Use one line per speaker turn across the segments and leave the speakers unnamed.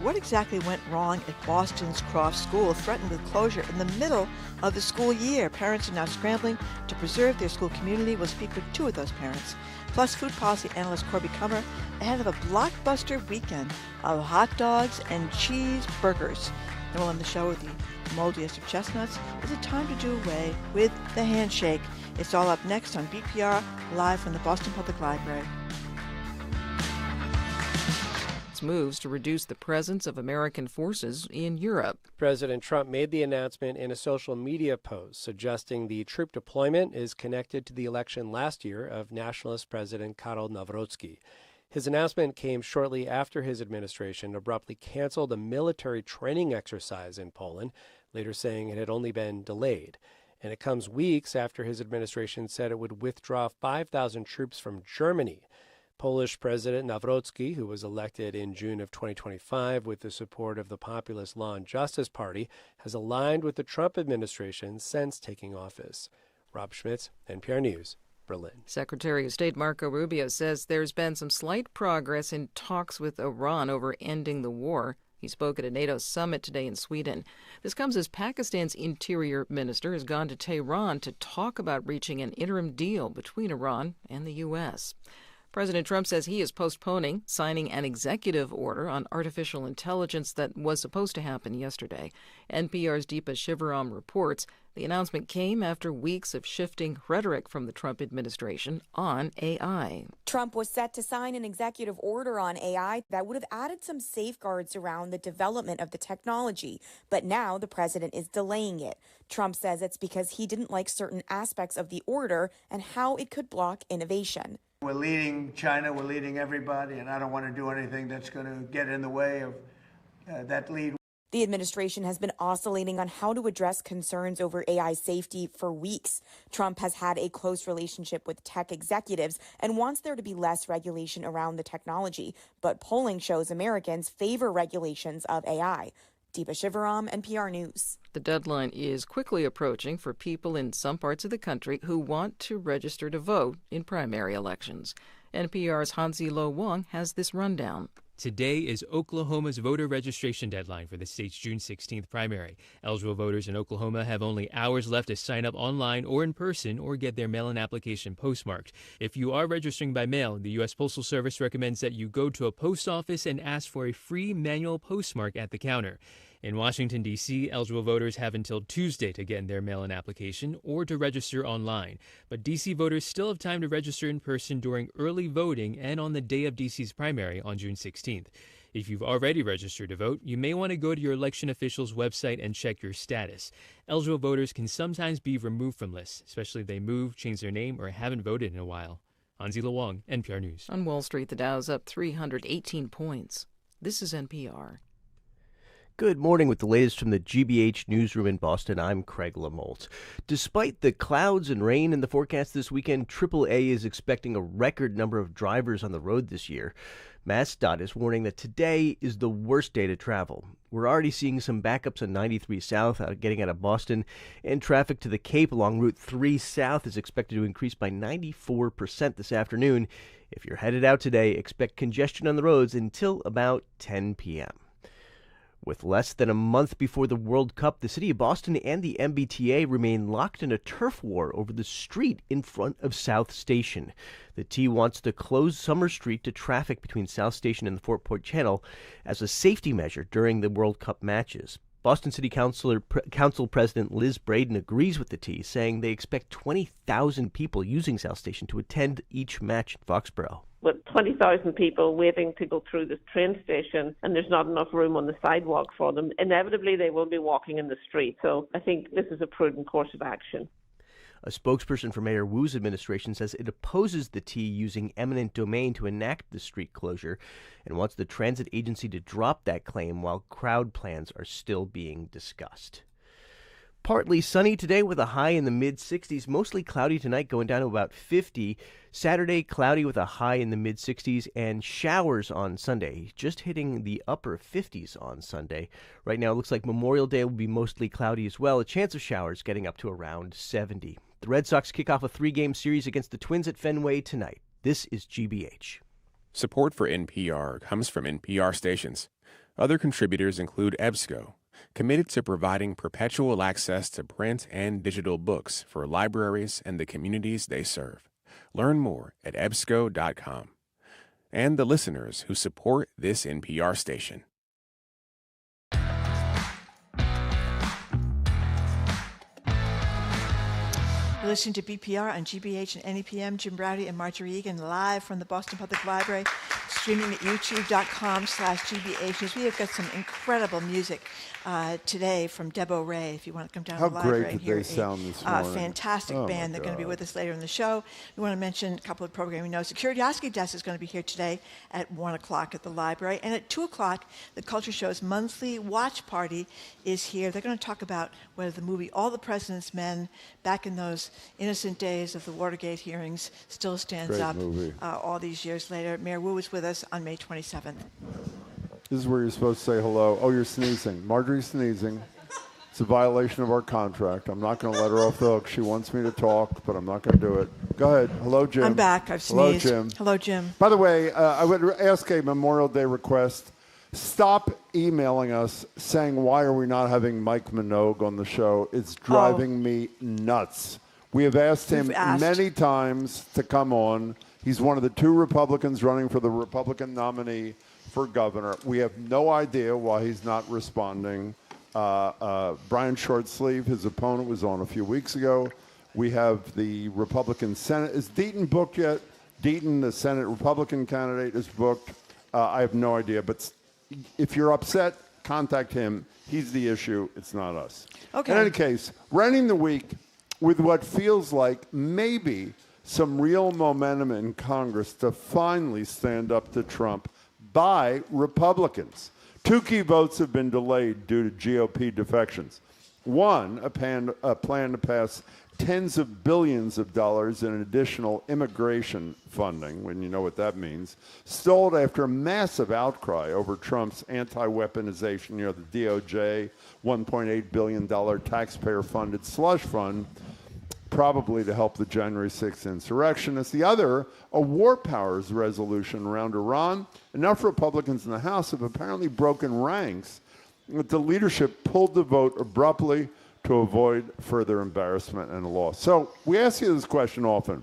What exactly went wrong at Boston's Croft School, threatened with closure in the middle of the school year? Parents are now scrambling to preserve their school community. We'll speak with two of those parents. Plus, food policy analyst Corby Cummer ahead of a blockbuster weekend of hot dogs and cheeseburgers. And we'll end the show with the moldiest of chestnuts. Is it time to do away with the handshake? It's all up next on BPR, live from the Boston Public Library.
Moves to reduce the presence of American forces in Europe.
President Trump made the announcement in a social media post suggesting the troop deployment is connected to the election last year of nationalist President Karol Nawrocki. His announcement came shortly after his administration abruptly canceled a military training exercise in Poland, later saying it had only been delayed. And it comes weeks after his administration said it would withdraw 5,000 troops from Germany. Polish President Nawrocki, who was elected in June of 2025 with the support of the populist Law and Justice Party, has aligned with the Trump administration since taking office. Rob Schmitz, NPR News, Berlin.
Secretary of State Marco Rubio says there's been some slight progress in talks with Iran over ending the war. He spoke at a NATO summit today in Sweden. This comes as Pakistan's interior minister has gone to Tehran to talk about reaching an interim deal between Iran and the U.S. President Trump says he is postponing signing an executive order on artificial intelligence that was supposed to happen yesterday. NPR's Deepa Shivaram reports the announcement came after weeks of shifting rhetoric from the Trump administration on AI.
Trump was set to sign an executive order on AI that would have added some safeguards around the development of the technology. But now the president is delaying it. Trump says it's because he didn't like certain aspects of the order and how it could block innovation.
We're leading China, we're leading everybody, and I don't want to do anything that's going to get in the way of that lead.
The administration has been oscillating on how to address concerns over AI safety for weeks. Trump has had a close relationship with tech executives and wants there to be less regulation around the technology. But polling shows Americans favor regulations of AI. Deepa Shivaram, NPR News.
The deadline is quickly approaching for people in some parts of the country who want to register to vote in primary elections. NPR's Hansi Lo Wang has this rundown.
Today is Oklahoma's voter registration deadline for the state's June 16th primary. Eligible voters in Oklahoma have only hours left to sign up online or in person or get their mail-in application postmarked. If you are registering by mail, the U.S. Postal Service recommends that you go to a post office and ask for a free manual postmark at the counter. In Washington, D.C., eligible voters have until Tuesday to get in their mail-in application or to register online. But D.C. voters still have time to register in person during early voting and on the day of D.C.'s primary on June 16th. If you've already registered to vote, you may want to go to your election official's website and check your status. Eligible voters can sometimes be removed from lists, especially if they move, change their name, or haven't voted in a while. Hansi Lo Wang, NPR News.
On Wall Street, the Dow's up 318 points. This is NPR.
Good morning with the latest from the GBH newsroom in Boston. I'm Craig Lamolt. Despite the clouds and rain in the forecast this weekend, AAA is expecting a record number of drivers on the road this year. MassDOT is warning that today is the worst day to travel. We're already seeing some backups on 93 South getting out of Boston, and traffic to the Cape along Route 3 South is expected to increase by 94% this afternoon. If you're headed out today, expect congestion on the roads until about 10 p.m. With less than a month before the World Cup, the city of Boston and the MBTA remain locked in a turf war over the street in front of South Station. The T wants to close Summer Street to traffic between South Station and the Fort Port Channel as a safety measure during the World Cup matches. Boston City Council President Liz Braden agrees with the T, saying they expect 20,000 people using South Station to attend each match in Foxborough.
With 20,000 people waiting to go through this train station and there's not enough room on the sidewalk for them, inevitably they will be walking in the street. So I think this is a prudent course of action.
A spokesperson for Mayor Wu's administration says it opposes the T using eminent domain to enact the street closure and wants the transit agency to drop that claim while crowd plans are still being discussed. Partly sunny today with a high in the mid-60s. Mostly cloudy tonight, going down to about 50. Saturday, cloudy with a high in the mid-60s, and showers on Sunday, just hitting the upper 50s on Sunday. Right now, it looks like Memorial Day will be mostly cloudy as well. A chance of showers getting up to around 70. The Red Sox kick off a 3-game series against the Twins at Fenway tonight. This is GBH.
Support for NPR comes from NPR stations. Other contributors include EBSCO, committed to providing perpetual access to print and digital books for libraries and the communities they serve. Learn more at ebsco.com. And the listeners who support this NPR station.
You're listening to BPR on GBH and NEPM. Jim Browdy and Marjorie Egan live from the Boston Public Library, streaming at youtube.com/GBH. We have got some incredible music today from Debo Ray, if you want to come down to the library.
How great did they sound this morning?
Fantastic band. They're going to be with us later in the show. We want to mention a couple of programming notes. The Curiosity Desk is going to be here today at 1 o'clock at the library. And at 2 o'clock, the Culture Show's monthly watch party is here. They're going to talk about whether the movie All the President's Men, back in those innocent days of the Watergate hearings, still stands
Great
up
movie.
All these years later. Mayor Wu is with us on May 27th.
This is where you're supposed to say hello. Oh, you're sneezing. Marjorie's sneezing. It's a violation of our contract. I'm not going to let her off the hook. She wants me to talk, but I'm not going to do it. Go ahead. Hello, Jim.
I'm back. I've sneezed.
Hello, Jim.
Hello, Jim.
By the way, I would ask a Memorial Day request. Stop emailing us saying, why are we not having Mike Minogue on the show? It's driving me nuts. We have asked him many times to come on. He's one of the 2 Republicans running for the Republican nominee for governor. We have no idea why he's not responding. Brian Shortsleeve, his opponent, was on a few weeks ago. We have the Republican Senate. Is Deaton booked yet? Deaton, the Senate Republican candidate, is booked. I have no idea. But if you're upset, contact him. He's the issue. It's not us.
Okay.
In any case, we're ending the week with what feels like maybe some real momentum in Congress to finally stand up to Trump by Republicans. 2 key votes have been delayed due to GOP defections. One, a plan to pass tens of billions of dollars in additional immigration funding, when you know what that means, stalled after a massive outcry over Trump's anti-weaponization, the DOJ $1.8 billion taxpayer-funded slush fund, probably to help the January 6th insurrectionists. The other, a war powers resolution around Iran. Enough Republicans in the House have apparently broken ranks that the leadership pulled the vote abruptly to avoid further embarrassment and loss. So we ask you this question often,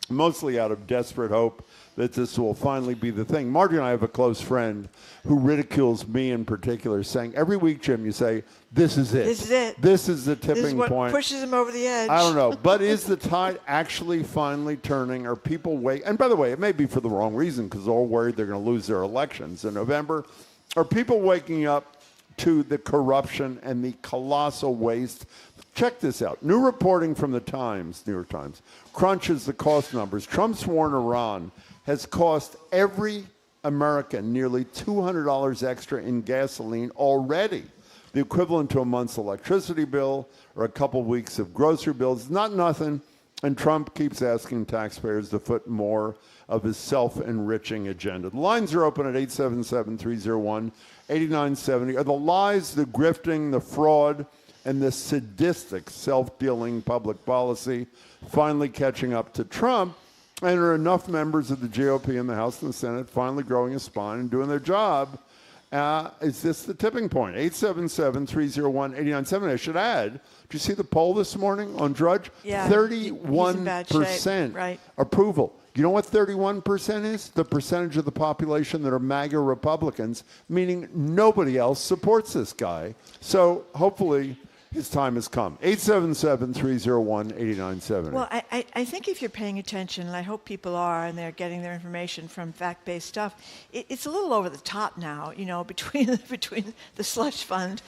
mostly out of desperate hope that this will finally be the thing. Marjorie and I have a close friend who ridicules me in particular, saying, every week, Jim, you say, this is it.
This is it.
This is the tipping
This is what
point.
pushes him over the edge.
I don't know. But is the tide actually finally turning? Are people wait? And by the way, it may be for the wrong reason because they're all worried they're going to lose their elections in November. Are people waking up to the corruption and the colossal waste? Check this out. New reporting from the Times, New York Times, crunches the cost numbers. Trump's war in Iran has cost every American nearly $200 extra in gasoline already, the equivalent to a month's electricity bill or a couple weeks of grocery bills. Not nothing, and Trump keeps asking taxpayers to foot more of his self-enriching agenda. The lines are open at 877-301-8970. Are the lies, the grifting, the fraud, and the sadistic self-dealing public policy finally catching up to Trump? And are enough members of the GOP in the House and the Senate finally growing a spine and doing their job? Is this the tipping point? 877-301-8970. I should add, did you see the poll this morning on Drudge?
Yeah,
31%
right.
approval. You know what 31% is? The percentage of the population that are MAGA Republicans, meaning nobody else supports this guy. So hopefully his time has come. 877-301-8970.
Well, I think if you're paying attention, and I hope people are, and they're getting their information from fact-based stuff, it's a little over the top now, between the slush fund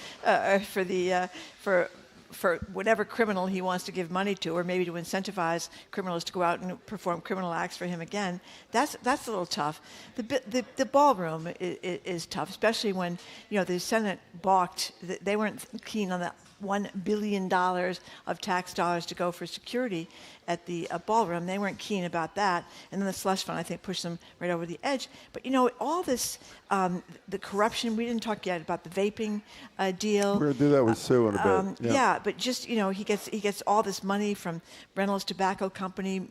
for whatever criminal he wants to give money to, or maybe to incentivize criminals to go out and perform criminal acts for him again. That's a little tough. The ballroom is tough, especially when the Senate balked. They weren't keen on $1 billion of tax dollars to go for security at the ballroom. They weren't keen about that. And then the slush fund, I think, pushed them right over the edge. But, all this, the corruption, we didn't talk yet about the vaping deal.
We're going to do that with Sue in a bit.
Yeah, but just, he gets all this money from Reynolds Tobacco Company,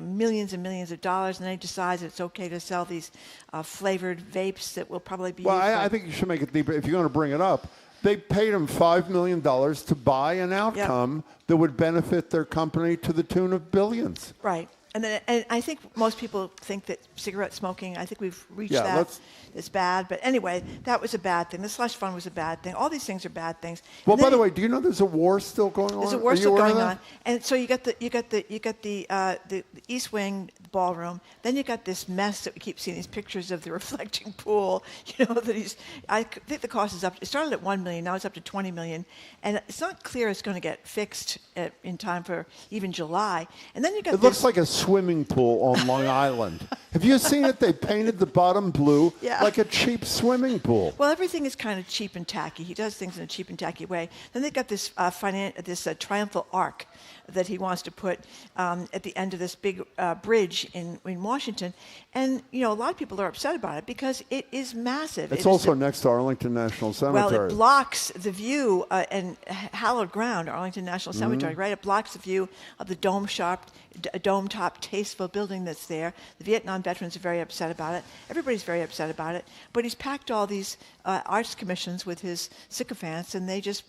millions and millions of dollars, and then he decides it's okay to sell these flavored vapes that will probably be used
I think you should make it deeper. If you're going to bring it up, they paid him $5 million to buy an outcome that would benefit their company to the tune of billions.
Right. And I think most people think that cigarette smoking, I think we've reached that. It's bad. But anyway, that was a bad thing. The slush fund was a bad thing. All these things are bad things.
Well, by the way, do you know there's a war still going on?
There's a war still going on. And so you got the East Wing ballroom. Then you got this mess that we keep seeing, these pictures of the reflecting pool. I think the cost is up. It started at $1 million. Now it's up to $20 million. And it's not clear it's going to get fixed in time for even July. And then you got
looks like a swimming pool on Long Island. Have you seen it? They painted the bottom blue like a cheap swimming pool.
Well, everything is kind of cheap and tacky. He does things in a cheap and tacky way. Then they got this triumphal arc that he wants to put at the end of this big bridge in Washington. And, a lot of people are upset about it because it is massive.
It's also next to Arlington National Cemetery.
Well, it blocks the view and hallowed ground, Arlington National Cemetery, right? It blocks the view of the dome-top, tasteful building that's there. The Vietnam veterans are very upset about it. Everybody's very upset about it. But he's packed all these arts commissions with his sycophants, and they just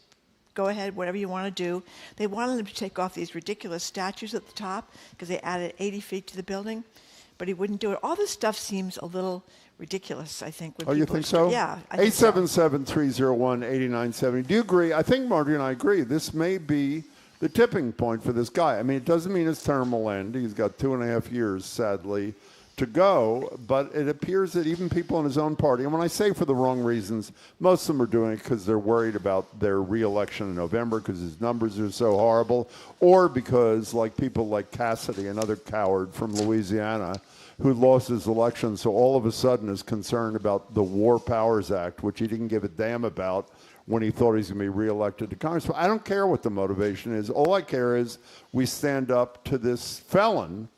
go ahead, whatever you want to do. They wanted him to take off these ridiculous statues at the top because they added 80 feet to the building, but he wouldn't do it. All this stuff seems a little ridiculous, I think.
You think so?
Yeah.
877-301-8970. Do you agree? I think Marty and I agree. This may be the tipping point for this guy. I mean, it doesn't mean his term will end. He's got 2.5 years, sadly, to go, but it appears that even people in his own party, and when I say for the wrong reasons, most of them are doing it because they're worried about their re-election in November because his numbers are so horrible, or because people like Cassidy, another coward from Louisiana, who lost his election, so all of a sudden is concerned about the War Powers Act, which he didn't give a damn about when he thought he was going to be re-elected to Congress. But I don't care what the motivation is. All I care is we stand up to this felon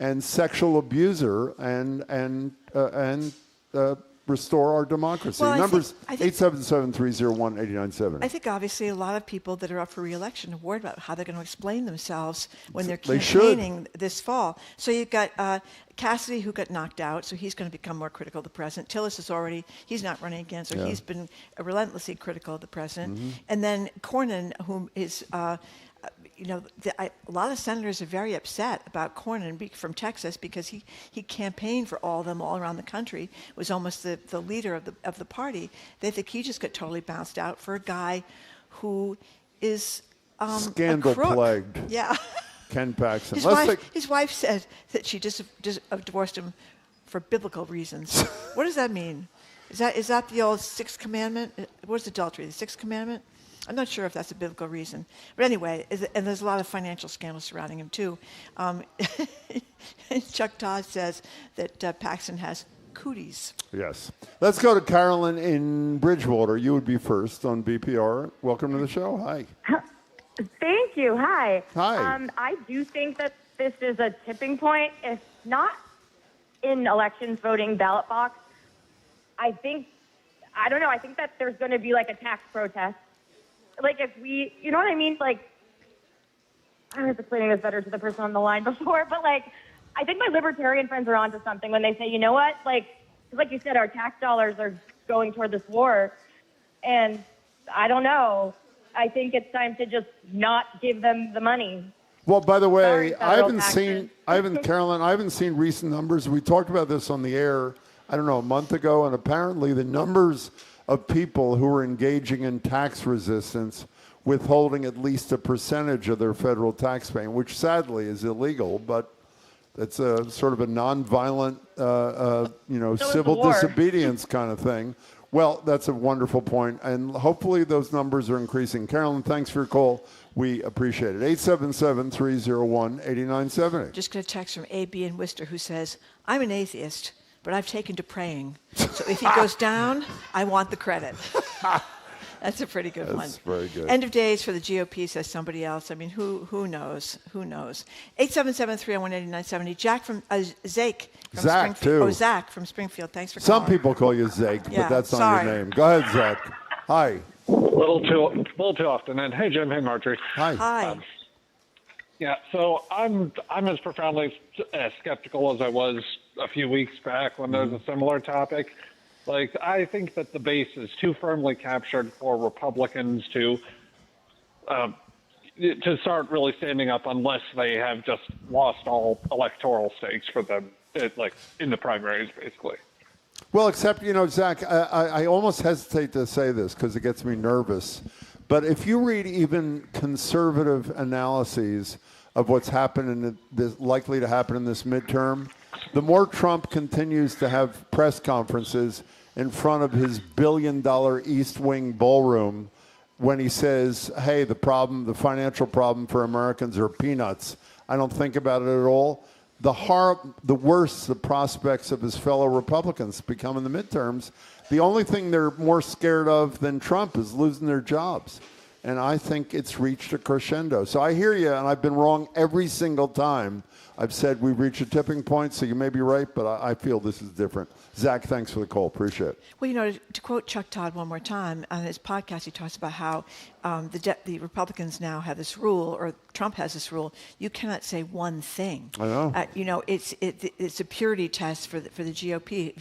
and sexual abuser and restore our democracy.
Well,
Numbers 877-301-8970.
I think obviously a lot of people that are up for re-election are worried about how they're going to explain themselves when they're campaigning this fall. So you've got Cassidy, who got knocked out, so he's going to become more critical of the president. Tillis he's not running again, so he's been relentlessly critical of the president. Mm-hmm. And then Cornyn, whom is... a lot of senators are very upset about Cornyn from Texas because he campaigned for all of them all around the country, was almost the leader of the party. They think he just got totally bounced out for a guy who is
scandal-plagued.
Yeah.
Ken Paxton.
His wife said that she just divorced him for biblical reasons. What does that mean? Is that the old Sixth Commandment? What's adultery? The Sixth Commandment? I'm not sure if that's a biblical reason. But anyway, and there's a lot of financial scandals surrounding him, too. Chuck Todd says that Paxton has cooties.
Yes. Let's go to Carolyn in Bridgewater. You would be first on BPR. Welcome to the show. Hi.
Thank you. Hi.
Hi.
I do think that this is a tipping point. If not in elections voting ballot box, I think that there's going to be a tax protest. If we, you know what I mean? I was explaining this better to the person on the line before, but I think my libertarian friends are onto something when they say, you know what? Like you said, our tax dollars are going toward this war. And I don't know. I think it's time to just not give them the money.
Well, by the way, I haven't seen recent numbers. We talked about this on the air, a month ago, and apparently the numbers of people who are engaging in tax resistance, withholding at least a percentage of their federal tax payment, which sadly is illegal, but it's a sort of a nonviolent, civil disobedience kind of thing. Well, that's a wonderful point, and hopefully those numbers are increasing. Carolyn, thanks for your call. We appreciate it. 877-301-8970.
Just got a text from A.B. in Worcester who says, I'm an atheist, but I've taken to praying. So if he goes down, I want the credit. That's a pretty good one.
That's very good.
End of days for the GOP, says somebody else. I mean, who knows? Who knows? 877-301-8970. Jack from Zach from
Zach,
Springfield.
too.
Oh, Zach from Springfield. Thanks for
Some
calling.
people call you Zach,
Yeah,
but that's
sorry.
not your name. Go ahead, Zach. Hi.
A little too often. And hey, Jim. Hey, Marjorie.
Hi.
Hi.
Yeah. So I'm as profoundly skeptical as I was a few weeks back when there was a similar topic. Like, I think that the base is too firmly captured for Republicans to start really standing up unless they have just lost all electoral stakes for them, like in the primaries, basically.
Well, except, Zach, I almost hesitate to say this because it gets me nervous. But if you read even conservative analyses of what's happened likely to happen in this midterm, the more Trump continues to have press conferences in front of his billion-dollar East Wing ballroom when he says, hey, the financial problem for Americans are peanuts. I don't think about it at all. The worse the prospects of his fellow Republicans become in the midterms. The only thing they're more scared of than Trump is losing their jobs. And I think it's reached a crescendo. So I hear you, and I've been wrong every single time. I've said we've reached a tipping point, so you may be right, but I feel this is different. Zach, thanks for the call. Appreciate it.
Well, to quote Chuck Todd one more time, on his podcast, he talks about how the Republicans now have this rule, or Trump has this rule, you cannot say one thing.
I know.
It's a purity test for the GOP.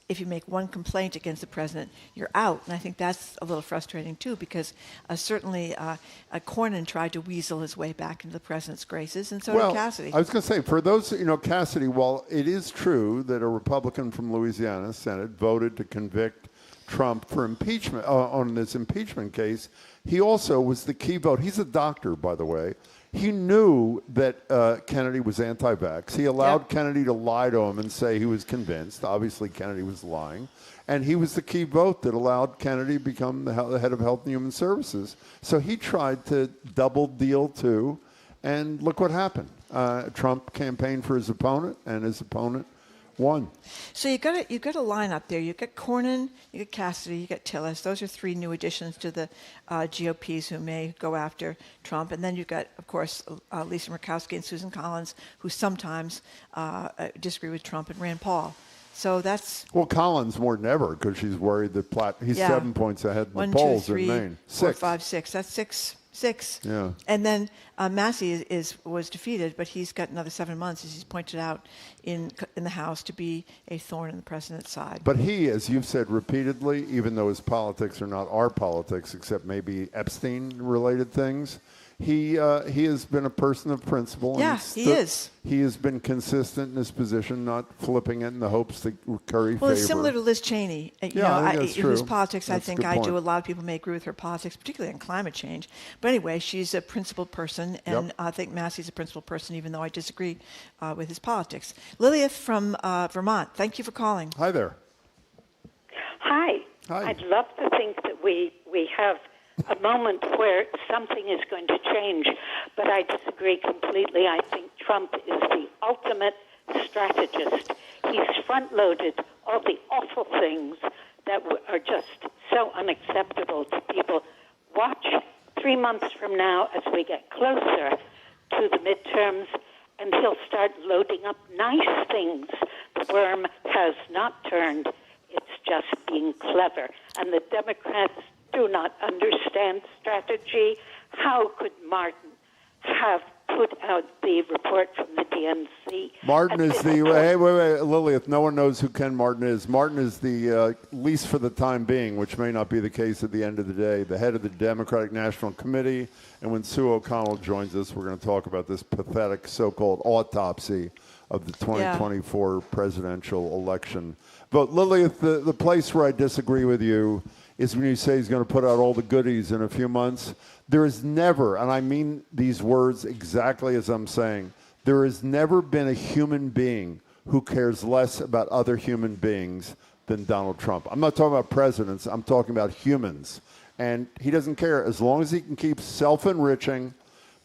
If you make one complaint against the president, you're out. And I think that's a little frustrating, too, because certainly Cornyn tried to weasel his way back into the president's graces, and so did Cassidy.
I was going to say, for those, Cassidy, while it is true that a Republican from Louisiana Senate voted to convict Trump for impeachment on this impeachment case, he also was the key vote. He's a doctor, by the way. He knew that Kennedy was anti-vax. He allowed Kennedy to lie to him and say he was convinced. Obviously, Kennedy was lying. And he was the key vote that allowed Kennedy to become the head of Health and Human Services. So he tried to double deal, too. And look what happened. Trump campaigned for his opponent, and his opponent won.
So you got a line up there. You got Cornyn, you got Cassidy, you got Tillis. Those are three new additions to the GOPs who may go after Trump. And then you've got, of course, Lisa Murkowski and Susan Collins, who sometimes disagree with Trump, and Rand Paul. So that's...
Well, Collins more than ever, because she's worried that he's 7 points ahead in the polls in Maine.
4, 5, 6. That's six.
Yeah.
And then Massey was defeated, but he's got another 7 months, as he's pointed out, in the House to be a thorn in the president's side.
But he, as you've said repeatedly, even though his politics are not our politics, except maybe Epstein-related things, he has been a person of principle.
Yeah, he is.
He has been consistent in his position, not flipping it in the hopes to curry favor.
Well, it's similar to Liz Cheney.
I think that's true.
Whose politics
That's
I think I do. A lot of people may agree with her politics, particularly on climate change. But anyway, she's a principled person, and I think Massey's a principled person, even though I disagree with his politics. Lilith from Vermont, thank you for calling.
Hi there.
Hi.
Hi.
I'd love to think that we have a moment where something is going to change, but I disagree completely. I think Trump is the ultimate strategist. He's front-loaded all the awful things that are just so unacceptable to people. Watch 3 months from now as we get closer to the midterms, and he'll start loading up nice things. The worm has not turned. It's just being clever. And the Democrats do not understand strategy. How could Martin have put out the report from the DNC?
Martin is the... Hey, wait, Lilith, no one knows who Ken Martin is. Martin is the, least for the time being, which may not be the case at the end of the day, the head of the Democratic National Committee. And when Sue O'Connell joins us, we're going to talk about this pathetic so-called autopsy of the 2024 presidential election. But Lilith, the place where I disagree with you is when you say he's going to put out all the goodies in a few months. There is never, and I mean these words exactly as I'm saying, there has never been a human being who cares less about other human beings than Donald Trump. I'm not talking about presidents. I'm talking about humans. And he doesn't care. As long as he can keep self-enriching,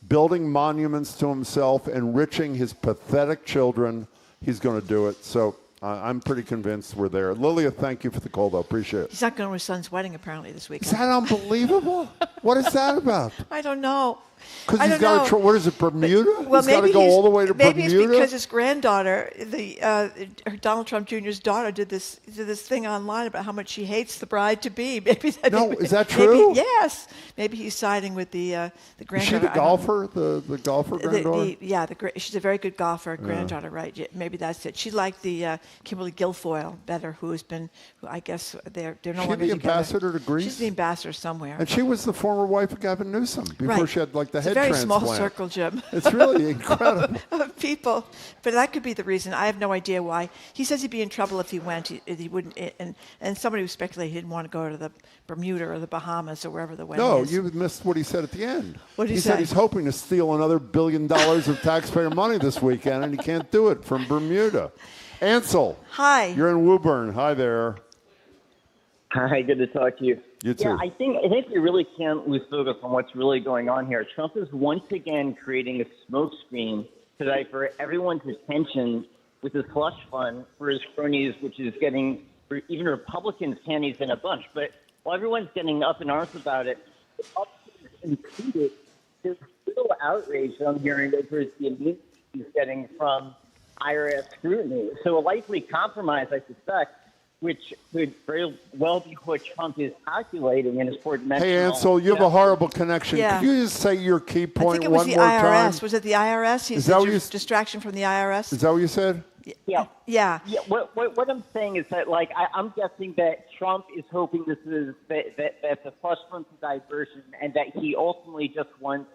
building monuments to himself, enriching his pathetic children, he's going to do it. So I'm pretty convinced we're there. Lilia, thank you for the call, though. Appreciate it.
He's not going to his son's wedding, apparently, this weekend.
Is that unbelievable? What is that about?
I don't know.
Because he's got to, what is it, Bermuda?
Well,
he's got to go all the way to
maybe
Bermuda?
Maybe it's because his granddaughter, Donald Trump Jr.'s daughter, did this thing online about how much she hates the bride-to-be. Maybe that.
No, is that true?
Yes. Maybe he's siding with the granddaughter.
Is she the golfer? The golfer granddaughter?
She's a very good golfer, granddaughter, right? Yeah, maybe that's it. She liked the Kimberly Guilfoyle better, who I guess they're no longer together.
She's the ambassador to Greece?
She's the ambassador somewhere.
And she was the former wife of Gavin Newsom before she had the head transplant.
It's a very small circle, Jim.
It's really incredible.
Of people. But that could be the reason. I have no idea why. He says he'd be in trouble if he went. He wouldn't. And somebody was speculating he didn't want to go to the Bermuda or the Bahamas or wherever the wedding is.
No, you missed what he said at the end.
What did he say?
Said he's hoping to steal another $1 billion of taxpayer money this weekend, and he can't do it from Bermuda. Ansel.
Hi.
You're in Woburn. Hi there.
Hi, good to talk to you.
You too.
Yeah, I think you really can't lose focus on what's really going on here. Trump is once again creating a smokescreen to divert everyone's attention with his slush fund for his cronies, which is getting even Republicans' panties in a bunch. But while everyone's getting up in arms about it, included, there's real outrage I'm hearing over the immunity he's getting from IRS scrutiny. So a likely compromise, I suspect, which could very well be what Trump is calculating in his four-dimensional.
Hey, Ansel, you have a horrible connection.
Yeah.
Could you just say your key point
one more time? I think it was the IRS. Was it the IRS?
Is that what you
distraction from the IRS?
Is that what you said?
Yeah.
Yeah.
What I'm saying is that, I'm guessing that Trump is hoping this is that's a slush fund to diversion, and that he ultimately just wants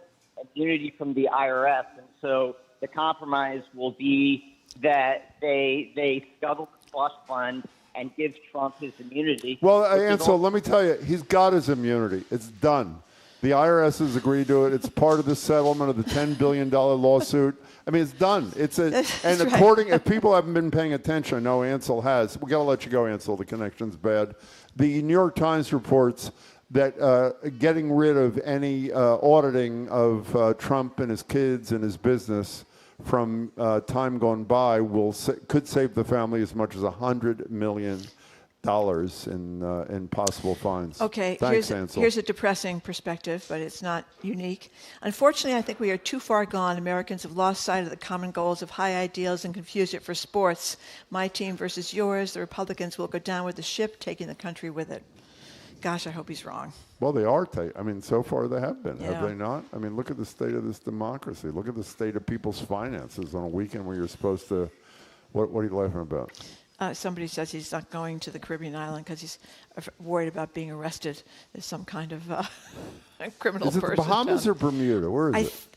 immunity from the IRS, and so the compromise will be that they scuttle the slush fund and give Trump his immunity.
Well, Ansel, let me tell you, he's got his immunity. It's done. The IRS has agreed to it. It's part of the settlement of the $10 billion lawsuit. I mean, it's done. According, if people haven't been paying attention, I know Ansel has. We got to let you go, Ansel. The connection's bad. The New York Times reports that getting rid of any auditing of Trump and his kids and his business from time gone by could save the family as much as $100 million in possible fines.
Okay,
thanks, Ansel.
Here's a depressing perspective, but it's not unique. Unfortunately, I think we are too far gone. Americans have lost sight of the common goals of high ideals and confused it for sports. My team versus yours. The Republicans will go down with the ship, taking the country with it. Gosh, I hope he's wrong.
Well, they are. So far they have been, have
Yeah.
they not? I mean, look at the state of this democracy. Look at the state of people's finances on a weekend where you're supposed to. What are you laughing about?
Somebody says he's not going to the Caribbean island because he's worried about being arrested as some kind of criminal person.
Is it the Bahamas or Bermuda? Where is it?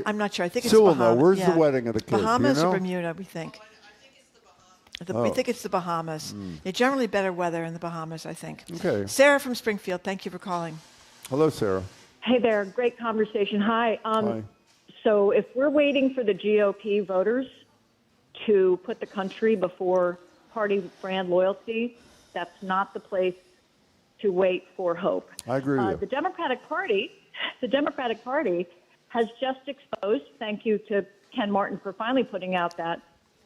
I'm not sure. I think it's
Bahamas.
Bahamas.
Where's the wedding of the kids?
Bahamas or Bermuda, we think. We think it's the Bahamas. They're generally better weather in the Bahamas, I think.
Okay.
Sarah from Springfield, thank you for calling.
Hello, Sarah.
Hey there. Great conversation. Hi.
Hi.
So if we're waiting for the GOP voters to put the country before party brand loyalty, that's not the place to wait for hope.
I agree with you.
The Democratic Party has just exposed, thank you to Ken Martin for finally putting out that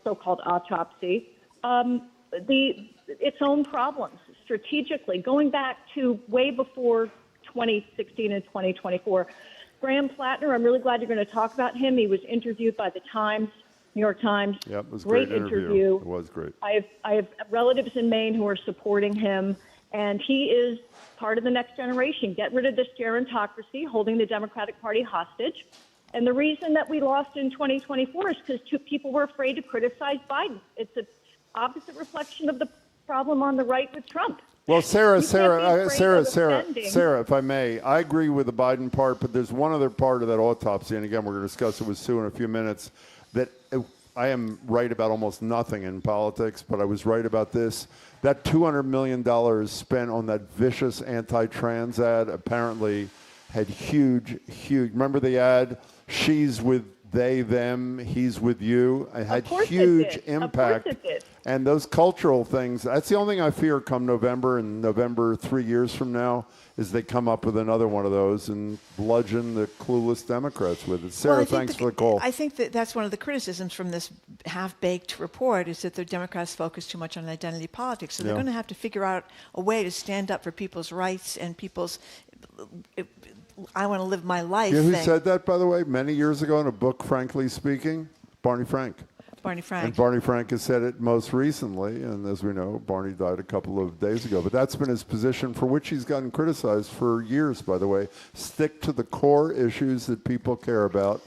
so-called autopsy, its own problems strategically, going back to way before 2016 and 2024. Graham Plattner, I'm really glad you're going to talk about him. He was interviewed by the Times, New York Times.
Yep, it was a
great
great interview. It was great.
I have relatives in Maine who are supporting him, and he is part of the next generation. Get rid of this gerontocracy, holding the Democratic Party hostage. And the reason that we lost in 2024 is because people were afraid to criticize Biden. It's an opposite reflection of the problem on the right with Trump.
Well, Sarah, if I may, I agree with the Biden part, but there's one other part of that autopsy, and again, we're going to discuss it with Sue in a few minutes, that I am right about almost nothing in politics, but I was right about this. That $200 million spent on that vicious anti-trans ad apparently had huge, remember the ad? She's with they, them, he's with you. It had huge impact. And those cultural things, that's the only thing I fear come November, and November 3 years from now, is they come up with another one of those and bludgeon the clueless Democrats with it. Sarah, thanks for the call.
I think that's one of the criticisms from this half-baked report is that the Democrats focus too much on identity politics. So they're going to have to figure out a way to stand up for people's rights and people's I want to live my life
You know who
thing.
said that, by the way, many years ago in a book, Frankly Speaking? Barney Frank.
Barney Frank.
And Barney Frank has said it most recently, and as we know, Barney died a couple of days ago. But that's been his position, for which he's gotten criticized for years, by the way. Stick to the core issues that people care about,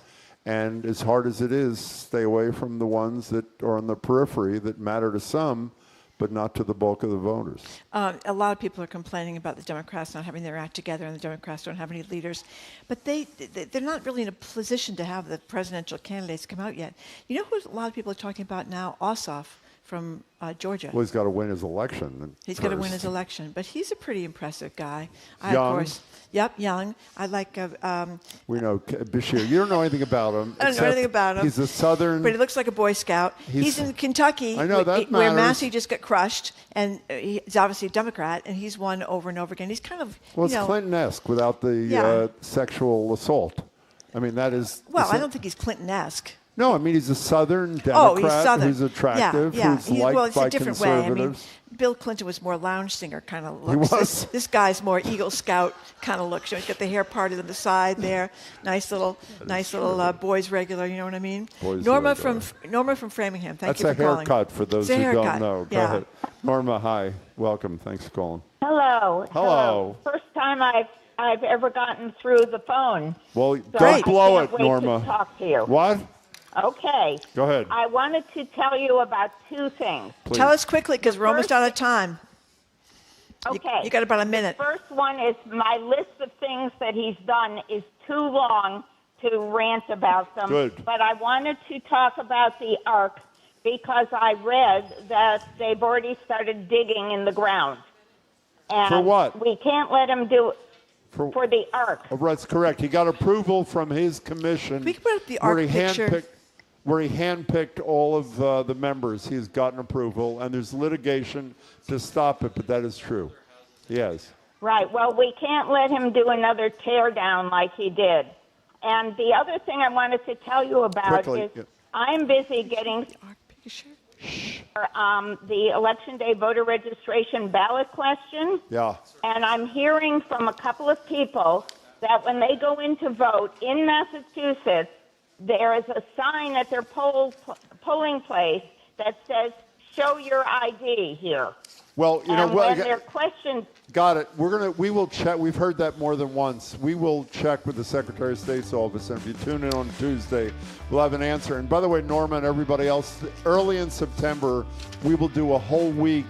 and as hard as it is, stay away from the ones that are on the periphery that matter to some, but not to the bulk of the voters.
A lot of people are complaining about the Democrats not having their act together, and the Democrats don't have any leaders. But they're not really in a position to have the presidential candidates come out yet. You know who a lot of people are talking about now? Ossoff from Georgia.
Well, he's got to win his election.
He's got to win his election, but he's a pretty impressive guy. Of
Young.
course. Yep, young. I like.
We know Bashir. You don't know anything about him.
I don't know anything about him.
He's a Southern.
But he looks like a Boy Scout. He's in Kentucky.
I know that
where
matters.
Massey just got crushed, and he's obviously a Democrat, and he's won over and over again. He's kind of
Well, it's Clinton-esque without the sexual assault. I mean, that is.
Well, I don't think he's Clinton-esque.
No, I mean he's a Southern Democrat
he's Southern.
who's attractive, who's liked
it's
by
a different way. I mean,
conservatives.
Bill Clinton was more lounge singer kind of look.
He was.
This guy's more Eagle Scout kind of look. He's got the hair parted on the side there. Nice little boys regular. You know what I mean? Norma from Framingham. Thank you for calling.
That's a haircut for those who don't know. Go ahead. Norma, hi. Welcome. Thanks for calling.
Hello. First time I've ever gotten through the phone.
Well,
So
don't blow
I
it,
can't wait
Norma.
to talk to you.
What?
Okay.
Go ahead.
I wanted to tell you about two things.
Please.
Tell us quickly because we're almost out of time.
Okay.
You got about a minute.
The first one is my list of things that he's done is too long to rant about them.
Good.
But I wanted to talk about the Ark because I read that they've already started digging in the ground. And
For what?
We can't let him do it for the Ark.
Oh, that's correct. He got approval from his commission.
We can put up the Ark picture.
Where he handpicked all of the members. He's gotten approval, and there's litigation to stop it, but that is true. Yes.
Right. Well, we can't let him do another teardown like he did. And the other thing I wanted to tell you about is I'm busy getting the Election Day voter registration ballot question.
Yeah.
And I'm hearing from a couple of people that when they go in to vote in Massachusetts, there is a sign at their polling place that says, show your ID here.
Well, you know,
when they're questioned.
Got it. We will check. We've heard that more than once. We will check with the Secretary of State's office, and if you tune in on Tuesday, we'll have an answer. And by the way, Norma and everybody else, early in September, we will do a whole week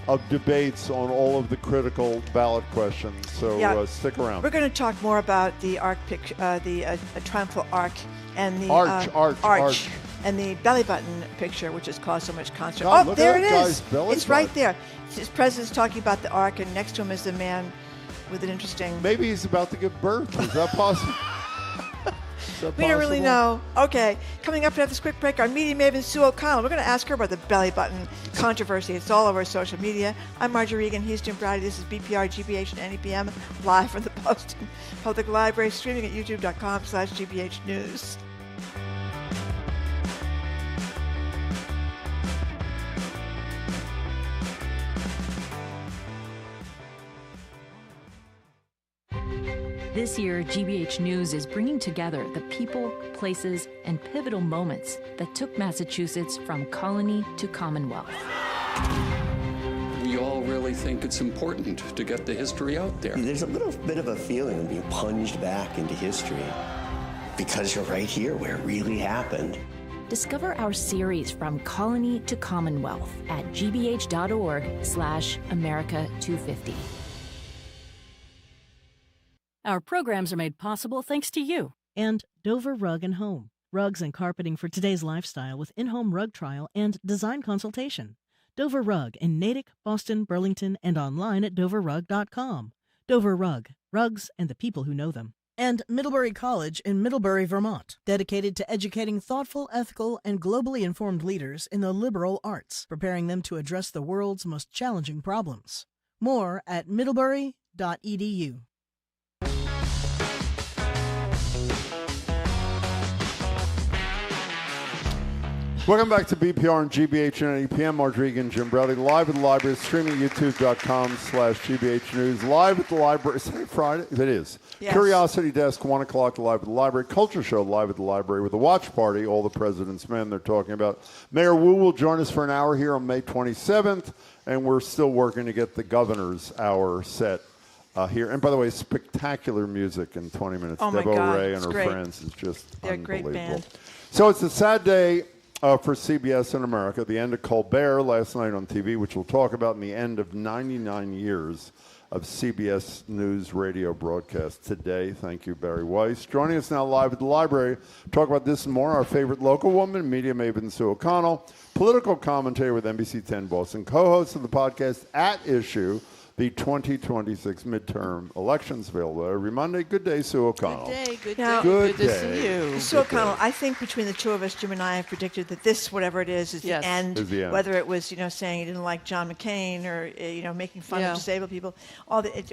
of debates on all of the critical ballot questions. So stick around.
We're going to talk more about the Ark picture, the triumphal Ark, and the
arch.
And the belly button picture, which has caused so much concern.
God,
oh, there it
guy's
is.
belly
It's right there. His president's talking about the Ark, and next to him is the man with an interesting...
Maybe he's about to give birth. Is that possible?
We don't really know. Okay, coming up after this quick break, our media maven Sue O'Connell. We're going to ask her about the belly button controversy. It's all over social media. I'm Marjorie Regan. He's Jim Brady. This is BPR, GBH, and NEPM, live from the Boston Public Library, streaming at youtube.com/GBH News.
This year, GBH News is bringing together the people, places, and pivotal moments that took Massachusetts from colony to Commonwealth.
We all really think it's important to get the history out there.
There's a little bit of a feeling of being plunged back into history because you're right here where it really happened.
Discover our series From Colony to Commonwealth at gbh.org/America250.
Our programs are made possible thanks to you and Dover Rug and Home. Rugs and carpeting for today's lifestyle with in-home rug trial and design consultation. Dover Rug in Natick, Boston, Burlington, and online at doverrug.com. Dover Rug, rugs and the people who know them. And Middlebury College in Middlebury, Vermont, dedicated to educating thoughtful, ethical, and globally informed leaders in the liberal arts, preparing them to address the world's most challenging problems. More at middlebury.edu.
Welcome back to BPR and GBH at 8 p.m. Marge Regan, Jim Browdy, live at the library, streaming youtube.com/GBH News, live at the library. Is it Friday? It is. Yes. Curiosity Desk, 1 o'clock, live at the library. Culture Show, live at the library with a watch party, All the President's Men they're talking about. Mayor Wu will join us for an hour here on May 27th, and we're still working to get the governor's hour set here. And by the way, spectacular music in 20 minutes.
Oh, my
Debo
God.
Ray and
It's
her
great.
friends is just
They're a
unbelievable.
great band.
So it's a sad day for CBS in America, the end of Colbert last night on TV, which we'll talk about, in the end of 99 years of CBS News radio broadcast today. Thank you, Barry Weiss. Joining us now live at the library, talk about this and more, our favorite local woman, media maven Sue O'Connell, political commentator with NBC 10 Boston, co-host of the podcast At Issue, the 2026 midterm elections, available every Monday. Good day, Sue O'Connell.
Good day. Good
to
see you. Sue O'Connell, I think between the two of us, Jim and I have predicted that this, whatever it is the end.
Is the end.
Whether it was, saying you didn't like John McCain or, making fun of disabled people,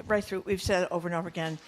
right through, we've said it over and over again.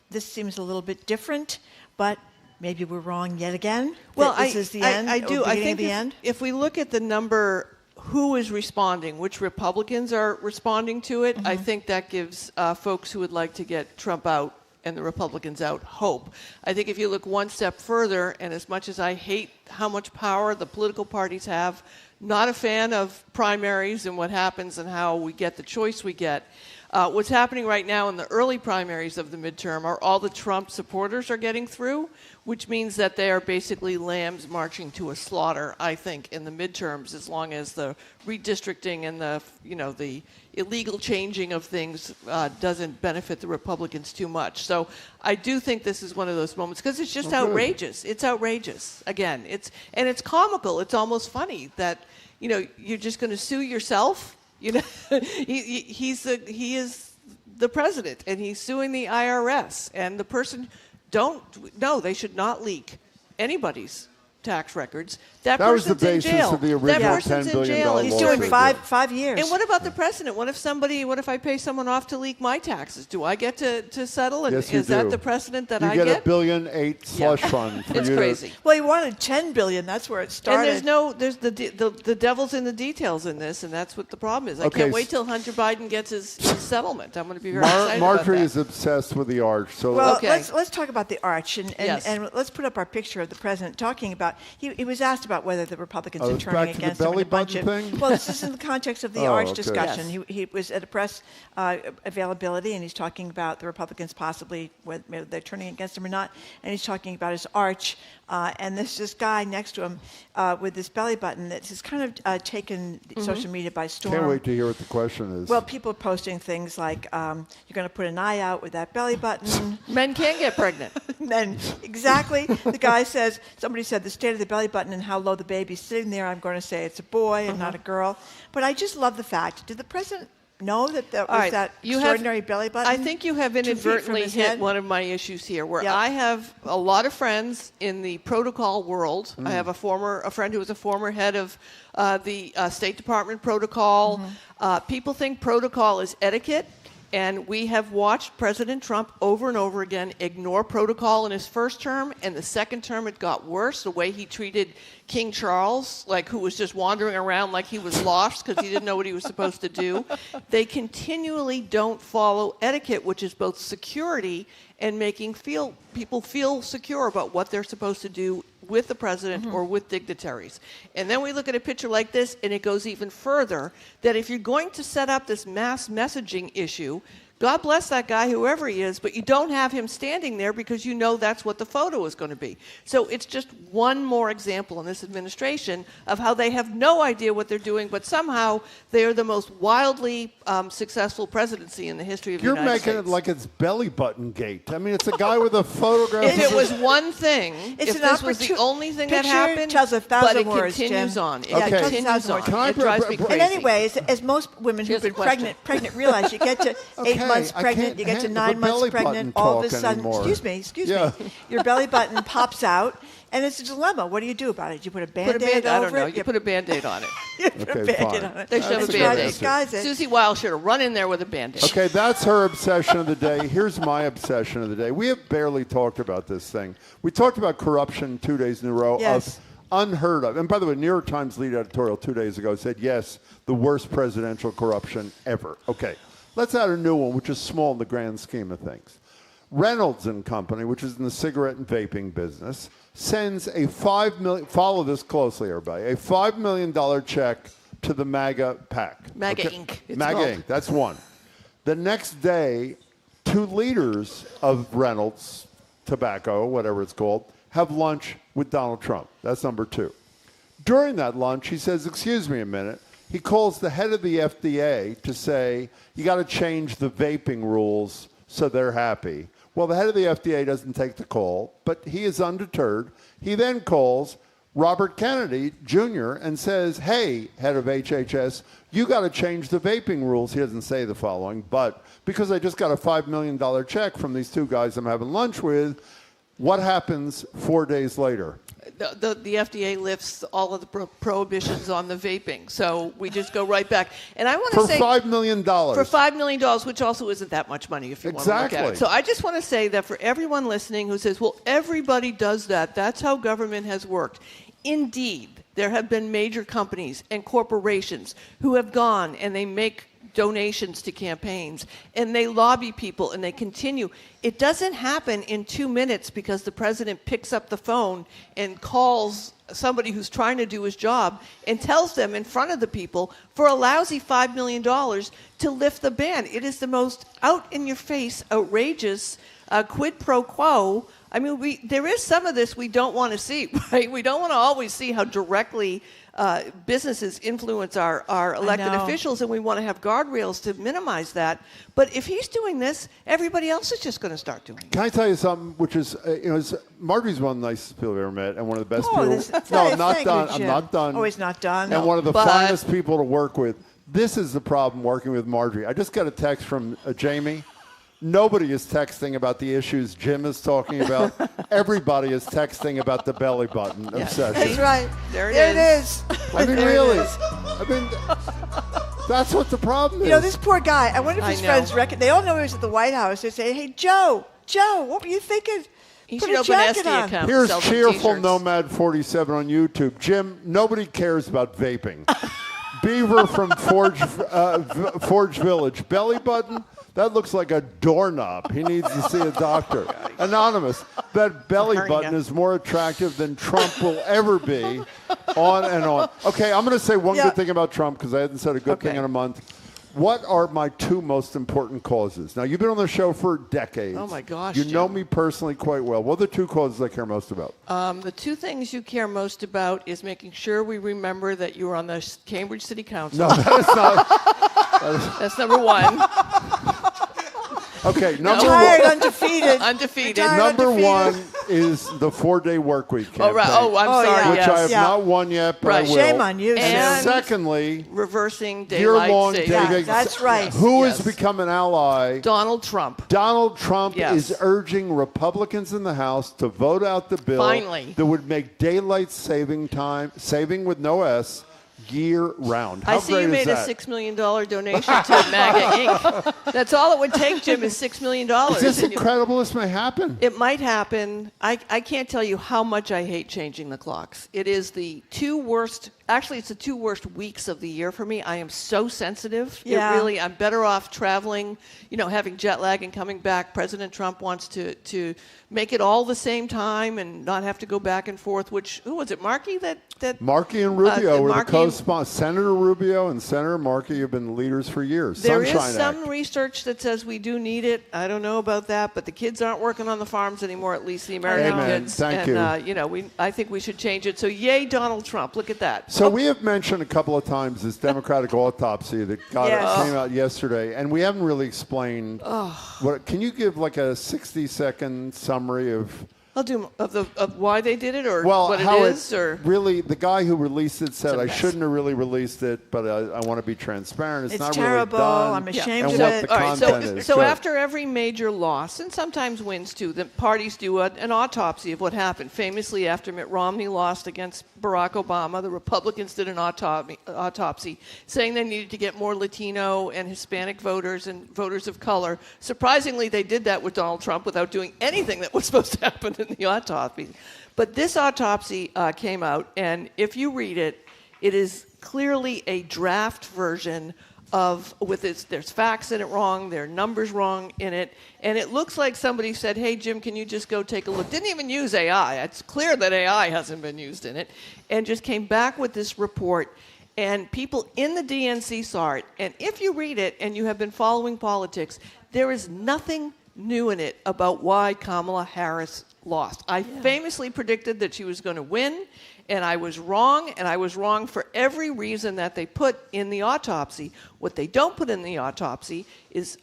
This seems a little bit different, but maybe we're wrong yet again.
Well,
this is the end.
I do. I think
the end.
If we look at the number, who is responding, which Republicans are responding to it, I think that gives folks who would like to get Trump out and the Republicans out hope. I think if you look one step further, and as much as I hate how much power the political parties have, not a fan of primaries and what happens and how we get the choice we get. What's happening right now in the early primaries of the midterm are all the Trump supporters are getting through, which means that they are basically lambs marching to a slaughter, I think, in the midterms, as long as the redistricting and the illegal changing of things doesn't benefit the Republicans too much. So I do think this is one of those moments, because it's just outrageous. It's outrageous. Again, it's comical. It's almost funny that, you're just going to sue yourself. He is the president, and he's suing the IRS, and the person they should not leak anybody's tax records. That
was the
person's in
basis
jail.
of the original
That person's
$10 billion
in jail.
He's doing 5 years.
And what about the president? What if I pay someone off to leak my taxes? Do I get to settle? And
Yes, you
is that
do.
the precedent that
you
I
get?
get?
$1.8 billion slush fund. For
It's
you
crazy.
Well, he wanted $10 billion. That's where it started.
And there's the devil's in the details in this, and that's what the problem is. I
Okay,
can't wait till Hunter Biden gets his settlement. I'm going to be very excited
Marjorie
about that.
is obsessed with the arch. So
Well, let's talk about the arch, and
Yes.
let's put up our picture of the president talking about. He was asked about whether the Republicans are
it's
turning
back to the
against him.
belly
and a bunch
button
of-
thing?
Well, this is in the context of the
Oh,
arch
okay.
discussion.
Yes.
He was at a press availability, and he's talking about the Republicans possibly whether they're turning against him or not, and he's talking about his arch. And there's this guy next to him with this belly button that has kind of taken social media by storm.
can't wait to hear what the question is.
Well, people are posting things like, you're going to put an eye out with that belly button.
Men can get pregnant.
Men, exactly. The guy says, somebody said the state of the belly button and how low the baby's sitting there. I'm going to say it's a boy and not a girl. But I just love the fact. Did the president know that that was that extraordinary belly button?
I think you have
2 feet from
inadvertently
his
hit
head?
one of my issues here, where
Yeah.
I have a lot of friends in the protocol world. I have a friend who was a former head of the State Department protocol. People think protocol is etiquette. And we have watched President Trump over and over again ignore protocol in his first term. And the second term, it got worse. The way he treated King Charles, who was just wandering around like he was lost because he didn't know what he was supposed to do. They continually don't follow etiquette, which is both security and making people feel secure about what they're supposed to do with the president or with dignitaries. And then we look at a picture like this, and it goes even further, that if you're going to set up this mass messaging issue, God bless that guy, whoever he is, but you don't have him standing there because you know that's what the photo is going to be. So it's just one more example in this administration of how they have no idea what they're doing, but somehow they are the most wildly successful presidency in the history of the United States.
You're making it like it's belly button gate. I mean, it's a guy with a photograph.
If it was one thing,
It's
if
an
this was the only thing that
picture
happened,
tells 1,000
but it
words,
continues
Jim.
on. It
Yeah, it tells
continues
1,000
on.
words.
Can I
It drives me
br-
crazy.
And anyway, as most women
Here's
who've
a
been
question.
pregnant realize, you get to 8
Okay.
months
I
pregnant,
can't
you get to
handle
9
the
months
belly
pregnant,
button
all of a
talk
sudden,
anymore.
excuse
Yeah.
me, your belly button pops out, and it's a dilemma. What do you do about it? Do you put a Band-Aid over
I don't know.
it?
You put a Band-Aid on it.
You put a
Okay,
Band-Aid
fine.
on it.
They should have a
That's right,
Band-Aid.
disguise it.
Susie Wild should have run in there with a Band-Aid.
Okay, that's her obsession of the day. Here's my obsession of the day. We have barely talked about this thing. We talked about corruption 2 days in a row
Yes.
of unheard of. And by the way, New York Times lead editorial 2 days ago said, yes, the worst presidential corruption ever. Okay, let's add a new one, which is small in the grand scheme of things. Reynolds and Company, which is in the cigarette and vaping business, sends a $5 million, follow this closely, everybody, a $5 million check to the MAGA PAC.
MAGA Inc. it's
MAGA
called.
Inc., that's one. The next day, 2 leaders of Reynolds Tobacco, whatever it's called, have lunch with Donald Trump. That's number 2. During that lunch, he says, excuse me a minute. He calls the head of the FDA to say, you got to change the vaping rules so they're happy. Well, the head of the FDA doesn't take the call, but he is undeterred. He then calls Robert Kennedy Jr. and says, hey, head of HHS, you got to change the vaping rules. He doesn't say the following, but because I just got a $5 million check from these 2 guys I'm having lunch with, what happens 4 days later?
The FDA lifts all of the prohibitions on the vaping, so we just go right back. And I want to say
for $5 million.
For $5 million, which also isn't that much money if you want to look at it. So I just want to say that for everyone listening who says, well, everybody does that, that's how government has worked. Indeed, there have been major companies and corporations who have gone and they make donations to campaigns and they lobby people and they continue. It doesn't happen in 2 minutes because the president picks up the phone and calls somebody who's trying to do his job and tells them in front of the people for a lousy $5 million to lift the ban. It is the most out-in-your-face, outrageous quid pro quo. I mean, there is some of this we don't want to see, right? We don't want to always see how directly businesses influence our elected officials, and we want to have guardrails to minimize that. But if he's doing this, everybody else is just going to start doing it.
Can I tell you something, which is, Marjorie's one of the nicest people I've ever met, and one of the best people.
No,
I'm not done. I'm not done.
Oh, he's not done.
And one of the finest people to work with. This is the problem working with Marjorie. I just got a text from Jamie. Nobody is texting about the issues Jim is talking about. Everybody is texting about the belly button obsession.
That's right.
There it
is.
I mean, really. I mean, that's what the problem is.
You know, this poor guy, I wonder if his friends reckon. They all know he was at the White House. They say, hey, Joe, what were you thinking?
He
Put
should
a
open an
jacket
SD
on.
account.
Here's
Sell some
Cheerful
t-shirts.
Nomad 47 on YouTube. Jim, nobody cares about vaping. Beaver from Forge Village. Belly button? That looks like a doorknob. He needs to see a doctor. Anonymous. That belly button is more attractive than Trump will ever be. On and on. Okay, I'm going to say one good thing about Trump because I hadn't said a good thing in a month. What are my 2 most important causes? Now, you've been on the show for decades.
Oh, my gosh,
You know
Jim.
me personally quite well. What are the 2 causes I care most about?
The 2 things you care most about is making sure we remember that you were on the Cambridge City Council.
No, that is not.
That's number 1.
Okay, number
Retired,
one.
undefeated.
Undefeated.
Number 1 is the 4-day work week campaign.
Oh, right. Oh, I'm sorry.
Which
yes.
I have not won yet, but I will.
Shame on you.
And secondly,
reversing
year-long
daylight savings.
savings.
That's right.
Who has become an ally?
Donald Trump.
Donald Trump
Yes.
is urging Republicans in the House to vote out the bill
Finally.
that would make daylight saving with no S, year-round. How
I see
great
you made
is
a
that?
$6 million donation to MAGA Inc. That's all it would take, Jim, is $6 million.
Is this incredible? This may happen.
It might happen. I can't tell you how much I hate changing the clocks. It is the 2 worst, actually it's the 2 worst weeks of the year for me. I am so sensitive.
Yeah.
I'm better off traveling, having jet lag and coming back. President Trump wants to make it all the same time and not have to go back and forth, who was it, Markey?
Markey and Rubio were the
Markey
co-sponsors. Senator Rubio and Senator Markey have been leaders for years.
There
Sunshine
is some
Act.
research that says we do need it. I don't know about that, but the kids aren't working on the farms anymore, at least the American
Amen.
kids.
Thank you.
I think we should change it. So yay, Donald Trump. Look at that.
So we have mentioned a couple of times this Democratic autopsy that came out yesterday, and we haven't really explained. Can you give like a 60-second summary of
Of why they did it, or
well,
what
how
it is, or
really the guy who released it said I
mess.
shouldn't have really released it, but I want to be transparent. It's not
terrible.
really done.
I'm ashamed
and
of
what
it.
the
All right,
content is.
so
Good.
after every major loss, and sometimes wins too, the parties do an autopsy of what happened. Famously, after Mitt Romney lost against Barack Obama, the Republicans did an autopsy saying they needed to get more Latino and Hispanic voters and voters of color. Surprisingly, they did that with Donald Trump without doing anything that was supposed to happen in the autopsy. But this autopsy came out, and if you read it, it is clearly a draft version of, there's facts in it wrong, there are numbers wrong in it, and it looks like somebody said, hey, Jim, can you just go take a look? Didn't even use AI. It's clear that AI hasn't been used in it, and just came back with this report, and people in the DNC saw it. And if you read it and you have been following politics, there is nothing new in it about why Kamala Harris lost. I famously predicted that she was going to win, and I was wrong, and I was wrong for every reason that they put in the autopsy. What they don't put in the autopsy is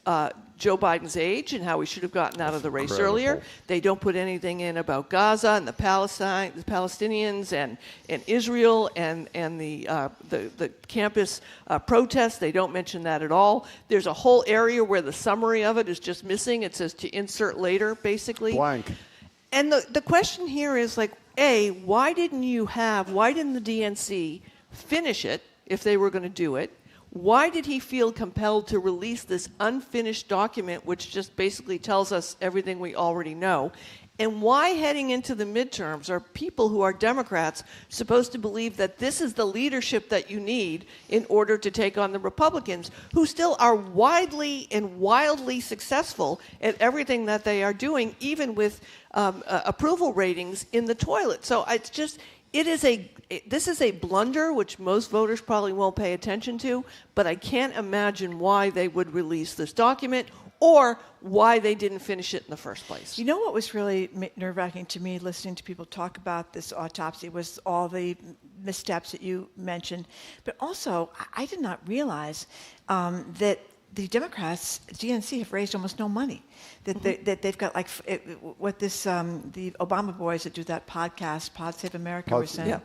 Joe Biden's age and how he should have gotten out of the race earlier. They don't put anything in about Gaza and the Palestinians and Israel and the campus protests. They don't mention that at all. There's a whole area where the summary of it is just missing. It says to insert later, basically.
Blank.
And the question here is, like, A, why didn't the DNC finish it if they were going to do it? Why did he feel compelled to release this unfinished document, which just basically tells us everything we already know? And why, heading into the midterms, are people who are Democrats supposed to believe that this is the leadership that you need in order to take on the Republicans, who still are widely and wildly successful at everything that they are doing, even with approval ratings in the toilet? So it's just, this is a blunder, which most voters probably won't pay attention to, but I can't imagine why they would release this document or why they didn't finish it in the first place.
You know what was really nerve-wracking to me listening to people talk about this autopsy was all the missteps that you mentioned. But also, I did not realize that the Democrats, DNC, have raised almost no money. That they've got, like, the Obama boys that do that podcast, Pod Save America, were saying,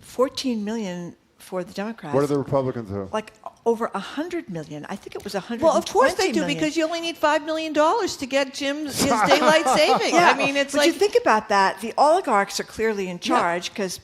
$14 million for the Democrats.
What do the Republicans have?
Like over $100 million. I think it was $120
Well, of course they do,
million.
because you only need $5 million to get Jim's his daylight saving.
Yeah,
I mean, it's
but
like,
you think about that. The oligarchs are clearly in charge because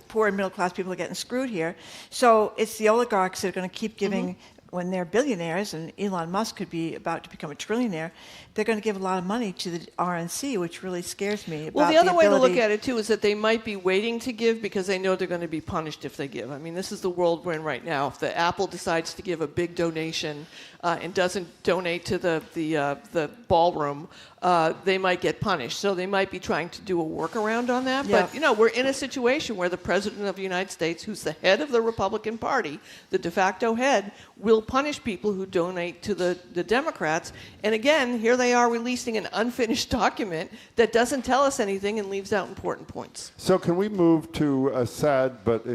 poor and middle class people are getting screwed here. So it's the oligarchs that are going to keep giving. When they're billionaires, and Elon Musk could be about to become a trillionaire, they're going to give a lot of money to the RNC, which really scares me.
Well, the other way to look at it, too, is that they might be waiting to give because they know they're going to be punished if they give. I mean, this is the world we're in right now. If the Apple decides to give a big donation and doesn't donate to the ballroom, they might get punished. So they might be trying to do a workaround on that.
Yeah.
But, you know, we're in a situation where the President of the United States, who's the head of the Republican Party, the de facto head, will punish people who donate to the Democrats. And again, here they are releasing an unfinished document that doesn't tell us anything and leaves out important points.
So can we move to a sad but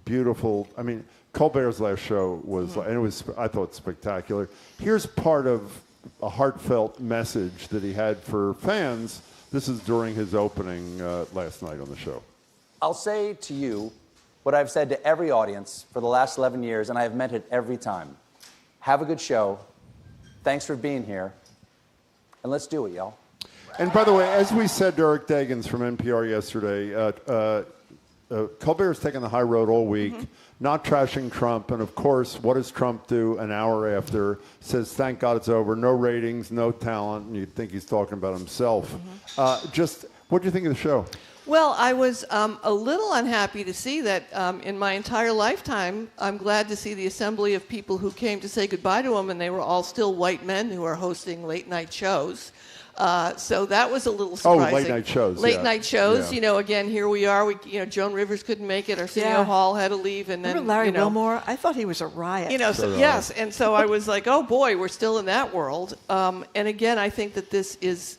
beautiful, I mean, Colbert's last show was, and it was, I thought, spectacular. Here's part of a heartfelt message that he had for fans. This is during his opening last night on the show.
I'll say to you what I've said to every audience for the last 11 years, and I have meant it every time. Have a good show. Thanks for being here. And let's do it, y'all.
And by the way, as we said to Eric Dagans from NPR yesterday, Colbert's taken the high road all week, not trashing Trump. And, of course, what does Trump do an hour after? Says, thank God it's over. No ratings, no talent. And you'd think he's talking about himself. Just what do you think of the show?
Well, I was a little unhappy to see that in my entire lifetime, I'm glad to see the assembly of people who came to say goodbye to him, and they were all still white men who are hosting late-night shows. So that was a little surprising.
Oh, late-night shows.
Late-night shows.
Yeah.
You know, again, here we are. Joan Rivers couldn't make it. Arsenio Hall had to leave. And
Remember
then,
Larry Wilmore? I thought he was a riot.
You know, yes. And so I was like, oh, boy, we're still in that world. And again, I think that this is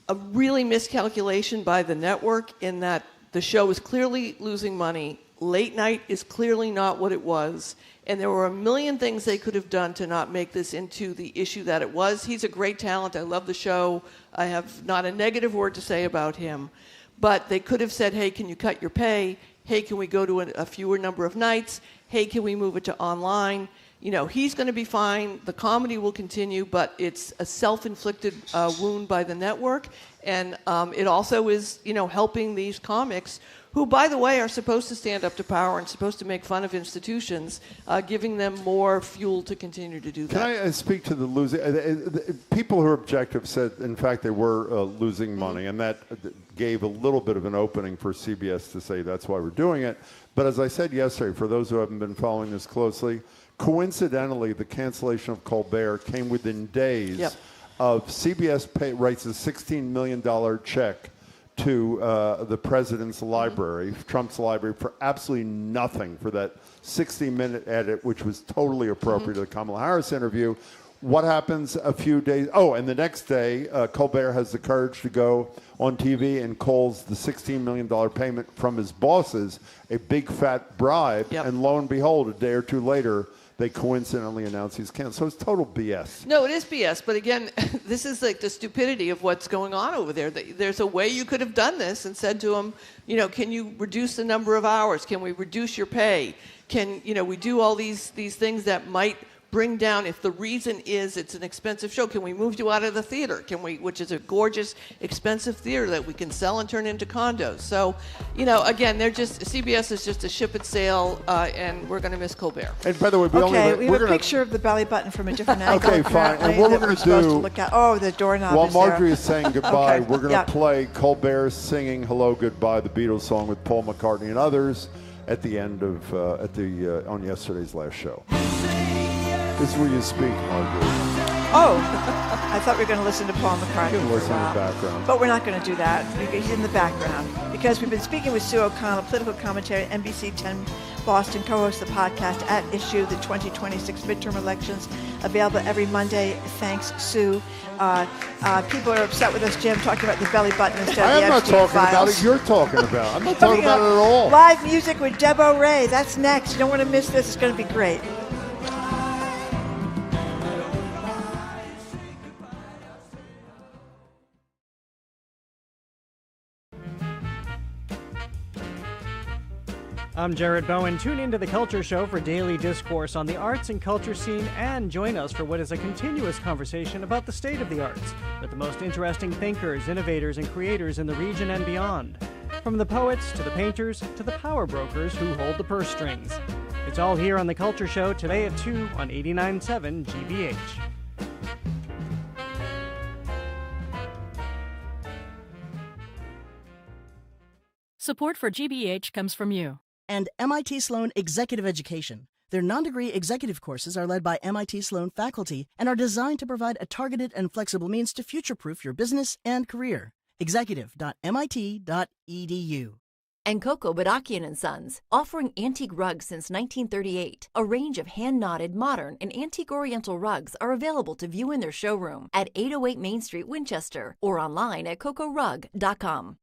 a really miscalculation by the network in that the show is clearly losing money. Late night is clearly not what it was. And there were a million things they could have done to not make this into the issue that it was. He's a great talent. I love the show. I have not a negative word to say about him. But they could have said, hey, can you cut your pay? Hey, can we go to a fewer number of nights? Hey, can we move it to online? You know, he's going to be fine. The comedy will continue, but it's a self-inflicted wound by the network. And it also is, you know, helping these comics who, by the way, are supposed to stand up to power and supposed to make fun of institutions, giving them more fuel to continue to do that.
Can I speak to the losing? People who are objective said, in fact, they were losing money, and that gave a little bit of an opening for CBS to say that's why we're doing it. But as I said yesterday, for those who haven't been following this closely, coincidentally, the cancellation of Colbert came within days of CBS writes a $16 million check to the president's library, Trump's library, for absolutely nothing for that 60-minute edit, which was totally appropriate to the Kamala Harris interview. What happens a few days? Oh, and the next day, Colbert has the courage to go on TV and calls the $16 million payment from his bosses a big fat bribe. And lo and behold, a day or two later, they coincidentally announce he's canceled. So it's total BS.
No, it is BS. But again, this is like the stupidity of what's going on over there. There's a way you could have done this and said to him, you know, can you reduce the number of hours? Can we reduce your pay? Can, you know, we do all these things that might bring down, if the reason is it's an expensive show, can we move you out of the theater? Can we, which is a gorgeous, expensive theater that we can sell and turn into condos. So, you know, again, they're just, CBS is just a ship at sail, and we're going to miss Colbert.
And by the way, we
have a picture of the belly button from a different angle.
Okay, fine. And what we're going to do,
look at, oh, the doorknob
while
is
Marjorie
there.
is saying goodbye, we're going to play Colbert singing "Hello Goodbye," the Beatles song with Paul McCartney and others at the end of on yesterday's last show. This is where you speak, Marjorie.
Oh, I thought we were going to listen to Paul McCartney.
You can listen
for a
in
while.
the background.
But we're not going to do that. He's in the background. Because we've been speaking with Sue O'Connell, political commentator, NBC 10 Boston, co-host of the podcast At Issue, the 2026 midterm elections, available every Monday. Thanks, Sue. People are upset with us, Jim, talking about the belly button instead of the
I'm not
Epstein
talking
files.
about it. You're talking about it. I'm not talking about it at all.
Live music with Debo Ray. That's next. You don't want to miss this. It's going to be great.
I'm Jared Bowen. Tune into The Culture Show for daily discourse on the arts and culture scene, and join us for what is a continuous conversation about the state of the arts with the most interesting thinkers, innovators, and creators in the region and beyond. From the poets to the painters to the power brokers who hold the purse strings. It's all here on The Culture Show today at 2 on 89.7 GBH.
Support for GBH comes from you.
And MIT Sloan Executive Education. Their non-degree executive courses are led by MIT Sloan faculty and are designed to provide a targeted and flexible means to future-proof your business and career. Executive.mit.edu.
And Coco Badakian & Sons, offering antique rugs since 1938. A range of hand-knotted, modern, and antique oriental rugs are available to view in their showroom at 808 Main Street, Winchester, or online at cocorug.com.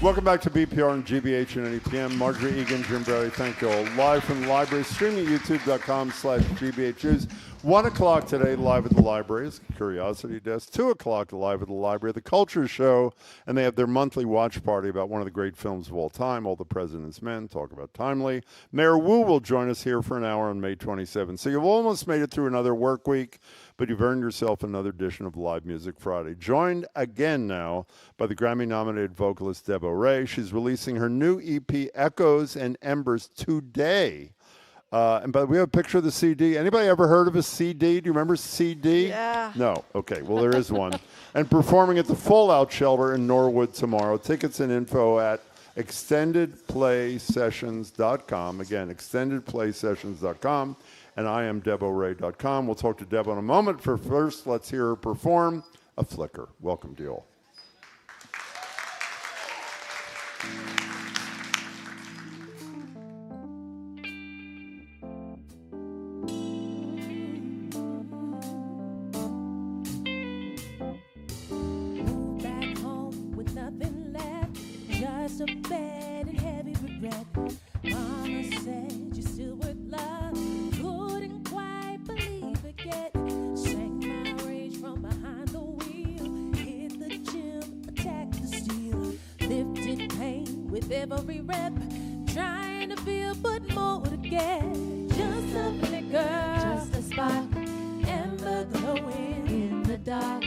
Welcome back to BPR and GBH and NEPM. Marjorie Egan, Jim Barry, thank you all. Live from the library, streaming at youtube.com/GBH News. 1 o'clock today, live at the library is Curiosity Desk. 2 o'clock, live at the library, The Culture Show, and they have their monthly watch party about one of the great films of all time, All the President's Men, talk about timely. Mayor Wu will join us here for an hour on May 27th. So you've almost made it through another work week, but you've earned yourself another edition of Live Music Friday. Joined again now by the Grammy-nominated vocalist Debo Ray. She's releasing her new EP, Echoes and Embers, today. But we have a picture of the CD. Anybody ever heard of a CD? Do you remember CD?
Yeah.
No. Okay. Well, there is one. And performing at the Fallout Shelter in Norwood tomorrow. Tickets and info at extendedplaysessions.com. Again, extendedplaysessions.com. And I am DeboRay.com. We'll talk to Debo in a moment. For first, let's hear her perform A Flicker. Welcome to you all.
Mama said you're still worth love. Couldn't quite believe it yet. Sang my rage from behind the wheel. Hit the gym, attacked the steel. Lifted pain with every rep. Trying to feel but more to get. Just a flicker, just a spark. Ember glowing in the dark.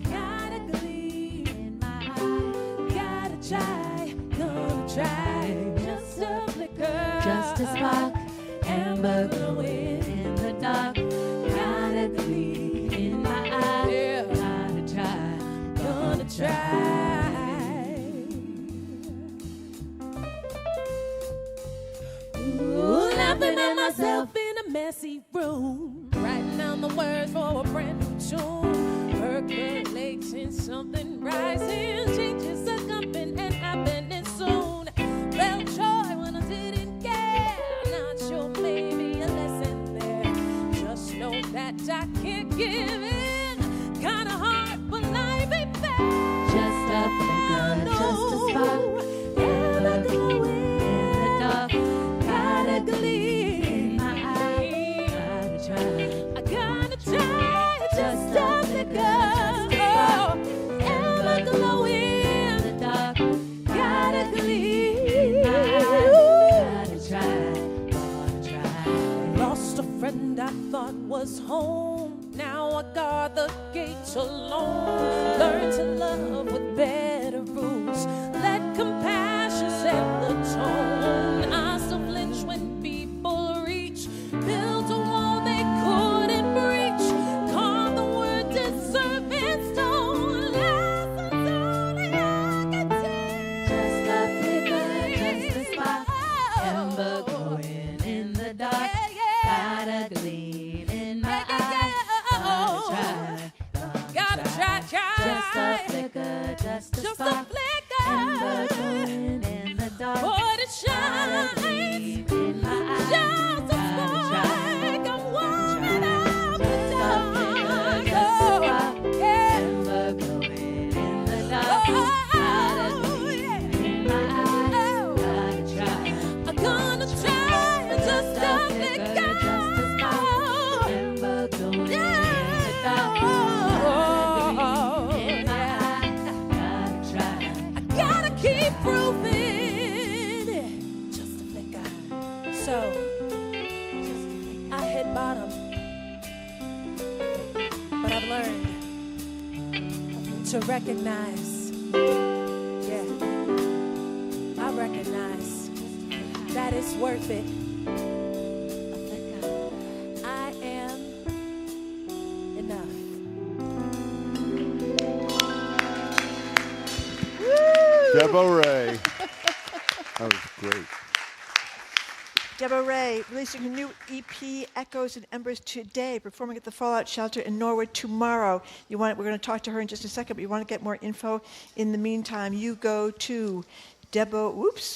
Got a gleam in my eye. Gotta try, gonna try. Just a flicker, just a spark. Amber glowing in the dark. Got a gleam in my eye. Yeah. Gotta try, gonna try. Ooh, laughing at myself in a messy room. Writing down the words for a brand new tune. Percolating something rising. Changes are coming and happening soon. Felt joy when I didn't care. Not sure, maybe a lesson there. Just know that I can't give in. Kinda hard, but life ain't fair. Just a flicker, just a spark. Ever glowing in the dark. Gotta gleam in my eye. Gotta try. I gotta try. Just a flicker. Oh, ever glowing in the dark. Gotta gleam in my eye. Gotta try. Lost a friend I thought was home. Now I guard the gates alone. Learn to love with better rules. Let compassion set the tone. I still flinch when people reach. Build a wall they couldn't breach. Carve the word deserve in stone. Lessons only I can teach. Just a flicker, just a spark. Ember glowing in the dark. Gotta gleam in my eye. Gotta try. Just a flicker, just a spark. Ember glowing in the dark. Boy, it shines in my eye. Just a spark. I'm warming up the dark. Ember glowing in the dark. Gotta gleam in my eye. Gotta try. I'm gonna try. Just a flicker, just a spark. Ember glowing in the dark. Keep proving. Just a flicker. So, I hit bottom, but I've learned to recognize. Yeah, I recognize that it's worth it. A flicker. I am enough.
Debo Ray. That was great.
Debo Ray releasing her new EP, Echoes and Embers, today, performing at the Fallout Shelter in Norwood tomorrow. We're going to talk to her in just a second, but you want to get more info. In the meantime, you go to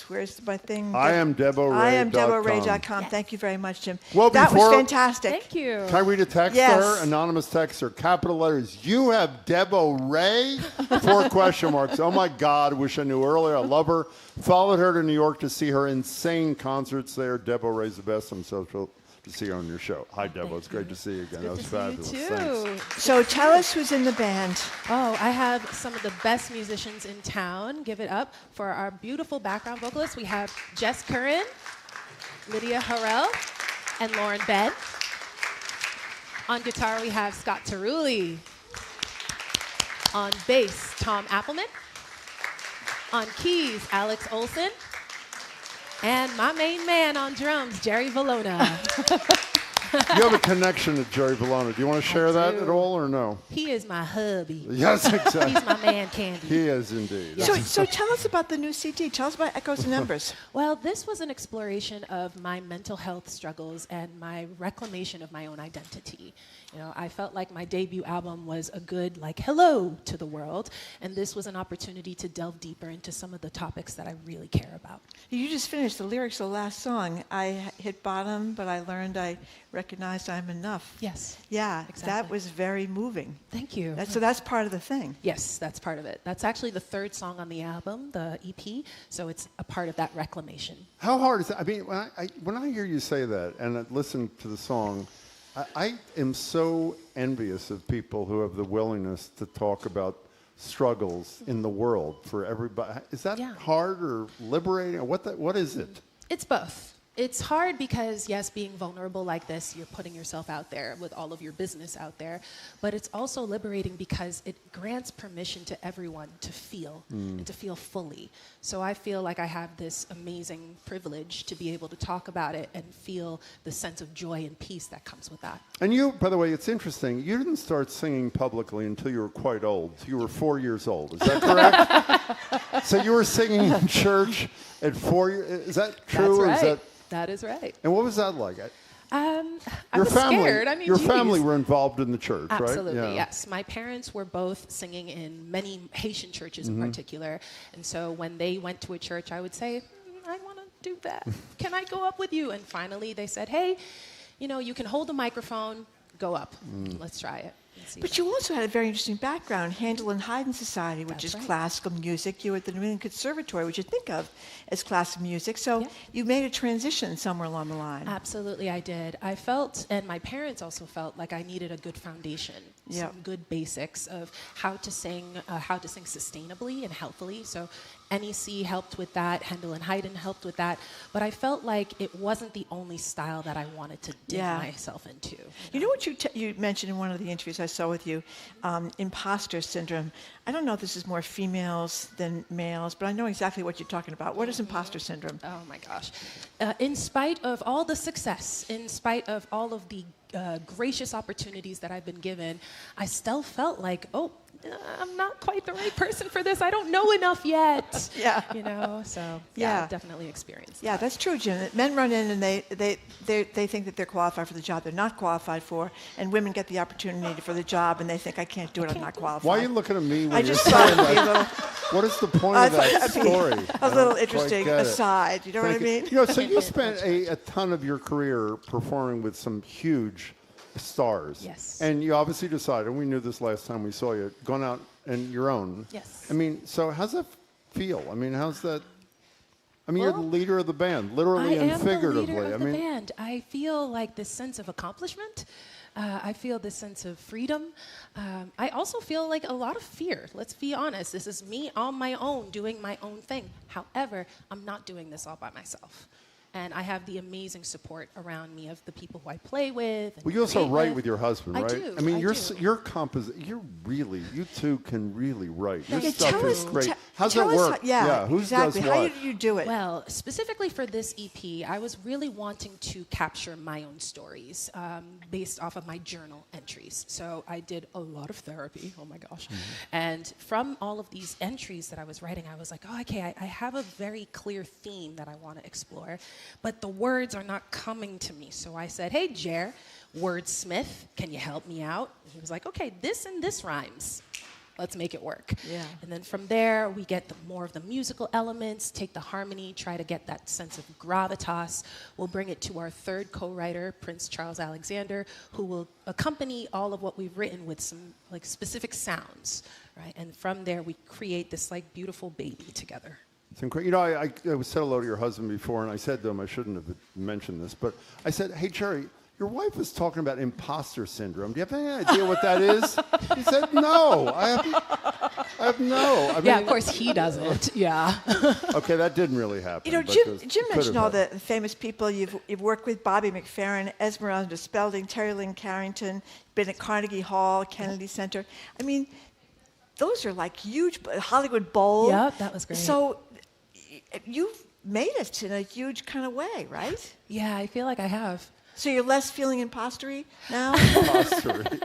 where's my thing?
I am DeboRay.com.
IamDeboRay.com. Yes. Thank you very much, Jim.
Well,
that was fantastic.
Thank you.
Can I read a text
yes.
there? Anonymous texter, capital letters. You have Debo Ray? 4 question marks. Oh, my God. Wish I knew earlier. I love her. Followed her to New York to see her insane concerts there. Debo Ray's the best. I'm so thrilled to see you on your show. Hi, Debo. It's great to see you again. That was fabulous. Thanks.
So tell us who's in the band.
Oh, I have some of the best musicians in town. Give it up for our beautiful background vocalists. We have Jess Curran, Lydia Harrell, and Lauren Bed. On guitar, we have Scott Tarulli. On bass, Tom Appleman. On keys, Alex Olson. And my main man on drums, Jerry Valona.
You have a connection to Jerry Valona. Do you want to share that at all or no?
He is my hubby.
Yes, exactly.
He's my man, Candy.
He is indeed.
Yes. So tell us about the new CD. Tell us about Echoes and Embers.
Well, this was an exploration of my mental health struggles and my reclamation of my own identity. You know, I felt like my debut album was a good, hello to the world, and this was an opportunity to delve deeper into some of the topics that I really care about.
You just finished the lyrics of the last song. I hit bottom, but I learned I recognize I'm enough.
Yes.
Yeah,
Exactly.
that was very moving.
Thank you.
So that's part of the thing.
Yes, that's part of it. That's actually the third song on the album, the EP, so it's a part of that reclamation.
How hard is that? I mean, when I hear you say that and I listen to the song, I am so envious of people who have the willingness to talk about struggles in the world for everybody. Is that hard or liberating? Or what is it?
It's both. It's hard because, yes, being vulnerable like this, you're putting yourself out there with all of your business out there. But it's also liberating because it grants permission to everyone to feel and to feel fully. So I feel like I have this amazing privilege to be able to talk about it and feel the sense of joy and peace that comes with that.
And you, by the way, it's interesting. You didn't start singing publicly until you were quite old. You were 4 years old. Is that correct? So you were singing in church at 4 years. Is that true?
That's
or
right.
is that?
That is right.
And what was that like?
I was scared. I mean,
your
geez.
family were involved in the church, right?
Absolutely, yes. My parents were both singing in many Haitian churches in particular. And so when they went to a church, I would say, I want to do that. Can I go up with you? And finally they said, hey, you can hold the microphone, go up. Let's try it.
But you also had a very interesting background, Handel and Haydn Society, which is classical music. You were at the New England Conservatory, which you think of as classical music. So you made a transition somewhere along the line.
Absolutely, I did. I felt, and my parents also felt, like I needed a good foundation, some good basics of how to sing sustainably and healthfully. So NEC helped with that, Handel and Haydn helped with that, but I felt like it wasn't the only style that I wanted to dig myself into.
You know what you mentioned in one of the interviews I saw with you, imposter syndrome. I don't know if this is more females than males, but I know exactly what you're talking about. What is imposter syndrome?
Oh my gosh. In spite of all the success, in spite of all of the gracious opportunities that I've been given, I still felt like, I'm not quite the right person for this. I don't know enough yet. So I definitely experienced that.
That's true, Jim. Men run in and they think that they're qualified for the job they're not qualified for, and women get the opportunity for the job and they think, I can't do it, I'm not qualified.
Why are you looking at me when
I
you're
just
saying
thought
that? What is the point of that story?
A little interesting aside, you know what I mean?
So you spent a ton of your career performing with some huge stars.
Yes.
And you obviously decided, and we knew this last time we saw you, gone out on your own.
Yes.
I mean, so how's that feel? I mean, how's that? I mean, you're the leader of the band, literally and figuratively.
I am the leader of the band. I feel like this sense of accomplishment. I feel this sense of freedom. I also feel like a lot of fear. Let's be honest. This is me on my own, doing my own thing. However, I'm not doing this all by myself. And I have the amazing support around me of the people who I play with.
Well, you also write with your husband, right?
I do.
I mean, you two can really write. Your stuff is great. How's that work? Who
exactly.
does what?
How did you do it?
Well, specifically for this EP, I was really wanting to capture my own stories based off of my journal entries. So I did a lot of therapy. Oh my gosh. And from all of these entries that I was writing, I was like, I have a very clear theme that I want to explore. But the words are not coming to me. So I said, hey, Jer, wordsmith, can you help me out? And he was like, okay, this and this rhymes. Let's make it work.
Yeah.
And then from there, we get more of the musical elements, take the harmony, try to get that sense of gravitas. We'll bring it to our third co-writer, Prince Charles Alexander, who will accompany all of what we've written with some specific sounds, right? And from there, we create this beautiful baby together.
It's incredible. I said hello to your husband before, and I said to him, I shouldn't have mentioned this, but I said, hey, Jerry, your wife was talking about imposter syndrome. Do you have any idea what that is? He said, no. I have no. I mean,
of course he doesn't. Yeah.
Okay, that didn't really happen.
Jim mentioned all the famous people you've worked with: Bobby McFerrin, Esmeralda Spalding, Terry Lynn Carrington, been at Carnegie Hall, Kennedy Center. I mean, those are huge. Hollywood Bowl.
Yeah, that was great.
So you've made it in a huge kind of way, right?
Yeah, I feel like I have.
So you're less feeling impostery now?
Impostery.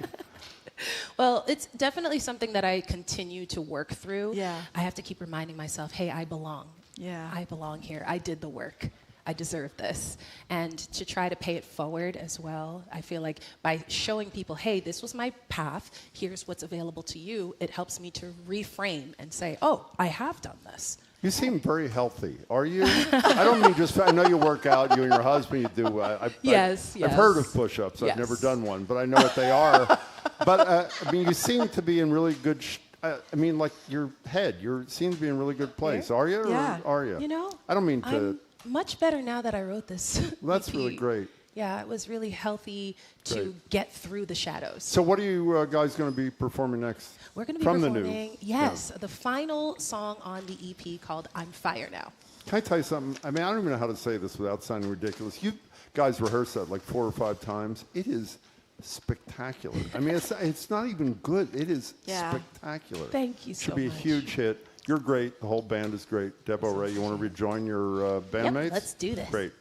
Well, it's definitely something that I continue to work through.
Yeah.
I have to keep reminding myself, hey, I belong.
Yeah.
I belong here. I did the work. I deserve this. And to try to pay it forward as well, I feel like by showing people, hey, this was my path, here's what's available to you, it helps me to reframe and say, oh, I have done this.
You seem very healthy. Are you? I don't mean just. I know you work out. You and your husband. You do.
Yes.
I've heard of push-ups.
Yes.
I've never done one, but I know what they are. But I mean, you seem to be in really good. I mean, like your head. You seem to be in really good place. Are you?
Yeah.
Or are you?
You know,
I don't mean to.
I'm much better now that I wrote this.
Well, that's really great.
Yeah, it was really healthy to
Great.
get through the shadows.
So, what are you guys going to be performing next?
We're going to be
From
performing,
the new.
the final song on the EP called I'm Fire Now.
Can I tell you something? I mean, I don't even know how to say this without sounding ridiculous. You guys rehearsed that like 4 or 5 times. It is spectacular. I mean, it's not even good. It is spectacular.
Thank you so
Should be
much.
a huge hit. You're great. The whole band is great. Debo Ray, you want to rejoin your bandmates?
Yep, let's do this.
Great.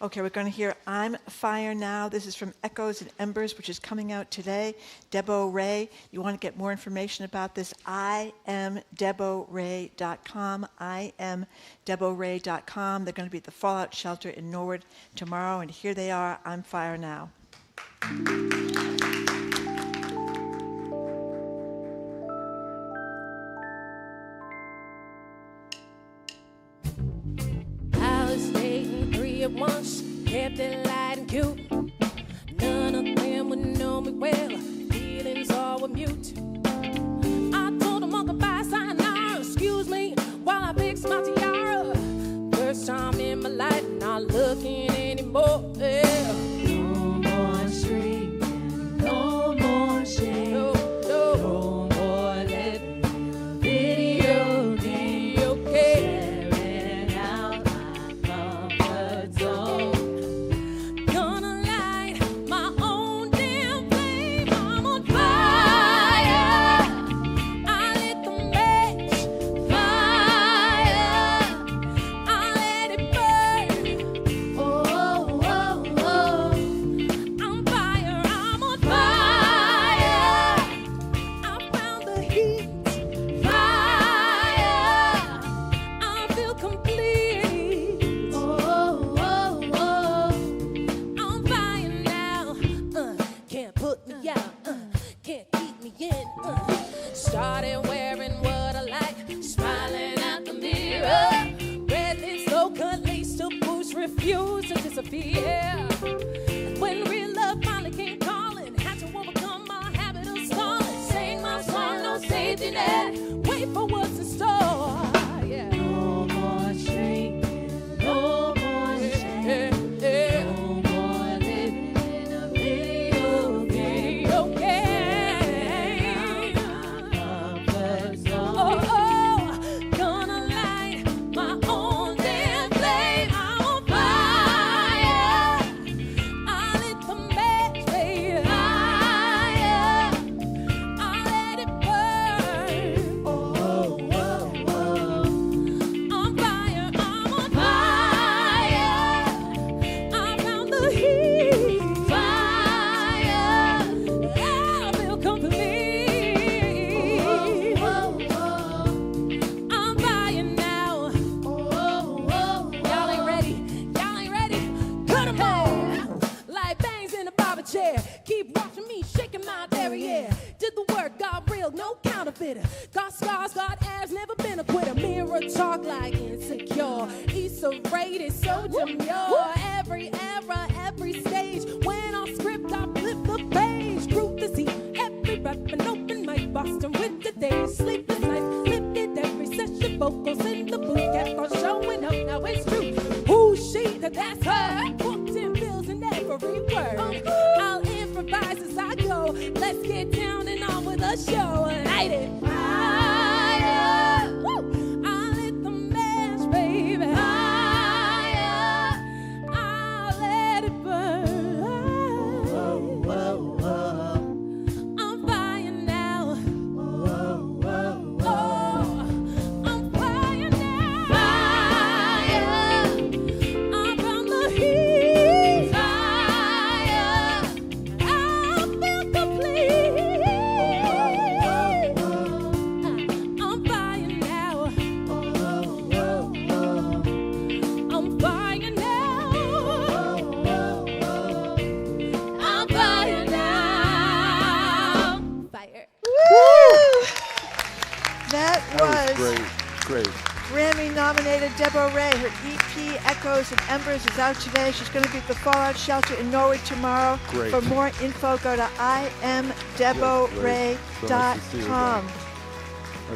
Okay, we're going to hear I'm Fire Now. This is from Echoes and Embers, which is coming out today. Debo Ray, you want to get more information about this, IamDeboRay.com, IamDeboRay.com. They're going to be at the Fallout Shelter in Norwood tomorrow, and here they are, I'm Fire Now.
Alice dating 3 at once, kept it light and cute. None of them would know me well, feelings all were mute. I told them all goodbye, sayonara, excuse me, while I fix my tiara. First time in my life, not looking anymore. Yeah. No more streaming, no more shame, no more living in a video game. Okay. Started wearing what I like, smiling at the mirror. Red lips, low cut lace to boost, refuse to disappear. When real love finally came calling, had to overcome my habit of stalling. Sang my song, no safety net, wait for what's in store. Yeah. No more shrinking, no more shame, no more living in a video game. Okay. Keep watching me, shaking my derriere. Did the work, got real, no counterfeiter. Got scars, got abs, never been a quitter. Mirror talk like insecure. Issa rated, so demure. Every era, every stage. When I script, I flip the page. Group to see every rep and open mic. Boston with the day, sleepless nights. Lifted every session, vocals in the booth. Kept on showing up, now it's true. Who's she? That's her. Booked in bills in every word. I'll improvise as I go. Let's get down and on with the show. Light it. Fire. Woo. I'll lit the match, baby. Fire. I'll let it burn. Whoa, whoa, whoa. I'm fire now. Whoa, whoa, whoa. I'm fire now. Fire. I found the heat. Fire. I feel complete.
Debo Ray. Her EP, Echoes and Embers, is out today. She's going to be at the Fallout Shelter in Norway tomorrow.
Great.
For more info, go to imdeboray.com.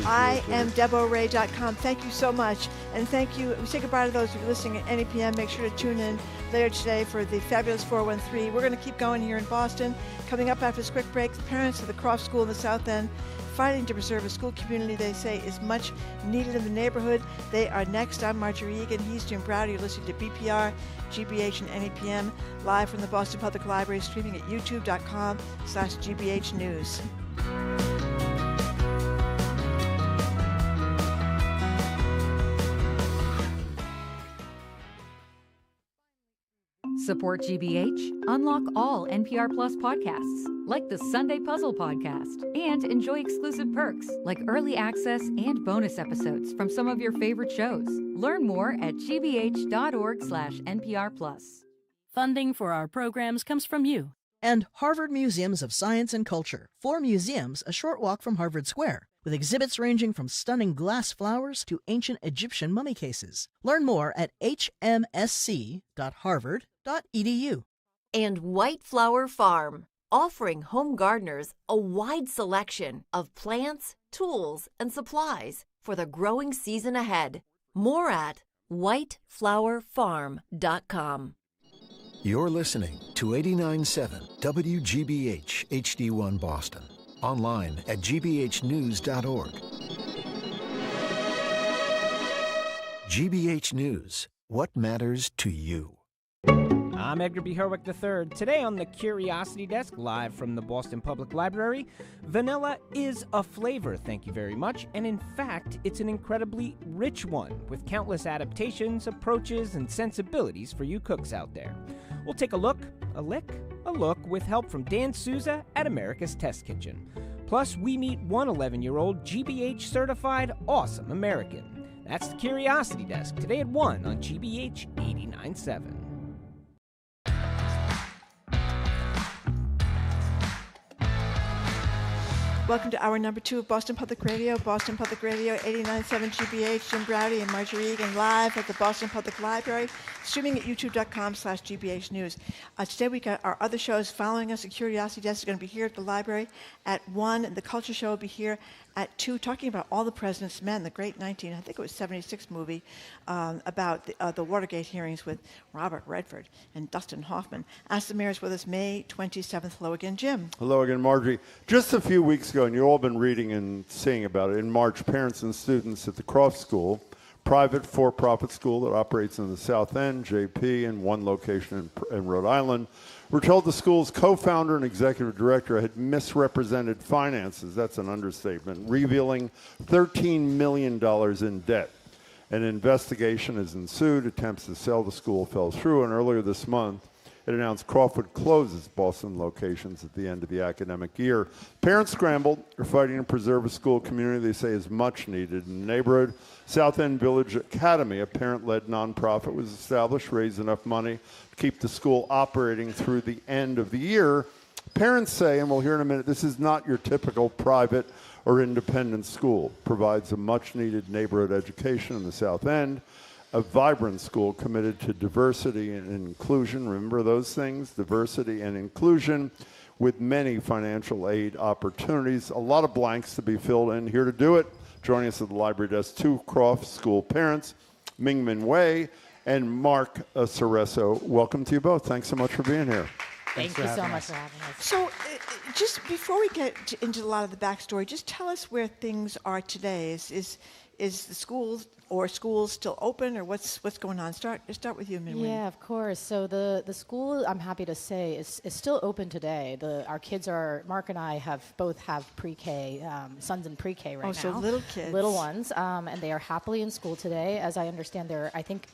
imdeboray.com. Thank you so much. And thank you. We say goodbye to those who are listening at any PM. Make sure to tune in later today for the fabulous 413. We're going to keep going here in Boston. Coming up after this quick break, the parents of the Croft School in the South End fighting to preserve a school community they say is much needed in the neighborhood. They are next. I'm Marjorie Egan. He's Jim Browder. You're listening to BPR, GBH, and NEPM, live from the Boston Public Library, streaming at youtube.com/GBH News.
Support GBH? Unlock all NPR Plus podcasts, like the Sunday Puzzle podcast, and enjoy exclusive perks like early access and bonus episodes from some of your favorite shows. Learn more at gbh.org/NPR Plus.
Funding for our programs comes from you and Harvard Museums of Science and Culture. 4 museums a short walk from Harvard Square, with exhibits ranging from stunning glass flowers to ancient Egyptian mummy cases. Learn more at hmsc.harvard.edu.
And White Flower Farm, offering home gardeners a wide selection of plants, tools, and supplies for the growing season ahead. More at whiteflowerfarm.com.
You're listening to 89.7 WGBH HD1 Boston. Online at gbhnews.org. GBH News. What matters to you?
I'm Edgar B. Herwick III. Today on the Curiosity Desk, live from the Boston Public Library, vanilla is a flavor, thank you very much, and in fact, it's an incredibly rich one, with countless adaptations, approaches, and sensibilities for you cooks out there. We'll take a look with help from Dan Souza at America's Test Kitchen. Plus, we meet one 11-year-old GBH certified awesome American. That's the Curiosity Desk, today at 1 on GBH 89.7.
Welcome to hour number 2 of Boston Public Radio, 89.7 GBH, Jim Browder and Marjorie Egan, live at the Boston Public Library, streaming at youtube.com/GBH News. Today we got our other shows following us. The Curiosity Desk is going to be here at the library at 1, and the Culture Show will be here at 2, talking about All the President's Men, the great 76 movie about the Watergate hearings with Robert Redford and Dustin Hoffman. Ask the Mayor is with us May 27th. Hello again, Jim.
Hello again, Marjorie. Just a few weeks ago, and you've all been reading and seeing about it, in March, parents and students at the Croft School, private for-profit school that operates in the South End, JP, and one location in Rhode Island, we're told the school's co-founder and executive director had misrepresented finances, that's an understatement, revealing $13 million in debt. An investigation has ensued. Attempts to sell the school fell through, and earlier this month, it announced Croft would close its Boston locations at the end of the academic year. Parents scrambled, are fighting to preserve a school community they say is much needed in the neighborhood. South End Village Academy, a parent-led nonprofit, was established, raised enough money to keep the school operating through the end of the year. Parents say, and we'll hear in a minute, this is not your typical private or independent school. Provides a much-needed neighborhood education in the South End. A vibrant school committed to diversity and inclusion. Remember those things, diversity and inclusion, with many financial aid opportunities. A lot of blanks to be filled in. Here to do it, joining us at the library desk, 2 Croft School parents, Ming-Min Wei and Mark Cereso. Welcome to you both. Thanks so much for being here.
Thank you so much for having us.
So, just before we get into a lot of the backstory, just tell us where things are today. Is the schools still open, or what's going on? Start with you, Min-Win.
Yeah, of course. So the school, I'm happy to say, is still open today. Our kids Mark and I both have pre-K, sons in pre-K right now.
Oh, so little kids.
Little ones, and they are happily in school today. As I understand, I think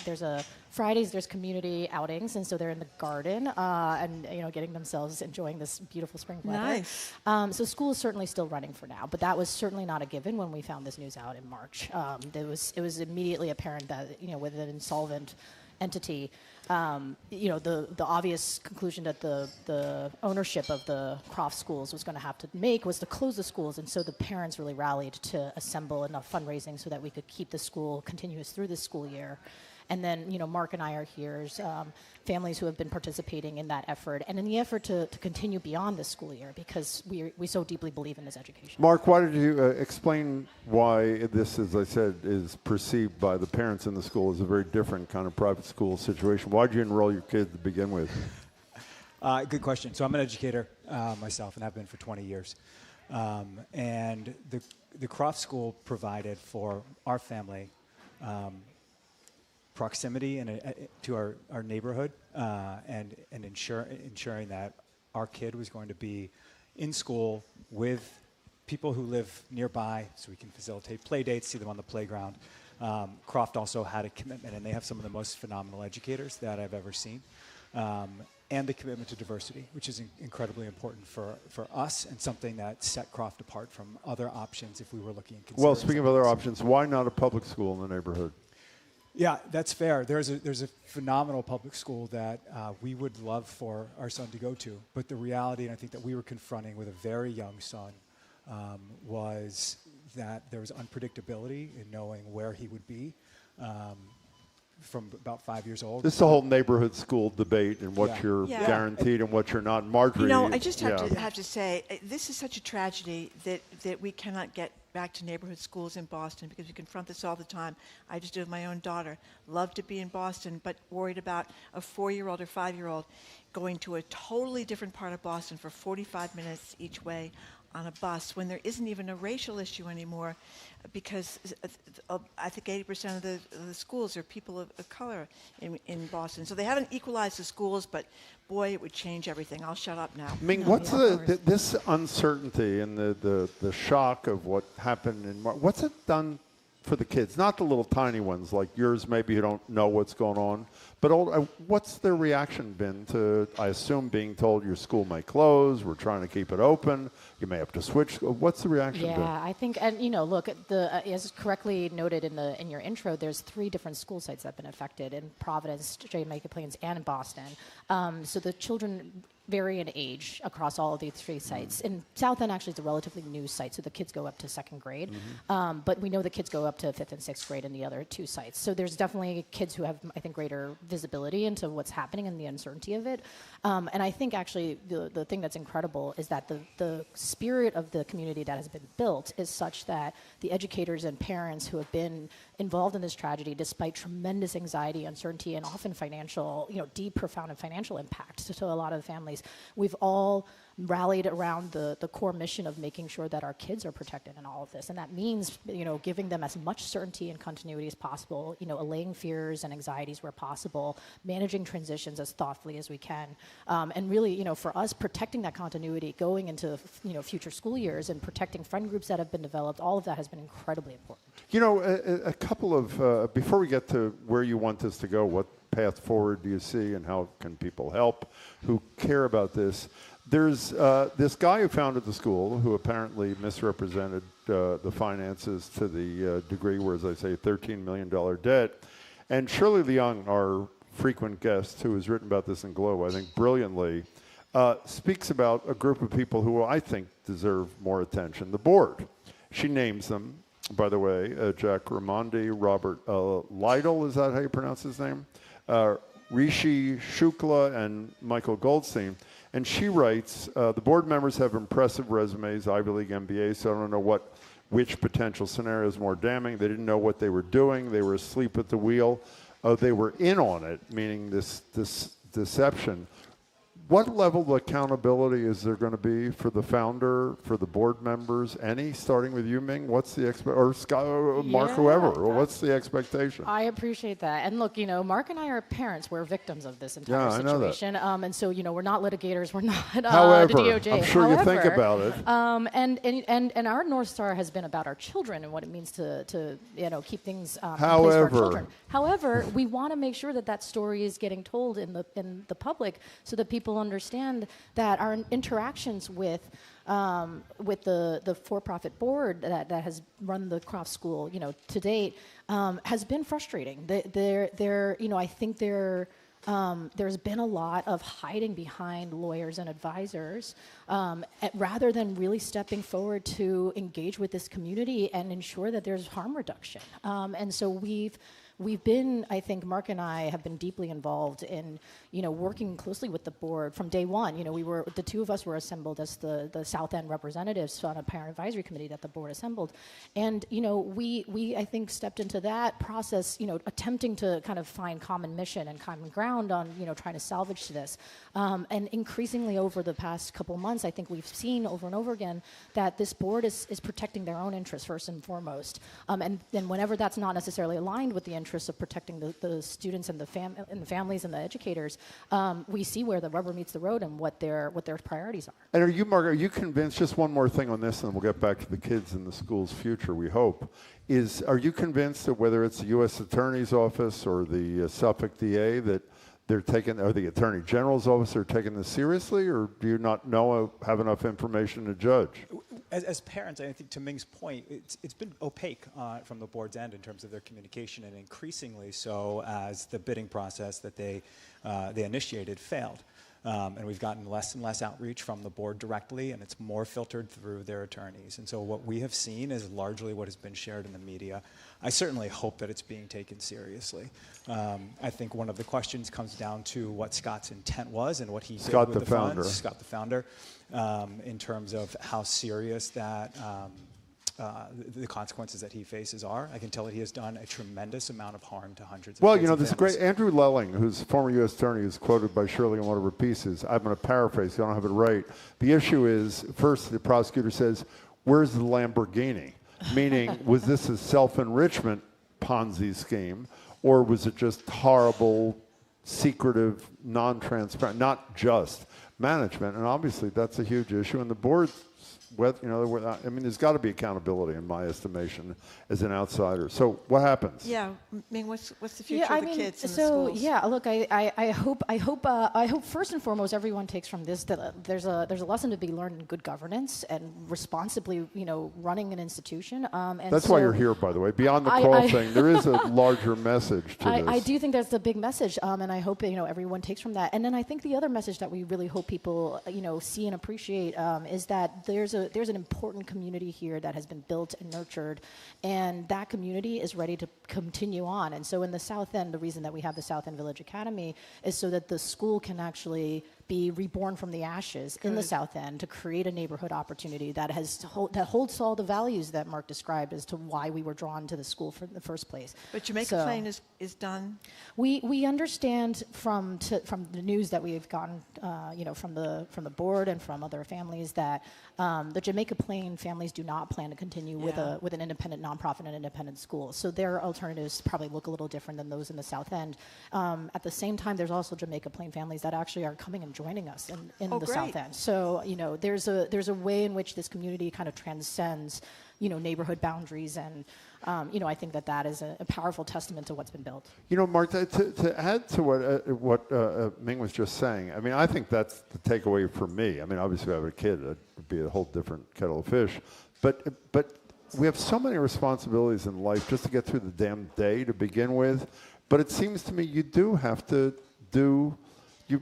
Fridays there's community outings, and so they're in the garden and getting themselves enjoying this beautiful spring weather.
Nice.
So school is certainly still running for now, but that was certainly not a given when we found this news out in March. It was immediately apparent that with an insolvent entity, the obvious conclusion that the ownership of the Croft schools was going to have to make was to close the schools, and so the parents really rallied to assemble enough fundraising so that we could keep the school continuous through the school year. And then, Mark and I are here as families who have been participating in that effort, and in the effort to continue beyond the school year, because we so deeply believe in this education.
Mark, why did you explain why this, as I said, is perceived by the parents in the school as a very different kind of private school situation? Why did you enroll your kid to begin with?
Good question. So I'm an educator myself, and have been for 20 years. And the Croft School provided for our family proximity to our neighborhood, and ensuring that our kid was going to be in school with people who live nearby, so we can facilitate play dates, see them on the playground. Croft also had a commitment, and they have some of the most phenomenal educators that I've ever seen, and the commitment to diversity, which is incredibly important for us, and something that set Croft apart from other options if we were looking at considering.
Well, speaking of other options, why not a public school in the neighborhood?
Yeah, that's fair. There's a phenomenal public school that we would love for our son to go to. But the reality, and I think that we were confronting with a very young son, was that there was unpredictability in knowing where he would be from about 5 years old.
This is the whole neighborhood school debate and what you're guaranteed and what you're not. Marjorie,
I just have to say, this is such a tragedy that we cannot get back to neighborhood schools in Boston, because we confront this all the time. I just do with my own daughter. Love to be in Boston, but worried about a 4-year-old or 5-year-old going to a totally different part of Boston for 45 minutes each way on a bus, when there isn't even a racial issue anymore, because I think 80% of the schools are people of color in Boston. So they haven't equalized the schools, but boy, it would change everything. I'll shut up now.
Ming, what's this uncertainty and the shock of what happened in March, what's it done for the kids? Not the little tiny ones like yours, maybe, who don't know what's going on, but what's their reaction been to, I assume, being told your school may close, we're trying to keep it open, you may have to switch? What's the reaction been?
Yeah, I think, and look, as correctly noted in your intro, there's 3 different school sites that have been affected in Providence, Jamaica Plains, and in Boston. So the children vary in age across all of these 3 sites. In South End, actually, it's a relatively new site, so the kids go up to 2nd grade. But we know the kids go up to 5th and 6th grade in the other 2 sites. So there's definitely kids who have, I think, greater visibility into what's happening and the uncertainty of it. And I think, actually, the thing that's incredible is that the spirit of the community that has been built is such that the educators and parents who have been involved in this tragedy, despite tremendous anxiety, uncertainty, and often financial, deep, profound and financial impact to a lot of the families, we've all rallied around the core mission of making sure that our kids are protected in all of this. And that means, giving them as much certainty and continuity as possible, allaying fears and anxieties where possible, managing transitions as thoughtfully as we can. And really, for us, protecting that continuity going into, future school years and protecting friend groups that have been developed, all of that has been incredibly important.
A couple of, before we get to where you want this to go, what path forward do you see and how can people help who care about this? There's this guy who founded the school who apparently misrepresented the finances to the degree where, as I say, $13 million debt. And Shirley Leung, our frequent guest, who has written about this in Globe, I think brilliantly, speaks about a group of people who I think deserve more attention. The board. She names them, by the way, Jack Ramondi, Robert Lytle, is that how you pronounce his name? Rishi Shukla and Michael Goldstein. And she writes, the board members have impressive resumes, Ivy League MBA, so I don't know which potential scenario is more damning. They didn't know what they were doing. They were asleep at the wheel. They were in on it, meaning this deception. What level of accountability is there going to be for the founder, for the board members? Any, starting with you, Ming? What's the or Scott, or Mark, whoever? Or what's the expectation?
I appreciate that. And look, Mark and I are parents. We're victims of this entire situation.
I know that.
And so, we're not litigators. We're not
However,
the DOJ.
I'm sure you think about it.
And our North Star has been about our children and what it means to keep things in place for our children. However, we want to make sure that story is getting told in the public so that people understand that our interactions with the for-profit board that has run the Croft School, to date, has been frustrating. I think they're there's been a lot of hiding behind lawyers and advisors rather than really stepping forward to engage with this community and ensure that there's harm reduction. And so we've been, I think Mark and I have been deeply involved in, working closely with the board from day one. The two of us were assembled as the South End representatives on a parent advisory committee that the board assembled. And, we I think, stepped into that process, attempting to kind of find common mission and common ground on, trying to salvage this. And increasingly over the past couple months, I think we've seen over and over again that this board is protecting their own interests first and foremost. And whenever that's not necessarily aligned with the interests of protecting the students and the families and the educators, we see where the rubber meets the road and what their priorities are.
And are you, Margaret, are you convinced, just one more thing on this and then we'll get back to the kids and the school's future, we hope, are you convinced that whether it's the U.S. Attorney's Office or the Suffolk DA that they're taking, or the Attorney General's Office are taking this seriously, or do you not have enough information to judge?
As parents, I think to Ming's point, it's been opaque from the board's end in terms of their communication, and increasingly so as the bidding process that they initiated failed. And we've gotten less and less outreach from the board directly, and it's more filtered through their attorneys. And so what we have seen is largely what has been shared in the media. I certainly hope that it's being taken seriously. I think one of the questions comes down to what Scott's intent was and what he did with the funds. Scott, the founder, in terms of how serious that the consequences that he faces are. I can tell that he has done a tremendous amount of harm to hundreds of kids.
Well, this great Andrew Lelling, who's former U.S. attorney, who's quoted by Shirley in one of her pieces. I'm going to paraphrase, so I don't have it right. The issue is, first, the prosecutor says, where's the Lamborghini? Meaning, was this a self-enrichment Ponzi scheme, or was it just horrible, secretive, non-transparent, not just management? And obviously, that's a huge issue. And the board, there's got to be accountability in my estimation as an outsider. So what happens?
Yeah, what's the future of the kids in the schools?
Yeah, look, I hope first and foremost everyone takes from this that there's a lesson to be learned in good governance and responsibly, running an institution. And
that's why you're here, by the way. Beyond the crawl thing, there is a larger message to this.
I do think that's the big message, and I hope everyone takes from that. And then I think the other message that we really hope people see and appreciate is that there's an important community here that has been built and nurtured, and that community is ready to continue on. And so in the South End, the reason that we have the South End Village Academy is so that the school can actually be reborn from the ashes in the South End to create a neighborhood opportunity that holds all the values that Mark described as to why we were drawn to the school in the first place.
But Jamaica Plain is done?
We understand from the news that we've gotten, from the board and from other families that the Jamaica Plain families do not plan to continue with an independent nonprofit and independent school. So their alternatives probably look a little different than those in the South End. At the same time, there's also Jamaica Plain families that actually are coming and joining us in the South End. So there's a way in which this community kind of transcends neighborhood boundaries, and I think that is a powerful testament to what's been built.
Mark, to add to what Ming was just saying, I think that's the takeaway for me. Obviously, if I have a kid, it would be a whole different kettle of fish. But we have so many responsibilities in life just to get through the damn day to begin with. But it seems to me you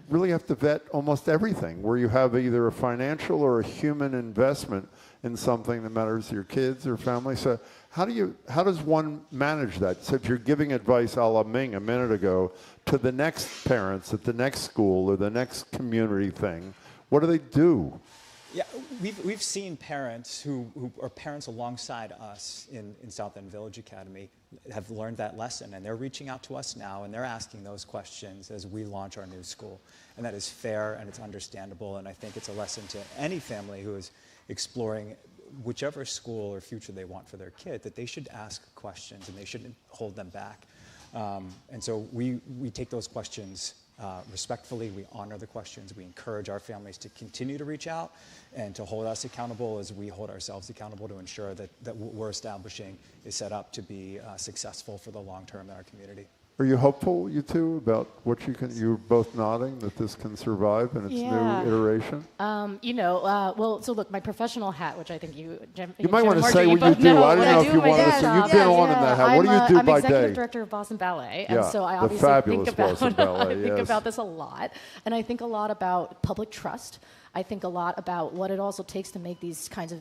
really have to vet almost everything, where you have either a financial or a human investment in something that matters to your kids or family. So how does one manage that? So if you're giving advice a la Ming a minute ago to the next parents at the next school or the next community thing, what do they do?
Yeah, we've seen parents who are parents alongside us in South End Village Academy have learned that lesson, and they're reaching out to us now, and they're asking those questions as we launch our new school. And that is fair, and it's understandable, and I think it's a lesson to any family who is exploring whichever school or future they want for their kid, that they should ask questions, and they shouldn't hold them back. And so we take those questions respectfully. We honor the questions. We encourage our families to continue to reach out and to hold us accountable as we hold ourselves accountable to ensure that what we're establishing is set up to be successful for the long term in our community.
Are you hopeful, you two, about what you can? You're both nodding that this can survive in its new iteration.
So look, my professional hat, which I think you
might want to
Marjorie,
say what you do. I don't know if you want to say. You've been on in that hat. What do you do
I'm
by
executive
day?
director of Boston Ballet,
Yeah,
and so I
the
obviously
fabulous
think about
Boston Ballet,
I think
yes.
about this a lot, and I think a lot about public trust. I think a lot about what it also takes to make these kinds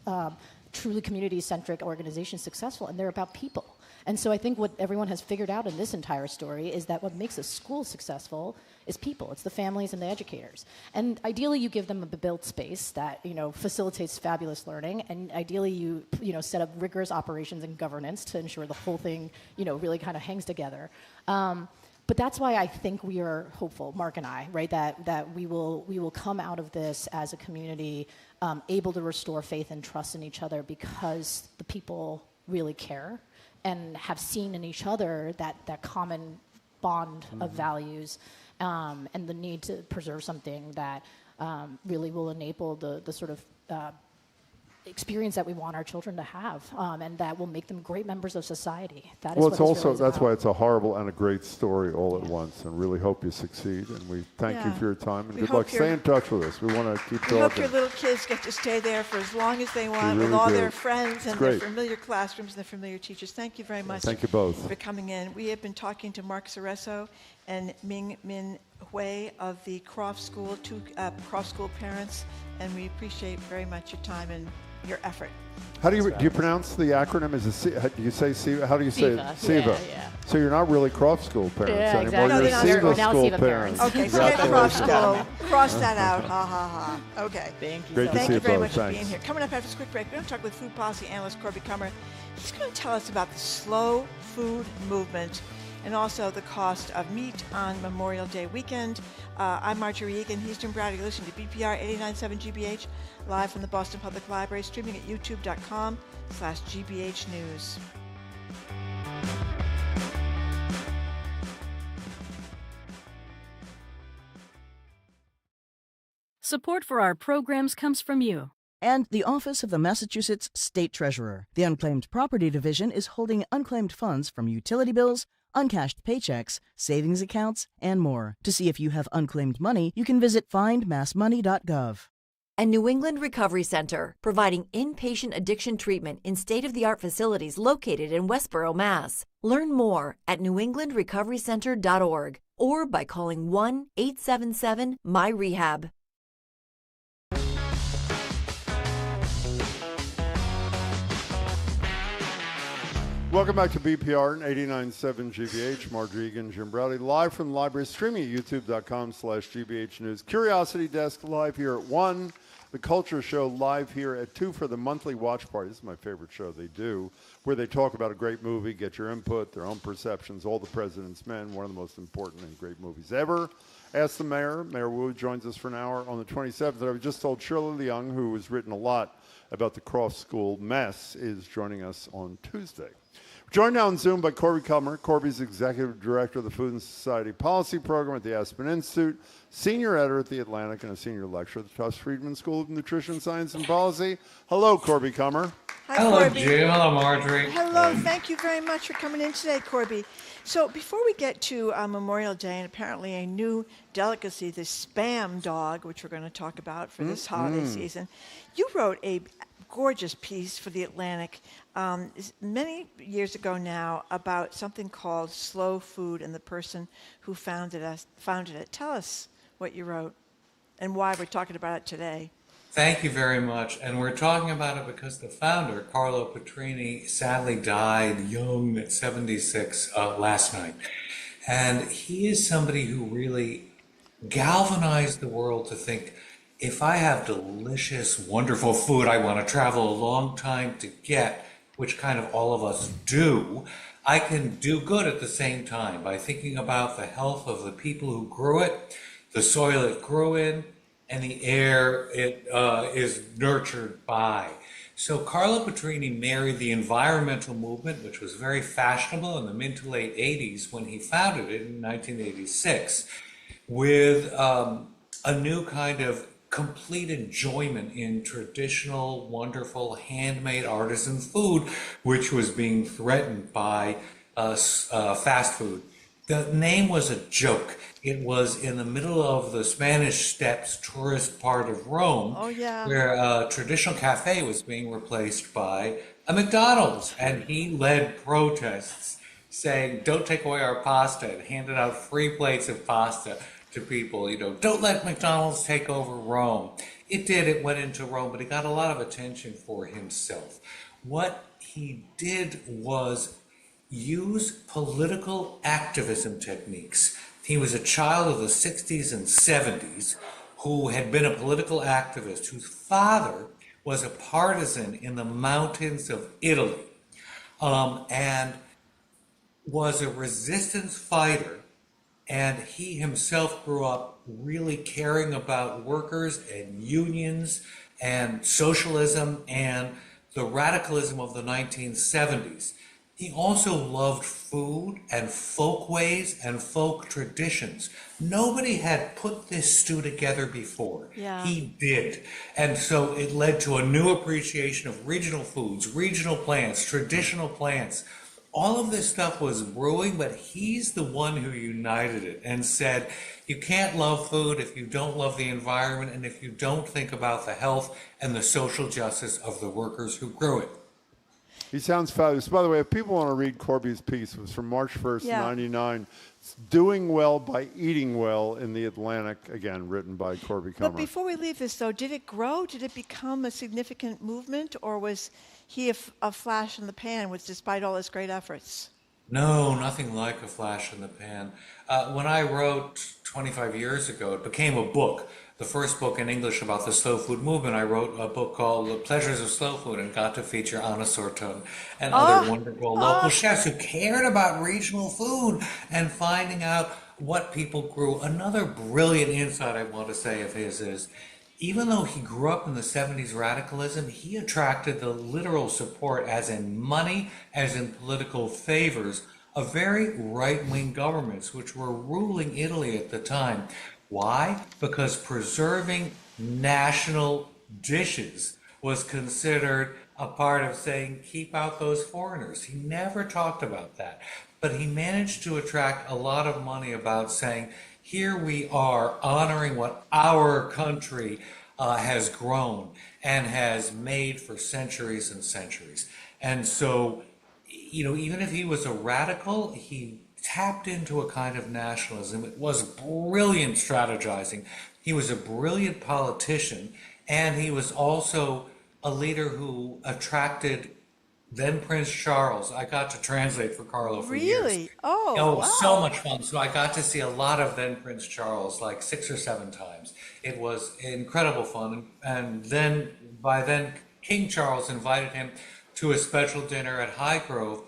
of truly community-centric organizations successful, and they're about people. And so I think what everyone has figured out in this entire story is that what makes a school successful is people. It's the families and the educators. And ideally, you give them a built space that facilitates fabulous learning. And ideally, you set up rigorous operations and governance to ensure the whole thing really kind of hangs together. But that's why I think we are hopeful, Mark and I, right? That we will come out of this as a community able to restore faith and trust in each other because the people really care and have seen in each other that common bond of values and the need to preserve something that really will enable the sort of experience that we want our children to have and that will make them great members of society. That is
that's why it's a horrible and a great story all at once, and really hope you succeed. And we thank you for your time and good luck. Stay in touch with us. We want to keep talking.
We hope your little kids get to stay there for as long as they want with all their friends and their familiar classrooms and their familiar teachers. Thank you very much.
Thank you both
for coming in. We have been talking to Mark Cereso and Ming Min Hui of the Croft School, two Croft School parents, and we appreciate very much your time and your effort.
How do you pronounce the acronym? Is it do you say SIVA? How do you say it?
SIVA.
Yeah. So you're not really Croft School parents anymore.
Exactly.
You're
SIVA
School
parents.
parents.
Okay, forget Croft School. Cross that out. Ha ha ha. Okay.
Thank you.
Great to see
Thank you very much
Thanks.
for being here. Coming up after this quick break, we're going to talk with food policy analyst Corby Kummer. He's going to tell us about the slow food movement and also the cost of meat on Memorial Day weekend. I'm Marjorie Egan. He's Jim Brady. You're listening to BPR 89.7 GBH, live from the Boston Public Library, streaming at youtube.com/GBH News.
Support for our programs comes from you.
And the Office of the Massachusetts State Treasurer. The Unclaimed Property Division is holding unclaimed funds from utility bills, uncashed paychecks, savings accounts, and more. To see if you have unclaimed money, you can visit findmassmoney.gov.
And New England Recovery Center, providing inpatient addiction treatment in state-of-the-art facilities located in Westboro, Mass. Learn more at newenglandrecoverycenter.org or by calling 1-877-MY-REHAB.
Welcome back to BPR 89.7 GBH. Marjorie Egan, Jim Browdy, live from the library, streaming at youtube.com/GBH News. Curiosity Desk live here at 1. The Culture Show live here at 2 for the monthly watch party. This is my favorite show they do, where they talk about a great movie, get your input, their own perceptions, All the President's Men, one of the most important and great movies ever. Ask the Mayor. Mayor Wu joins us for an hour on the 27th. I just told Shirley Leung, who has written a lot about the Croft School mess, is joining us on Tuesday. Joined now on Zoom by Corby Kummer. Corby's Executive Director of the Food and Society Policy Program at the Aspen Institute, Senior Editor at The Atlantic, and a Senior Lecturer at the Tufts Friedman School of Nutrition, Science, and Policy. Hello, Corby Kummer.
Hi,
Hello,
Corby.
Jim. Hello, Marjorie.
Hello. Thank you very much for coming in today, Corby. So before we get to Memorial Day and apparently a new delicacy, the Spam dog, which we're going to talk about for this holiday season, you wrote a gorgeous piece for The Atlantic many years ago now about something called slow food and the person who founded it. Tell us what you wrote and why we're talking about it today.
Thank you very much. And we're talking about it because the founder, Carlo Petrini, sadly died young at 76 last night. And he is somebody who really galvanized the world to think, if I have delicious, wonderful food I want to travel a long time to get, which kind of all of us do, I can do good at the same time by thinking about the health of the people who grew it, the soil it grew in, and the air it is nurtured by. So Carlo Petrini married the environmental movement, which was very fashionable in the mid to late 80s when he founded it in 1986, with a new kind of complete enjoyment in traditional, wonderful, handmade artisan food, which was being threatened by fast food. The name was a joke. It was in the middle of the Spanish Steps tourist part of Rome, where a traditional cafe was being replaced by a McDonald's. And he led protests saying, don't take away our pasta, and handed out free plates of pasta to people. Don't let McDonald's take over Rome. It did. It went into Rome, but he got a lot of attention for himself. What he did was use political activism techniques. He was a child of the 60s and 70s who had been a political activist, whose father was a partisan in the mountains of Italy, and was a resistance fighter. And he himself grew up really caring about workers and unions and socialism and the radicalism of the 1970s. He also loved food and folkways and folk traditions. Nobody had put this stew together before.
Yeah.
He did. And so it led to a new appreciation of regional foods, regional plants, traditional plants. All of this stuff was brewing, but he's the one who united it and said, you can't love food if you don't love the environment and if you don't think about the health and the social justice of the workers who grew it.
He sounds fabulous. By the way, if people want to read Corby's piece, it was from March 1st, 99. It's Doing Well by Eating Well in the Atlantic, again, written by Corby Kummer.
But before we leave this, though, did it grow? Did it become a significant movement? Or was he a flash in the pan, with despite all his great efforts?
No, nothing like a flash in the pan. When I wrote 25 years ago, it became a book. The first book in English about the slow food movement, I wrote a book called The Pleasures of Slow Food and got to feature Anna Sorton and other wonderful local chefs who cared about regional food and finding out what people grew. Another brilliant insight I want to say of his is, even though he grew up in the 70s radicalism, he attracted the literal support, as in money, as in political favors, of very right-wing governments which were ruling Italy at the time. Why? Because preserving national dishes was considered a part of saying, keep out those foreigners. He never talked about that. But he managed to attract a lot of money about saying, here we are honoring what our country has grown and has made for centuries and centuries. And so, even if he was a radical, he tapped into a kind of nationalism. It was brilliant strategizing. He was a brilliant politician, and he was also a leader who attracted then Prince Charles. I got to translate for Carlo for years.
Really? Oh, wow.
So much fun. So I got to see a lot of then Prince Charles, like 6 or 7 times. It was incredible fun. And then, by then, King Charles invited him to a special dinner at Highgrove,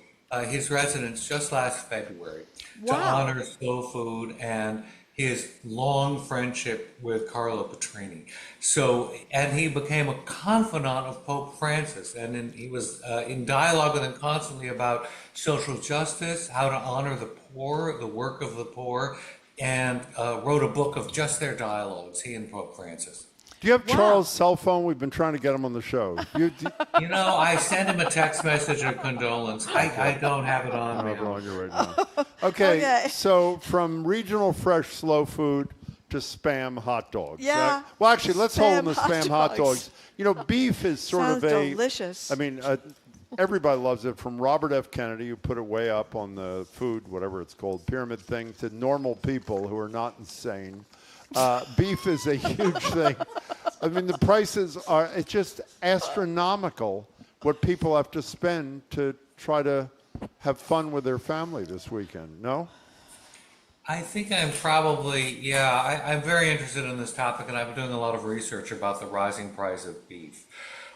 his residence, just last February, to honor slow food and his long friendship with Carlo Petrini. So, and he became a confidant of Pope Francis, and he was in dialogue with him constantly about social justice, how to honor the poor, the work of the poor, and wrote a book of just their dialogues, he and Pope Francis.
Do you have Charles' cell phone? We've been trying to get him on the show.
I sent him a text message of condolence. I don't have it on me.
Right now. Okay, so from regional fresh slow food to Spam hot dogs.
Yeah.
Right? Well, actually, let's hold on the Spam hot dogs. Beef is sort
Sounds
of a...
delicious.
I mean, everybody loves it, from Robert F. Kennedy, who put it way up on the food, whatever it's called, pyramid thing, to normal people who are not insane. Beef is a huge thing. I mean, the prices are, it's just astronomical what people have to spend to try to have fun with their family this weekend, no?
I think I'm probably, I'm very interested in this topic, and I've been doing a lot of research about the rising price of beef.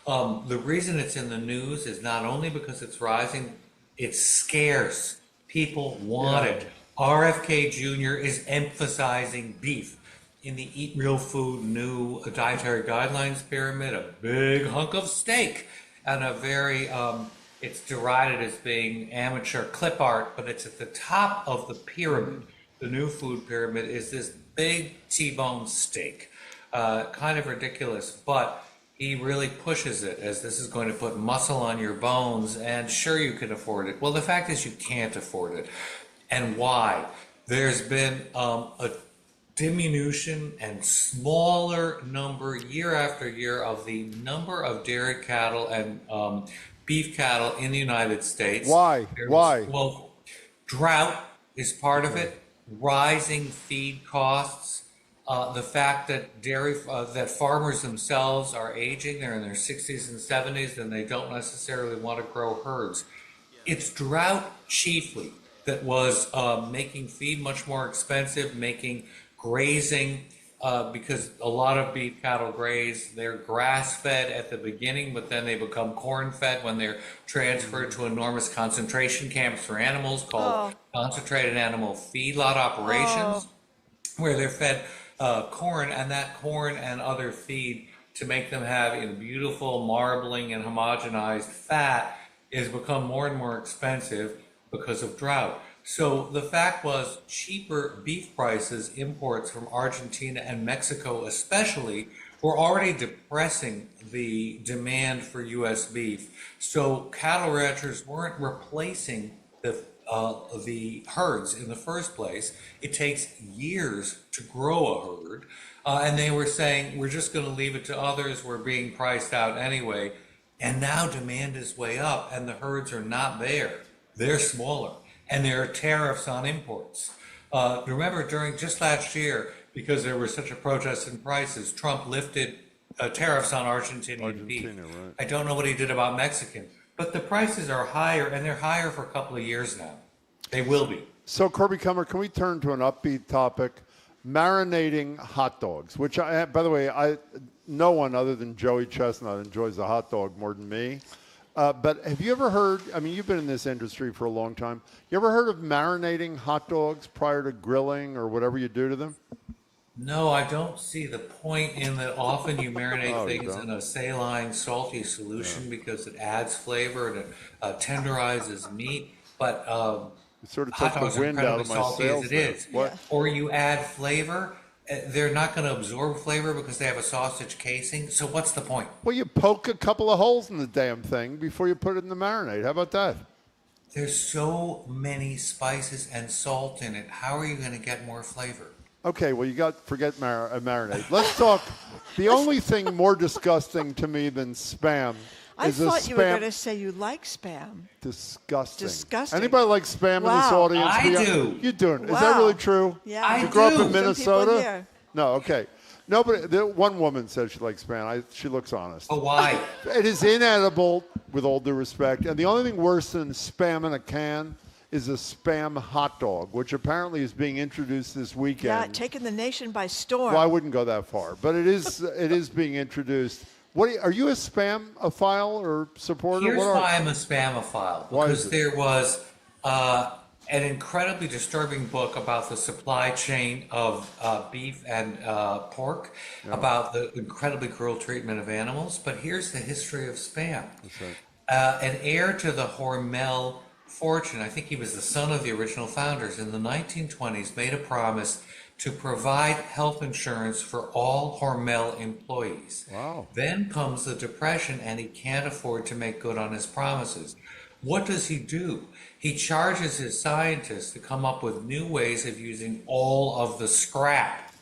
The reason it's in the news is not only because it's rising, it's scarce. People want it. RFK Jr. is emphasizing beef. In the Eat Real Food new dietary guidelines pyramid, a big hunk of steak and a very, it's derided as being amateur clip art, but it's at the top of the pyramid. The new food pyramid is this big T-bone steak. Kind of ridiculous, but he really pushes it as this is going to put muscle on your bones, and sure, you can afford it. Well, the fact is you can't afford it. And why? there's been a diminution and smaller number year after year of the number of dairy cattle and beef cattle in the United States.
Why?
Well, drought is part of it, rising feed costs, the fact that that farmers themselves are aging, they're in their 60s and 70s, and they don't necessarily want to grow herds. It's drought chiefly that was making feed much more expensive, making grazing, because a lot of beef cattle graze, they're grass-fed at the beginning, but then they become corn-fed when they're transferred to enormous concentration camps for animals called concentrated animal feedlot operations, where they're fed corn, and that corn and other feed to make them have beautiful marbling and homogenized fat has become more and more expensive because of drought. So the fact was cheaper beef prices, imports from Argentina and Mexico especially, were already depressing the demand for U.S. beef. So cattle ranchers weren't replacing the herds in the first place. It takes years to grow a herd. And they were saying, we're just going to leave it to others. We're being priced out anyway. And now demand is way up and the herds are not there. They're smaller. And there are tariffs on imports. Remember, during just last year, because there was such a protest in prices, Trump lifted tariffs on Argentinian beef. Right. I don't know what he did about Mexican, but the prices are higher, and they're higher for a couple of years now. They will be.
So, Kirby Kummer, can we turn to an upbeat topic? Marinating hot dogs, which, by the way, no one other than Joey Chestnut enjoys a hot dog more than me. But have you ever heard, you've been in this industry for a long time. You ever heard of marinating hot dogs prior to grilling or whatever you do to them?
No, I don't see the point in that. Often you marinate things in a saline, salty solution because it adds flavor and it tenderizes meat. But
it sort of
hot
took
dogs
the wind
are
out
incredibly
of my
salty
sails
as it is.
What?
Or you add flavor. They're not going to absorb flavor because they have a sausage casing. So what's the point?
Well, you poke a couple of holes in the damn thing before you put it in the marinade. How about that?
There's so many spices and salt in it. How are you going to get more flavor?
Okay, well, forget marinade. Let's talk. The only thing more disgusting to me than Spam
I
is a
thought
Spam.
you were going to say you like Spam.
Disgusting.
Disgusting.
Anybody like Spam in this audience?
I do.
You do. Is
Wow.
that really true?
Yeah.
You grew up in
Some people
Minnesota?
here.
No, okay. Nobody. One woman says she likes Spam. She looks honest.
Oh, why?
It is inedible, with all due respect. And the only thing worse than Spam in a can is a Spam hot dog, which apparently is being introduced this weekend.
Yeah, taking the nation by storm.
Well, I wouldn't go that far, but it is being introduced. Are you a Spam-ophile or supporter?
Here's why I'm a Spamophile. Because there was an incredibly disturbing book about the supply chain of beef and pork, about the incredibly cruel treatment of animals. But here's the history of Spam.
That's right.
An heir to the Hormel fortune, I think he was the son of the original founders, in the 1920s made a promise to provide health insurance for all Hormel employees.
Wow.
Then comes the Depression and he can't afford to make good on his promises. What does he do? He charges his scientists to come up with new ways of using all of the scrap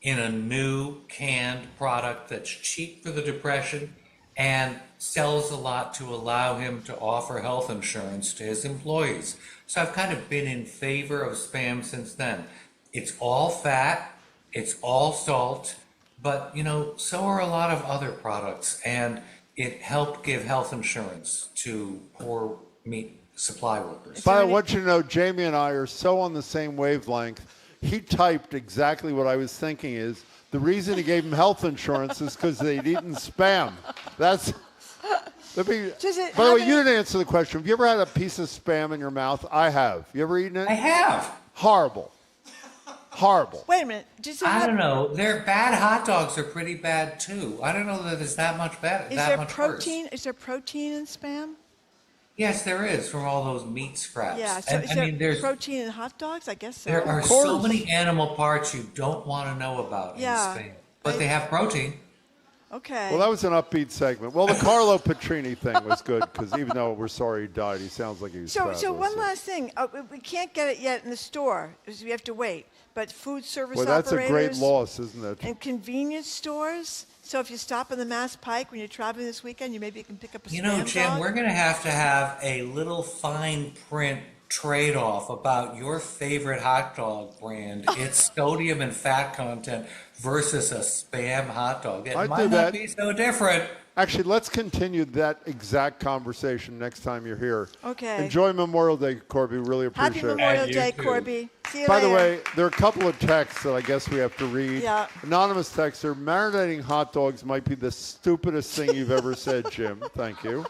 in a new canned product that's cheap for the Depression and sells a lot to allow him to offer health insurance to his employees. So I've kind of been in favor of Spam since then. It's all fat, it's all salt, but so are a lot of other products, and it helped give health insurance to poor meat supply workers.
But I want you to know, Jamie and I are so on the same wavelength. He typed exactly what I was thinking is, the reason he gave him health insurance is because they'd eaten Spam. That's... By the way, you didn't answer the question. Have you ever had a piece of Spam in your mouth? I have. You ever eaten it?
I have.
Horrible. Horrible.
Wait a minute.
I don't know. Their bad hot dogs are pretty bad too. I don't know that it's that much better.
Is there protein? Is there protein in Spam?
Yes, there is, from all those meat scraps.
Yeah. So is there
there's
protein in hot dogs? I guess so.
There are so many animal parts you don't want to know about in Spam, but they have protein.
Okay.
Well, that was an upbeat segment. Well, the Carlo Petrini thing was good because even though we're sorry he died, he sounds like he was fabulous.
So one last thing. We can't get it yet in the store. We have to wait. But food service
Well, that's
operators.
a great loss, isn't it?
And convenience stores. So if you stop in the Mass Pike when you're traveling this weekend, maybe you can pick up a Spam
Jim,
dog.
we're going to have a little fine print trade-off about your favorite hot dog brand, its sodium and fat content versus a Spam hot dog. It might not be so different.
Actually, let's continue that exact conversation next time you're here.
Okay.
Enjoy Memorial Day, Corby. Really appreciate it.
Happy Memorial Day, Corby. See you
By
later.
the way, there are a couple of texts that I guess we have to read.
Yeah.
Anonymous texter, marinating hot dogs might be the stupidest thing you've ever said, Jim. Thank you.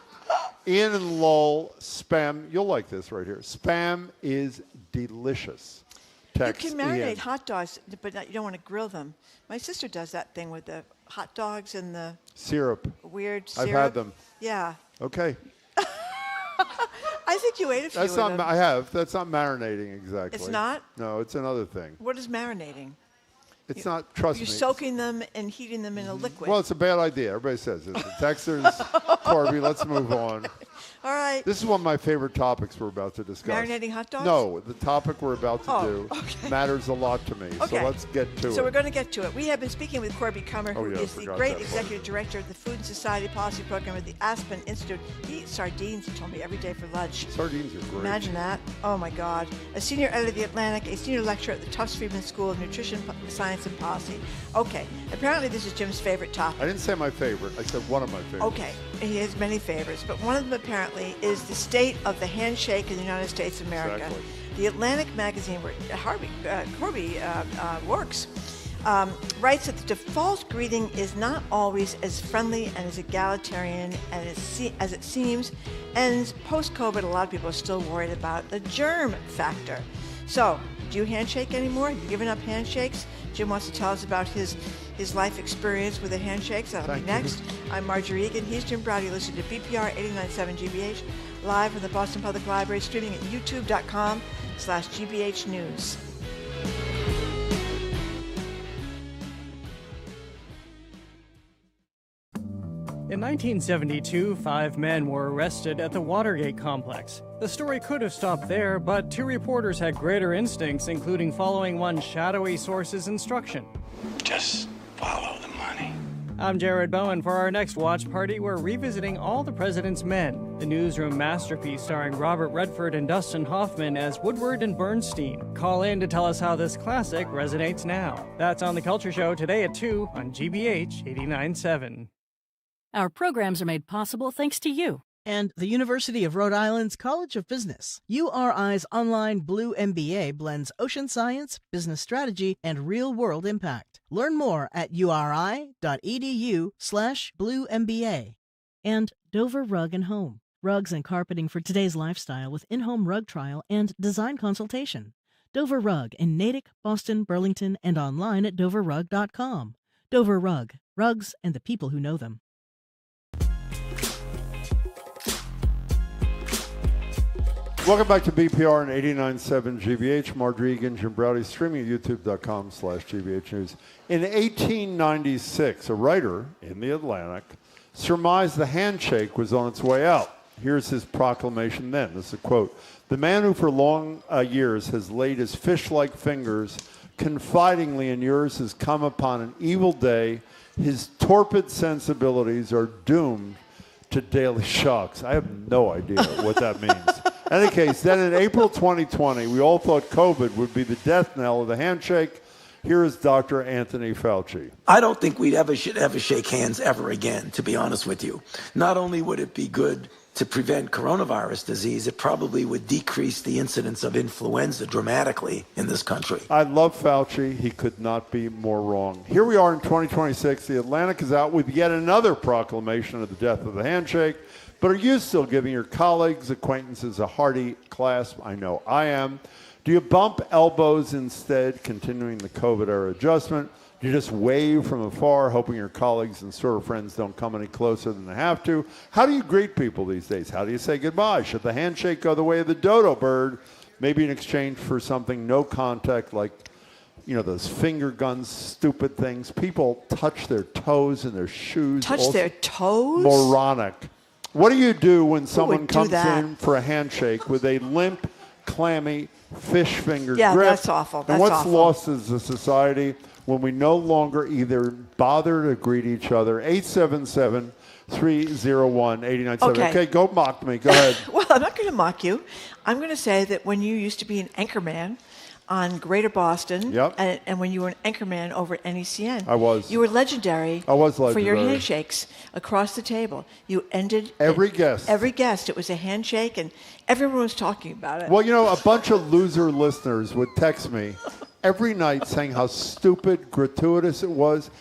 Ian and Lowell, Spam. You'll like this right here. Spam is delicious. Text
You can marinate
Ian.
hot dogs, but you don't want to grill them. My sister does that thing with the hot dogs and the
Syrup.
weird syrup.
I've had them.
Yeah.
Okay.
I think you ate a few
That's
of
not.
them.
I have. That's not marinating exactly.
It's not?
No, it's another thing.
What is marinating?
It's not. Trust
You're
me.
soaking them and heating them in a liquid.
Well, it's a bad idea. Everybody says it. The texters, Corby. Let's move on.
All right.
This is one of my favorite topics we're about to discuss.
Marinating hot dogs?
No, the topic we're about to do
okay.
matters a lot to me.
Okay.
So let's get to it.
So we're going to get to it. We have been speaking with Corby Kummer, who
I
is the
forgot
great
that
executive director of the Food and Society Policy Program at the Aspen Institute. He eats sardines, he told me, every day for lunch.
Sardines are great.
Imagine that. Oh, my God. A senior editor of The Atlantic, a senior lecturer at the Tufts Friedman School of Nutrition, Science, and Policy. Okay. Apparently, this is Jim's favorite topic.
I didn't say my favorite. I said one of my favorites.
Okay. He has many favorites, but one of them apparently is the state of the handshake in the United States of America.
Exactly.
The Atlantic magazine, where Corby works, writes that the default greeting is not always as friendly and as egalitarian and as it seems, and post-COVID, a lot of people are still worried about the germ factor. So, do you handshake anymore? Have you given up handshakes? Jim wants to tell us about his life experience with the handshakes. That'll be next. I'm Marjorie Egan. He's Jim Browdy. Listen to BPR 89.7 GBH live from the Boston Public Library, streaming at youtube.com/GBH News.
In 1972, 5 men were arrested at the Watergate complex. The story could have stopped there, but 2 reporters had greater instincts, including following one shadowy source's instruction.
Just follow the money.
I'm Jared Bowen. For our next watch party, we're revisiting All the President's Men, the newsroom masterpiece starring Robert Redford and Dustin Hoffman as Woodward and Bernstein. Call in to tell us how this classic resonates now. That's on The Culture Show today at 2 on GBH 89.7.
Our programs are made possible thanks to you. And the University of Rhode Island's College of Business. URI's online Blue MBA blends ocean science, business strategy, and real-world impact. Learn more at uri.edu/bluemba. And Dover Rug and Home. Rugs and carpeting for today's lifestyle with in-home rug trial and design consultation. Dover Rug in Natick, Boston, Burlington, and online at doverrug.com. Dover Rug. Rugs and the people who know them.
Welcome back to BPR and 89.7 GBH. Marjorie Egan, Jim Browdy, streaming at youtube.com/GBH News. In 1896, a writer in The Atlantic surmised the handshake was on its way out. Here's his proclamation then. This is a quote. "The man who for long years has laid his fish-like fingers confidingly in yours has come upon an evil day. His torpid sensibilities are doomed to daily shocks." I have no idea what that means. In any case, then in April 2020, we all thought COVID would be the death knell of the handshake. Here is Dr. Anthony Fauci.
I don't think we'd should ever shake hands ever again, to be honest with you. Not only would it be good to prevent coronavirus disease, it probably would decrease the incidence of influenza dramatically in this country.
I love Fauci. He could not be more wrong. Here we are in 2026. The Atlantic is out with yet another proclamation of the death of the handshake. But are you still giving your colleagues, acquaintances a hearty clasp? I know I am. Do you bump elbows instead, continuing the COVID-era adjustment? Do you just wave from afar, hoping your colleagues and sort of friends don't come any closer than they have to? How do you greet people these days? How do you say goodbye? Should the handshake go the way of the dodo bird, maybe in exchange for something no contact like those finger guns, stupid things. People touch their toes and their shoes.
Touch their toes?
Moronic. What do you do when someone
do
comes
that?
in for a handshake with a limp, clammy, fish finger
Yeah,
grip?
that's awful.
And
That's
what's
awful.
lost is a society when we no longer either bother to greet each other. 877-301-8970. Okay, go mock me. Go ahead.
Well, I'm not going to mock you. I'm going to say that when you used to be an anchorman on Greater Boston, and when you were an anchorman over at NECN,
I was.
You were legendary.
I was
for your
legendary.
handshakes across the table. You ended
Every guest.
Every guest. It was a handshake, and everyone was talking about it.
Well, a bunch of loser listeners would text me every night saying how stupid, gratuitous it was.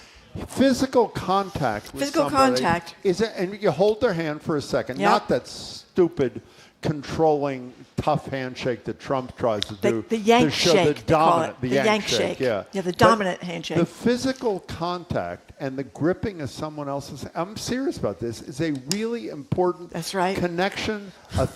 Physical contact with
Physical
somebody
contact.
and you hold their hand for a second.
Yep.
Not that stupid, controlling, tough handshake that Trump tries to do.
The yank
to show
shake,
the
they call
dominant,
it.
the
The yank shake.
Yeah,
Yeah, the
But
dominant handshake.
The physical contact and the gripping of someone else's. I'm serious about this. Is a really important.
That's right.
Connection. A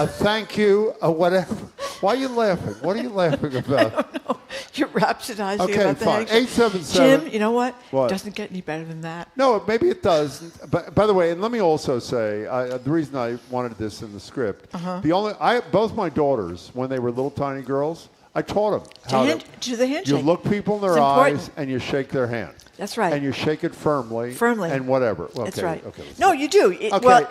thank you. A whatever. Why are you laughing? What are you laughing about?
You're rhapsodizing
Okay,
about the
fine.
handshake.
877.
Jim, you know what?
What?
Doesn't get any better than that.
No, maybe it does. But by the way, and let me also say, the reason I wanted this in the script, both my daughters, when they were little tiny girls, I taught them how
to the handshake.
You look people in their
It's important.
eyes and you shake their hand.
That's right.
And you shake it firmly.
Firmly.
And whatever. Okay,
That's right.
Okay,
No, you do.
Okay.
Well,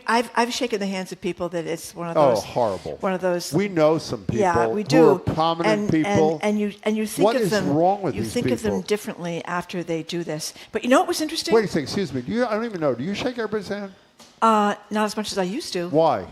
I've shaken the hands of people that it's one of those.
Oh, horrible.
One of those.
We know some people
Yeah, we do.
who are prominent people.
And you think
What
of
is
them.
wrong with
you
these
think of them
people?
differently after they do this. But you know what was interesting?
Wait a second, excuse me. I don't even know. Do you shake everybody's hand?
Not as much as I used to.
Why?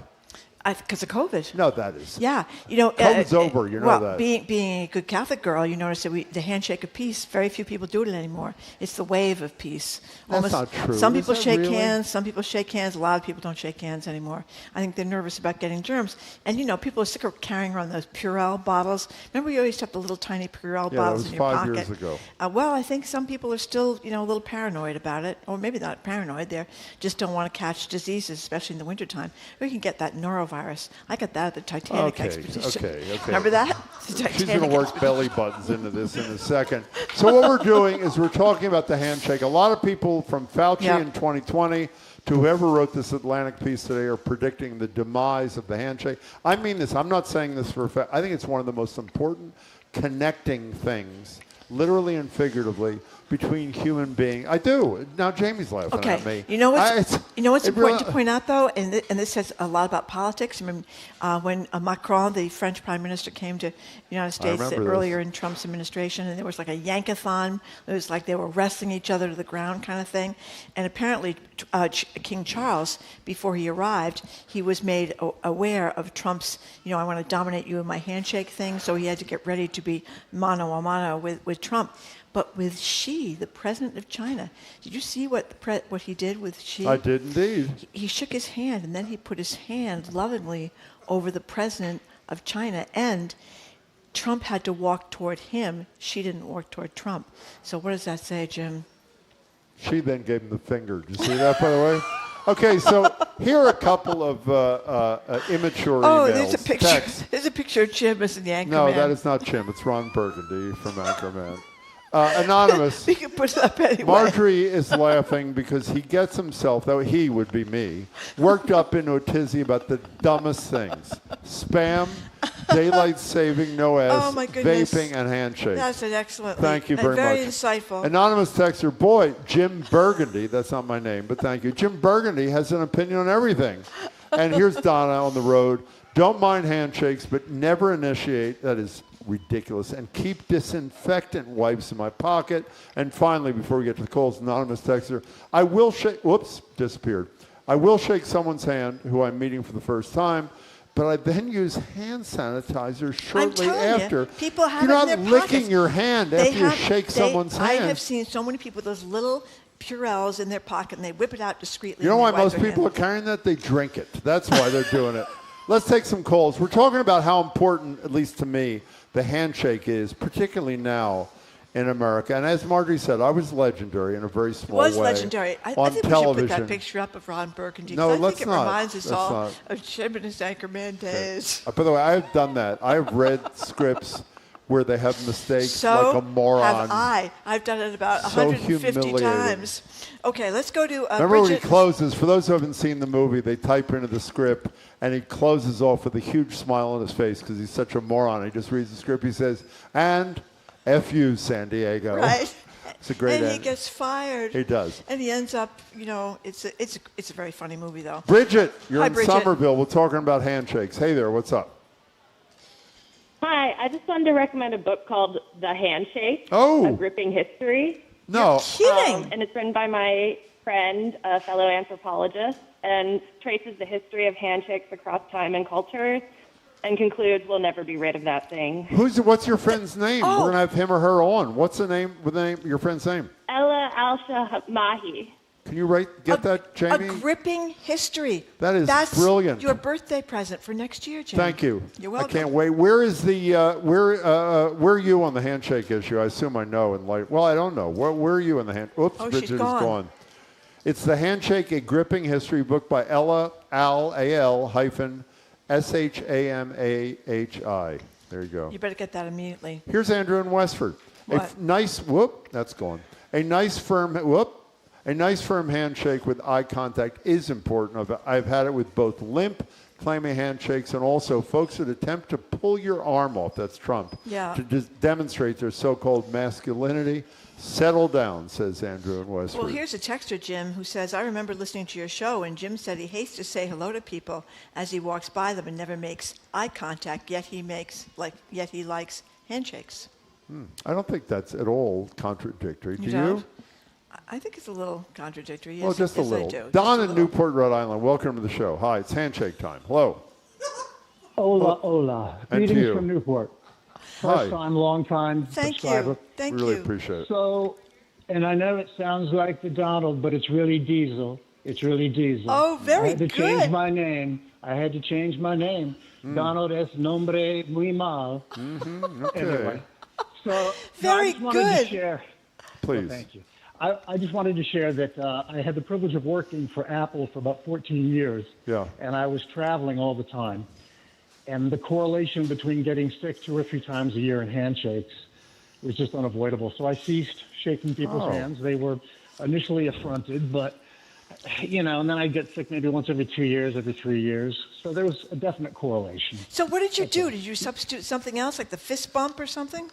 Because of COVID.
No, that is.
Yeah,
COVID's over. You know
well,
that.
Being a good Catholic girl, you notice that the handshake of peace. Very few people do it anymore. It's the wave of peace.
That's not true.
Some
Is
people
that
shake
really?
hands. Some people shake hands. A lot of people don't shake hands anymore. I think they're nervous about getting germs. And people are sick of carrying around those Purell bottles. Remember, you always have the little tiny Purell bottles in your pocket.
Yeah, that was 5 years ago.
Well, I think some people are still, a little paranoid about it, or maybe not paranoid. They just don't want to catch diseases, especially in the wintertime. We can get that norovirus. I got that at the Titanic expedition.
Okay.
Remember that?
She's going to work belly buttons into this in a second. So what we're doing is we're talking about the handshake. A lot of people from Fauci in 2020 to whoever wrote this Atlantic piece today are predicting the demise of the handshake. I mean this. I'm not saying this for a fact. I think it's one of the most important connecting things, literally and figuratively, between human beings. I do. Now Jamie's laughing at me.
You know what's important
really,
to point out, though, and this says a lot about politics. I mean, when Macron, the French prime minister, came to the United States earlier in Trump's administration, and there was like a yankathon. It was like they were wrestling each other to the ground kind of thing. And apparently King Charles, before he arrived, he was made aware of Trump's, I want to dominate you in my handshake thing, so he had to get ready to be mano a mano with Trump. But with Xi, the president of China, did you see what he did with Xi?
I did indeed.
He shook his hand, and then he put his hand lovingly over the president of China, and Trump had to walk toward him. Xi didn't walk toward Trump. So what does that say, Jim?
She then gave him the finger. Did you see that, by the way? Okay, so here are a couple of immature emails.
Oh, there's a picture.
Text.
There's a picture of Jim as the Anchorman.
No, that is not Jim. It's Ron Burgundy from Anchorman. Anonymous.
We can put it up anyway.
Marjorie is laughing because he gets himself, though he would be me, worked up into a tizzy about the dumbest things. Spam, daylight saving, no S,
Oh, my goodness.
vaping, and handshakes.
That's an excellent.
Thank you very
very
much.
Insightful.
Anonymous texter, boy, Jim Burgundy, that's not my name, but thank you. Jim Burgundy has an opinion on everything. And here's Donna on the road. Don't mind handshakes, but never initiate. That is ridiculous. And keep disinfectant wipes in my pocket. And finally, before we get to the calls, anonymous texter, I will shake, whoops, disappeared. I will shake someone's hand who I'm meeting for the first time, but I then use hand sanitizer shortly after.
People have
You're
it in
not
their
licking
pockets.
your hand after you shake someone's
I
hand.
have seen so many people with those little Purells in their pocket, and they whip it out discreetly.
You know
and
why
they wipe
most
their
people are
hand.
carrying that? They drink it. That's why they're doing it. Let's take some calls. We're talking about how important, at least to me, the handshake is, particularly now in America. And as Marjorie said, I was legendary in a very small way.
Was legendary. I
on
think
television.
we should put that picture up of Ron Burgundy.
No,
I
let's
think it
not.
reminds us
Let's
all
not.
of Jim and his Anchorman days.
By the way, I have done that. I have read scripts where they have mistakes
So
like a moron.
have I. I've done it about
So
150
humiliating.
times. Okay, let's go to
Remember when he
Bridget.
closes, for those who haven't seen the movie, they type into the script, and he closes off with a huge smile on his face because he's such a moron. He just reads the script. He says, and F you, San Diego.
Right.
It's a great
And he
end.
gets fired.
He does.
And he ends up, it's a very funny movie, though.
Bridget, you're
Hi,
in
Bridget.
Somerville. We're talking about handshakes. Hey there, what's up?
Hi, I just wanted to recommend a book called The Handshake,
Oh.
A Gripping History.
No.
And it's written by my friend, a fellow anthropologist, and traces the history of handshakes across time and cultures, and concludes we'll never be rid of that thing.
What's your friend's name?
Oh.
We're going to have him or her on. What's the name, your friend's name?
Ella Al-Shamahi.
Can you get that, Jamie?
A gripping history.
That is
That's
brilliant.
your birthday present for next year, Jamie.
Thank you.
You're welcome.
I can't wait. Where is the where are you on the handshake issue? I assume I know. Well, I don't know. Where are you in the hand? Oops,
Oh,
Bridget
she's
is
gone.
gone. It's The Handshake, a gripping history book by Ella Al-Shamahi. There you go.
You better get that immediately.
Here's Andrew in Westford.
What?
That's gone. A nice firm handshake with eye contact is important. I've had it with both limp, clammy handshakes and also folks that attempt to pull your arm off. That's Trump.
Yeah.
To demonstrate their so-called masculinity. Settle down, says Andrew in Westford.
Well, here's a texter, Jim, who says, I remember listening to your show, and Jim said he hates to say hello to people as he walks by them and never makes eye contact, yet he likes handshakes.
I don't think that's at all contradictory. Do you?
don't? I think it's a little contradictory. Yes,
Well, just a
yes,
little.
I do.
Don
Just a
in
little.
Newport, Rhode Island. Welcome to the show. Hi, it's handshake time. Hello.
Hola, hola.
And to
Greetings
you.
from Newport.
Hi.
First time, long time
Thank
subscriber.
you. Thank
Really
you.
appreciate it.
So, and I know it sounds like the Donald, but it's really Diesel. It's really Diesel.
Oh, very
I had to
good.
change my name. Donald es nombre muy mal.
Okay.
Anyway. So,
Very
I just wanted
good.
To share.
Please.
Well, thank you. I just wanted to share that I had the privilege of working for Apple for about 14 years.
Yeah.
And I was traveling all the time. And the correlation between getting sick 2 or 3 times a year and handshakes was just unavoidable. So I ceased shaking people's hands. They were initially affronted, but, and then I'd get sick maybe once every 2 years, every 3 years. So there was a definite correlation.
So what did you do? Did you substitute something else, like the fist bump or something?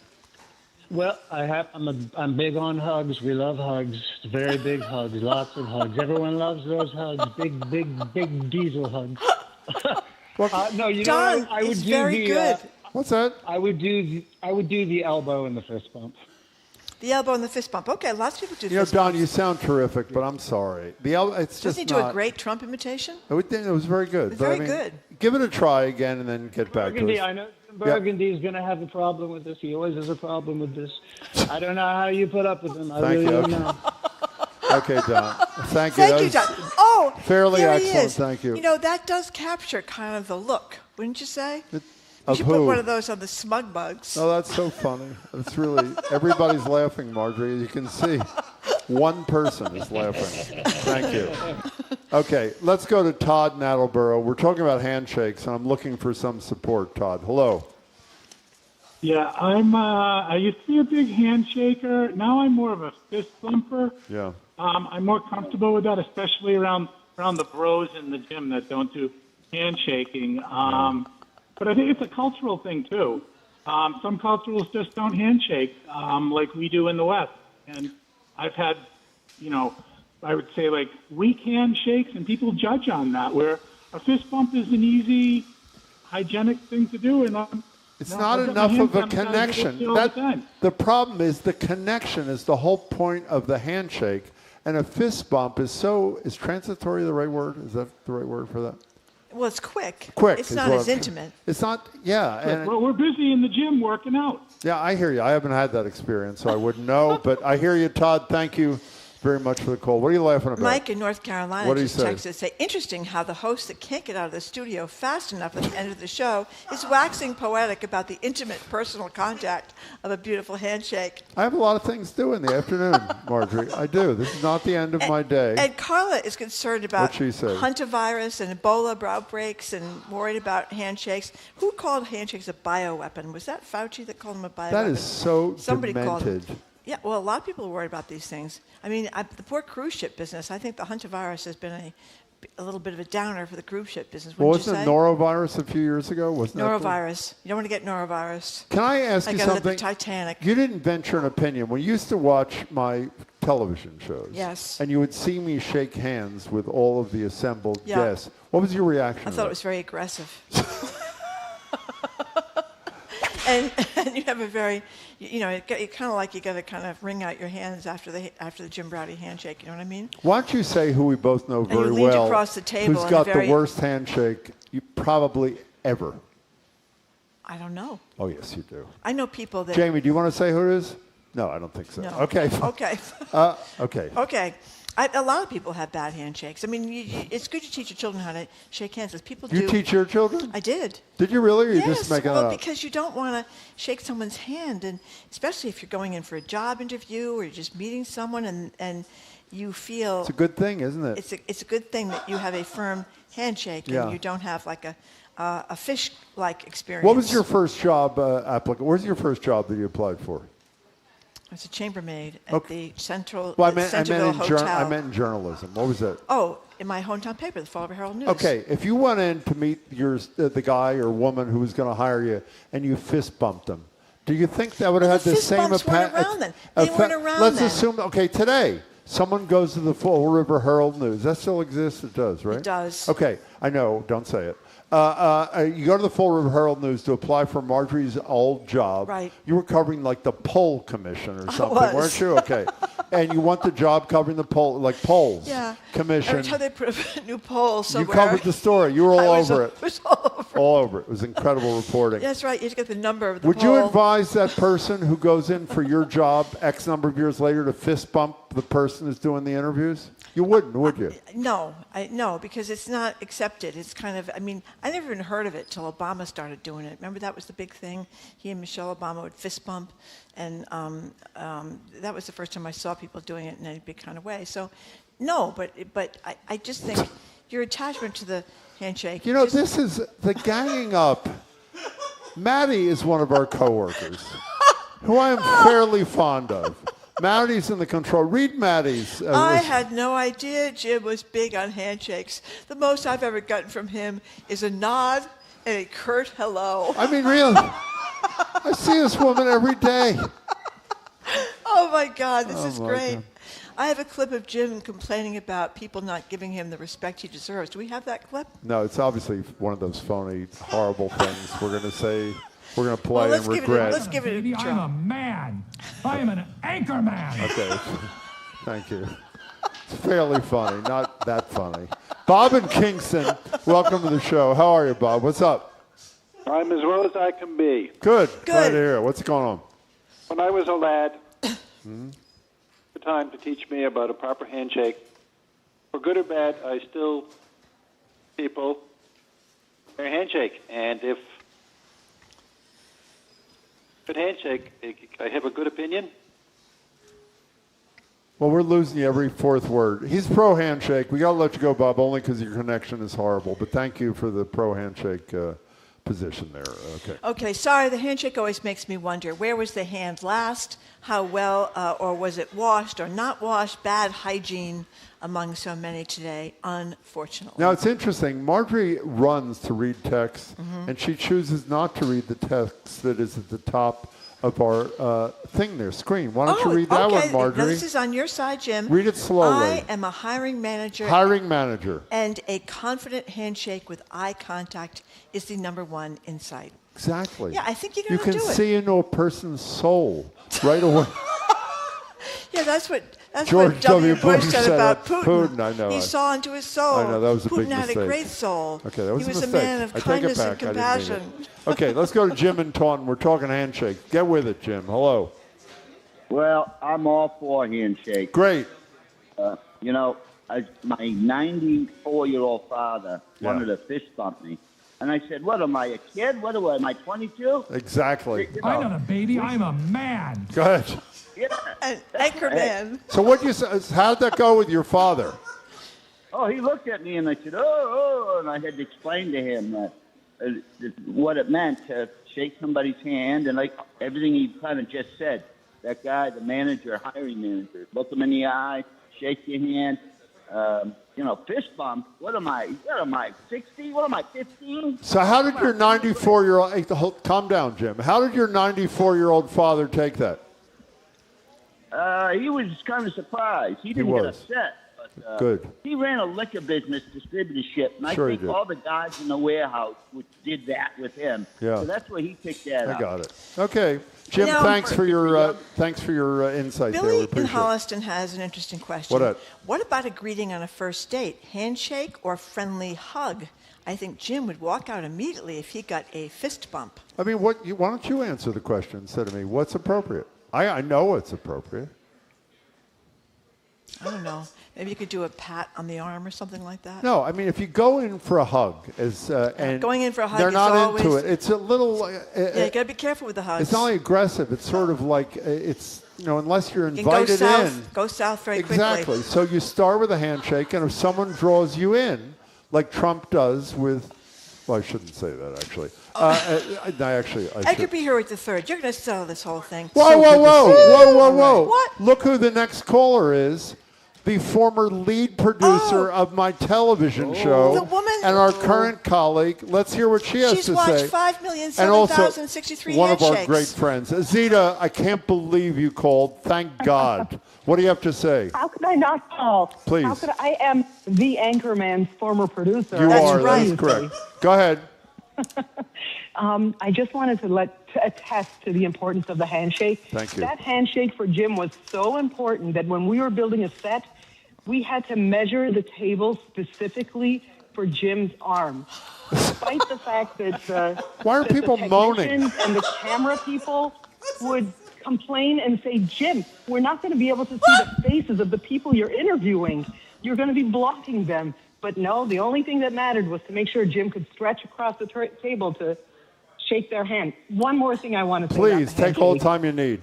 Well, I'm big on hugs. We love hugs. Very big hugs. Lots of hugs. Everyone loves those hugs. Big diesel hugs. No,
Don,
I would
it's
do
very good.
What's that?
I would do the elbow and the fist bump.
The elbow and the fist bump. Okay, lots of people do fist
Don,
bumps.
you sound terrific, but I'm sorry. It's just
Doesn't he do
not.
a great Trump imitation?
It was very good.
Very good.
Give it a try again and then get back to
Burgundy,
us.
I know Burgundy is going to have a problem with this. He always has a problem with this. I don't know how you put up with him. I
Thank
really
you.
don't know.
Okay, Don. Thank you.
Thank
That
you,
was
Don. Oh,
fairly
here he
excellent.
is.
Thank you.
That does capture kind of the look, wouldn't you say? You
Of
should
who?
put one of those on the smug bugs.
Oh, that's so funny. It's really, everybody's laughing, Marjorie. You can see one person is laughing. Thank you. Okay, let's go to Todd in Attleboro. We're talking about handshakes, and I'm looking for some support, Todd. Hello.
Yeah, I used to be a big handshaker. Now I'm more of a fist bumper.
Yeah.
I'm more comfortable with that, especially around the bros in the gym that don't do handshaking. But I think it's a cultural thing too. Some cultures just don't handshake like we do in the West. And I've had, I would say like weak handshakes, and people judge on that. Where a fist bump is an easy, hygienic thing to do, and
It's not enough of a connection. The problem is the connection is the whole point of the handshake, and a fist bump is transitory the right word? Is that the right word for that?
Well, it's quick.
Quick.
It's
is
not
what
as
I'm-
intimate.
It's not, yeah. And
well, we're busy in the gym working out.
yeah, I hear you. I haven't had that experience, so I wouldn't know. But I hear you, Todd. Thank you very much for the call. What are you laughing about?
Mike in North Carolina
What do you
just
say?
texted, say, interesting how the host that can't get out of the studio fast enough at the end of the show is waxing poetic about the intimate personal contact of a beautiful handshake.
I have a lot of things to do in the afternoon, Marjorie. I do. This is not the end of my day.
And Carla is concerned about
What'd she say?
hantavirus and Ebola outbreaks and worried about handshakes. Who called handshakes a bioweapon? Was that Fauci that called them a bioweapon?
That is so
Somebody
demented.
called. Yeah, well, a lot of people are worried about these things. I mean, the poor cruise ship business, I think the hantavirus has been a little bit of a downer for the cruise ship business,
Well,
wouldn't you
wasn't
say?
it norovirus a few years ago? Wasn't that
Norovirus. You don't want to get norovirus.
Can I ask
like
you
out of
something?
the Titanic.
You didn't venture an opinion. When you used to watch my television shows,
Yes.
and you would see me shake hands with all of the assembled
Yeah.
guests, what was your reaction?
I
to
thought
that?
it was very aggressive. and you have a very, you kind of like you got to kind of wring out your hands after the Jim Browdy handshake. You know what I mean?
Why don't you say who we both know
And you
very
leaned
well,
across the table
who's
in a
got
very-
the worst handshake you probably ever?
I don't know.
Oh, yes, you do.
I know people that.
Jamie, do you want to say who it is? No, I don't think so.
No.
Okay.
Okay.
Okay.
Okay. A lot of people have bad handshakes. I mean, it's good to teach your children how to shake hands, as people do.
You teach your children?
I did.
Did you really, or you
Yes,
just making
well,
it up?
because you don't want to shake someone's hand, and especially if you're going in for a job interview or you're just meeting someone, and you feel
It's a good thing, isn't it?
it's a good thing that you have a firm handshake
Yeah.
and you don't have like a fish-like experience.
What was your first job applicant? Where's your first job that you applied for?
I was a chambermaid at the Central
Well, I meant
Centerville Hotel.
I meant in journalism. What was that?
Oh, in my hometown paper, the Fall River Herald News.
Okay, if you went in to meet the guy or woman who was going to hire you, and you fist bumped them, do you think that would have had the
fist
same
bumps weren't around then. They weren't around
Let's
then.
assume. Okay, today someone goes to the Fall River Herald News. That still exists. It does, right?
It does.
Okay, I know. Don't say it. You go to the Fall River Herald News to apply for Marjorie's old job.
Right.
You were covering like the poll commission or
I
something,
was.
weren't you? Okay. And you want the job covering the poll, like polls.
Yeah.
Commission.
Every time they put a new poll somewhere.
You covered the story. You were all over it.
I was all over.
All over it. It was incredible reporting.
Yeah, that's right. You have to get the number of the
Would
poll.
you advise that person who goes in for your job X number of years later to fist bump the person who's doing the interviews? You wouldn't, would you?
No, because it's not accepted. It's kind of, I mean, I never even heard of it till Obama started doing it. Remember that was the big thing? He and Michelle Obama would fist bump, and that was the first time I saw people doing it in any big kind of way. So, no, but I just think your attachment to the handshake.
You know, this is the ganging up. Maddie is one of our coworkers, who I am fairly fond of. Maddie's in the control. Read Maddie's.
I had no idea Jim was big on handshakes. The most I've ever gotten from him is a nod and a curt hello.
I mean, really, I see this woman every day.
Oh, my God, this
Oh,
is
my
great.
God.
I have a clip of Jim complaining about people not giving him the respect he deserves. Do we have that clip?
No, it's obviously one of those phony, horrible things we're going to say, we're going to play
Well, let's
and
give
regret.
let's give it a try.
I'm a man. I am an anchor man.
Okay, thank you. It's fairly funny, not that funny. Bob and Kingston, welcome to the show. How are you, Bob? What's up?
I'm as well as I can be.
Good. Glad to hear it. What's going on?
When I was a lad, the time to teach me about a proper handshake. For good or bad, I still people their handshake, and if good handshake, I have a good opinion.
Well, we're losing you every fourth word. He's pro handshake. We got to let you go, Bob, only because your connection is horrible. But thank you for the pro handshake position there. Okay.
Okay, sorry, the handshake always makes me wonder, where was the hand last? How well, or was it washed or not washed? Bad hygiene among so many today, unfortunately.
Now, it's interesting. Marjorie runs to read text, and she chooses not to read the text that is at the top of our thing there, screen. Why don't you read that one, Marjorie?
Now, this is on your side, Jim.
Read it slowly.
I am a hiring manager.
Hiring manager.
And a confident handshake with eye contact is the number one insight.
Exactly.
Yeah, I think you
You
gotta
can
do it.
see into a person's soul right away.
Yeah, that's what
George
W.
W.
Bush
Bush
said
said
about
that.
Putin.
I know.
He saw into his soul.
I know, that was a
Putin
big
had
mistake.
a great soul.
Okay, that was
he
a
was
mistake.
a man of
I take it
kindness
back.
and
I didn't
compassion.
mean it. Okay, let's go to Jim in Taunton. We're talking handshake. Get with it, Jim. Hello.
Well, I'm all for handshake.
Great.
My 94-year-old father wanted to fist bump me. And I said, what, am I a kid? Am I 22?
Exactly.
I'm not a baby. I'm a man.
Go ahead.
Yeah.
Anchorman.
So what you say? How'd that go with your father?
Oh, he looked at me and I said, oh, and I had to explain to him what it meant to shake somebody's hand and like everything he kind of just said. That guy, the manager, hiring manager, look him in the eye, shake your hand. Fist bump. What am I, 60? What am I, 15?
So how did your 94-year-old, calm down, Jim. How did your 94-year-old father take that?
He was kind of surprised. He didn't get upset. But,
Good.
He ran a liquor business, distributorship, and
Sure
I
he
think
did.
all the guys in the warehouse did that with him.
Yeah.
So that's where he picked that up.
I got it. Okay. Jim, thanks for your insight there. We
Billy in
appreciate it.
Holliston has an interesting question. What about a greeting on a first date? Handshake or friendly hug? I think Jim would walk out immediately if he got a fist bump.
I mean, why don't you answer the question instead of me? What's appropriate? I know what's appropriate.
I don't know. Maybe you could do a pat on the arm or something like that.
No, I mean, if you go in for a hug, and
going in for a hug
they're
is
not
always,
into it. It's a little.
Yeah, you got to be careful with the hugs.
It's not only aggressive. It's sort of like it's unless you're
You can
invited
go south very quickly.
Exactly. So you start with a handshake, and if someone draws you in, like Trump does with. Well, I shouldn't say that actually. I
Edgar B. Hurwitz III, you're going to settle this whole thing.
Whoa.
What?
Look who the next caller is. The former lead producer of my television show
The woman-
and our current colleague. Let's hear what she has
She's
to
watched
say.
5,007,063
one of our
handshakes.
great friends. Zita, I can't believe you called. Thank God. What do you have to say?
How could I not call?
Please.
How could I am the Anchorman's former producer.
That's correct. Go ahead.
I just wanted to attest to the importance of the handshake.
Thank you.
That handshake for Jim was so important that when we were building a set, we had to measure the table specifically for Jim's arm. Despite the fact that
Why are people moaning?
And the camera people would complain and say, Jim, we're not going to be able to see the faces of the people you're interviewing. You're going to be blocking them. But no, the only thing that mattered was to make sure Jim could stretch across the table to shake their hand. One more thing I want to say.
Please, take all the time you need.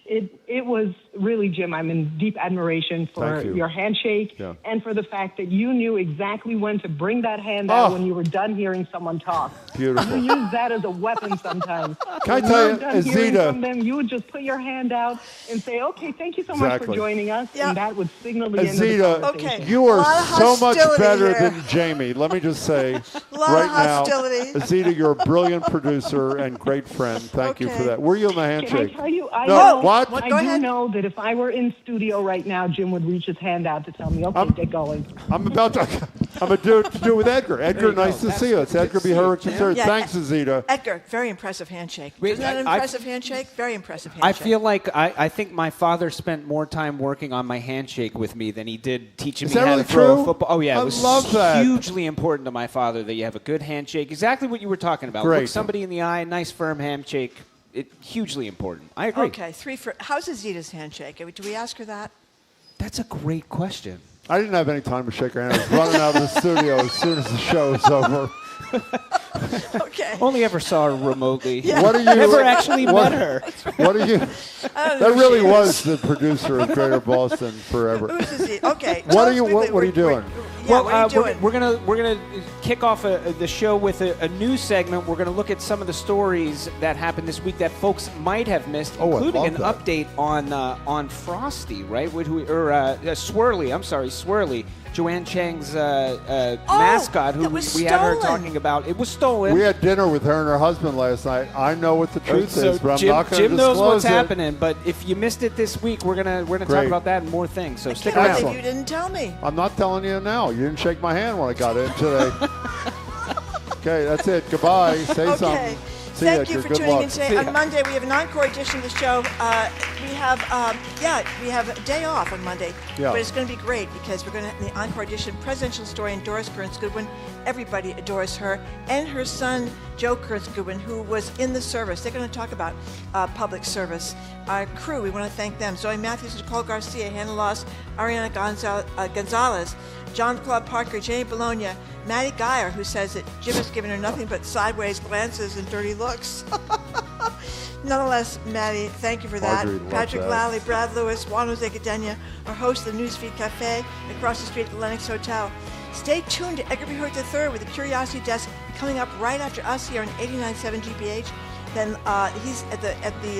It was really, Jim, I'm in deep admiration for your handshake and for the fact that you knew exactly when to bring that hand out when you were done hearing someone talk.
Beautiful.
You use that as a weapon sometimes.
Can I
when
tell
you
you,
were done hearing
Zita-
from them, you would just put your hand out and say, okay, thank you so much for
Exactly.
joining us. And that would signal the end of the
Zita,
conversation.
you are so much better
here.
than Jamie. Let me just say
Lot
right
of
now,
hostility.
Zita, you're a brilliant producer and great friend. Thank you for that. Were you in the handshake?
Can I tell you, I
No,
know,
what?
I do know that if I were in studio right now, Jim would reach his hand out to tell me, okay, get going.
I'm about to do it with Edgar. Edgar, nice to see you. It's Edgar B. Hurwitz III.
Yeah,
Thanks, Zita.
Edgar, very impressive handshake. Isn't that an impressive handshake? Very impressive handshake.
I feel like I think my father spent more time working on my handshake with me than he did teaching
Is
me
that
how
really
to throw
true?
a football. Oh, yeah.
I
It was
love that.
hugely important to my father that you have a good handshake. Exactly what you were talking about.
Great.
Look somebody in the eye, nice firm handshake. Hugely important. I agree.
Okay, how's Zita's handshake? Do we ask her that?
That's a great question.
I didn't have any time to shake her hand. I was running out of the studio as soon as the show was over.
Okay.
Only ever saw her remotely.
Yeah.
What are you?
Never actually
what,
met her.
What are you?
I don't know
That
who
really
she
was the producer of Greater Boston forever.
Who's Zita? Okay.
What are you? What are you doing?
What are you doing?
We're gonna kick off the show with a new segment. We're gonna look at some of the stories that happened this week that folks might have missed, including an update on Frosty, right? Swirly. I'm sorry, Swirly. Joanne Chang's mascot, who we had her talking about. It was stolen.
We had dinner with her and her husband last night. I know what the truth is, but I'm not going to
Jim knows
disclose
what's
it.
happening. But if you missed it this week, we're gonna talk
Great.
about that and more things. So stick
I
around.
can't believe you didn't tell me.
I'm not telling you now. You didn't shake my hand when I got in today. Okay, that's it. Goodbye. Say something.
Thank you
Edgar.
for
Good
tuning
luck.
in today. On Monday, we have an encore edition of the show. We have a day off on Monday, but it's going to be great because we're going to have the encore edition. Presidential historian Doris Kearns Goodwin. Everybody adores her, and her son Joe Kearns Goodwin, who was in the service. They're going to talk about public service. Our crew, we want to thank them: Zoe Matthews, Nicole Garcia, Hannah Loss, Ariana Gonzalez, John Claude Parker, Jenny Bologna, Maddie Geyer, who says that Jim has given her nothing but sideways glances and dirty looks. Nonetheless, Maddie, thank you for that. Patrick Lally, Brad Lewis, Juan Jose Cadena, our host of the Newsfeed Cafe across the street at the Lennox Hotel. Stay tuned to Edgar B. Hurt III with the Curiosity Desk coming up right after us here on 89.7 GBH. Then he's at the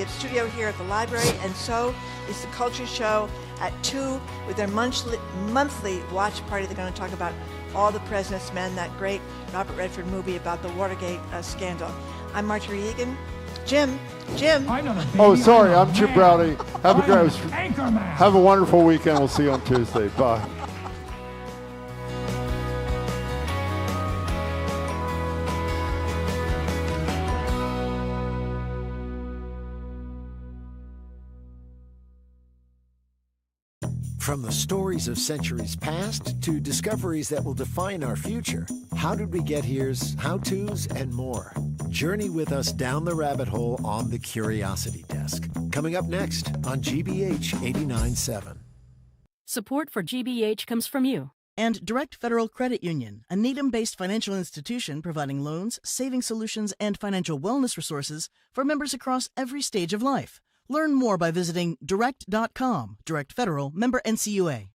studio here at the library, and so is the Culture Show at 2 with their monthly watch party. They're going to talk about All the President's Men, that great Robert Redford movie about the Watergate scandal. I'm Marjorie Egan. Jim.
Oh, sorry, I'm Jim Browdy. Have a wonderful weekend. We'll see you on Tuesday. Bye.
From the stories of centuries past to discoveries that will define our future, How Did We Get Here's how-tos and more. Journey with us down the rabbit hole on the Curiosity Desk. Coming up next on GBH 89.7.
Support for GBH comes from you.
And Direct Federal Credit Union, a Needham-based financial institution providing loans, saving solutions, and financial wellness resources for members across every stage of life. Learn more by visiting direct.com. Direct Federal, member NCUA.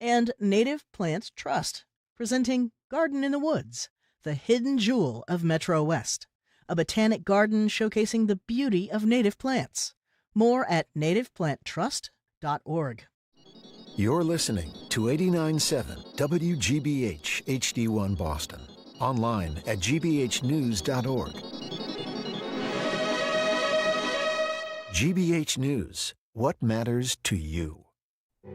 And Native Plants Trust, presenting Garden in the Woods, the hidden jewel of Metro West. A botanic garden showcasing the beauty of native plants. More at nativeplanttrust.org.
You're listening to 89.7 WGBH HD1 Boston. Online at gbhnews.org. GBH News, what matters to you?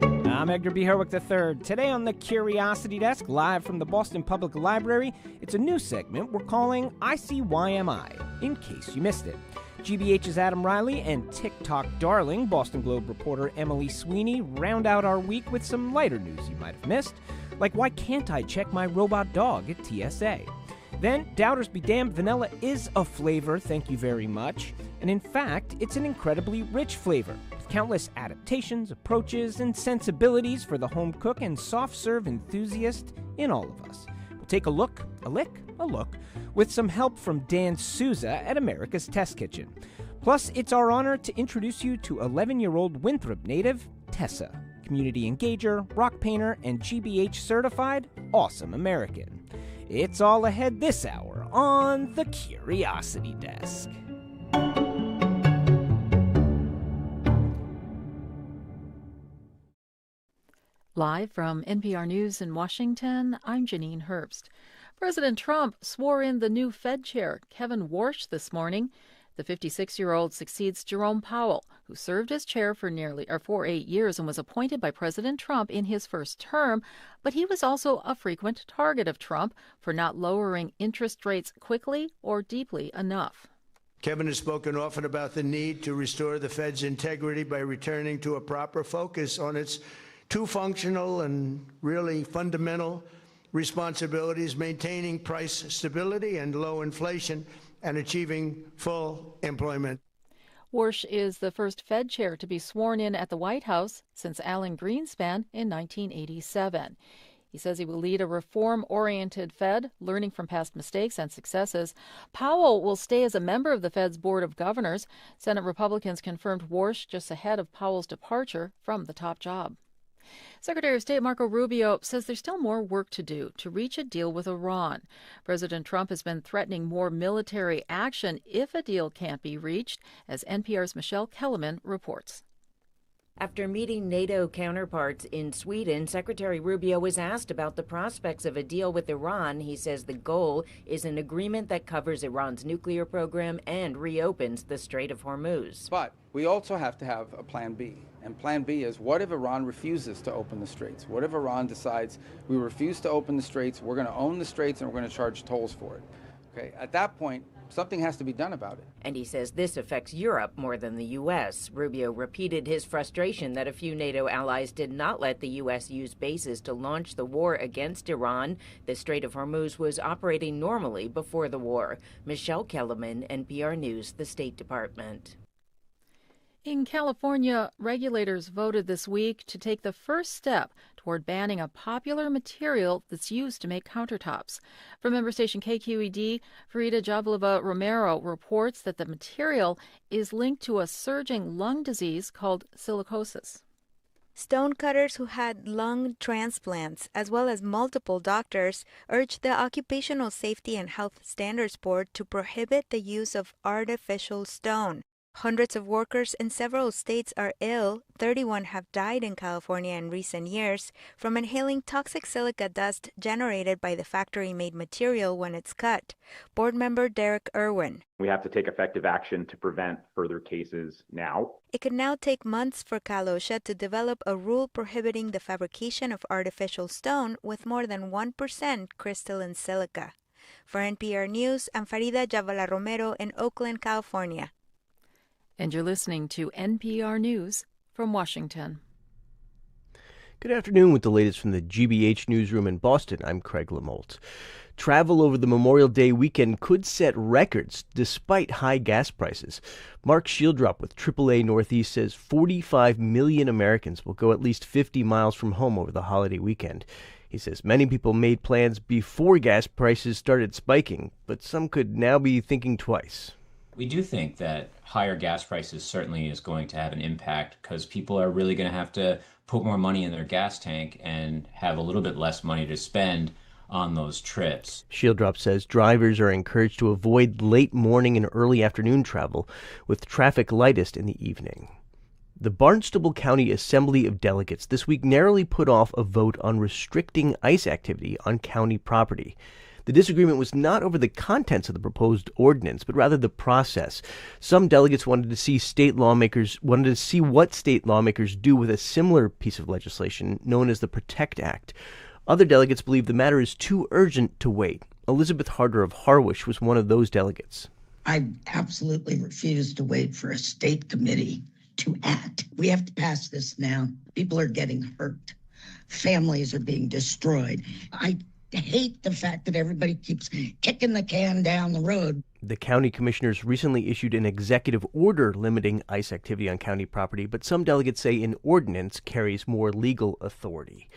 I'm Edgar B. Herwick III. Today on the Curiosity Desk, live from the Boston Public Library, it's a new segment we're calling ICYMI, in case you missed it. GBH's Adam Reilly and TikTok darling Boston Globe reporter Emily Sweeney round out our week with some lighter news you might have missed, like why can't I check my robot dog at TSA? Then, doubters be damned, vanilla is a flavor, thank you very much. And in fact, it's an incredibly rich flavor, with countless adaptations, approaches, and sensibilities for the home cook and soft-serve enthusiast in all of us. We'll take a look, with some help from Dan Souza at America's Test Kitchen. Plus, it's our honor to introduce you to 11-year-old Winthrop native, Tessa, community engager, rock painter, and GBH certified awesome American. It's all ahead this hour on the Curiosity Desk.
Live from NPR News in Washington, I'm Janine Herbst. President Trump swore in the new Fed chair, Kevin Warsh, this morning. The 56-year-old succeeds Jerome Powell, who served as chair for 8 years and was appointed by President Trump in his first term, but he was also a frequent target of Trump for not lowering interest rates quickly or deeply enough.
Kevin has spoken often about the need to restore the Fed's integrity by returning to a proper focus on its two functional and really fundamental responsibilities: maintaining price stability and low inflation, and achieving full employment.
Warsh is the first Fed chair to be sworn in at the White House since Alan Greenspan in 1987. He says he will lead a reform-oriented Fed, learning from past mistakes and successes. Powell will stay as a member of the Fed's Board of Governors. Senate Republicans confirmed Warsh just ahead of Powell's departure from the top job. Secretary of State Marco Rubio says there's still more work to do to reach a deal with Iran. President Trump has been threatening more military action if a deal can't be reached, as NPR's Michelle Kellerman reports.
After meeting NATO counterparts in Sweden, Secretary Rubio was asked about the prospects of a deal with Iran. He says the goal is an agreement that covers Iran's nuclear program and reopens the Strait of Hormuz.
But we also have to have a plan B. And plan B is, what if Iran refuses to open the straits? What if Iran decides we refuse to open the straits, we're going to own the straits, and we're going to charge tolls for it? Okay, at that point, something has to be done about it.
And he says this affects Europe more than the U.S. Rubio repeated his frustration that a few NATO allies did not let the U.S. use bases to launch the war against Iran. The Strait of Hormuz was operating normally before the war. Michelle Kellerman, NPR News, the State Department.
In California, regulators voted this week to take the first step toward banning a popular material that's used to make countertops. From member station KQED, Farida Jablova Romero reports that the material is linked to a surging lung disease called silicosis.
Stonecutters who had lung transplants, as well as multiple doctors, urged the Occupational Safety and Health Standards Board to prohibit the use of artificial stone. Hundreds of workers in several states are ill. 31 have died in California in recent years from inhaling toxic silica dust generated by the factory-made material when it's cut. Board member Derek Irwin.
We have to take effective action to prevent further cases now.
It could now take months for Cal OSHA to develop a rule prohibiting the fabrication of artificial stone with more than 1% crystalline silica. For NPR News, I'm Farida Javala Romero in Oakland, California.
And you're listening to NPR News from Washington.
Good afternoon with the latest from the GBH newsroom in Boston. I'm Craig Lamolt. Travel over the Memorial Day weekend could set records despite high gas prices. Mark Shieldrop with AAA Northeast says 45 million Americans will go at least 50 miles from home over the holiday weekend. He says many people made plans before gas prices started spiking, but some could now be thinking twice.
We do think that higher gas prices certainly is going to have an impact because people are really going to have to put more money in their gas tank and have a little bit less money to spend on those trips.
Shieldrop says drivers are encouraged to avoid late morning and early afternoon travel, with traffic lightest in the evening. The Barnstable County Assembly of Delegates this week narrowly put off a vote on restricting ICE activity on county property. The disagreement was not over the contents of the proposed ordinance, but rather the process. Some delegates wanted to see what state lawmakers do with a similar piece of legislation known as the PROTECT Act. Other delegates believe the matter is too urgent to wait. Elizabeth Harder of Harwich was one of those delegates.
I absolutely refuse to wait for a state committee to act. We have to pass this now. People are getting hurt. Families are being destroyed. I hate the fact that everybody keeps kicking the can down the road.
The county commissioners recently issued an executive order limiting ICE activity on county property, but some delegates say an ordinance carries more legal authority.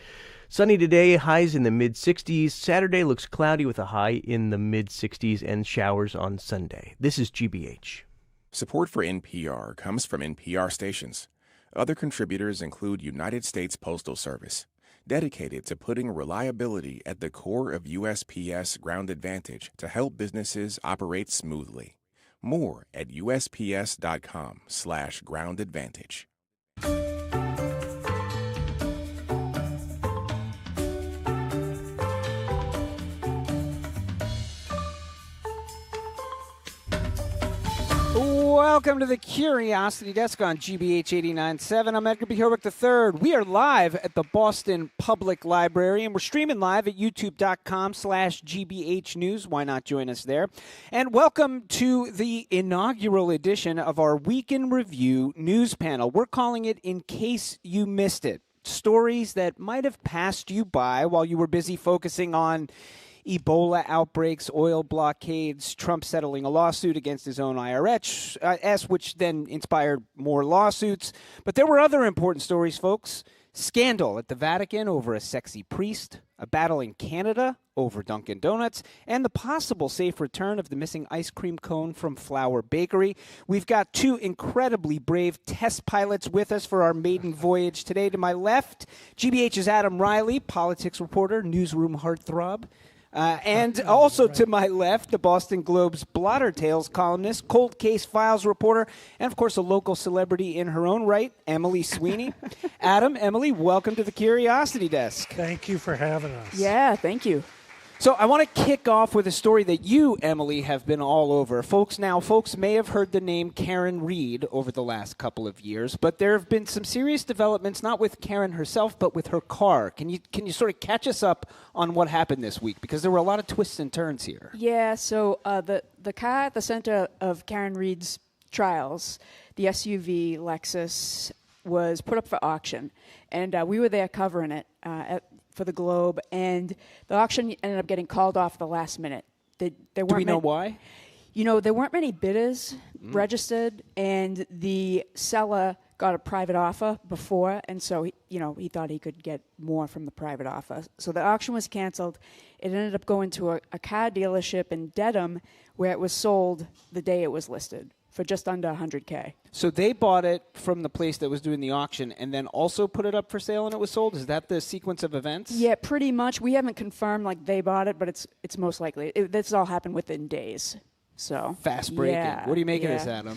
Sunny today, highs in the mid-60s. Saturday looks cloudy with a high in the mid-60s and showers on Sunday. This is GBH.
Support for NPR comes from NPR stations. Other contributors include United States Postal Service, dedicated to putting reliability at the core of USPS Ground Advantage to help businesses operate smoothly. More at USPS.com/Ground Advantage.
Welcome to the Curiosity Desk on GBH 89.7. I'm Edgar B. Herwick III. We are live at the Boston Public Library, and we're streaming live at youtube.com/GBH News. Why not join us there? And welcome to the inaugural edition of our Week in Review news panel. We're calling it In Case You Missed It. Stories that might have passed you by while you were busy focusing on Ebola outbreaks, oil blockades, Trump settling a lawsuit against his own IRS, which then inspired more lawsuits. But there were other important stories, folks. Scandal at the Vatican over a sexy priest, a battle in Canada over Dunkin' Donuts, and the possible safe return of the missing ice cream cone from Flower Bakery. We've got two incredibly brave test pilots with us for our maiden voyage today. To my left, GBH's Adam Reilly, politics reporter, newsroom heartthrob. And also to my left, the Boston Globe's Blotter Tales columnist, Cold Case Files reporter, and, of course, a local celebrity in her own right, Emily Sweeney. Adam, Emily, welcome to the Curiosity Desk.
Thank you for having us.
Yeah, thank you.
So I want to kick off with a story that you, Emily, have been all over. Folks may have heard the name Karen Reed over the last couple of years, but there have been some serious developments, not with Karen herself, but with her car. Can you sort of catch us up on what happened this week? Because there were a lot of twists and turns here.
Yeah, so the car at the center of Karen Reed's trials, the SUV Lexus, was put up for auction, and we were there covering it for the Globe, and the auction ended up getting called off at the last minute. Do
we know why?
There weren't many bidders registered, and the seller got a private offer before, and so he thought he could get more from the private offer. So the auction was canceled. It ended up going to a car dealership in Dedham, where it was sold the day it was listed for just under $100K.
So they bought it from the place that was doing the auction and then also put it up for sale and it was sold? Is that the sequence of events?
Yeah, pretty much. We haven't confirmed they bought it, but it's most likely. This all happened within days. So
fast breaking.
Yeah,
what do you make of this,
yeah.
Adam?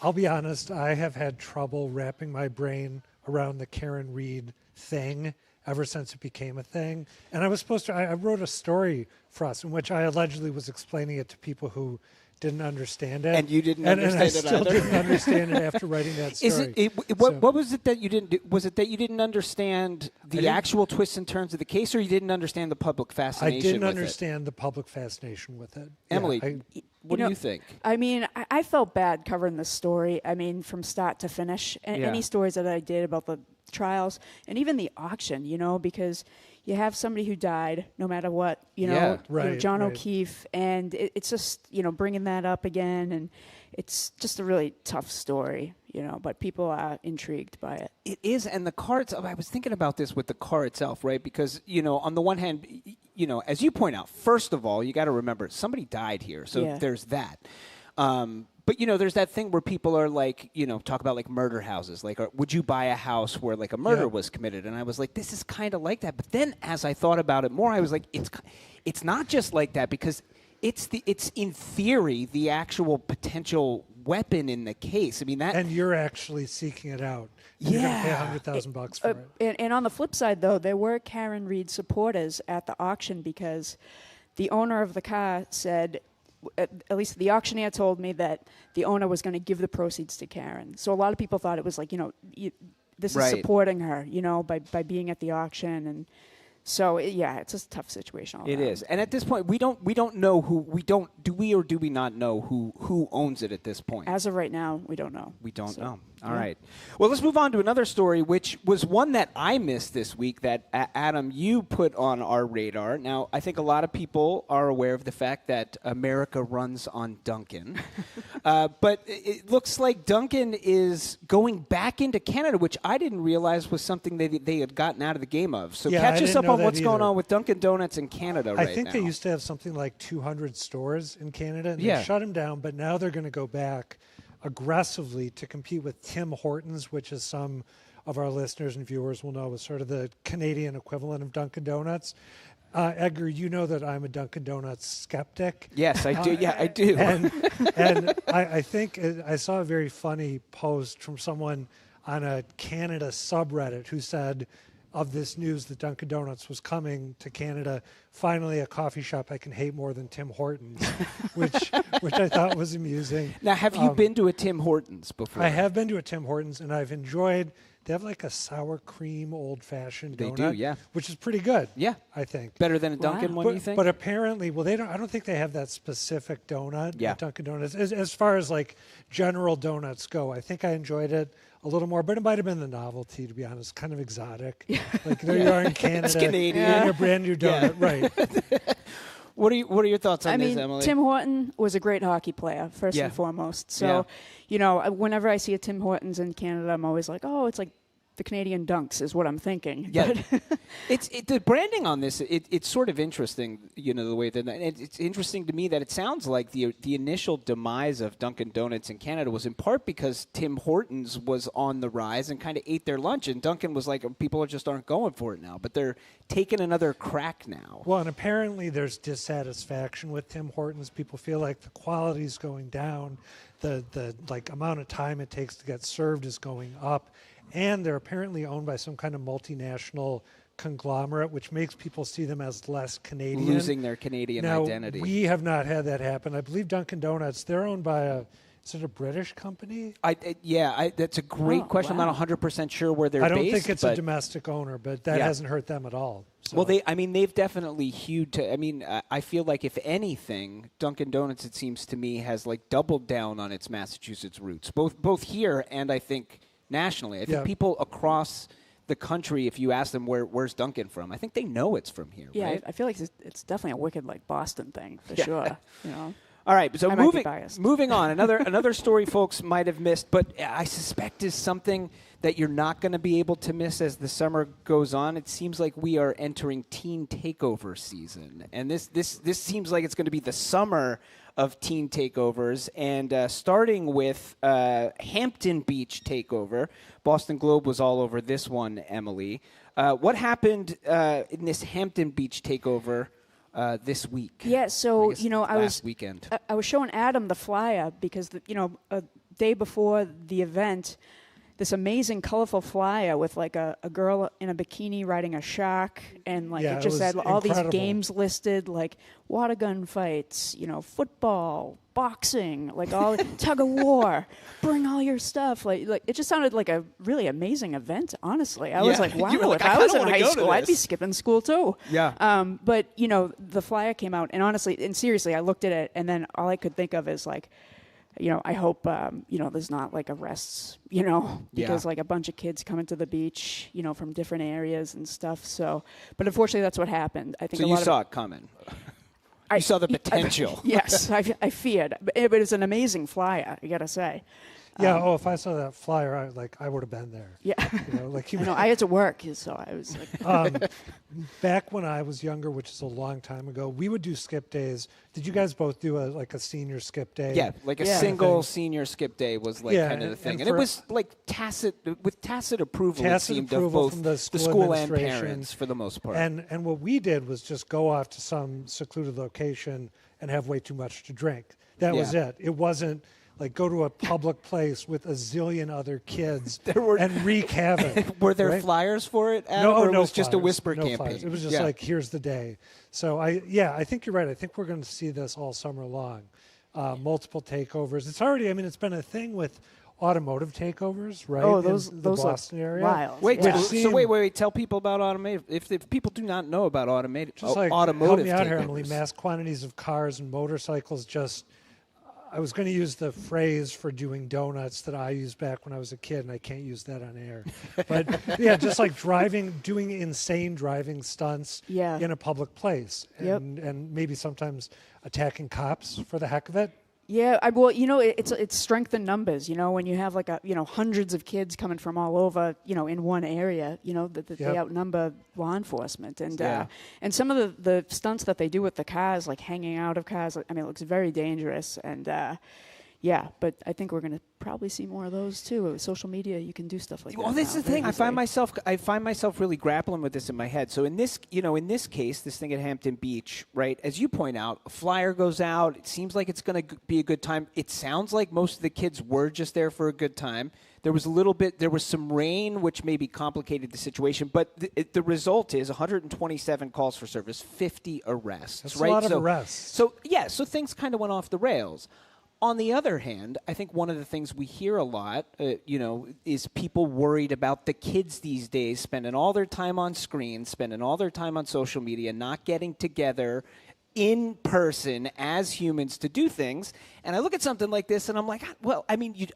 I'll be honest, I have had trouble wrapping my brain around the Karen Reed thing ever since it became a thing. And I wrote a story for us in which I allegedly was explaining it to people who didn't understand it.
And you didn't understand it
And I still
either?
didn't understand it after writing that story.
What was it that you didn't do? Was it that you didn't understand the actual twists and turns of the case, or you didn't understand the public fascination
I didn't
with
understand the public fascination with it.
Emily, what do you think?
I mean, I felt bad covering this story. I mean, from start to finish. Any stories that I did about the trials and even the auction, because you have somebody who died no matter what, John O'Keefe, and it's just, bringing that up again, and it's just a really tough story, but people are intrigued by it.
It is, and the car itself, I was thinking about this with the car itself, right? Because, on the one hand, as you point out, first of all, you got to remember, somebody died here, so there's that. But, there's that thing where people are talk about murder houses. Would you buy a house where a murder was committed? And I was like, this is kind of like that. But then as I thought about it more, I was like, it's not just like that, because it's in theory the actual potential weapon in the case. I mean, that.
And you're actually seeking it out. You're going to pay $100,000 for it.
And on the flip side, though, there were Karen Reed supporters at the auction, because the owner of the car said, at least the auctioneer told me, that the owner was going to give the proceeds to Karen. So a lot of people thought it was this is supporting her, by being at the auction. And so, it's a tough situation.
It is. And at this point, we don't know do we not know who owns it at this point?
As of right now, we don't know.
We don't know. All right. Well, let's move on to another story, which was one that I missed this week that, Adam, you put on our radar. Now, I think a lot of people are aware of the fact that America runs on Dunkin'. But it looks like Dunkin' is going back into Canada, which I didn't realize was something they had gotten out of the game of. So catch us up on what's going on with Dunkin' Donuts in Canada right now.
I think they used to have something like 200 stores in Canada, and they shut them down, but now they're going to go back aggressively to compete with Tim Hortons, which is some of our listeners and viewers will know is sort of the Canadian equivalent of Dunkin' Donuts. Edgar, you know that I'm a Dunkin' Donuts skeptic.
Yes, I do. I do.
And I think I saw a very funny post from someone on a Canada subreddit who said, of this news that Dunkin' Donuts was coming to Canada, finally a coffee shop I can hate more than Tim Hortons, which I thought was amusing.
Now, have you been to a Tim Hortons before?
I have been to a Tim Hortons, and I've enjoyed. They have a sour cream old-fashioned donut.
They do, yeah.
Which is pretty good.
Yeah,
I think
better than a Dunkin' one. You think?
But apparently, they don't. I don't think they have that specific donut at Dunkin' Donuts. As far as general donuts go, I think I enjoyed it a little more, but it might have been the novelty, to be honest. Kind of exotic. There you are in Canada.
It's Canadian.
And a brand new donut, right?
What are your thoughts on this, Emily?
Tim Horton was a great hockey player, first and foremost. So, whenever I see a Tim Hortons in Canada, I'm always like, oh, it's like the Canadian Dunks is what I'm thinking.
Yeah. It's the branding on this. It's sort of interesting, the way that it's interesting to me that it sounds like the initial demise of Dunkin' Donuts in Canada was in part because Tim Hortons was on the rise and kind of ate their lunch, and Dunkin' was like, people just aren't going for it now, but they're taking another crack now.
Well, and apparently there's dissatisfaction with Tim Hortons. People feel like the quality's going down, the amount of time it takes to get served is going up. And they're apparently owned by some kind of multinational conglomerate, which makes people see them as less Canadian.
Losing their Canadian identity.
We have not had that happen. I believe Dunkin' Donuts, they're owned by is it a British company?
That's a great question.
Wow.
I'm not 100% sure where they're based.
I don't think it's a domestic owner, but that hasn't hurt them at all. So.
Well, they've definitely hewed to. I feel like if anything, Dunkin' Donuts, it seems to me, has like doubled down on its Massachusetts roots, both here and I think nationally. I think people across the country, if you ask them where's Dunkin' from, I think they know it's from here.
Yeah,
right?
I feel like it's definitely a wicked like Boston thing for sure. You know.
All right, so moving on. Another story folks might have missed, but I suspect is something that you're not going to be able to miss as the summer goes on. It seems like we are entering teen takeover season, and this seems like it's going to be the summer of teen takeovers, and starting with Hampton Beach takeover. Boston Globe was all over this one, Emily. What happened in this Hampton Beach takeover this week?
Yeah, so
last weekend.
I was showing Adam the flyer because a day before the event, this amazing colorful flyer with like a girl in a bikini riding a shark, and like it just had all these games listed, like water gun fights, football, boxing, like all tug of war, bring all your stuff. Like it just sounded like a really amazing event. Honestly, I was like, wow, if I was in high school, I'd be skipping school too.
Yeah.
But the flyer came out, and honestly and seriously, I looked at it, and then all I could think of is like, I hope, there's not like arrests, because like a bunch of kids coming to the beach, from different areas and stuff. So, but unfortunately, that's what happened. I think.
So you saw it coming. You saw the potential.
Yes, I feared, but it was an amazing flyer, I gotta say.
Yeah. If I saw that flyer, I would have been there.
Yeah. I had to work, so I was like.
Back when I was younger, which is a long time ago, we would do skip days. Did you guys both do a senior skip day?
Yeah, like a single senior skip day was like kind of the thing, and it was like tacit approval. It seemed of both
from the
school and parents for the most part.
And what we did was just go off to some secluded location and have way too much to drink. That was it. It wasn't. Like go to a public place with a zillion other kids and wreak havoc.
Were there flyers for it, Adam, or it was just a whisper campaign?
Flyers. It was just like, here's the day. So I think you're right. I think we're going to see this all summer long. Multiple takeovers. It's already, it's been a thing with automotive takeovers, right?
Oh, those
the Boston area.
Wild.
Wait, wait. Tell people about automotive. If people do not know about automotive
help me out here,
takeovers.
Emily. Mass quantities of cars and motorcycles just. I was going to use the phrase for doing donuts that I used back when I was a kid, and I can't use that on air. But just like doing insane driving stunts in a public place, and maybe sometimes attacking cops for the heck of it.
Yeah, it's strength in numbers. When you have like hundreds of kids coming from all over, in one area, that they outnumber law enforcement, and some of the stunts that they do with the cars, like hanging out of cars, it looks very dangerous, and but I think we're going to probably see more of those too. With social media, you can do stuff like that.
Well, this is the thing. I find myself really grappling with this in my head. So in this case, this thing at Hampton Beach, right? As you point out, a flyer goes out. It seems like it's going to be a good time. It sounds like most of the kids were just there for a good time. There was some rain, which maybe complicated the situation. But the result is 127 calls for service, 50 arrests.
That's
right?
a lot of arrests.
So things kind of went off the rails. On the other hand, I think one of the things we hear a lot, is people worried about the kids these days spending all their time on screens, spending all their time on social media, not getting together in person as humans to do things. And I look at something like this and I'm like, well,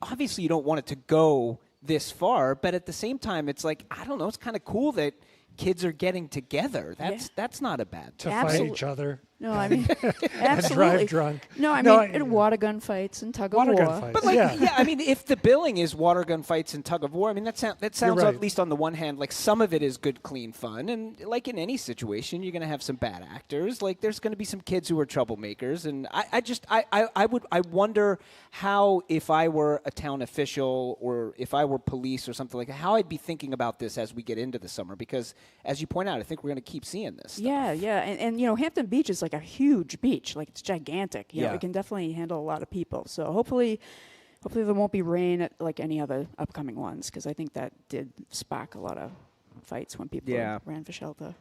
obviously you don't want it to go this far, but at the same time, it's like, I don't know, it's kind of cool that kids are getting together. That's not a bad thing.
To fight each other.
No, absolutely.
And drive drunk.
No, water gun fights and tug of war.
Gun fights.
But if the billing is water gun fights and tug of war, that sounds
right.
At least on the one hand, like some of it is good, clean fun, and like in any situation, you're going to have some bad actors. Like there's going to be some kids who are troublemakers, and I wonder how, if I were a town official or if I were police or something like that, how I'd be thinking about this as we get into the summer, because as you point out, I think we're going to keep seeing this stuff.
Yeah, and Hampton Beach is like a huge beach, like it's gigantic. It can definitely handle a lot of people. So hopefully there won't be rain at like any other upcoming ones, because I think that did spark a lot of fights when people ran for shelter.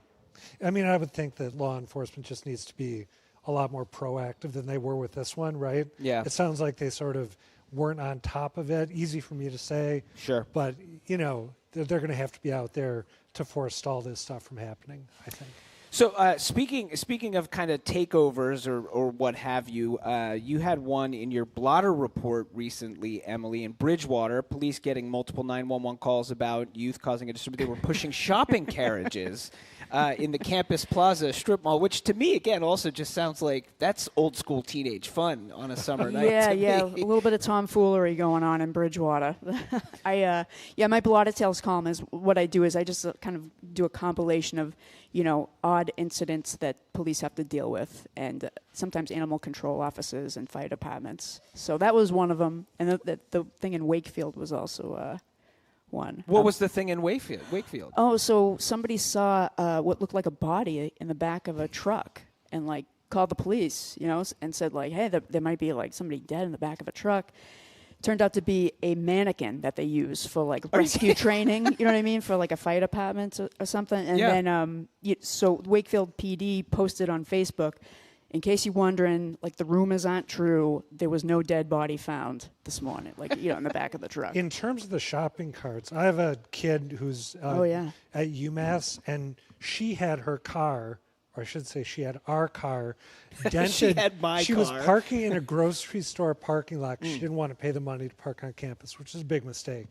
I mean, I would think that law enforcement just needs to be a lot more proactive than they were with this one, right?
Yeah.
It sounds like they sort of weren't on top of it. Easy for me to say.
Sure.
But, you know, they're going to have to be out there to forestall this stuff from happening, I think.
So speaking of kind of takeovers or what have you, you had one in your blotter report recently, Emily, in Bridgewater. Police getting multiple 911 calls about youth causing a disturbance. They were pushing shopping carriages in the Campus Plaza strip mall, which to me, again, also just sounds like that's old school teenage fun on a summer night.
Yeah, a little bit of tomfoolery going on in Bridgewater. My Blotter Tales column is what I do is I just kind of do a compilation of, you know, odd incidents that police have to deal with, and sometimes animal control officers and fire departments. So that was one of them, and the thing in Wakefield was also one.
What was the thing in Wakefield?
Oh, so somebody saw what looked like a body in the back of a truck, and like called the police, you know, and said like, hey, there might be like somebody dead in the back of a truck. Turned out to be a mannequin that they use for like rescue training, you know what I mean, for like a fire department or something. And then, so Wakefield PD posted on Facebook, in case you're wondering, like the rumors aren't true, there was no dead body found this morning, like, you know, in the back of the truck.
In terms of the shopping carts, I have a kid who's at UMass, and she had her car, or I should say she had our car, dented.
She had my car.
She was parking in a grocery store parking lot. She didn't want to pay the money to park on campus, which is a big mistake.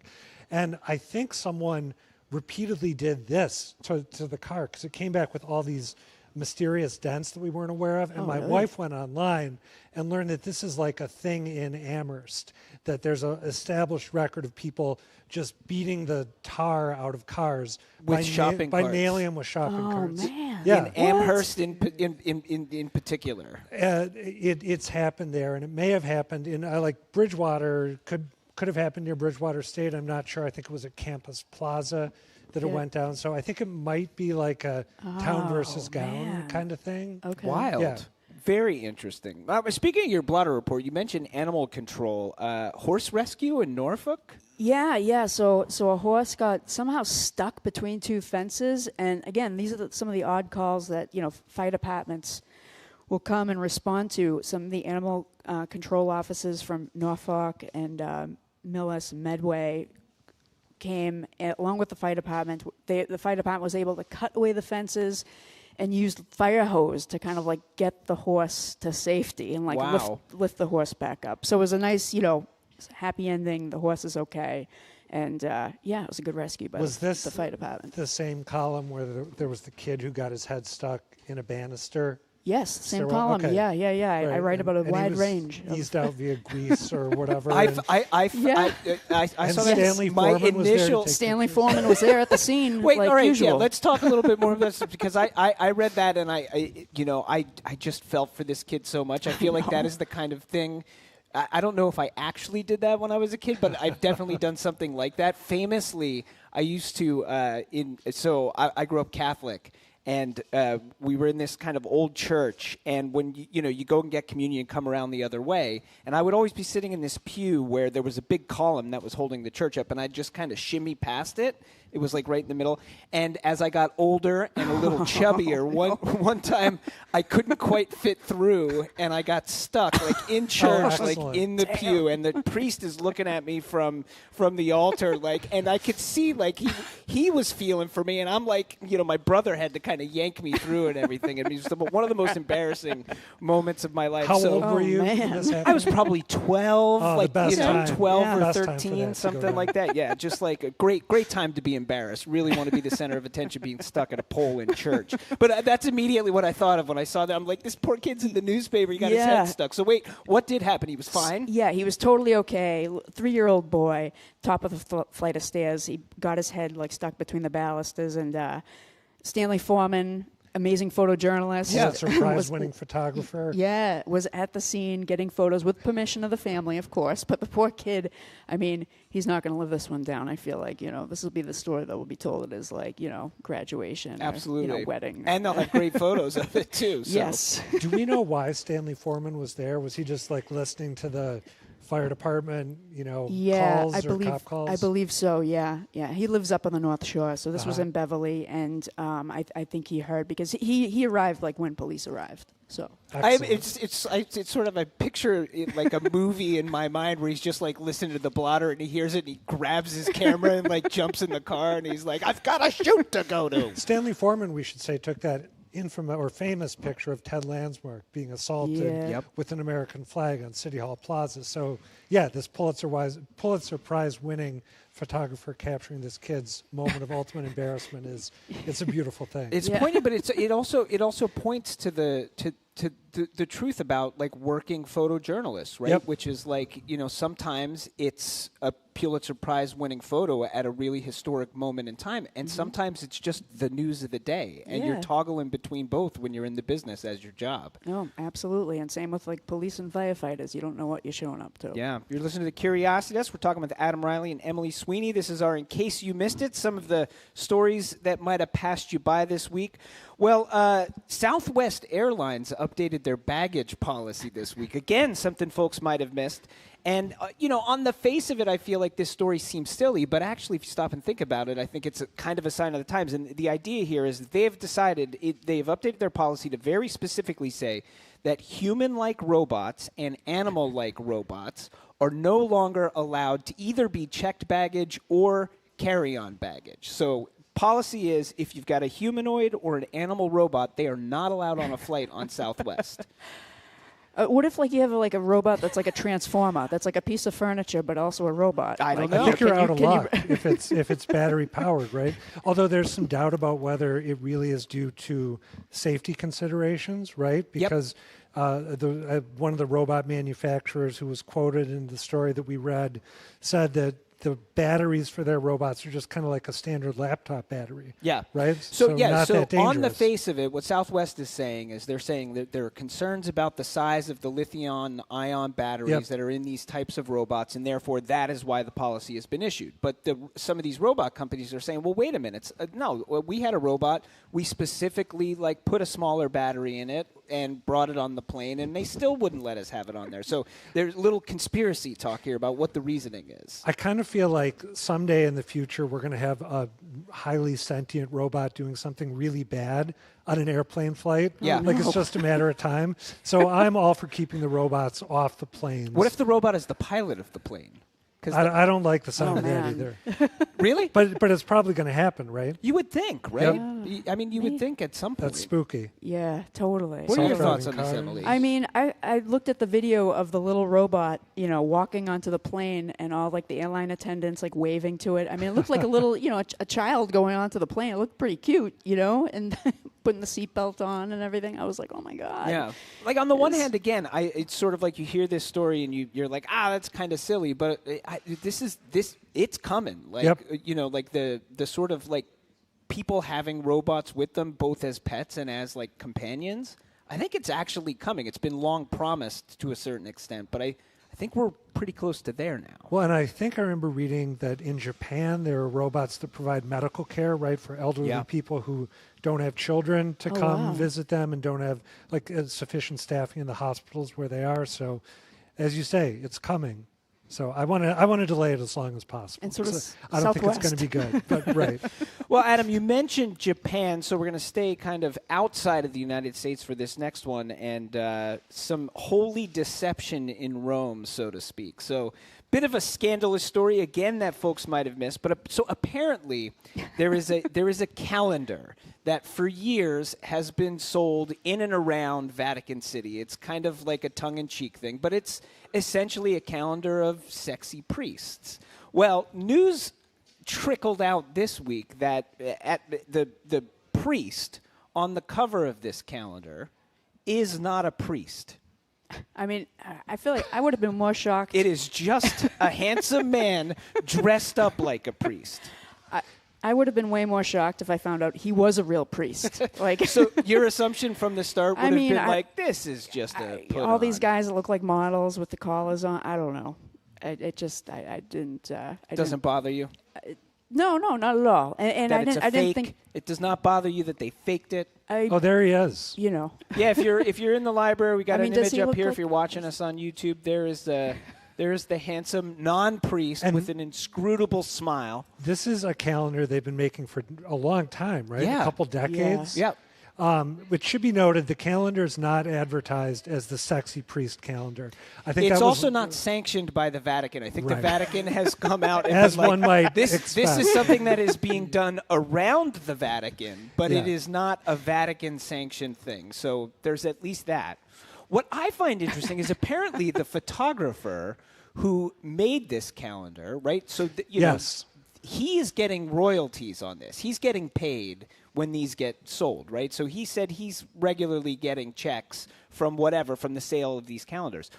And I think someone repeatedly did this to the car because it came back with all these mysterious dents that we weren't aware of. And my wife went online and learned that this is like a thing in Amherst, that there's an established record of people just beating the tar out of cars
with shopping carts.
By nailing them with shopping carts.
Man.
Yeah.
In Amherst in particular.
It's happened there, and it may have happened in like Bridgewater. Could have happened near Bridgewater State. I'm not sure. I think it was at Campus Plaza that it went down. So I think it might be like a town versus gown kind of thing.
Okay.
Wild.
Yeah.
Very interesting. Speaking of your blotter report, you mentioned animal control. Horse rescue in Norfolk?
Yeah. So a horse got somehow stuck between two fences. And again, these are some of the odd calls that, you know, fire departments will come and respond to. Some of the animal control officers from Norfolk and Millis and Medway came along with the fire department. The fire department was able to cut away the fences and used fire hose to kind of like get the horse to safety and like lift the horse back up. So it was a nice, you know, happy ending. The horse is okay. And it was a good rescue by the fire department.
The same column where there was the kid who got his head stuck in a banister?
Yes, same column. Okay. Yeah. Right. I write about a wide range.
Eased out via grease or whatever.
I saw that.
Stanley Foreman was there.
Stanley Foreman was there at the scene.
Wait,
like
all right,
usual.
yeah. Let's talk a little bit more about this because I read that and I just felt for this kid so much. I feel like that is the kind of thing. I don't know if I actually did that when I was a kid, but I've definitely done something like that. Famously, I used to I grew up Catholic. And we were in this kind of old church, and when you go and get communion, come around the other way, and I would always be sitting in this pew where there was a big column that was holding the church up, and I'd just kind of shimmy past it. It was like right in the middle. And as I got older and a little chubbier, one time I couldn't quite fit through, and I got stuck like in church, like in the pew, and the priest is looking at me from the altar, like, and I could see like he was feeling for me, and I'm like, my brother had to kind of yank me through and everything. And it was one of the most embarrassing moments of my life.
How old were you?
I was probably 12, 12 or 13, something like that. Yeah, just like a great time to be embarrassed. Really want to be the center of attention being stuck at a pole in church. But that's immediately what I thought of when I saw that. I'm like, this poor kid's in the newspaper. He got his head stuck. So wait, what did happen? He was fine?
Yeah, he was totally okay. 3-year-old boy, top of the flight of stairs. He got his head like stuck between the balusters, and Stanley Foreman, amazing photojournalist.
Yeah, prize-winning photographer.
Yeah, was at the scene getting photos with permission of the family, of course. But the poor kid, I mean, he's not going to live this one down. I feel like, this will be the story that will be told at his, graduation.
Absolutely.
Or, wedding.
And they'll have great photos of it, too. So.
Yes.
Do we know why Stanley Foreman was there? Was he just, listening to the fire department,
Yeah,
calls or cop calls?
I believe so. Yeah. He lives up on the North Shore, so this was in Beverly, and I think he heard because he arrived like when police arrived. So
it's sort of, I picture it like a movie in my mind where he's just like listening to the blotter and he hears it and he grabs his camera and like jumps in the car and he's like, I've got a shoot to go to.
Stanley Foreman, we should say, took that infamous or famous picture of Ted Landsmark being assaulted with an American flag on City Hall Plaza. So, yeah, this Pulitzer Prize winning photographer capturing this kid's moment of ultimate embarrassment it's a beautiful thing.
It's poignant, but it also points to the truth about like working photojournalists, right?
Yep.
Which is like, sometimes it's a Pulitzer Prize winning photo at a really historic moment in time, and sometimes it's just the news of the day, and you're toggling between both when you're in the business as your job.
Oh, absolutely, and same with like police and firefighters. You don't know what you're showing up to.
Yeah, you're listening to the Curiosity Desk. We're talking with Adam Reilly and Emily Sweeney. This is our In Case You Missed It, some of the stories that might have passed you by this week. Well, Southwest Airlines updated their baggage policy this week. Again, something folks might have missed. And, on the face of it, I feel like this story seems silly, but actually, if you stop and think about it, I think it's kind of a sign of the times. And the idea here is that they've updated their policy to very specifically say that human-like robots and animal-like robots are no longer allowed to either be checked baggage or carry-on baggage. So policy is if you've got a humanoid or an animal robot, they are not allowed on a flight on Southwest.
What if like you have like a robot that's like a transformer, that's like a piece of furniture but also a robot?
I don't
I
know.
think you're out of luck if it's battery powered, right? Although there's some doubt about whether it really is due to safety considerations, right? Because one of the robot manufacturers who was quoted in the story that we read said that the batteries for their robots are just kind of like a standard laptop battery.
Yeah.
Right?
So
not that dangerous.
On the face of it, what Southwest is saying is they're saying that there are concerns about the size of the lithium-ion batteries that are in these types of robots, and therefore that is why the policy has been issued. But some of these robot companies are saying, well, wait a minute. No, we had a robot. We specifically put a smaller battery in it and brought it on the plane, and they still wouldn't let us have it on there. So there's a little conspiracy talk here about what the reasoning is.
I kind of feel like someday in the future we're going to have a highly sentient robot doing something really bad on an airplane flight.
Yeah.
It's just a matter of time. So I'm all for keeping the robots off the planes.
What if the robot is the pilot of the plane?
I don't like the sound of that either.
Really?
But it's probably going to happen, right?
You would think, right?
Yep.
I mean, you would think at some point.
That's spooky.
Yeah, totally.
What are your thoughts on this, Emily?
I mean, I looked at the video of the little robot, walking onto the plane and all the airline attendants waving to it. I mean, it looked like a little, a child going onto the plane. It looked pretty cute, and putting the seatbelt on and everything. I was like, oh my God.
Yeah. On the one hand, again, it's sort of like you hear this story and you're like, that's kind of silly, but it's coming. The sort of people having robots with them, both as pets and as companions. I think it's actually coming. It's been long promised to a certain extent, but I think we're pretty close to there now.
Well, and I think I remember reading that in Japan there are robots that provide medical care, right, for elderly people who don't have children to come visit them and don't have sufficient staffing in the hospitals where they are. So, as you say, it's coming. So I want to delay it as long as possible.
And
I don't think it's going to be good, but right.
Well, Adam, you mentioned Japan, so we're going to stay kind of outside of the United States for this next one, and some holy deception in Rome, so to speak. So, bit of a scandalous story again that folks might have missed, but so apparently there is a calendar that for years has been sold in and around Vatican City. It's kind of like a tongue-in-cheek thing, but it's essentially a calendar of sexy priests. Well, news trickled out this week that at the priest on the cover of this calendar is not a priest.
I mean, I feel like I would have been more shocked.
It is just a handsome man dressed up like a priest.
I would have been way more shocked if I found out he was a real priest.
So your assumption from the start would have been this is just a put
all
on.
These guys that look like models with the collars on. I don't know. I didn't.
Doesn't bother you?
No, not at all. And
that
I didn't think
it does not bother you that they faked it.
There he is.
Yeah,
if you're in the library, we got an
does
image
he
up
look
here.
like
If you're watching us on YouTube, there's
There's the handsome non-priest with an inscrutable smile.
This is a calendar they've been making for a long time, right?
Yeah.
A couple decades.
Yeah.
Which should be noted, the calendar is not advertised as the sexy priest calendar. I think
it's also not sanctioned by the Vatican. I think the Vatican has come out and
as
been
one might
this
expect.
is something that is being done around the Vatican, but it is not a Vatican-sanctioned thing. So there's at least that. What I find interesting is apparently the photographer who made this calendar, right? So you know, he is getting royalties on this. He's getting paid when these get sold, right? So he said he's regularly getting checks from from the sale of these calendars.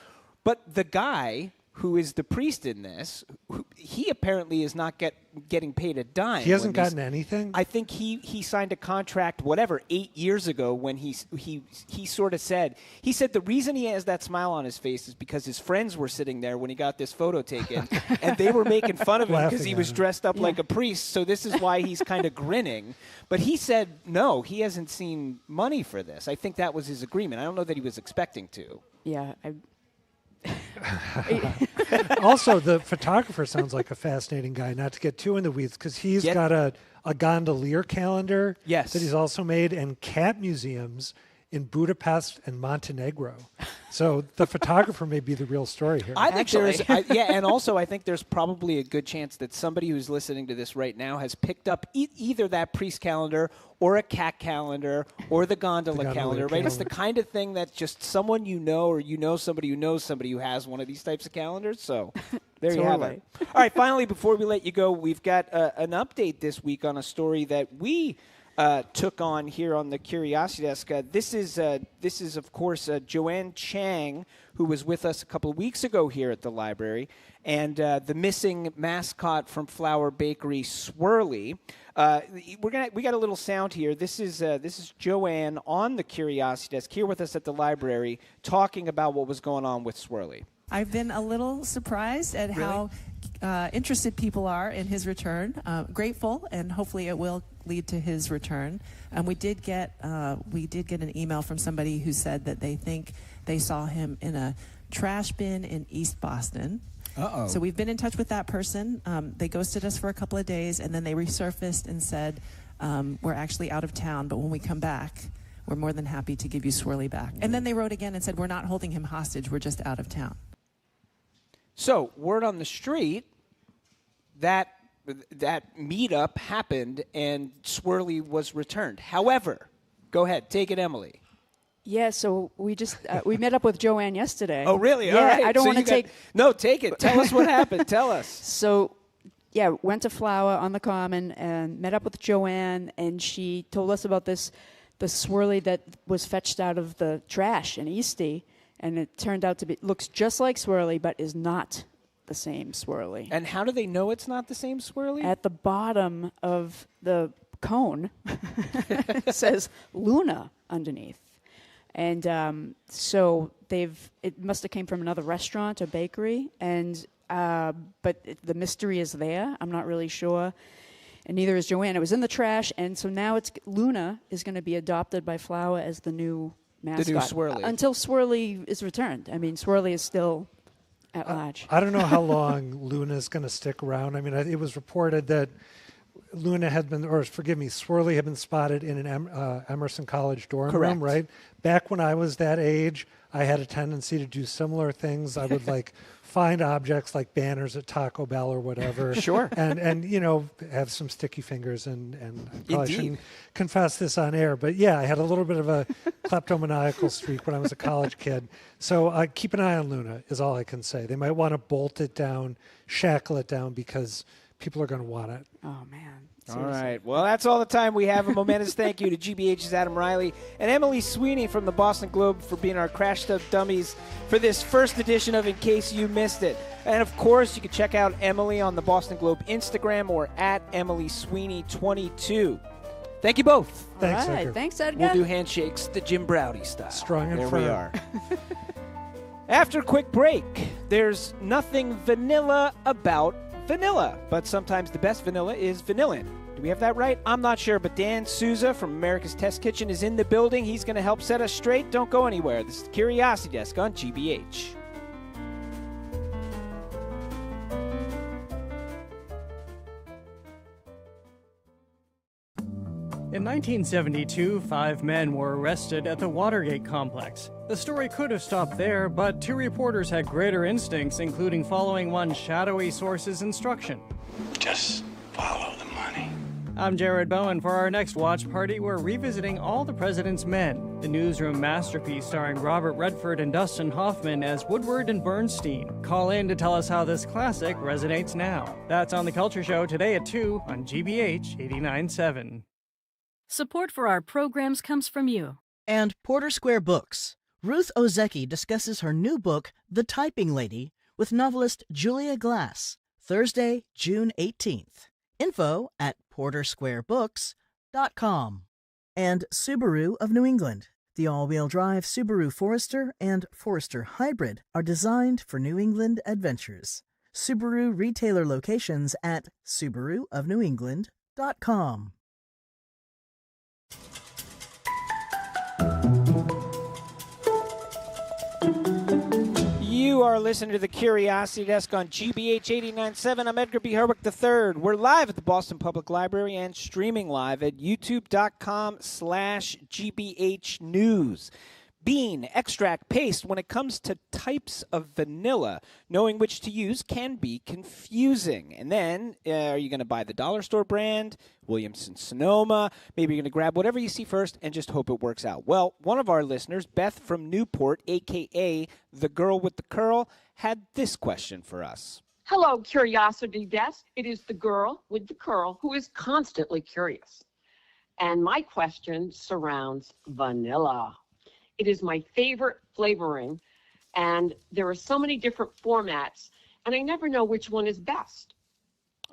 But the guy who is the priest in this, he apparently is not getting paid a dime.
He hasn't gotten anything?
I think he signed a contract, 8 years ago when he sort of said, the reason he has that smile on his face is because his friends were sitting there when he got this photo taken, and they were making fun of him because he was dressed up like a priest, so this is why he's kind of grinning. But he said, no, he hasn't seen money for this. I think that was his agreement. I don't know that he was expecting to.
Yeah,
Also, the photographer sounds like a fascinating guy, not to get too in the weeds, because he's got a gondolier calendar that he's also made, and cat museums in Budapest and Montenegro. So the photographer may be the real story here.
I think there is, and also I think there's probably a good chance that somebody who's listening to this right now has picked up either that priest calendar or a cat calendar or the gondola calendar, right? It's the kind of thing that just someone you know, or you know somebody who knows somebody who has one of these types of calendars. So there you have it. All right, finally, before we let you go, we've got an update this week on a story that we took on here on the Curiosity Desk. This is of course Joanne Chang, who was with us a couple of weeks ago here at the library, and the missing mascot from Flour Bakery, Swirly. We got a little sound here. This is Joanne on the Curiosity Desk here with us at the library, talking about what was going on with Swirly.
I've been a little surprised at how interested people are in his return. Grateful, and hopefully it will lead to his return. We did get an email from somebody who said that they think they saw him in a trash bin in East Boston.
Uh-oh.
So we've been in touch with that person. They ghosted us for a couple of days, and then they resurfaced and said, we're actually out of town, but when we come back, we're more than happy to give you Swirly back. And then they wrote again and said, we're not holding him hostage, we're just out of town.
So, word on the street that meetup happened and Swirly was returned. However, go ahead, take it, Emily.
Yeah, so we just we met up with Joanne yesterday.
Oh, really?
Yeah,
all right.
I don't want to take...
No, take it. Tell us what happened. Tell us.
So, yeah, went to Flower on the Common and met up with Joanne, and she told us about the Swirly that was fetched out of the trash in Eastie. And it turned out to be, looks just like Swirly, but is not the same Swirly.
And how do they know it's not the same Swirly?
At the bottom of the cone it says Luna underneath. And so it must have came from another restaurant or bakery. And but the mystery is there. I'm not really sure. And neither is Joanne. It was in the trash. And so now Luna is going to be adopted by Flower as the new mascot.
The new Swirly.
Until Swirly is returned. I mean, Swirly is still at large.
I don't know how long Luna is going to stick around. I mean, it was reported that Swirly had been spotted in an Emerson College dorm room, right? Back when I was that age, I had a tendency to do similar things. I would find objects like banners at Taco Bell or whatever.
Sure.
And have some sticky fingers and I probably shouldn't confess this on air, but yeah, I had a little bit of a kleptomaniacal streak when I was a college kid. So keep an eye on Luna is all I can say. They might want to bolt it down, shackle it down because people are going to want it.
Oh, man.
All right. Well, that's all the time we have. A momentous thank you to GBH's Adam Reilly and Emily Sweeney from the Boston Globe for being our Crash Test Dummies for this first edition of In Case You Missed It. And, of course, you can check out Emily on the Boston Globe Instagram or at Emily Sweeney 22. Thank you both.
Thanks,
Edgar.
Thanks, Edgar.
We'll do handshakes the Jim Browdy style.
Strong and
there
firm.
we are. After a quick break, there's nothing vanilla about vanilla, but sometimes the best vanilla is vanillin. Do we have that right? I'm not sure, but Dan Souza from America's Test Kitchen is in the building. He's going to help set us straight. Don't go anywhere. This is the Curiosity Desk on GBH.
1972, 5 men were arrested at the Watergate complex. The story could have stopped there, but 2 reporters had greater instincts, including following one shadowy source's instruction.
Just follow the money.
I'm Jared Bowen. For our next watch party, we're revisiting All the President's Men, the newsroom masterpiece starring Robert Redford and Dustin Hoffman as Woodward and Bernstein. Call in to tell us how this classic resonates now. That's on The Culture Show today at 2 on GBH 89.7.
Support for our programs comes from you.
And Porter Square Books. Ruth Ozeki discusses her new book, The Typing Lady, with novelist Julia Glass, Thursday, June 18th. Info at portersquarebooks.com. And Subaru of New England. The all-wheel drive Subaru Forester and Forester Hybrid are designed for New England adventures. Subaru retailer locations at subaruofnewengland.com.
You are listening to the Curiosity Desk on GBH 89.7. I'm Edgar B. Herwick III. We're live at the Boston Public Library and streaming live at youtube.com/GBH News. Bean, extract, paste. When it comes to types of vanilla, knowing which to use can be confusing. And then, are you going to buy the dollar store brand, Williamson-Sonoma? Maybe you're going to grab whatever you see first and just hope it works out. Well, one of our listeners, Beth from Newport, a.k.a. the girl with the curl, had this question for us.
Hello, Curiosity Desk. It is the girl with the curl who is constantly curious. And my question surrounds vanilla. It is my favorite flavoring, and there are so many different formats, and I never know which one is best.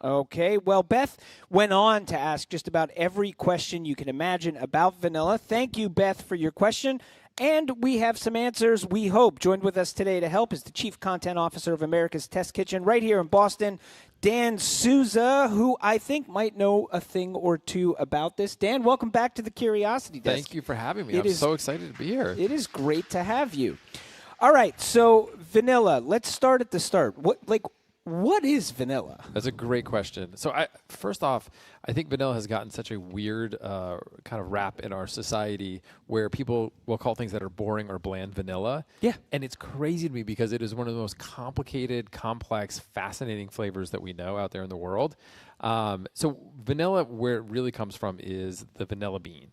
Okay, well, Beth went on to ask just about every question you can imagine about vanilla. Thank you, Beth, for your question. And we have some answers, we hope. Joined with us today to help is the Chief Content Officer of America's Test Kitchen right here in Boston, Dan Souza, who I think might know a thing or two about this. Dan, welcome back to the Curiosity Desk.
Thank you for having me. I'm so excited to be here.
It is great to have you. All right, so vanilla. Let's start at the start. What is vanilla?
That's a great question. So first off, I think vanilla has gotten such a weird kind of rap in our society where people will call things that are boring or bland vanilla.
Yeah.
And it's crazy to me because it is one of the most complicated, complex, fascinating flavors that we know out there in the world. So vanilla, where it really comes from is the vanilla bean.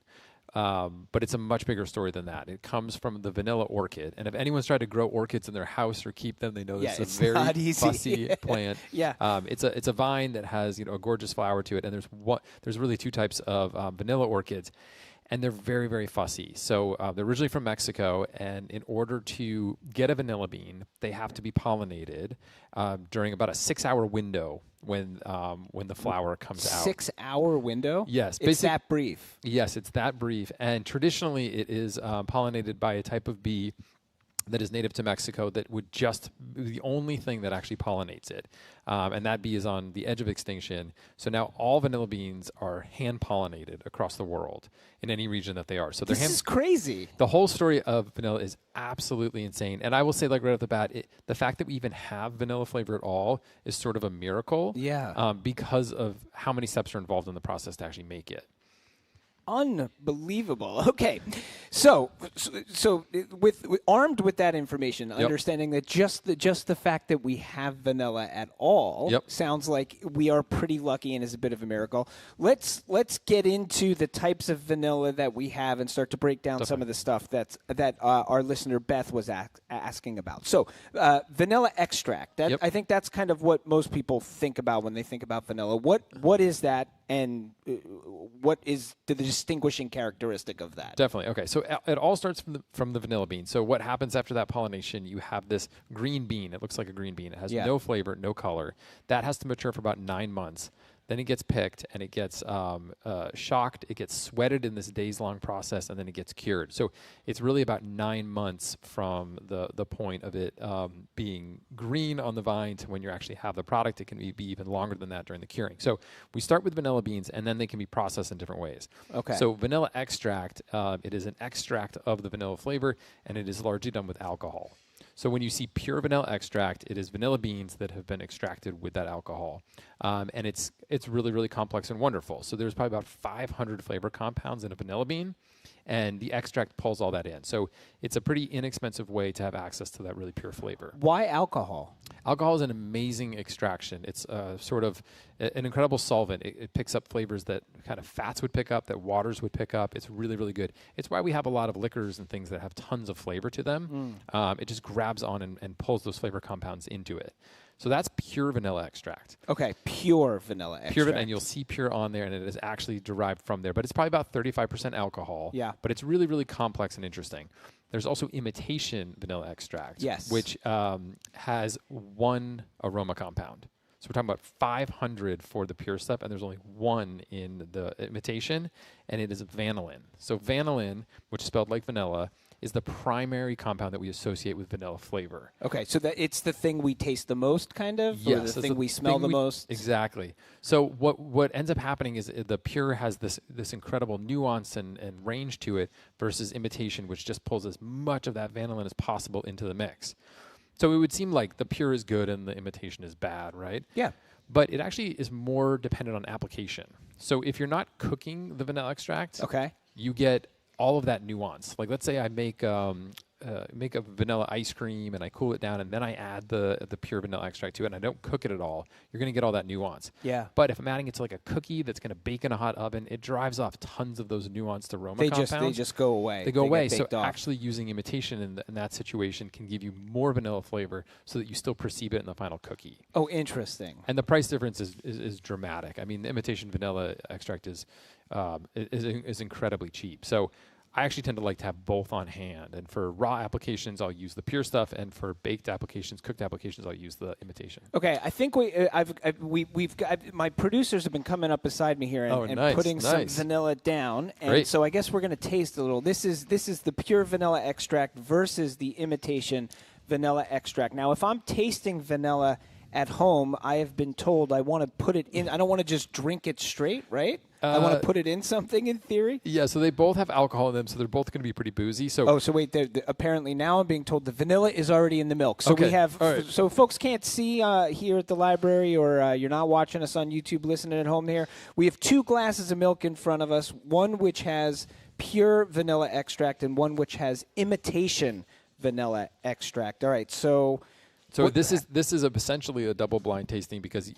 But it's a much bigger story than that. It comes from the vanilla orchid. And if anyone's tried to grow orchids in their house or keep them, they know this is a very fussy plant.
Yeah.
It's a vine that has a gorgeous flower to it. And there's really 2 types of vanilla orchids. And they're very, very fussy. So they're originally from Mexico, and in order to get a vanilla bean, they have to be pollinated during about a 6-hour window when the flower comes out.
6-hour window?
Yes.
It's that brief.
Yes, it's that brief. And traditionally, it is pollinated by a type of bee that is native to Mexico that would just be the only thing that actually pollinates it. And that bee is on the edge of extinction. So now all vanilla beans are hand-pollinated across the world in any region that they are. So
this is crazy.
The whole story of vanilla is absolutely insane. And I will say, like right off the bat, the fact that we even have vanilla flavor at all is sort of a miracle.
Yeah.
Because of how many steps are involved in the process to actually make it.
Unbelievable. Okay, so armed with that information, understanding that just the fact that we have vanilla at all sounds like we are pretty lucky and is a bit of a miracle. Let's get into the types of vanilla that we have and start to break down some of the stuff that our listener Beth was asking about. So vanilla extract. I think that's kind of what most people think about when they think about vanilla. What is that? And what is the distinguishing characteristic of that?
Definitely. Okay, so it all starts from the vanilla bean. So what happens after that pollination, you have this green bean. It looks like a green bean. It has no flavor, no color. That has to mature for about 9 months. Then it gets picked, and it gets shocked. It gets sweated in this days-long process, and then it gets cured. So it's really about 9 months from the point of it being green on the vine to when you actually have the product. It can be even longer than that during the curing. So we start with vanilla beans, and then they can be processed in different ways.
Okay.
So vanilla extract, it is an extract of the vanilla flavor, and it is largely done with alcohol. So when you see pure vanilla extract, it is vanilla beans that have been extracted with that alcohol. And it's really, really complex and wonderful. So there's probably about 500 flavor compounds in a vanilla bean, and the extract pulls all that in. So it's a pretty inexpensive way to have access to that really pure flavor.
Why alcohol?
Alcohol is an amazing extraction. It's sort of an incredible solvent. It picks up flavors that kind of fats would pick up, that waters would pick up. It's really, really good. It's why we have a lot of liquors and things that have tons of flavor to them. It just grabs on and pulls those flavor compounds into it. So that's pure vanilla extract.
Okay, pure vanilla extract.
Pure, and you'll see pure on there, and it is actually derived from there. But it's probably about 35% alcohol.
Yeah.
But it's really, really complex and interesting. There's also imitation vanilla extract.
Yes.
Which has one aroma compound. So we're talking about 500 for the pure stuff, and there's only one in the imitation, and it is vanillin. So vanillin, which is spelled like vanilla, is the primary compound that we associate with vanilla flavor.
Okay, so that it's the thing we taste the most, kind of?
Yes.
Or the thing we smell the most?
Exactly. So what ends up happening is the pure has this incredible nuance and range to it versus imitation, which just pulls as much of that vanillin as possible into the mix. So it would seem like the pure is good and the imitation is bad, right?
Yeah.
But it actually is more dependent on application. So if you're not cooking the vanilla extract, you get all of that nuance. Like, let's say I make a vanilla ice cream and I cool it down and then I add the pure vanilla extract to it and I don't cook it at all. You're going to get all that nuance.
Yeah.
But if I'm adding it to like a cookie that's going to bake in a hot oven, it drives off tons of those nuanced aroma compounds.
They just go away.
They go away.
Get baked
So
off.
actually using imitation in that situation can give you more vanilla flavor so that you still perceive it in the final cookie.
Oh, interesting.
And the price difference is dramatic. I mean, the imitation vanilla extract is incredibly cheap. So I actually tend to like to have both on hand. And for raw applications, I'll use the pure stuff, and for baked applications, cooked applications, I'll use the imitation.
Okay, I think we've got my producers have been coming up beside me here and putting some vanilla down, and so I guess we're going to taste a little. This is the pure vanilla extract versus the imitation vanilla extract. Now, if I'm tasting vanilla at home, I have been told I want to put it in. I don't want to just drink it straight, right? I want to put it in something in theory.
Yeah, so they both have alcohol in them, so they're both going to be pretty boozy. So
so wait, apparently now I'm being told the vanilla is already in the milk. So we have, so folks can't see here at the library, or you're not watching us on YouTube, listening at home here. We have 2 glasses of milk in front of us, one which has pure vanilla extract and one which has imitation vanilla extract. All right, so this is essentially a double-blind tasting because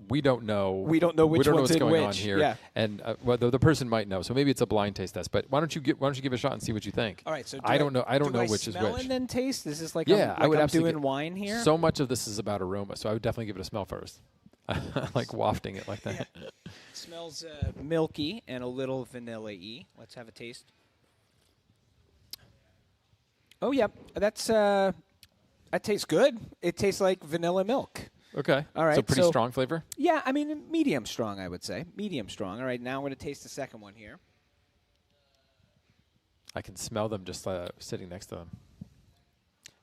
we don't know. We don't know which one's
what's going
which.
on here.
Yeah.
And the person might know. So maybe it's a blind taste test. But why don't you give a shot and see what you think?
All right. So
I don't know. I don't know which is
smell
which.
And then taste. This is like
I would
I'm
absolutely
doing wine here.
So much of this is about aroma. So I would definitely give it a smell first. I like wafting it like that.
Yeah. It smells milky and a little vanilla-y. Let's have a taste. Oh yeah, that tastes good. It tastes like vanilla milk.
Okay.
All right.
So pretty strong flavor?
Yeah, I mean, medium strong, I would say. Medium strong. All right, now I'm going to taste the second one here.
I can smell them just sitting next to them.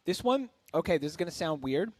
This one, okay, this is going to sound weird,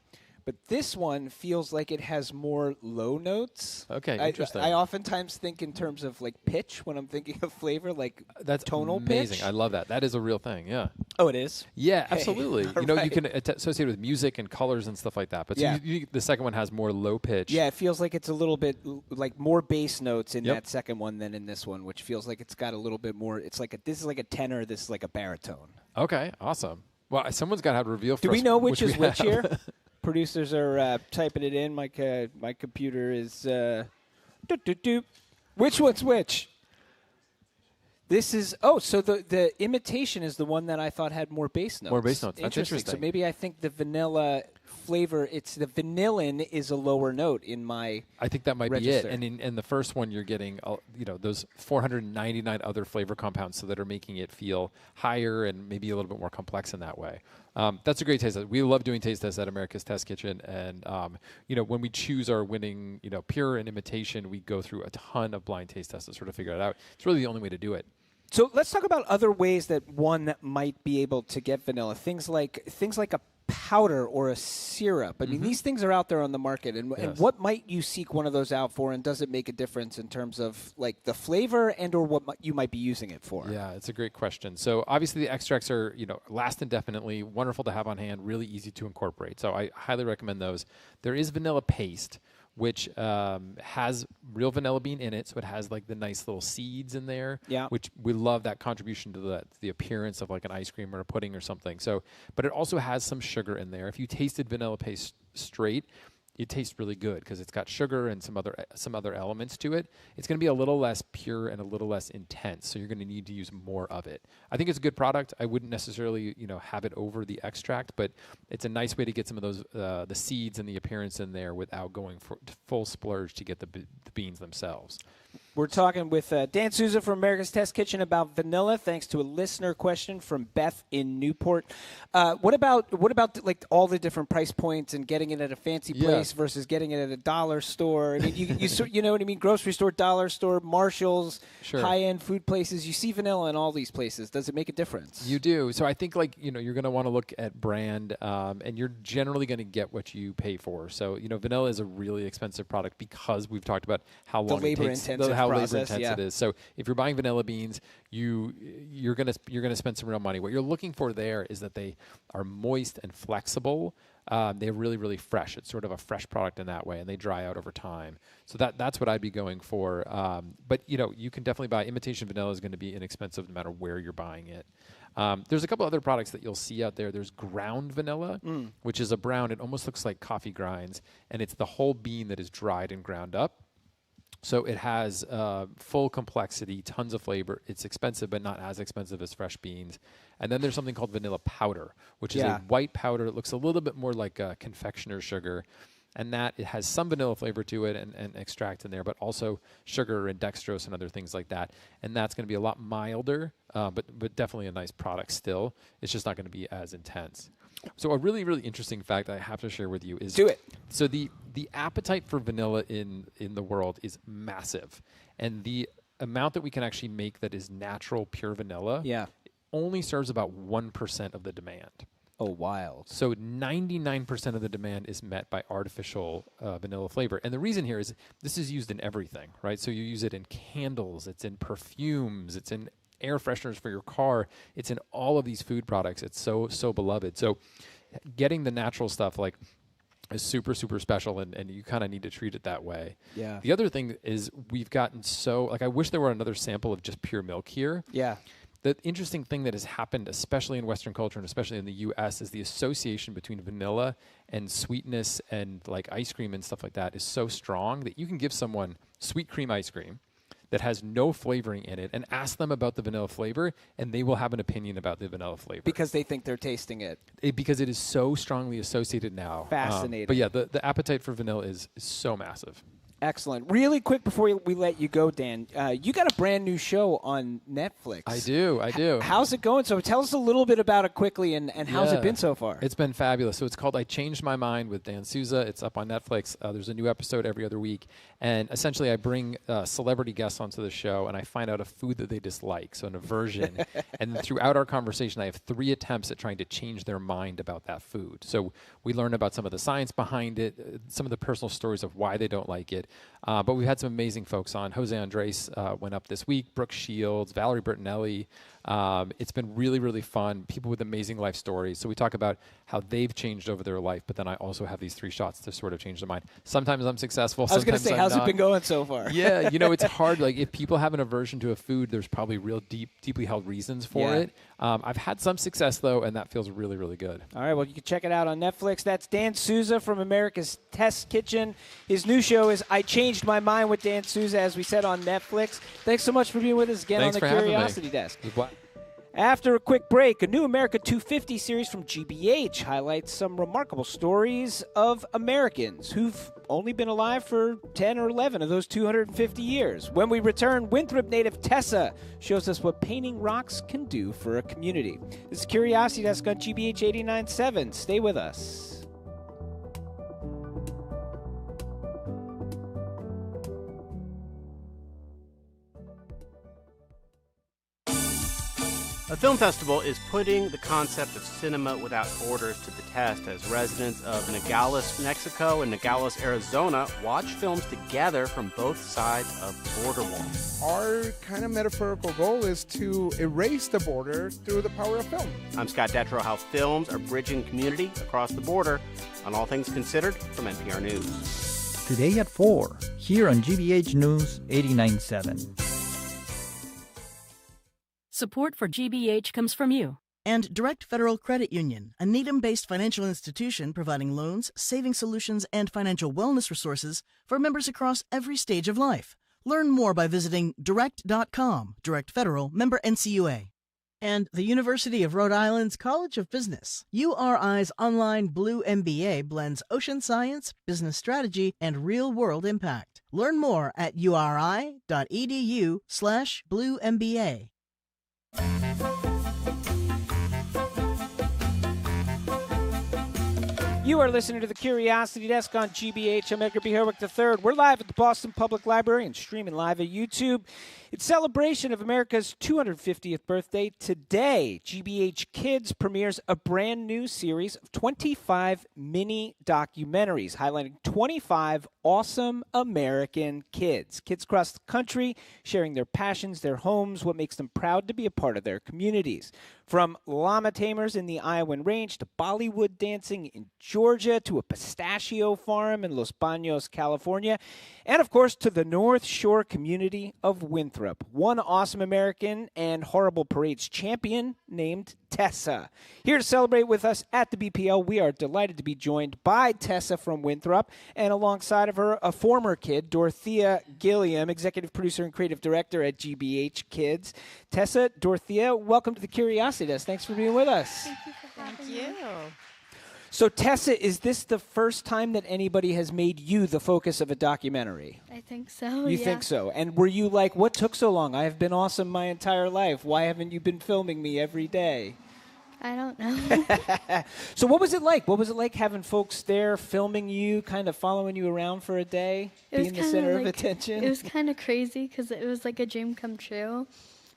but this one feels like it has more low notes.
Okay, interesting.
I oftentimes think in terms of like pitch when I'm thinking of flavor, like
that's
tonal
amazing.
pitch.
I love that. That is a real thing. Yeah.
Oh, it is?
Yeah,
Hey.
absolutely. You know, you can associate it with music and colors and stuff like that. But so the second one has more low pitch.
Yeah, it feels like it's a little bit like more bass notes in that second one than in this one, which feels like it's got a little bit more. It's like this is like a tenor. This is like a baritone.
Okay, awesome. Well, someone's got to have a reveal for
Do
us.
we know which is which
have.
here? Producers are typing it in. My computer is. Which one's which? This is so the imitation is the one that I thought had more bass notes.
More bass notes. That's interesting.
So maybe I think the vanilla flavor. It's the vanillin is a lower note in my.
I think that might
register.
be it. And in the first one, you're getting those 499 other flavor compounds, so that are making it feel higher and maybe a little bit more complex in that way. That's a great taste test. We love doing taste tests at America's Test Kitchen, and when we choose our winning, pure and imitation, we go through a ton of blind taste tests to sort of figure it out. It's really the only way to do it.
So let's talk about other ways that one might be able to get vanilla. Things like a powder or a syrup. I mean, these things are out there on the market. And what might you seek one of those out for, and does it make a difference in terms of like the flavor and or what you might be using it for?
Yeah, it's a great question. So obviously the extracts are, last indefinitely, wonderful to have on hand, really easy to incorporate. So I highly recommend those. There is vanilla paste, which has real vanilla bean in it, so it has like the nice little seeds in there.
Yeah.
Which we love that contribution to the appearance of like an ice cream or a pudding or something. So, but it also has some sugar in there. If you tasted vanilla paste straight, it tastes really good because it's got sugar and some other elements to it. It's going to be a little less pure and a little less intense, so you're going to need to use more of it. I think it's a good product. I wouldn't necessarily, have it over the extract, but it's a nice way to get some of those the seeds and the appearance in there without going for full splurge to get the beans themselves.
We're talking with Dan Souza from America's Test Kitchen about vanilla, thanks to a listener question from Beth in Newport. What about like all the different price points and getting it at a fancy place versus getting it at a dollar store? I mean, you know what I mean? Grocery store, dollar store, Marshalls, high-end food places. You see vanilla in all these places. Does it make a difference?
You do. So I think you're going to want to look at brand, and you're generally going to get what you pay for. So vanilla is a really expensive product because we've talked about how long it takes. How labor-intensive it is. So if you're buying vanilla beans, you're gonna spend some real money. What you're looking for there is that they are moist and flexible. They're really, really fresh. It's sort of a fresh product in that way, and they dry out over time. So that's what I'd be going for. But you can definitely buy imitation vanilla. Is going to be inexpensive no matter where you're buying it. There's a couple other products that you'll see out there. There's ground vanilla, which is a brown. It almost looks like coffee grinds, and it's the whole bean that is dried and ground up. So it has full complexity, tons of flavor. It's expensive, but not as expensive as fresh beans. And then there's something called vanilla powder, which is a white powder. It looks a little bit more like confectioner's sugar. And that it has some vanilla flavor to it and extract in there, but also sugar and dextrose and other things like that. And that's going to be a lot milder, but definitely a nice product still. It's just not going to be as intense. So a really, really interesting fact I have to share with you is...
Do it.
So the appetite for vanilla in the world is massive. And the amount that we can actually make that is natural, pure vanilla only serves about 1% of the demand.
Oh, wild.
So 99% of the demand is met by artificial vanilla flavor. And the reason here is this is used in everything, right? So you use it in candles, it's in perfumes, it's in air fresheners for your car. It's in all of these food products. It's so beloved. So getting the natural stuff is super, super special, and you kind of need to treat it that way.
Yeah.
The other thing is we've gotten I wish there were another sample of just pure milk here.
Yeah.
The interesting thing that has happened, especially in Western culture and especially in the U.S., is the association between vanilla and sweetness and like ice cream and stuff like that is so strong that you can give someone sweet cream ice cream that has no flavoring in it and ask them about the vanilla flavor, and they will have an opinion about the vanilla flavor.
Because they think they're tasting it.
Because it is so strongly associated now.
Fascinating.
But yeah, the appetite for vanilla is so massive.
Excellent. Really quick before we let you go, Dan, you got a brand new show on Netflix.
I do.
How's it going? So tell us a little bit about it quickly, and how's it been so far?
It's been fabulous. So it's called I Changed My Mind with Dan Souza. It's up on Netflix. There's a new episode every other week. And essentially I bring celebrity guests onto the show, and I find out a food that they dislike, so an aversion. And then throughout our conversation, I have 3 attempts at trying to change their mind about that food. So we learn about some of the science behind it, some of the personal stories of why they don't like it. But we've had some amazing folks on. Jose Andres went up this week, Brooke Shields, Valerie Bertinelli. It's been really, really fun. People with amazing life stories. So we talk about how they've changed over their life, but then I also have these 3 shots to sort of change their mind. Sometimes I'm successful.
I was going to say, how's
it
been going so far?
Yeah, it's hard. Like if people have an aversion to a food, there's probably real deeply held reasons for it. I've had some success, though, and that feels really, really good.
All right, well, you can check it out on Netflix. That's Dan Souza from America's Test Kitchen. His new show is I Changed My Mind with Dan Souza, as we said, on Netflix. Thanks so much for being with us again on the Curiosity Desk. After a quick break, a new America 250 series from GBH highlights some remarkable stories of Americans who've only been alive for 10 or 11 of those 250 years. When we return, Winthrop native Tessa shows us what painting rocks can do for a community. This is Curiosity Desk on GBH 89.7. Stay with us.
A film festival is putting the concept of cinema without borders to the test as residents of Nogales, Mexico and Nogales, Arizona watch films together from both sides of the border wall.
Our kind of metaphorical goal is to erase the border through the power of film.
I'm Scott Detrow, how films are bridging community across the border on All Things Considered from NPR News.
Today at 4, here on GBH News 89.7.
Support for GBH comes from you.
And Direct Federal Credit Union, a Needham-based financial institution providing loans, saving solutions, and financial wellness resources for members across every stage of life. Learn more by visiting direct.com. Direct Federal, member NCUA. And the University of Rhode Island's College of Business. URI's online Blue MBA blends ocean science, business strategy, and real-world impact. Learn more at uri.edu/BlueMBA.
You are listening to the Curiosity Desk on GBH. I'm Edgar B. Herwick III. We're live at the Boston Public Library and streaming live at YouTube. In celebration of America's 250th birthday, today, GBH Kids premieres a brand new series of 25 mini documentaries highlighting 25 awesome American kids. Kids across the country sharing their passions, their homes, what makes them proud to be a part of their communities. From llama tamers in the Iowan Range to Bollywood dancing in Georgia to a pistachio farm in Los Baños, California, and of course to the North Shore community of Winthrop. One awesome American and horrible parades champion named Tessa. Here to celebrate with us at the BPL, we are delighted to be joined by Tessa from Winthrop, and alongside of her, a former kid, Dorothea Gillim, executive producer and creative director at GBH Kids. Tessa, Dorothea, welcome to the Curiosity Desk. Thanks for being with us.
Thank you for having me.
So, Tessa, is this the first time that anybody has made you the focus of a documentary?
I think so,
You think so? And were you like, what took so long? I have been awesome my entire life. Why haven't you been filming me every day?
I don't know.
So what was it like? What was it like having folks there filming you, kind of following you around for a day, being the center of attention?
It was kind of crazy because it was like a dream come true,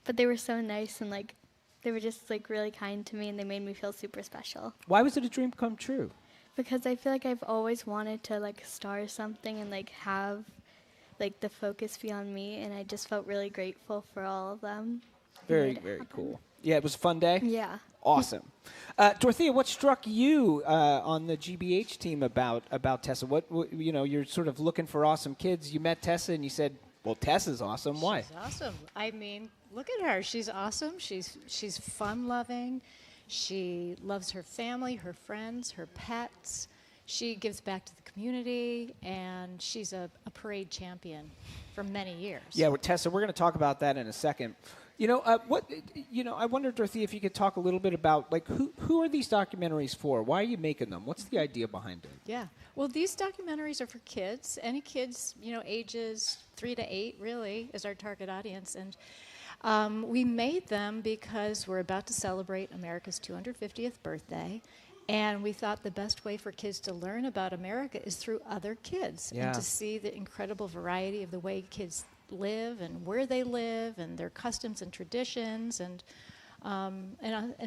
but they were so nice and like they were just like really kind to me and they made me feel super special.
Why was it a dream come true?
Because I feel like I've always wanted to like star something and like have like the focus be on me, and I just felt really grateful for all of them.
Very, very cool. Yeah, it was a fun day?
Yeah.
Awesome. Dorothea, what struck you on the GBH team about Tessa? What you know, you're sort of looking for awesome kids. You met Tessa and you said, well, Tessa's awesome. Why?
She's awesome. I mean, look at her. She's awesome. She's fun-loving. She loves her family, her friends, her pets. She gives back to the community, and she's a parade champion for many years.
Yeah, well, Tessa, we're going to talk about that in a second. You know, I wonder, Dorothea, if you could talk a little bit about, like, who are these documentaries for? Why are you making them? What's the idea behind it?
Yeah. Well, these documentaries are for kids. Any kids, you know, ages 3 to 8, really, is our target audience. And we made them because we're about to celebrate America's 250th birthday. And we thought the best way for kids to learn about America is through other kids and to see the incredible variety of the way kids live and where they live and their customs and traditions and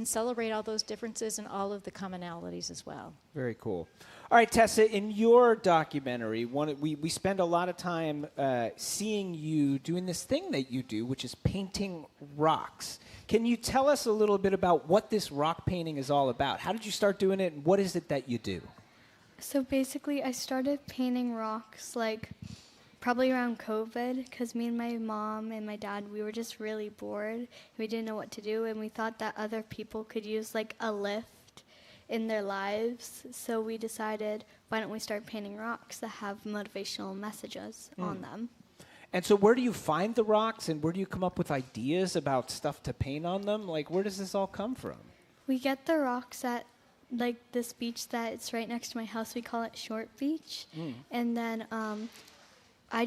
celebrate all those differences and all of the commonalities as well.
Very cool. All right, Tessa, in your documentary, we spend a lot of time seeing you doing this thing that you do, which is painting rocks. Can you tell us a little bit about what this rock painting is all about? How did you start doing it, and what is it that you do?
So basically, I started painting rocks like probably around COVID, because me and my mom and my dad, we were just really bored. We didn't know what to do, and we thought that other people could use like a lift in their lives. So we decided, why don't we start painting rocks that have motivational messages on them?
And so where do you find the rocks, and where do you come up with ideas about stuff to paint on them? Like, where does this all come from?
We get the rocks at like this beach that it's right next to my house. We call it Short Beach. And then I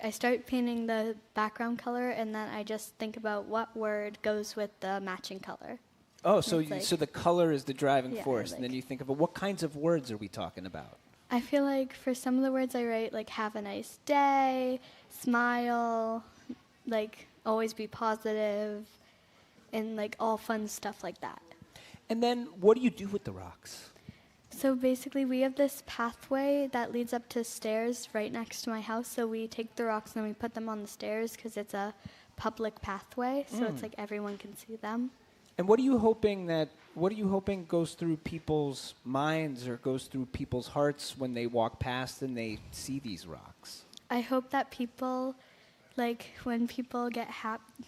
start painting the background color, and then I just think about what word goes with the matching color.
Oh, so the color is the driving force, and then you think about what kinds of words are we talking about?
I feel like for some of the words I write, like have a nice day, smile, like always be positive, and like all fun stuff like that.
And then what do you do with the rocks?
So basically, we have this pathway that leads up to stairs right next to my house. So we take the rocks and we put them on the stairs because it's a public pathway. So it's like everyone can see them.
And what are you hoping goes through people's minds or goes through people's hearts when they walk past and they see these rocks?
I hope that people, when people get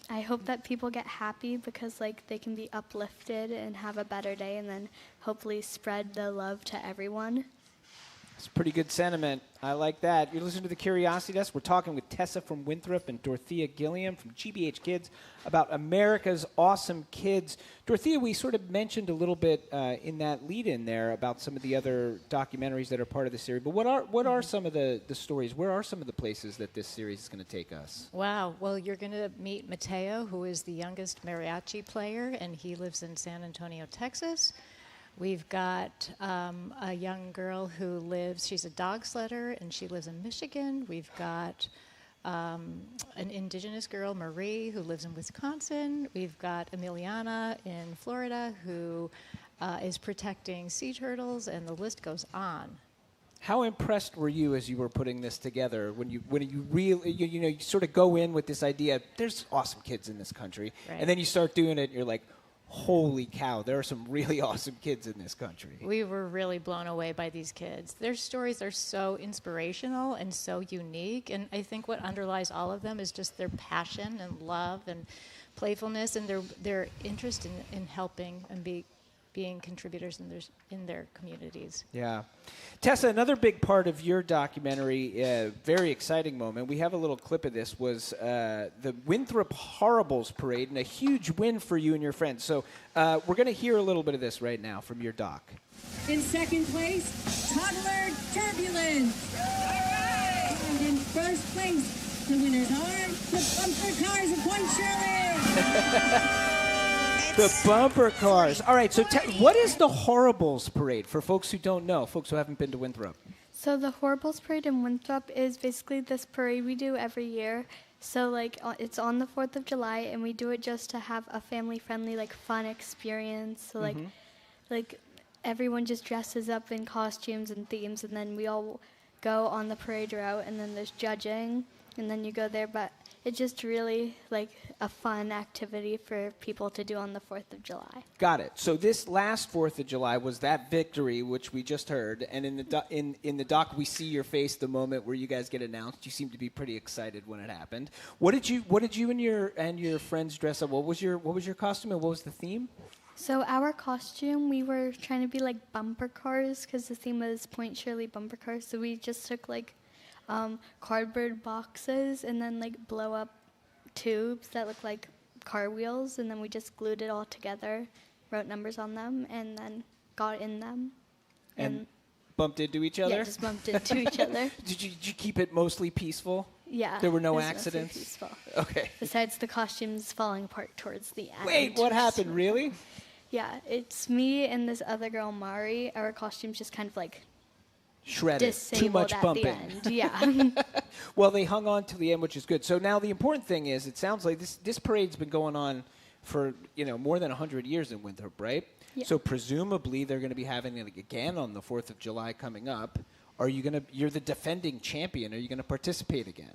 I hope that people get happy because, they can be uplifted and have a better day and then hopefully spread the love to everyone.
It's a pretty good sentiment. I like that. You're listening to The Curiosity Desk. We're talking with Tessa from Winthrop and Dorothea Gillim from GBH Kids about America's Awesome Kids. Dorothea, we sort of mentioned a little bit in that lead-in there about some of the other documentaries that are part of the series. But what are some of the stories? Where are some of the places that this series is going to take us?
Wow. Well, you're going to meet Mateo, who is the youngest mariachi player, and he lives in San Antonio, Texas. We've got a young girl who she's a dog sledder, and she lives in Michigan. We've got an indigenous girl, Marie, who lives in Wisconsin. We've got Emiliana in Florida, who is protecting sea turtles, and the list goes on.
How impressed were you as you were putting this together when you really, you sort of go in with this idea, there's awesome kids in this country,
right.
And then you start doing it, and you're like, holy cow, there are some really awesome kids in this country.
We were really blown away by these kids. Their stories are so inspirational and so unique, and I think what underlies all of them is just their passion and love and playfulness and their interest in helping and being contributors in their communities.
Yeah. Tessa, another big part of your documentary, very exciting moment, we have a little clip of this, was the Winthrop Horribles Parade, and a huge win for you and your friends. So we're going to hear a little bit of this right now from your doc.
In second place, Toddler Turbulence. And in first place, the winners are the Bumper Cars of Point Shirley.
The bumper cars. All right, so what is the Horribles Parade for folks who don't know, folks who haven't been to Winthrop?
So the Horribles Parade in Winthrop is basically this parade we do every year. So it's on the 4th of July, and we do it just to have a family-friendly, fun experience. So everyone just dresses up in costumes and themes, and then we all go on the parade route, and then there's judging, and then you go there. But it's just really a fun activity for people to do on the 4th of July.
Got it. So this last 4th of July was that victory, which we just heard, and in the doc we see your face the moment where you guys get announced. You seem to be pretty excited when it happened. What did you and your friends dress up? What was your costume and what was the theme?
So our costume, we were trying to be like bumper cars because the theme was Point Shirley bumper cars. So we just took cardboard boxes and then blow up tubes that look like car wheels, and then we just glued it all together, wrote numbers on them, and then got in them.
And bumped into each other?
Yeah, just bumped into each other.
Did you keep it mostly peaceful?
Yeah.
There were no
it was
accidents?
mostly peaceful.
Okay.
Besides the costumes falling apart towards the end.
Wait, what happened, really?
Yeah, it's me and this other girl, Mari. Our costumes just kind of
shredded. Too much bumping.
At the end. Yeah.
Well, they hung on to the end, which is good. So now the important thing is, it sounds like this parade's been going on for more than 100 years in Winthrop, right?
Yeah.
So presumably they're going to be having it again on the 4th of July coming up. You're the defending champion. Are you going to participate again?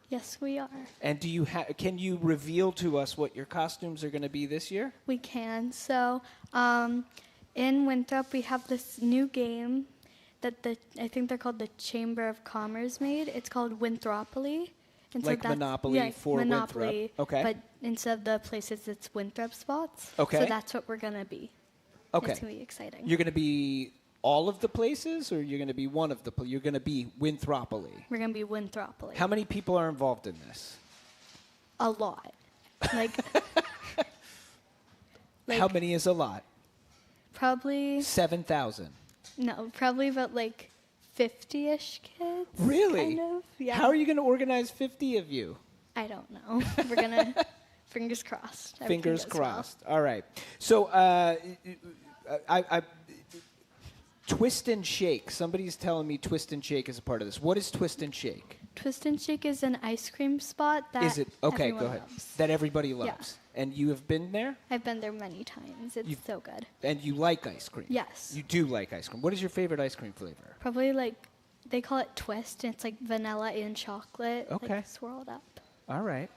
Yes, we are.
And can you reveal to us what your costumes are going to be this year?
We can. So in Winthrop, we have this new game that I think they're called the Chamber of Commerce made. It's called Winthropoly. And
like
so
Monopoly for
Monopoly,
Winthrop. Okay.
But instead of the places, it's Winthrop spots.
Okay.
So that's what we're going to be.
Okay.
It's going to be exciting.
You're going to be all of the places, or you're going to be one of the places? You're going to be Winthropoly.
We're going to be Winthropoly.
How many people are involved in this?
A lot.
How many is a lot?
Probably
7,000.
No, probably about 50-ish kids.
Really?
Kind of. Yeah.
How are you going to organize 50 of you?
I don't know. We're going to, fingers crossed.
Fingers crossed. Well. All right. So I Twist and Shake. Somebody's telling me Twist and Shake is a part of this. What is Twist and Shake?
Twist and Shake is an ice cream spot that
is it? Okay,
everyone
go ahead.
loves.
That everybody loves.
Yeah.
And you have been there?
I've been there many times. It's so good.
And you like ice cream?
Yes.
You do like ice cream. What is your favorite ice cream flavor?
Probably like, they call it twist, and it's like vanilla and chocolate, like swirled up.
All right.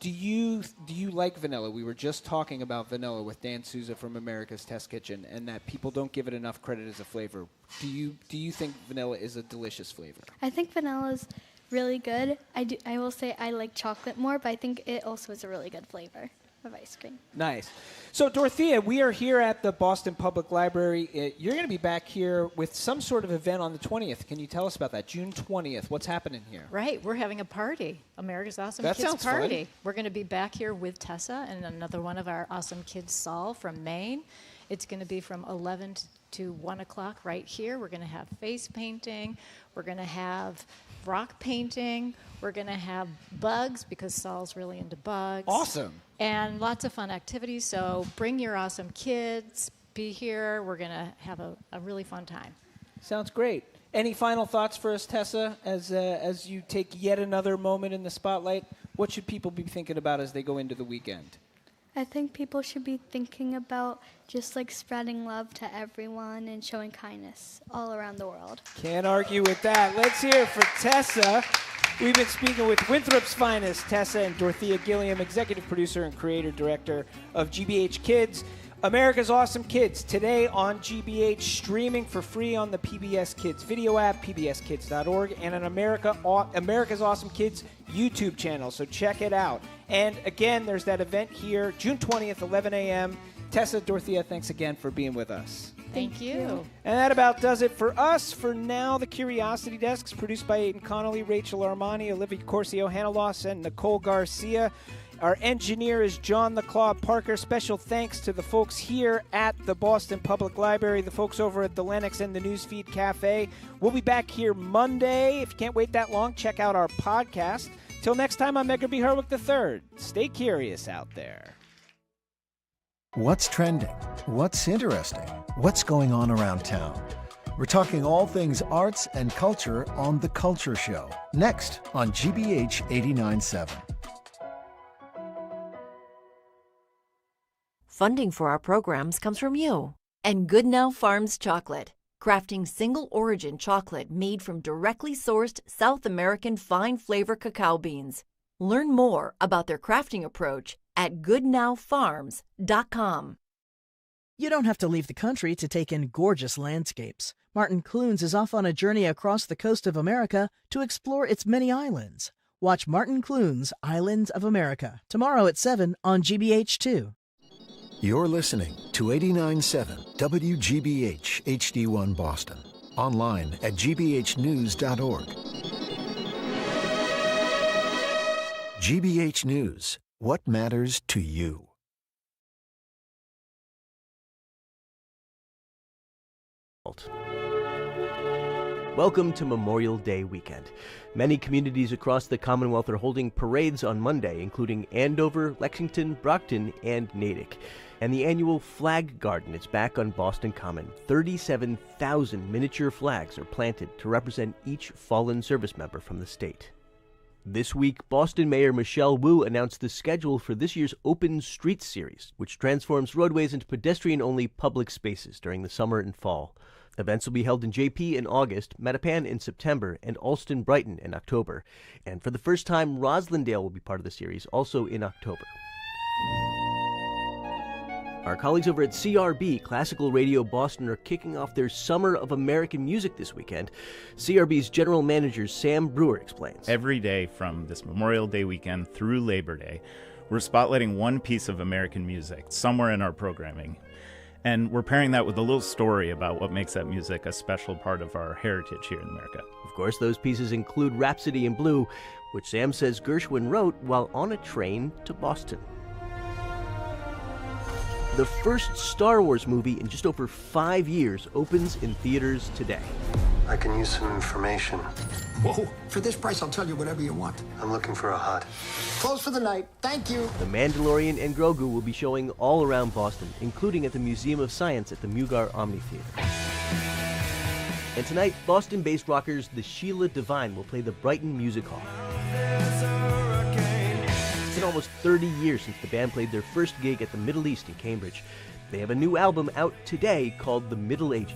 Do you like vanilla? We were just talking about vanilla with Dan Souza from America's Test Kitchen, and that people don't give it enough credit as a flavor. Do you think vanilla is a delicious flavor?
I think vanilla is really good. I will say I like chocolate more, but I think it also is a really good flavor of ice cream.
Nice. So, Dorothea, we are here at the Boston Public Library. You're going to be back here with some sort of event on the 20th. Can you tell us about that? June 20th. What's happening here?
Right. We're having a party. America's Awesome
That
Kids
sounds
Party.
fun.
We're going to be back here with Tessa and another one of our awesome kids, Saul, from Maine. It's going to be from 11 to 1 o'clock right here. We're going to have face painting. We're going to have rock painting. We're going to have bugs because Saul's really into bugs.
Awesome.
And lots of fun activities. So bring your awesome kids. Be here. We're going to have a really fun time.
Sounds great. Any final thoughts for us, Tessa, as you take yet another moment in the spotlight? What should people be thinking about as they go into the weekend?
I think people should be thinking about just like spreading love to everyone and showing kindness all around the world.
Can't argue with that. Let's hear it for Tessa. We've been speaking with Winthrop's finest, Tessa, and Dorothea Gillim, executive producer and creator director of GBH Kids. America's Awesome Kids, today on GBH, streaming for free on the PBS Kids video app, pbskids.org, and on America's Awesome Kids YouTube channel, so check it out. And again, there's that event here, June 20th, 11 a.m. Tessa, Dorothea, thanks again for being with us.
Thank you.
And that about does it for us. For now, the Curiosity Desk is produced by Aiden Connolly, Rachel Armani, Olivia Corcio, Hannah Loss, and Nicole Garcia. Our engineer is John the Claw Parker. Special thanks to the folks here at the Boston Public Library, the folks over at the Lennox and the Newsfeed Cafe. We'll be back here Monday. If you can't wait that long, check out our podcast. Till next time, I'm Edgar B. Herwick III. Stay curious out there.
What's trending? What's interesting? What's going on around town? We're talking all things arts and culture on The Culture Show. Next on GBH 89.7.
Funding for our programs comes from you and Good Now Farms Chocolate, crafting single-origin chocolate made from directly sourced South American fine flavor cacao beans. Learn more about their crafting approach at goodnowfarms.com.
You don't have to leave the country to take in gorgeous landscapes. Martin Clunes is off on a journey across the coast of America to explore its many islands. Watch Martin Clunes' Islands of America tomorrow at 7 on GBH2.
You're listening to 89.7 WGBH HD1 Boston. Online at gbhnews.org. GBH News. What matters to you?
Welcome to Memorial Day weekend. Many communities across the Commonwealth are holding parades on Monday, including Andover, Lexington, Brockton, and Natick. And the annual Flag Garden is back on Boston Common. 37,000 miniature flags are planted to represent each fallen service member from the state. This week, Boston Mayor Michelle Wu announced the schedule for this year's Open Streets Series, which transforms roadways into pedestrian-only public spaces during the summer and fall. Events will be held in JP in August, Mattapan in September, and Alston-Brighton in October. And for the first time, Roslindale will be part of the series, also in October. Our colleagues over at CRB, Classical Radio Boston, are kicking off their Summer of American Music this weekend. CRB's general manager, Sam Brewer, explains.
Every day from this Memorial Day weekend through Labor Day, we're spotlighting one piece of American music somewhere in our programming. And we're pairing that with a little story about what makes that music a special part of our heritage here in America.
Of course, those pieces include Rhapsody in Blue, which Sam says Gershwin wrote while on a train to Boston. The first Star Wars movie in just over 5 years opens in theaters today.
I can use some information.
Whoa, for this price, I'll tell you whatever you want.
I'm looking for a hut.
Close for the night. Thank you.
The Mandalorian and Grogu will be showing all around Boston, including at the Museum of Science at the Mugar Omni Theater. And tonight, Boston-based rockers The Sheila Divine will play the Brighton Music Hall. It's an almost almost 30 years since the band played their first gig at the Middle East in Cambridge. They have a new album out today called The Middle Ages.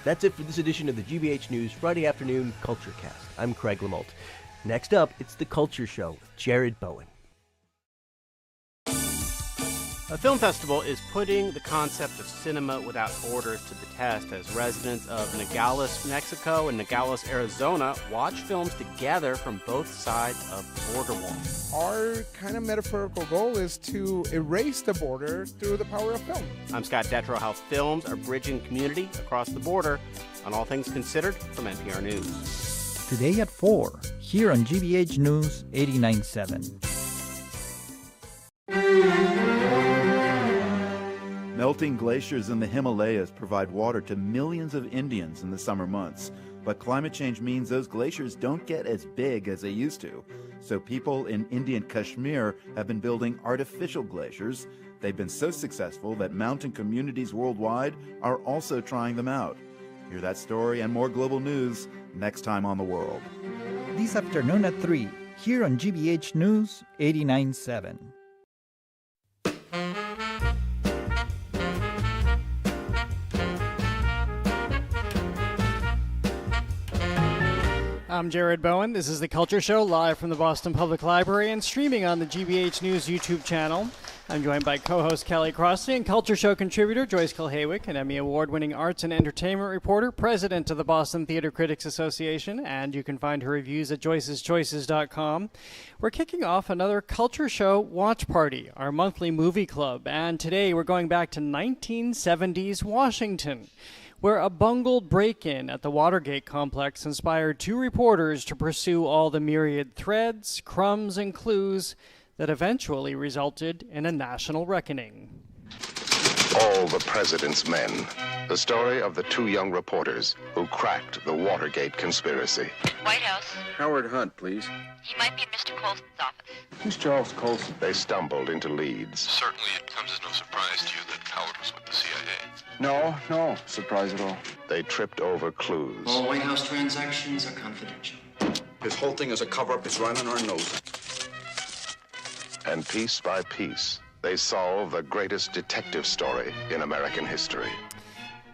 That's it for this edition of the GBH News Friday Afternoon Culture Cast. I'm Craig Lamalt. Next up, it's The Culture Show with Jared Bowen.
A film festival is putting the concept of cinema without borders to the test as residents of Nogales, Mexico and Nogales, Arizona watch films together from both sides of the border wall.
Our kind of metaphorical goal is to erase the border through the power of film.
I'm Scott Detrow, how films are bridging community across the border on All Things Considered from NPR News.
Today at 4, here on GBH News 89.7.
Melting glaciers in the Himalayas provide water to millions of Indians in the summer months. But climate change means those glaciers don't get as big as they used to. So people in Indian Kashmir have been building artificial glaciers. They've been so successful that mountain communities worldwide are also trying them out. Hear that story and more global news next time on The World.
This afternoon at 3, here on GBH News 89.7.
I'm Jared Bowen. This is The Culture Show, live from the Boston Public Library and streaming on the GBH News YouTube channel. I'm joined by co-host Kelly Crossley and Culture Show contributor Joyce Kilhaywick, an Emmy Award-winning arts and entertainment reporter, president of the Boston Theater Critics Association, and you can find her reviews at joyceschoices.com. We're kicking off another Culture Show watch party, our monthly movie club, and today we're going back to 1970s Washington, where a bungled break-in at the Watergate complex inspired two reporters to pursue all the myriad threads, crumbs, and clues that eventually resulted in a national reckoning.
All the President's Men. The story of the two young reporters who cracked the Watergate conspiracy.
White House.
Howard Hunt, please.
He might be in Mr. Colson's office.
Who's Charles Colson? They stumbled into leads.
Certainly it comes as no surprise to you that Howard was with the CIA.
No surprise at all. They tripped over clues.
All White House transactions are confidential.
This whole thing is a cover-up. It's right on our nose.
And piece by piece, they solve the greatest detective story in American history.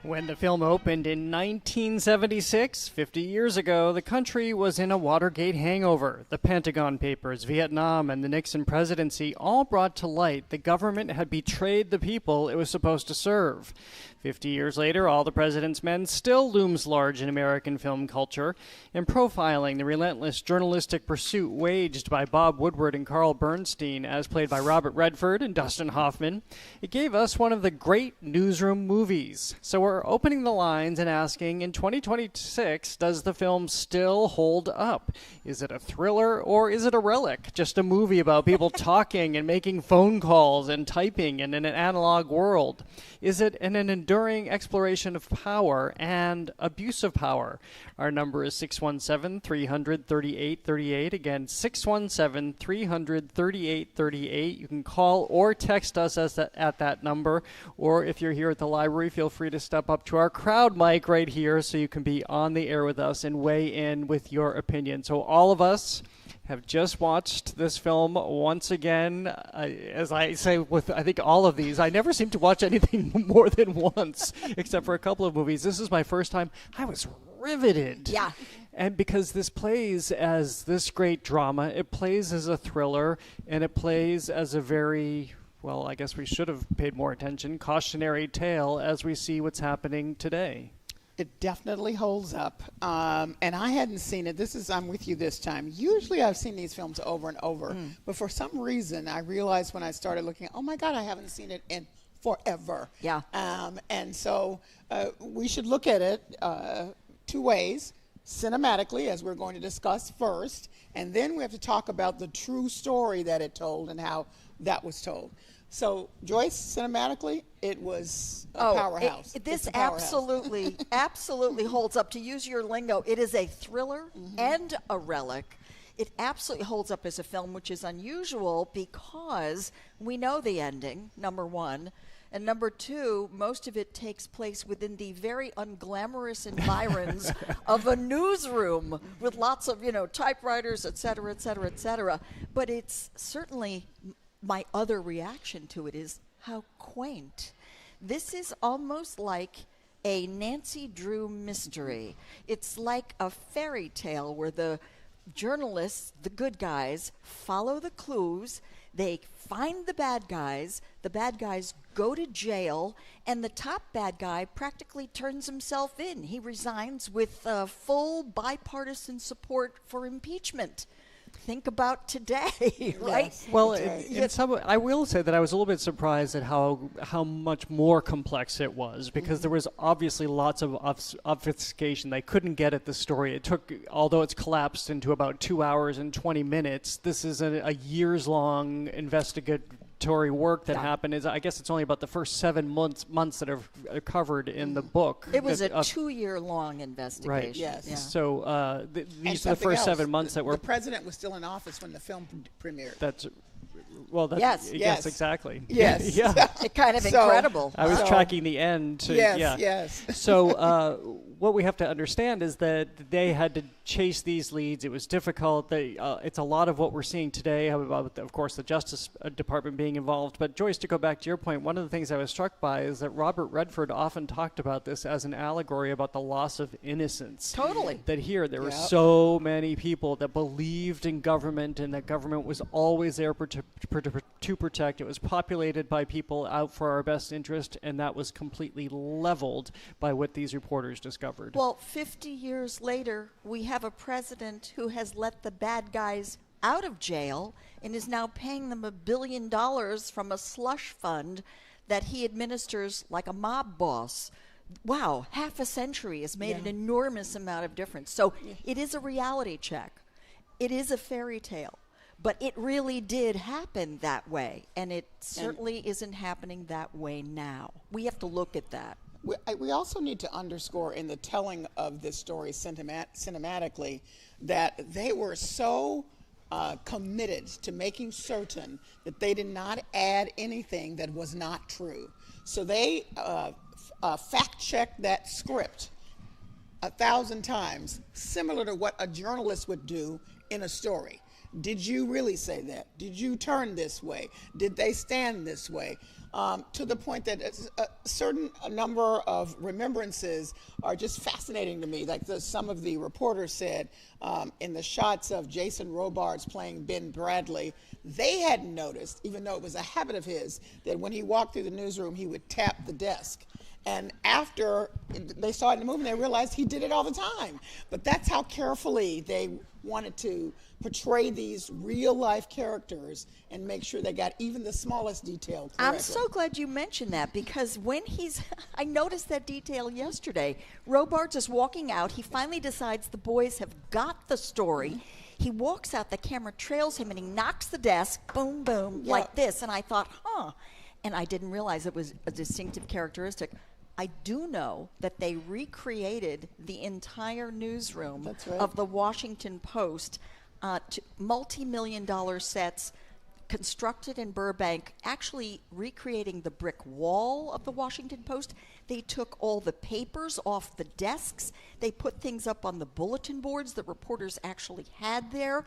When the film opened in 1976, 50 years ago, the country was in a Watergate hangover. The Pentagon Papers, Vietnam, and the Nixon presidency all brought to light the government had betrayed the people it was supposed to serve. 50 years later, All the President's Men still looms large in American film culture. In profiling the relentless journalistic pursuit waged by Bob Woodward and Carl Bernstein, as played by Robert Redford and Dustin Hoffman, it gave us one of the great newsroom movies. So we're opening the lines and asking, in 2026, does the film still hold up? Is it a thriller or is it a relic? Just a movie about people talking and making phone calls and typing in an analog world? Is it an enduring exploration of power and abuse of power? Our number is 617-300-3838. Again, 617-300-3838. You can call or text us at that number, or if you're here at the library, feel free to step up to our crowd mic right here so you can be on the air with us and weigh in with your opinion. So all of us have just watched this film once again. As I say with, I think, all of these, I never seem to watch anything more than once, except for a couple of movies. This is my first time. I was riveted.
Yeah.
And because this plays as this great drama, it plays as a thriller, and it plays as a very, well, I guess we should have paid more attention, cautionary tale as we see what's happening today.
It definitely holds up. And I hadn't seen it. I'm with you this time. Usually I've seen these films over and over. But for some reason, I realized when I started looking, oh my God, I haven't seen it in forever. Yeah. And so we should look at it two ways. Cinematically, as we're going to discuss first. And then we have to talk about the true story that it told and how that was told. So, Joyce, cinematically, it was a powerhouse.
This absolutely, absolutely holds up. To use your lingo, it is a thriller and a relic. It absolutely holds up as a film, which is unusual because we know the ending, number one. And number two, most of it takes place within the very unglamorous environs of a newsroom with lots of, typewriters, et cetera, et cetera, et cetera. But it's certainly, my other reaction to it is how quaint. This is almost like a Nancy Drew mystery. It's like a fairy tale where the journalists, the good guys, follow the clues. They find the bad guys go to jail, and the top bad guy practically turns himself in. He resigns with full bipartisan support for impeachment. Think about today, right?
Yes. Well, I will say that I was a little bit surprised at how much more complex it was, because there was obviously lots of obfuscation. They couldn't get at the story. It took, although it's collapsed into about 2 hours and 20 minutes, this is a years-long investigatory work that happened. I guess it's only about the first 7 months that are covered in the book.
It was a 2-year-long investigation.
Right.
Yes.
Yeah. So these are the first 7 months that were.
The president was still in office when the film premiered.
Yes, exactly.
Yes.
Yeah.
It's kind of incredible.
I was tracking the end.
Yes.
So what we have to understand is that they had to chase these leads. It was difficult. It's a lot of what we're seeing today, about, of course, the Justice Department being involved. But Joyce, to go back to your point, one of the things I was struck by is that Robert Redford often talked about this as an allegory about the loss of innocence.
Totally.
That here there were so many people that believed in government, and that government was always there to protect. It was populated by people out for our best interest, and that was completely leveled by what these reporters discovered.
Well, 50 years later, we have a president who has let the bad guys out of jail and is now paying them $1 billion from a slush fund that he administers like a mob boss. Wow, half a century has made an enormous amount of difference. So it is a reality check. It is a fairy tale. But it really did happen that way, and it certainly isn't happening that way now. We have to look at that.
We also need to underscore in the telling of this story cinematically that they were so committed to making certain that they did not add anything that was not true. So they fact-checked that script 1,000 times, similar to what a journalist would do in a story. Did you really say that? Did you turn this way? Did they stand this way? To the point that a certain number of remembrances are just fascinating to me. Like some of the reporters said in the shots of Jason Robards playing Ben Bradley, they hadn't noticed, even though it was a habit of his, that when he walked through the newsroom, he would tap the desk. And after they saw it in the movie, they realized he did it all the time. But that's how carefully they wanted to portray these real-life characters and make sure they got even the smallest detail correctly.
I'm so glad you mentioned that, because when I noticed that detail yesterday. Robards is walking out. He finally decides the boys have got the story. He walks out, the camera trails him, and he knocks the desk, boom, boom, like this. And I thought, and I didn't realize it was a distinctive characteristic. I do know that they recreated the entire newsroom of the Washington Post to multi-million-dollar sets constructed in Burbank, actually recreating the brick wall of the Washington Post. They took all the papers off the desks. They put things up on the bulletin boards that reporters actually had there.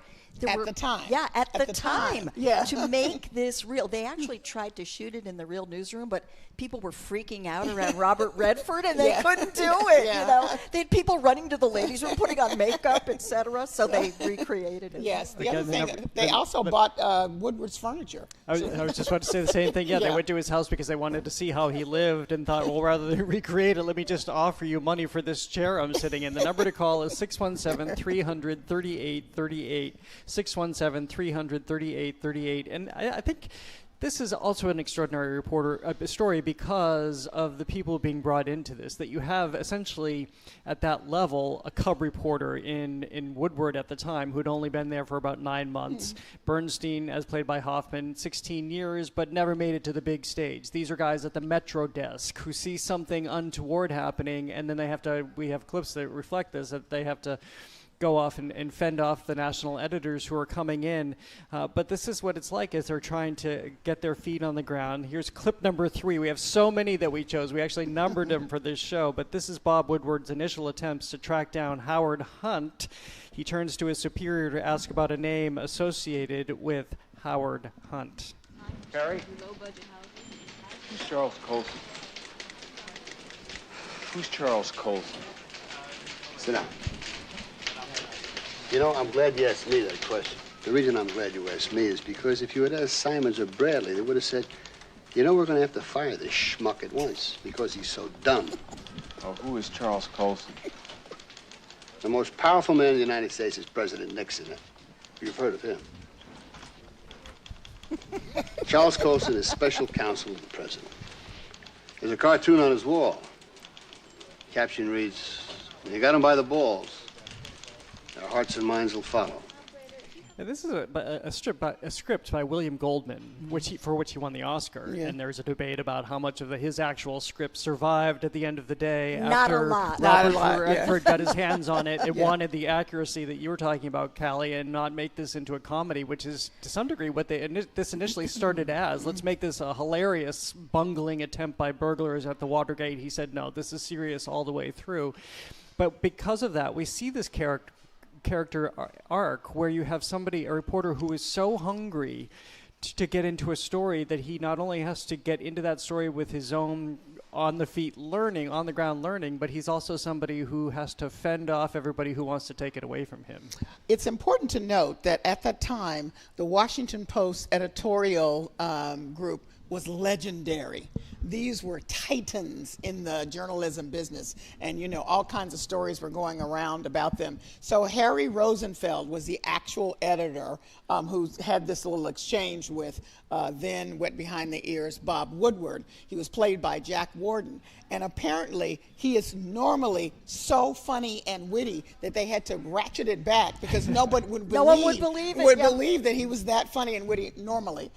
At the time.
Yeah, at the time.
Yeah.
To make this real. They actually tried to shoot it in the real newsroom, but people were freaking out around Robert Redford, and they couldn't do it. You know, they had people running to the ladies' room, putting on makeup, etc. So they recreated it.
Yes. The other thing, they also bought Woodward's furniture.
I was just about to say the same thing. Yeah, they went to his house because they wanted to see how he lived, and thought, well, rather than recreate it, let me just offer you money for this chair I'm sitting in. The number to call is 617-300-3838. 617-300-3838. And I think this is also an extraordinary story because of the people being brought into this, that you have essentially at that level a cub reporter in Woodward at the time who'd only been there for about 9 months. Bernstein, as played by Hoffman, 16 years, but never made it to the big stage. These are guys at the Metro desk who see something untoward happening, and then we have clips that reflect this, that they have to go off and fend off the national editors who are coming in. But this is what it's like as they're trying to get their feet on the ground. Here's clip number 3. We have so many that we chose. We actually numbered them for this show. But this is Bob Woodward's initial attempts to track down Howard Hunt. He turns to his superior to ask about a name associated with Howard Hunt.
Harry? Who's Charles Colson? Who's Charles Colson?
Sit down. You know, I'm glad you asked me that question. The reason I'm glad you asked me is because if you had asked Simons or Bradley, they would have said, you know, we're going to have to fire this schmuck at once because he's so dumb.
Oh, who is Charles Colson?
The most powerful man in the United States is President Nixon. You've heard of him. Charles Colson is special counsel to the president. There's a cartoon on his wall. Caption reads, when you got him by the balls, our hearts and minds will follow.
Now, this is a script by William Goldman, for which he won the Oscar. Yeah. And there's a debate about how much of his actual script survived at the end of the day.
Not
after
a lot.
Robert Redford got his hands on it. It wanted the accuracy that you were talking about, Callie, and not make this into a comedy, which is to some degree what this initially started as. Let's make this a hilarious, bungling attempt by burglars at the Watergate. He said, no, this is serious all the way through. But because of that, we see this character arc where you have a reporter who is so hungry to get into a story that he not only has to get into that story with his own on the ground learning, but he's also somebody who has to fend off everybody who wants to take it away from him.
It's important to note that at that time, the Washington Post editorial group was legendary. These were titans in the journalism business, and all kinds of stories were going around about them. So Harry Rosenfeld was the actual editor who had this little exchange with then wet behind the ears Bob Woodward. He was played by Jack Warden, and apparently he is normally so funny and witty that they had to ratchet it back because nobody would
no one would believe it.
Believe that he was that funny and witty normally,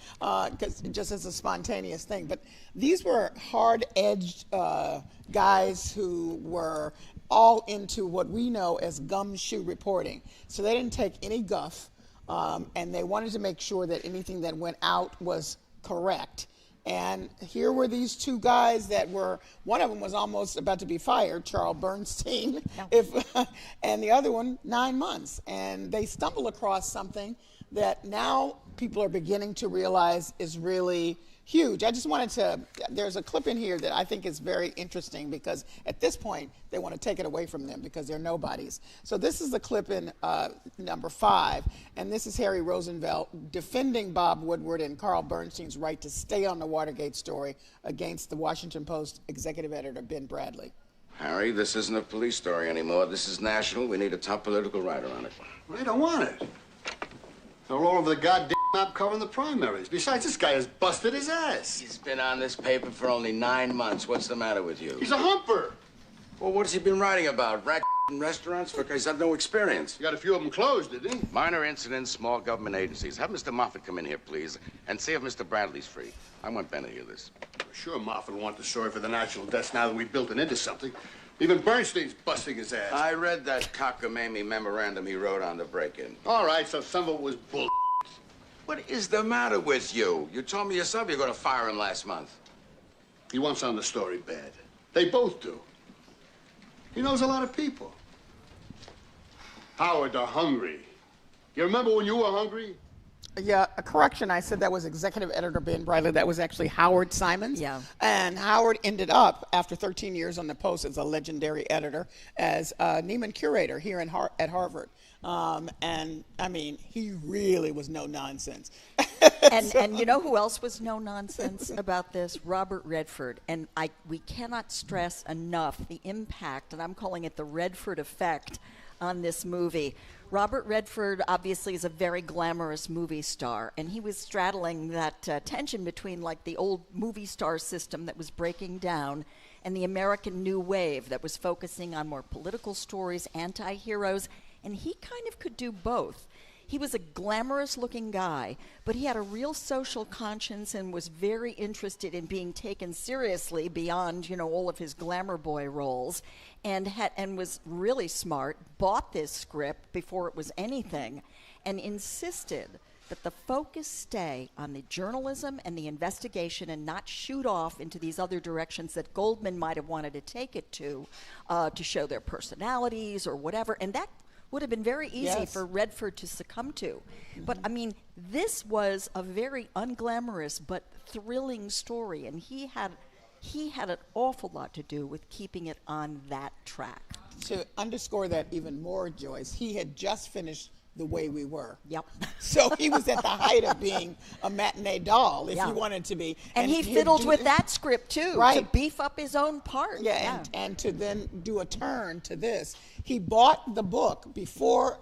just as a spontaneous thing. But these were hard-edged guys who were all into what we know as gumshoe reporting. So they didn't take any guff, and they wanted to make sure that anything that went out was correct. And here were these two guys that one of them was almost about to be fired, Charles Bernstein, and the other one 9 months. And they stumble across something that now people are beginning to realize is really huge. I just there's a clip in here that I think is very interesting because at this point they want to take it away from them because they're nobodies. So this is the clip in number 5, and this is Harry Rosenfeld defending Bob Woodward and Carl Bernstein's right to stay on the Watergate story against the Washington Post executive editor Ben Bradley.
Harry, this isn't a police story anymore. This is national. We need a top political writer on it.
I don't want it. They're all over the goddamn map covering the primaries. Besides, this guy has busted his ass.
He's been on this paper for only 9 months. What's the matter with you?
He's a humper.
Well, what's he been writing about? Rat in restaurants? He's had no experience.
You got a few of them closed, did he?
Minor incidents, small government agencies. Have Mr. Moffat come in here, please, and see if Mr. Bradley's free. I want Ben to hear this.
Sure, Moffat will want the story for the national desk now that we built it into something. Even Bernstein's busting his ass.
I read that cockamamie memorandum he wrote on the break-in.
All right, so some of it was bull.
What is the matter with you? You told me yourself you're going to fire him last month.
He wants on the story bad. They both do. He knows a lot of people. Howard, they're hungry. You remember when you were hungry?
Yeah, a correction. I said that was executive editor Ben Bradley. That was actually Howard Simons. Yeah. And Howard ended up, after 13 years on the Post, as a legendary editor, as Neiman curator here at Harvard. And, I mean, he really was no nonsense.
And you know who else was no nonsense about this? Robert Redford. And we cannot stress enough the impact, and I'm calling it the Redford effect, on this movie. Robert Redford obviously is a very glamorous movie star, and he was straddling that tension between like the old movie star system that was breaking down and the American New Wave that was focusing on more political stories, anti-heroes, and he kind of could do both. he was a glamorous-looking guy, but he had a real social conscience and was very interested in being taken seriously beyond, all of his glamour boy roles, and was really smart, bought this script before it was anything, and insisted that the focus stay on the journalism and the investigation and not shoot off into these other directions that Goldman might have wanted to take it to show their personalities or whatever. And that would have been very easy for Redford to succumb to. But, I mean, this was a very unglamorous but thrilling story, and he had an awful lot to do with keeping it on that track.
To underscore that even more, Joyce, he had just finished The Way We Were.
Yep.
So he was at the height of being a matinee doll, if he wanted to be.
And he fiddled with that script, too, to beef up his own part.
Yeah. And to then do a turn to this. He bought the book before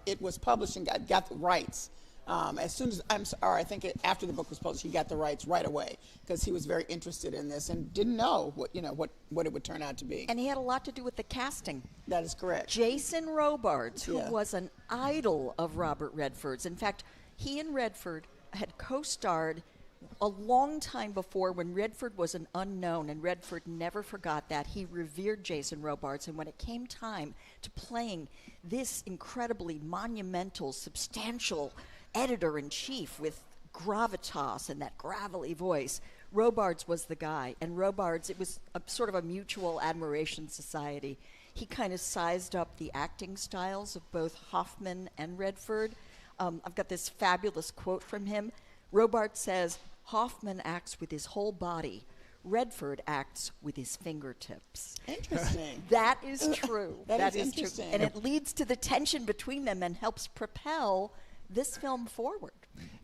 it was published and got the rights. As soon as, I think after the book was published, he got the rights right away because he was very interested in this and didn't know what it would turn out to be.
And he had a lot to do with the casting.
That is correct.
Jason Robards, who was an idol of Robert Redford's. In fact, he and Redford had co-starred a long time before when Redford was an unknown, and Redford never forgot that. He revered Jason Robards, and when it came time to playing this incredibly monumental, substantial editor-in-chief with gravitas and that gravelly voice, Robards was the guy. And Robards, it was sort of a mutual admiration society. He kind of sized up the acting styles of both Hoffman and Redford. I've got this fabulous quote from him. Robards says, "Hoffman acts with his whole body. Redford acts with his fingertips."
Interesting.
That is true.
that is interesting.
True. And it leads to the tension between them and helps propel this film forward.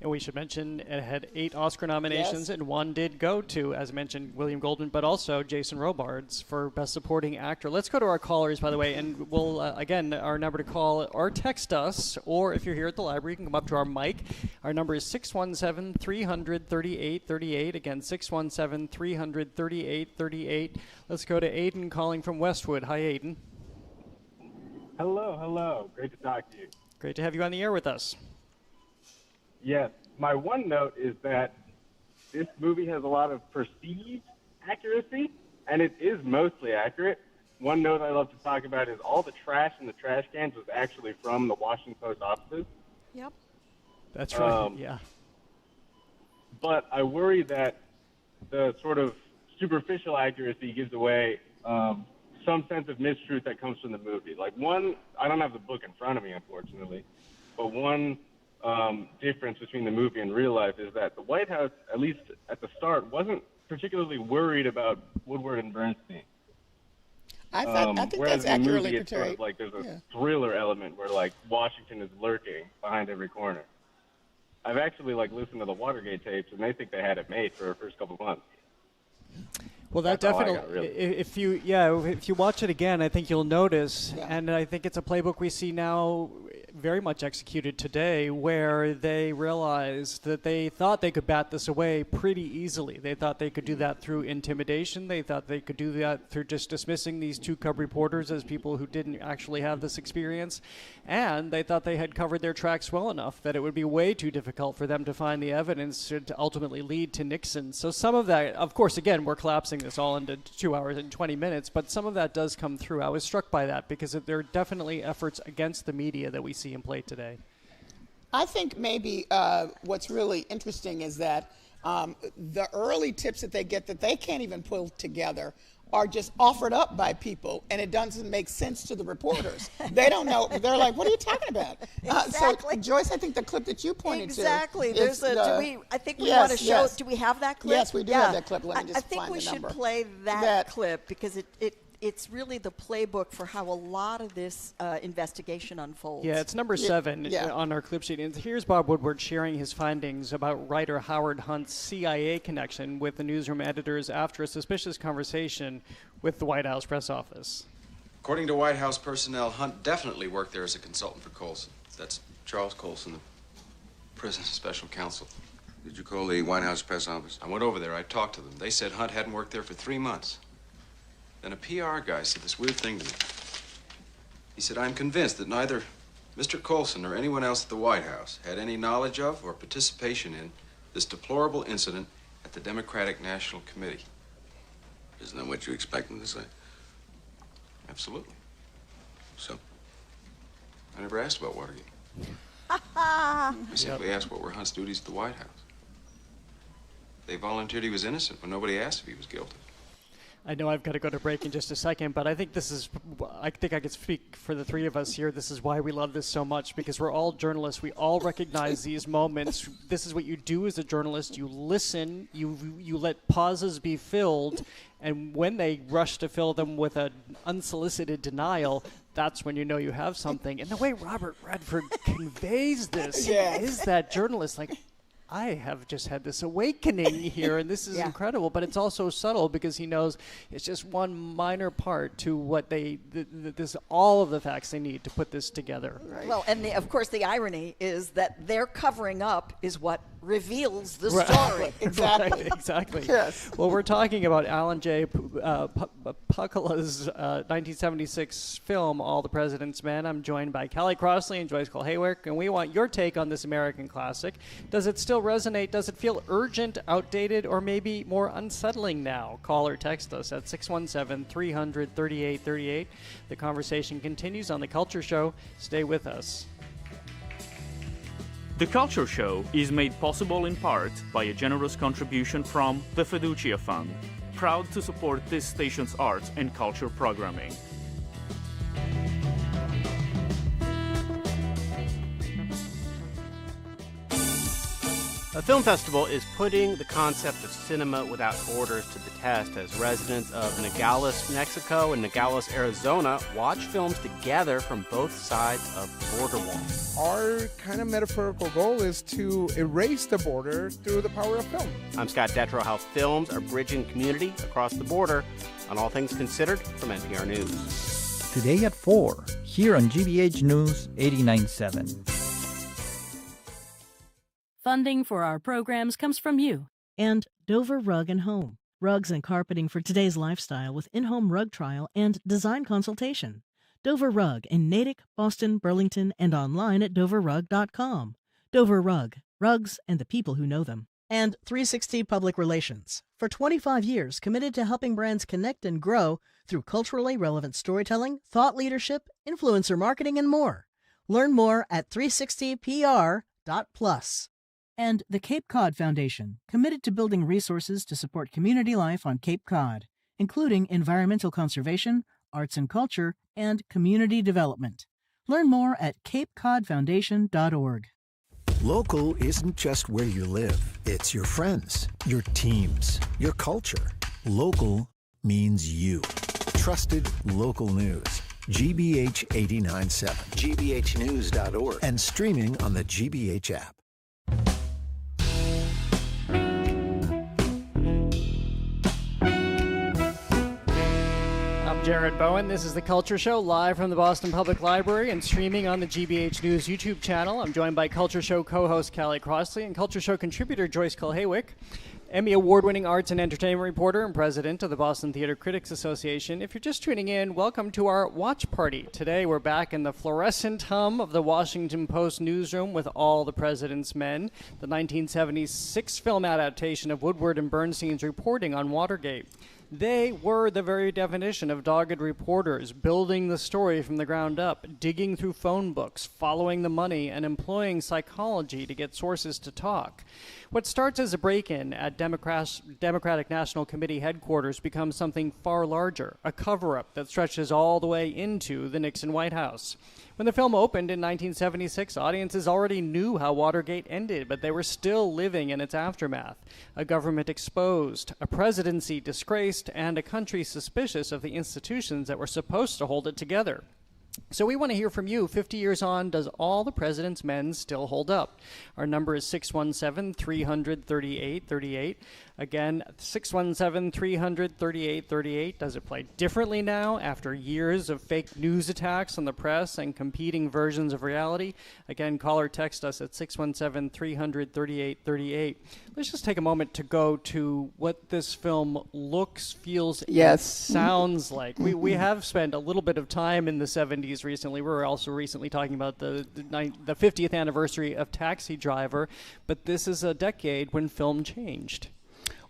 And we should mention it had 8 Oscar nominations, and 1 did go to, as mentioned, William Goldman, but also Jason Robards for Best Supporting Actor. Let's go to our callers, by the way, and we'll, again, our number to call or text us, or if you're here at the library, you can come up to our mic. Our number is 617-300-3838. Again, 617-300-3838. Let's go to Aiden calling from Westwood. Hi, Aiden.
Hello. Great to talk to you.
Great to have you on the air with us.
Yes. My one note is that this movie has a lot of perceived accuracy, and it is mostly accurate. One note I love to talk about is all the trash in the trash cans was actually from the Washington Post offices.
Yep.
That's right, yeah.
But I worry that the sort of superficial accuracy gives away some sense of mistruth that comes from the movie. Like I don't have the book in front of me, unfortunately, but one difference between the movie and real life is that the White House, at least at the start, wasn't particularly worried about Woodward and Bernstein.
I think that's accurately portrayed.
Sort of like there's a thriller element where like Washington is lurking behind every corner. I've actually listened to the Watergate tapes, and they think they had it made for the first couple of months.
Well, that definitely, if you watch it again, I think you'll notice, and I think it's a playbook we see now very much executed today, where they realized that they thought they could bat this away pretty easily. They thought they could do that through intimidation. They thought they could do that through just dismissing these 2 cub reporters as people who didn't actually have this experience. And they thought they had covered their tracks well enough that it would be way too difficult for them to find the evidence to ultimately lead to Nixon. So some of that, of course, again, we're collapsing this all into 2 hours and 20 minutes, but some of that does come through. I was struck by that because there are definitely efforts against the media that we see in play today.
I think maybe what's really interesting is that the early tips that they get that they can't even pull together are just offered up by people, and it doesn't make sense to the reporters. They don't know. They're like, what are you talking about?
Exactly.
So, Joyce, I think the clip that you pointed to.
Exactly. I think we want to show. Do we have that clip?
Yes, we do have that clip. Let me just
find the number. I think we should play that clip because it's really the playbook for how a lot of this investigation unfolds.
Yeah, it's number 7 on our clip sheet. And here's Bob Woodward sharing his findings about writer Howard Hunt's CIA connection with the newsroom editors after a suspicious conversation with the White House press office.
According to White House personnel, Hunt definitely worked there as a consultant for Colson. That's Charles Colson, the prison special counsel.
Did you call the White House press office?
I went over there. I talked to them. They said Hunt hadn't worked there for 3 months. Then a PR guy said this weird thing to me. He said, I'm convinced that neither Mr. Colson or anyone else at the White House had any knowledge of or participation in this deplorable incident at the Democratic National Committee?
Isn't that what you expect them to say?
Absolutely.
So?
I never asked about Watergate. I simply asked what were Hunt's duties at the White House. They volunteered he was innocent when nobody asked if he was guilty.
I know I've got to go to break in just a second, but I think I think I could speak for the three of us here. This is why we love this so much, because we're all journalists. We all recognize these moments. This is what you do as a journalist. You listen, you let pauses be filled, and when they rush to fill them with an unsolicited denial, that's when you know you have something. And the way Robert Redford conveys this is that journalist, like, I have just had this awakening here, and this is incredible. But it's also subtle because he knows it's just one minor part to what this all of the facts they need to put this together.
Right. Well, and of course the irony is that their covering up is what reveals the story.
Exactly.
Right, exactly.
Yes.
Well, we're talking about Alan J. Pakula's 1976 film, All the President's Men. I'm joined by Callie Crossley and Joyce Cole-Haywick, and we want your take on this American classic. Does it still resonate? Does it feel urgent, outdated, or maybe more unsettling now? Call or text us at 617-300-3838. The conversation continues on The Culture Show. Stay with us.
The Culture Show is made possible in part by a generous contribution from the Fiducia Fund, proud to support this station's arts and culture programming.
A film festival is putting the concept of cinema without borders to the test as residents of Nogales, Mexico and Nogales, Arizona watch films together from both sides of the border wall.
Our kind of metaphorical goal is to erase the border through the power of film.
I'm Scott Detrow. How films are bridging community across the border on All Things Considered from NPR News.
Today at 4, here on GBH News 89.7.
Funding for our programs comes from you and Dover Rug and Home. Rugs and carpeting for today's lifestyle with in-home rug trial and design consultation. Dover Rug in Natick, Boston, Burlington, and online at doverrug.com. Dover Rug, rugs and the people who know them. And 360 Public Relations. For 25 years, committed to helping brands connect and grow through culturally relevant storytelling, thought leadership, influencer marketing, and more. Learn more at 360pr.plus. And the Cape Cod Foundation, committed to building resources to support community life on Cape Cod, including environmental conservation, arts and culture, and community development. Learn more at capecodfoundation.org.
Local isn't just where you live. It's your friends, your teams, your culture. Local means you. Trusted local news. GBH 89.7. GBHnews.org. And streaming on the GBH app.
Jared Bowen. This is The Culture Show, live from the Boston Public Library and streaming on the GBH News YouTube channel. I'm joined by Culture Show co-host Callie Crossley and Culture Show contributor Joyce Cole-Haywick, Emmy Award-winning arts and entertainment reporter and president of the Boston Theater Critics Association. If you're just tuning in, welcome to our watch party. Today we're back in the fluorescent hum of the Washington Post newsroom with All the President's Men, the 1976 film adaptation of Woodward and Bernstein's reporting on Watergate. They were the very definition of dogged reporters, building the story from the ground up, digging through phone books, following the money, and employing psychology to get sources to talk. What starts as a break-in at Democratic National Committee headquarters becomes something far larger, a cover-up that stretches all the way into the Nixon White House. When the film opened in 1976, audiences already knew how Watergate ended, but they were still living in its aftermath. A government exposed, a presidency disgraced, and a country suspicious of the institutions that were supposed to hold it together. So we want to hear from you. 50 years on, does All the President's Men still hold up? Our number is 617-300-3838. Again, 617-300-3838. Does it play differently now after years of fake news attacks on the press and competing versions of reality? Again, call or text us at 617-300-3838. Let's just take a moment to go to what this film looks, feels, and sounds like. We have spent a little bit of time in the 70s recently. We were also recently talking about the 50th anniversary of Taxi Driver, but this is a decade when film changed.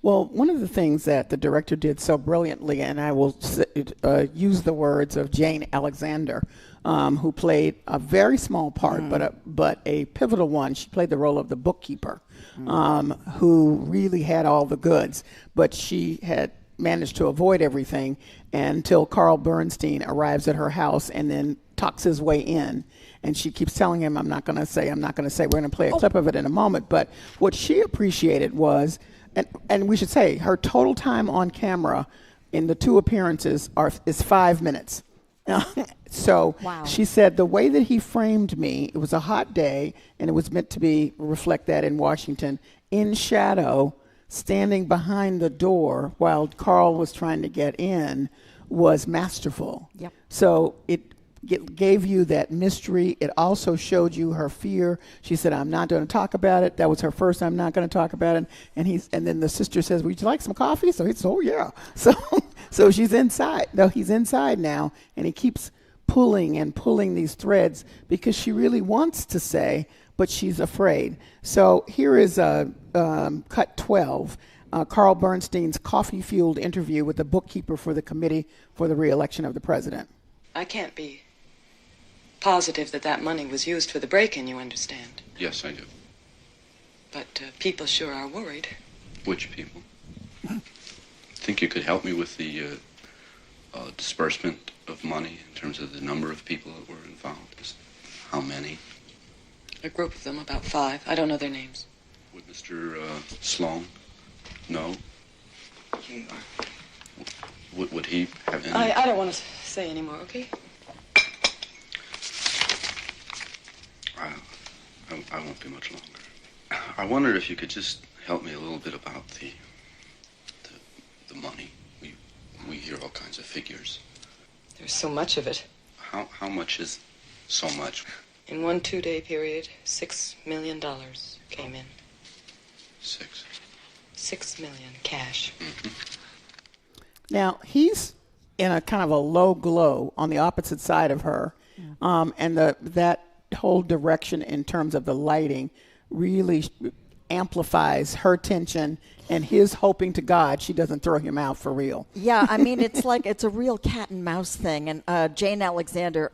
Well, one of the things that the director did so brilliantly, and I will use the words of Jane Alexander, who played a very small part, but a pivotal one. She played the role of the bookkeeper, who really had all the goods, but she had managed to avoid everything until Carl Bernstein arrives at her house and then talks his way in. And she keeps telling him, I'm not going to say. We're going to play a clip of it in a moment. But what she appreciated was, and we should say, her total time on camera in the two appearances is 5 minutes. So she said the way that he framed me, it was a hot day, and it was meant to reflect that in Washington, in shadow, standing behind the door while Carl was trying to get in, was masterful.
Yep.
So it gave you that mystery. It also showed you her fear. She said, I'm not going to talk about it. That was her first, I'm not going to talk about it. And then the sister says, would you like some coffee? So he says, oh yeah. So she's inside. No, he's inside now, and he keeps pulling these threads because she really wants to say, but she's afraid. So here is cut 12. Carl Bernstein's coffee-fueled interview with the bookkeeper for the Committee for the Re-election of the President.
I can't be positive that money was used for the break-in, you understand?
Yes, I do.
But people sure are worried.
Which people? Think you could help me with the disbursement of money in terms of the number of people that were involved? How many?
A group of them, about 5. I don't know their names.
Would Mr. Sloan know? Would he have any?
I don't want to say any more, okay?
I won't be much longer. I wondered if you could just help me a little bit about the money. We hear all kinds of figures.
There's so much of it.
How much is so much?
In one 2-day period, $6 million came in.
6?
6 million cash.
Mm-hmm.
Now, he's in a kind of a low glow on the opposite side of her. And that whole direction in terms of the lighting really amplifies her tension and his hoping to God she doesn't throw him out for real.
Yeah, I mean, it's a real cat and mouse thing. And Jane Alexander,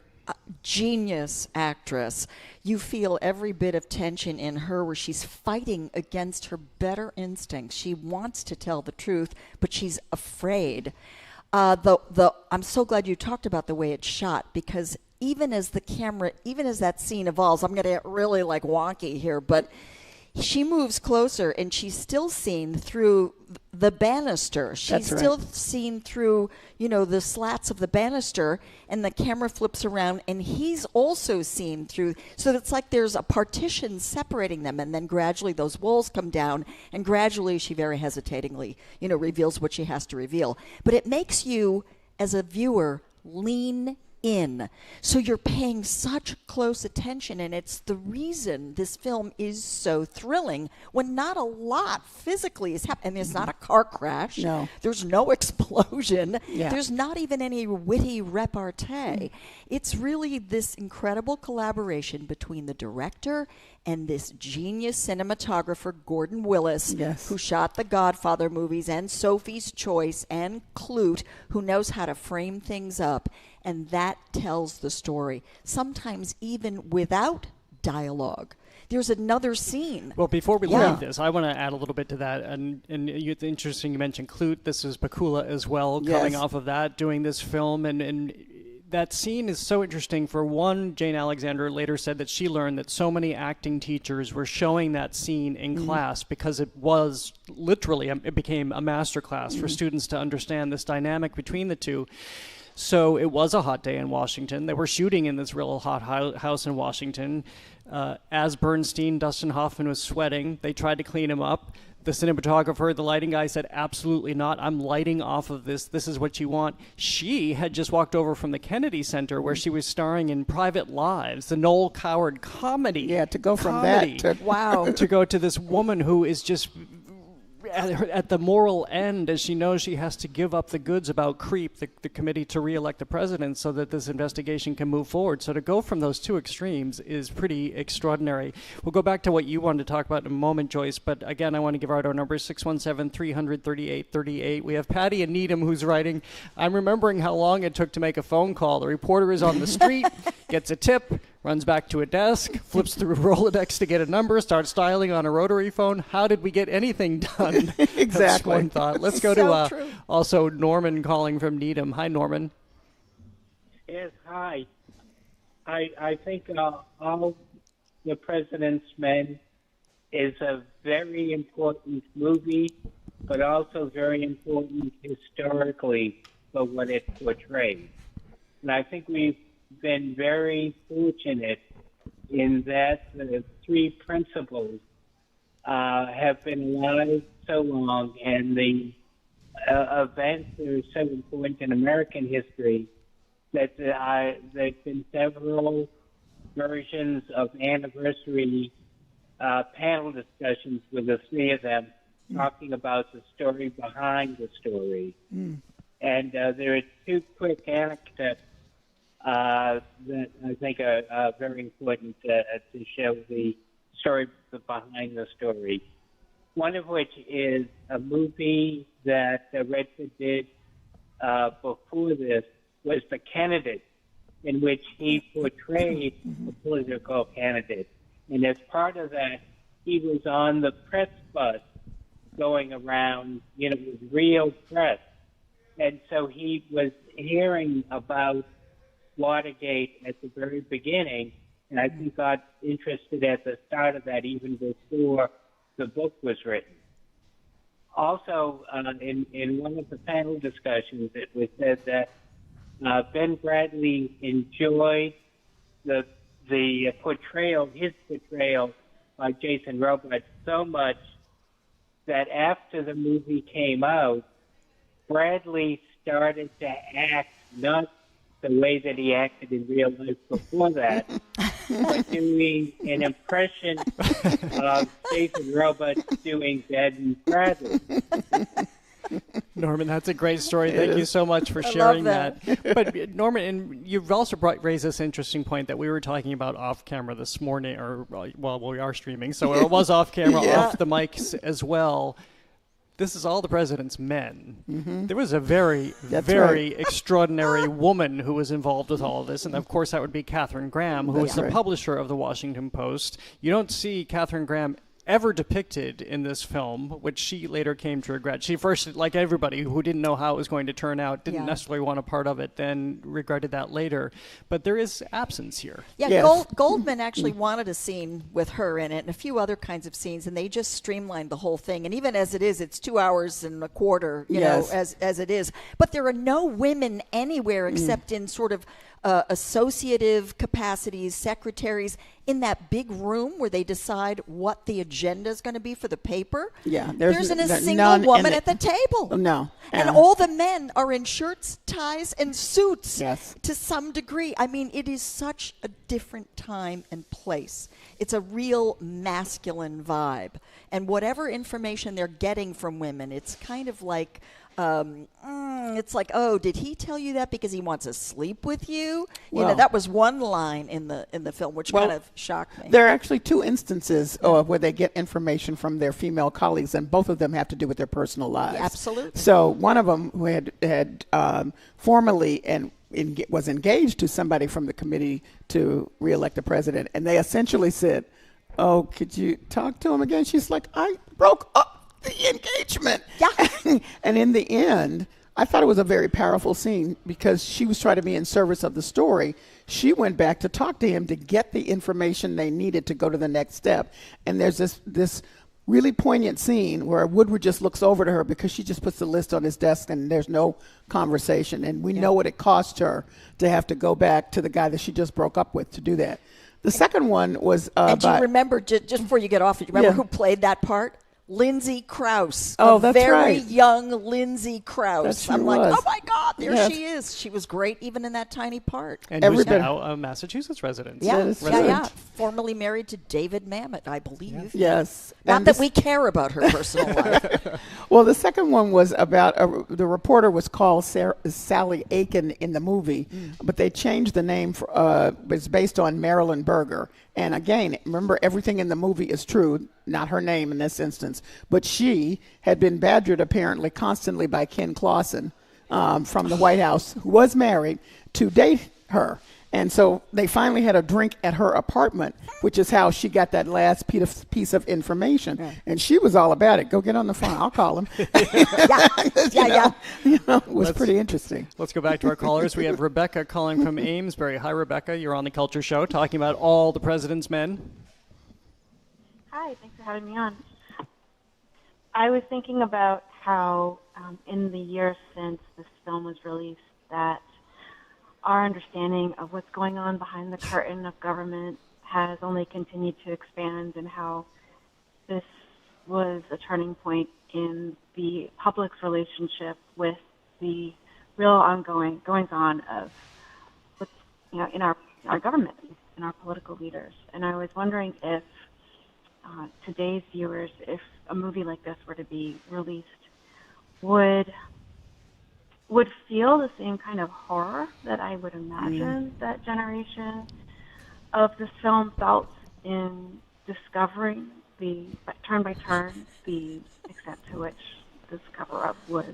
genius actress. You feel every bit of tension in her where she's fighting against her better instincts. She wants to tell the truth, but she's afraid. I'm so glad you talked about the way it's shot, because even as that scene evolves, I'm going to get really like wonky here, but she moves closer and she's still seen through the banister. She's still seen through, the slats of the banister, and the camera flips around and he's also seen through. So it's like there's a partition separating them, and then gradually those walls come down, and gradually she very hesitatingly, reveals what she has to reveal. But it makes you, as a viewer, lean in. So you're paying such close attention, and it's the reason this film is so thrilling when not a lot physically is happening. And there's not a car crash.
No.
There's no explosion.
Yeah.
There's not even any witty repartee. It's really this incredible collaboration between the director and this genius cinematographer, Gordon Willis, who shot the Godfather movies and Sophie's Choice and Clute, who knows how to frame things up. And that tells the story, sometimes even without dialogue. There's another scene.
Well, before we leave this, I want to add a little bit to that. And it's interesting you mentioned Clute. This is Bakula as well, coming off of that, doing this film. And that scene is so interesting. For one, Jane Alexander later said that she learned that so many acting teachers were showing that scene in class because it was literally, it became a master class for students to understand this dynamic between the two. So it was a hot day in Washington. They were shooting in this real hot house in Washington. As Bernstein, Dustin Hoffman was sweating. They tried to clean him up. The cinematographer, the lighting guy said, absolutely not. I'm lighting off of this. This is what you want. She had just walked over from the Kennedy Center where she was starring in Private Lives, the Noel Coward comedy.
Yeah, to go from that to...
Wow.
To go to this woman who is just... at the moral end, as she knows she has to give up the goods about CREEP, the committee to re-elect the president, so that this investigation can move forward. So to go from those two extremes is pretty extraordinary. We'll go back to what you wanted to talk about in a moment, Joyce, but again, I want to give out our numbers, 617-300-3838. We have Patty and Needham who's writing, I'm remembering how long it took to make a phone call. The reporter is on the street, gets a tip, runs back to a desk, flips through Rolodex to get a number, starts dialing on a rotary phone. How did we get anything done?
Exactly.
That's one thought. Let's go to also Norman calling from Needham. Hi, Norman.
Yes, hi. I think All the President's Men is a very important movie, but also very important historically for what it portrays. And I think we've been very fortunate in that the three principles have been alive so long, and the events are so important in American history that there's been several versions of anniversary panel discussions with the three of them talking about the story behind the story. And there are two quick anecdotes that I think are very important to show the story behind the story. One of which is a movie that Redford did before this, was The Candidate, in which he portrayed a political candidate. And as part of that, he was on the press bus going around, with real press. And so he was hearing about Watergate at the very beginning, and I think got interested at the start of that even before the book was written. Also, in one of the panel discussions, it was said that Ben Bradley enjoyed his portrayal by Jason Robards so much that after the movie came out, Bradley started to act not the way that he acted in real life before that, but doing an impression of Jason Robards doing Ben Bradley.
Norman, that's a great story. Thank you so much for sharing that. But Norman, and you've also raised this interesting point that we were talking about off camera this morning, or well, we are streaming, so it was off camera, off the mics as well. This is All the President's Men. There was a very extraordinary woman who was involved with all of this, and of course that would be Katharine Graham, who was the publisher of the Washington Post. You don't see Katharine Graham ever depicted in this film, which she later came to regret. She first, like everybody who didn't know how it was going to turn out, didn't necessarily want a part of it, then regretted that later. But there is absence here.
Yeah, Goldman actually wanted a scene with her in it and a few other kinds of scenes, and they just streamlined the whole thing. And even as it is, it's 2 hours and a quarter, you know, as it is. But there are no women anywhere except in sort of associative capacities, secretaries, in that big room where they decide what the agenda is going to be for the paper. Yeah, there isn't a single woman at the table.
No.
And all the men are in shirts, ties, and suits to some degree. I mean, it is such a different time and place. It's a real masculine vibe. And whatever information they're getting from women, it's kind of like... it's like, oh, did he tell you that because he wants to sleep with you? Well, you know, that was one line in the film, which kind of shocked me.
There are actually two instances where they get information from their female colleagues, and both of them have to do with their personal lives.
Yeah, absolutely.
So one of them who had formerly was engaged to somebody from the committee to re-elect the president, and they essentially said, "Oh, could you talk to him again?" She's like, "I broke up the engagement." Yeah. And in the end, I thought it was a very powerful scene because she was trying to be in service of the story. She went back to talk to him to get the information they needed to go to the next step. And there's this really poignant scene where Woodward just looks over to her because she just puts the list on his desk and there's no conversation. And we know what it cost her to have to go back to the guy that she just broke up with to do that. The second one was
and do you remember, just before you get off, do you remember who played that part? Lindsay Krause.
Oh,
a
that's
very
right.
young Lindsay Krause.
That
I'm
sure
like,
was.
oh my God, there
Yes.
she is. She was great even in that tiny part.
And who's now a Massachusetts resident.
Yeah. Formerly married to David Mamet, I believe.
Yes.
Not
And
that
this-
we care about her personal life.
Well, the second one was about the reporter was called Sally Aiken in the movie, but they changed the name. It's based on Marilyn Berger. And again, remember, everything in the movie is true, not her name in this instance. But she had been badgered apparently constantly by Ken Clausen from the White House, who was married, to date her. And so they finally had a drink at her apartment, which is how she got that last piece of information.
Yeah.
And she was all about it. Go get on the phone. I'll call him. It was pretty interesting.
Let's go back to our callers. We have Rebecca calling from Amesbury. Hi, Rebecca. You're on the Culture Show talking about All the President's Men.
Hi, thanks for having me on. I was thinking about how in the years since this film was released that our understanding of what's going on behind the curtain of government has only continued to expand, and how this was a turning point in the public's relationship with the real ongoing goings-on of what's, in our government, in our political leaders. And I was wondering if today's viewers, if a movie like this were to be released, would feel the same kind of horror that I would imagine that generation of the film felt in discovering the turn by turn the extent to which this cover-up was,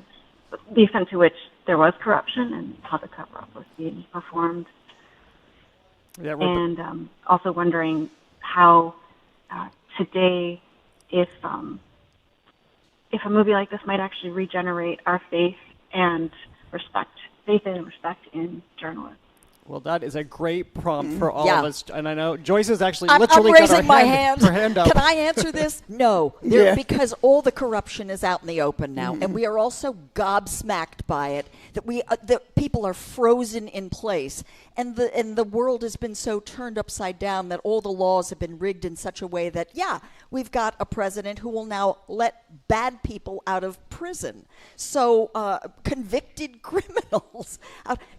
the extent to which there was corruption and how the cover-up was being performed.
Yeah,
and also wondering how today, if a movie like this might actually regenerate our faith and faith and respect in journalists.
Well, that is a great prompt for all of us. And I know Joyce is actually
I'm
literally
raising
got
my
her hand up.
Can I answer this? No. Because all the corruption is out in the open now, and we are also gobsmacked by it, that people are frozen in place. And the world has been so turned upside down that all the laws have been rigged in such a way that, we've got a president who will now let bad people out of prison. So convicted criminals.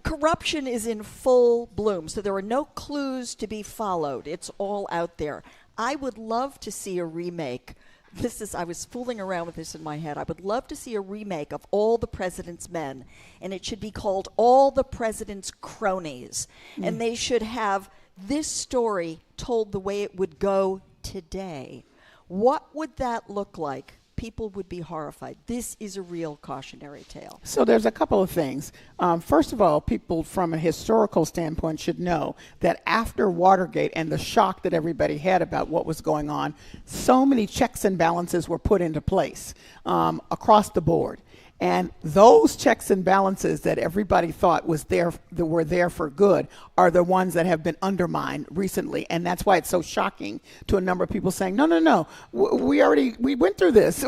Corruption is in full bloom. So there are no clues to be followed. It's all out there. I would love to see a remake. I was fooling around with this in my head. I would love to see a remake of All the President's Men, and it should be called All the President's Cronies. And they should have this story told the way it would go today. What would that look like? People would be horrified. This is a real cautionary tale.
So there's a couple of things. First of all, people from a historical standpoint should know that after Watergate and the shock that everybody had about what was going on, so many checks and balances were put into place across the board. And those checks and balances that everybody thought were there for good are the ones that have been undermined recently. And that's why it's so shocking to a number of people saying, no, we went through this.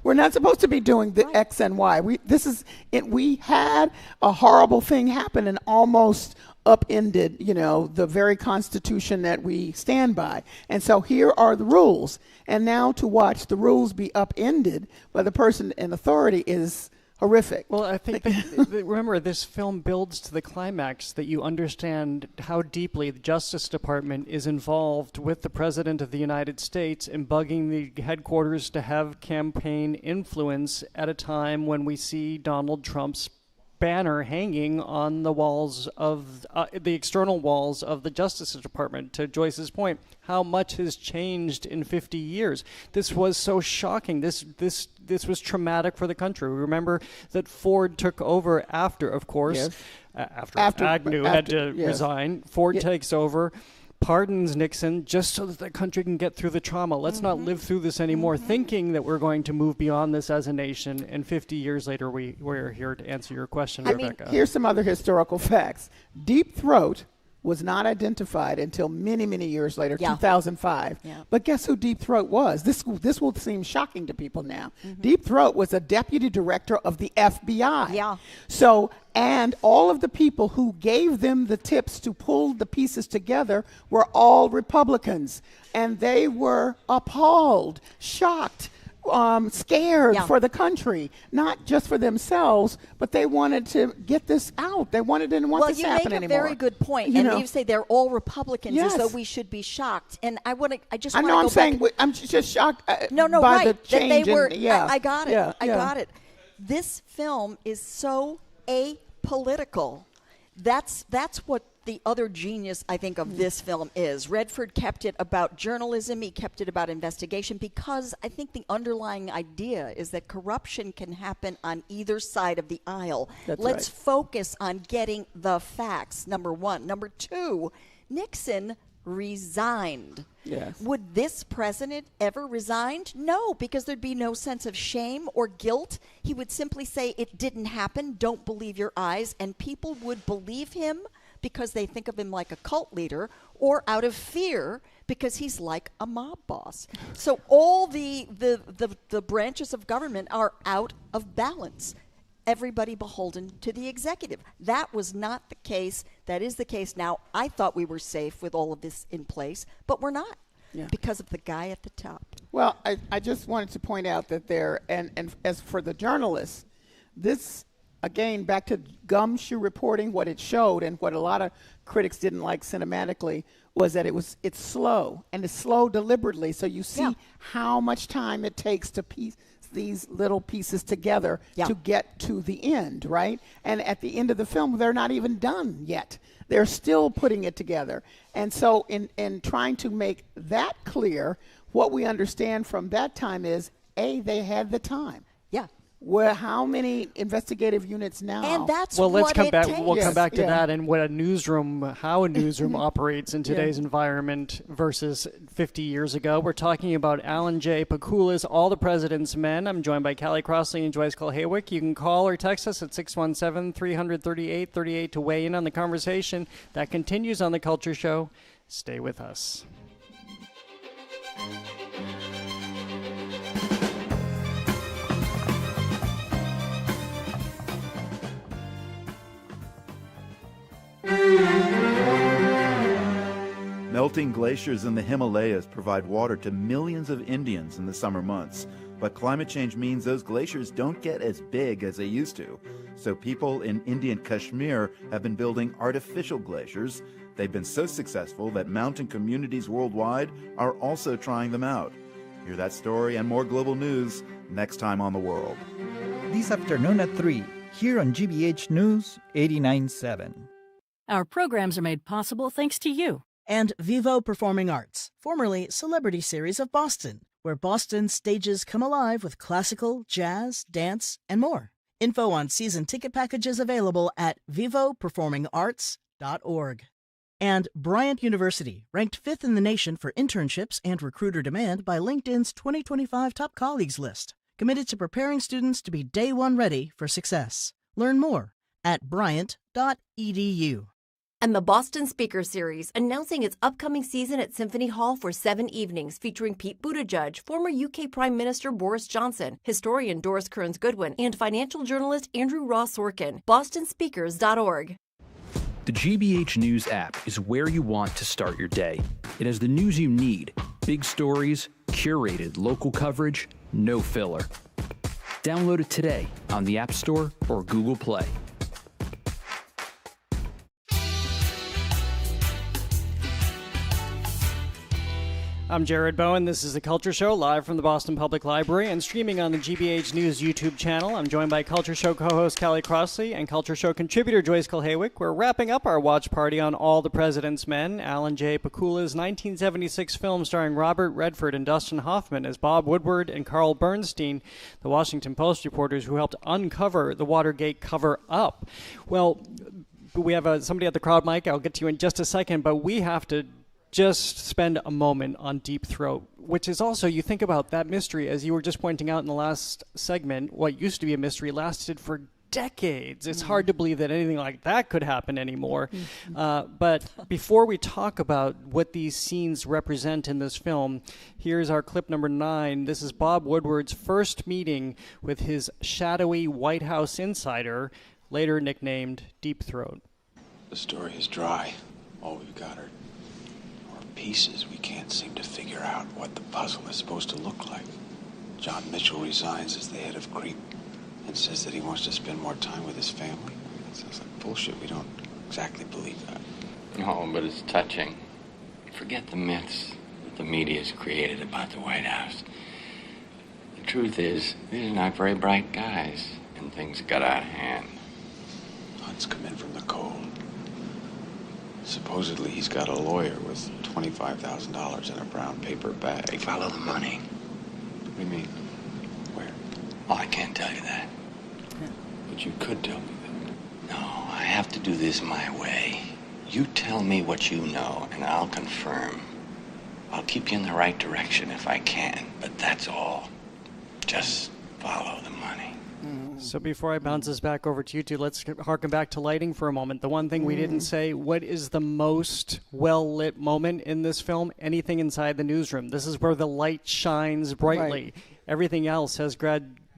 We're not supposed to be doing the X and Y. We had a horrible thing happen and almost upended, the very Constitution that we stand by. And so here are the rules. And now to watch the rules be upended by the person in authority is horrific.
Well, I think remember, this film builds to the climax that you understand how deeply the Justice Department is involved with the President of the United States in bugging the headquarters to have campaign influence at a time when we see Donald Trump's banner hanging on the walls of the external walls of the Justice Department. To Joyce's point, how much has changed in 50 years? This was so shocking. This was traumatic for the country. Remember that Ford took over after, of course, after Agnew had to resign. Ford takes over, pardons Nixon just so that the country can get through the trauma. Let's not live through this anymore thinking that we're going to move beyond this as a nation. And 50 years later, we're here to answer your question, Rebecca.
Here's some other historical facts. Deep Throat was not identified until many, many years later, 2005. Yeah. But guess who Deep Throat was? This will seem shocking to people now. Deep Throat was a deputy director of the FBI.
Yeah.
So, and all of the people who gave them the tips to pull the pieces together were all Republicans. And they were appalled, shocked,
scared for the country, not just for themselves, but they wanted to get this out. They didn't want this to happen anymore.
Well, you make a very good point, and you say they're all Republicans, as though we should be shocked. And I just want to go back.
I'm just shocked.
By
the change.
That they were. I got it. I got it. This film is so apolitical. That's what the other genius, I think, of this film is. Redford kept it about journalism. He kept it about investigation because I think the underlying idea is that corruption can happen on either side of the aisle. Let's focus on getting the facts, number one. Number two, Nixon resigned.
Yes.
Would this president ever resign? No, because there'd be no sense of shame or guilt. He would simply say, it didn't happen, don't believe your eyes, and people would believe him because they think of him like a cult leader, or out of fear because he's like a mob boss. So all the branches of government are out of balance. Everybody beholden to the executive. That was not the case. That is the case now. I thought we were safe with all of this in place, but we're not because of the guy at the top.
Well, I just wanted to point out that and as for the journalists, this, again, back to gumshoe reporting, what it showed and what a lot of critics didn't like cinematically was that it's slow, and it's slow deliberately. So you see how much time it takes to piece these little pieces together to get to the end, right? And at the end of the film, they're not even done yet. They're still putting it together. And so in trying to make that clear, what we understand from that time is, they had the time.
Yeah.
Well, how many investigative units now?
And that's
let's come back.
takes.
We'll come back to that and how a newsroom operates in today's environment versus 50 years ago. We're talking about Alan J. Pakula's All the President's Men. I'm joined by Callie Crossley and Joyce Cole-Haywick. You can call or text us at 617-338-3838 to weigh in on the conversation. That continues on The Culture Show. Stay with us.
Melting glaciers in the Himalayas provide water to millions of Indians in the summer months. But climate change means those glaciers don't get as big as they used to. So people in Indian Kashmir have been building artificial glaciers. They've been so successful that mountain communities worldwide are also trying them out. Hear that story and more global news next time on The World.
This afternoon at 3, here on GBH News 89.7.
Our programs are made possible thanks to you. And Vivo Performing Arts, formerly Celebrity Series of Boston, where Boston stages come alive with classical, jazz, dance, and more. Info on season ticket packages available at vivoperformingarts.org. And Bryant University, ranked 5th in the nation for internships and recruiter demand by LinkedIn's 2025 Top Colleagues list. Committed to preparing students to be day one ready for success. Learn more at bryant.edu.
And the Boston Speaker Series, announcing its upcoming season at Symphony Hall for 7 evenings, featuring Pete Buttigieg, former UK Prime Minister Boris Johnson, historian Doris Kearns-Goodwin, and financial journalist Andrew Ross Sorkin. BostonSpeakers.org.
The GBH News app is where you want to start your day. It has the news you need, big stories, curated local coverage, no filler. Download it today on the App Store or Google Play.
I'm Jared Bowen. This is The Culture Show, live from the Boston Public Library and streaming on the GBH News YouTube channel. I'm joined by Culture Show co-host Callie Crossley and Culture Show contributor Joyce Cole-Haywick. We're wrapping up our watch party on All the President's Men, Alan J. Pakula's 1976 film starring Robert Redford and Dustin Hoffman as Bob Woodward and Carl Bernstein, the Washington Post reporters who helped uncover the Watergate cover-up. Well, we have somebody at the crowd mic. I'll get to you in just a second, but we have to just spend a moment on Deep Throat, which is also, you think about that mystery, as you were just pointing out in the last segment, what used to be a mystery lasted for decades. It's hard to believe that anything like that could happen anymore. But before we talk about what these scenes represent in this film, here's our clip number 9. This is Bob Woodward's first meeting with his shadowy White House insider, later nicknamed Deep Throat.
The story is dry. All we've got are pieces. We can't seem to figure out what the puzzle is supposed to look like. John Mitchell resigns as the head of CREEP and says that he wants to spend more time with his family. That sounds like bullshit. We don't exactly believe that.
No, but it's touching. Forget the myths that the media's created about the White House. The truth is, these are not very bright guys, and things got out of hand.
Hunt's come in from the cold. Supposedly he's got a lawyer with $25,000 in a brown paper bag.
Follow the money.
What do you mean? Where?
Oh, I can't tell you that.
But you could tell me that.
No, I have to do this my way. You tell me what you know, and I'll confirm. I'll keep you in the right direction if I can, but that's all. Just follow the money.
So before I bounce this back over to you two, let's harken back to lighting for a moment. The one thing we didn't say, what is the most well-lit moment in this film? Anything inside the newsroom. This is where the light shines brightly.
Right.
Everything else has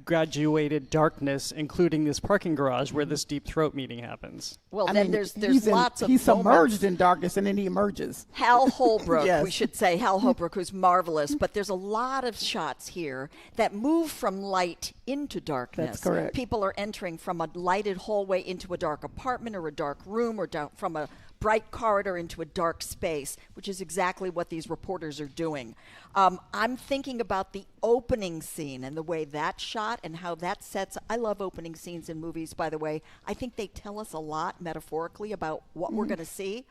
graduated darkness, including this parking garage where this Deep Throat meeting happens.
Well,
I
then
mean,
there's lots of
he's
moments.
submerged in darkness, and then he emerges.
Hal Holbrook,
Yes.
we should say, Hal Holbrook, who's marvelous, but there's a lot of shots here that move from light into darkness.
That's correct.
People are entering from a lighted hallway into a dark apartment or a dark room, or down from a bright corridor into a dark space, which is exactly what these reporters are doing. I'm thinking about the opening scene and the way that's shot and how that sets. I love opening scenes in movies, by the way. I think they tell us a lot metaphorically about what we're going to see.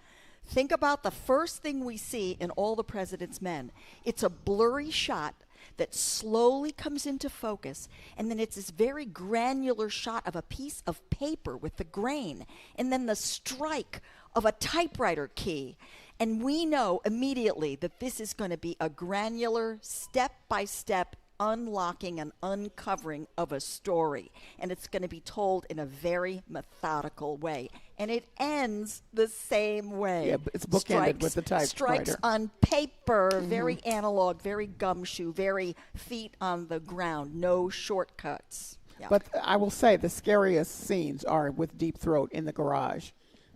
Think about the first thing we see in All the President's Men. It's a blurry shot that slowly comes into focus, and then it's this very granular shot of a piece of paper with the grain, and then the strike of a typewriter key. And we know immediately that this is going to be a granular, step-by-step unlocking and uncovering of a story. And it's going to be told in a very methodical way. And it ends the same way.
Yeah, but it's bookended with the typewriter.
Strikes on paper, very analog, very gumshoe, very feet on the ground, no shortcuts. Yeah.
But I will say the scariest scenes are with Deep Throat in the garage,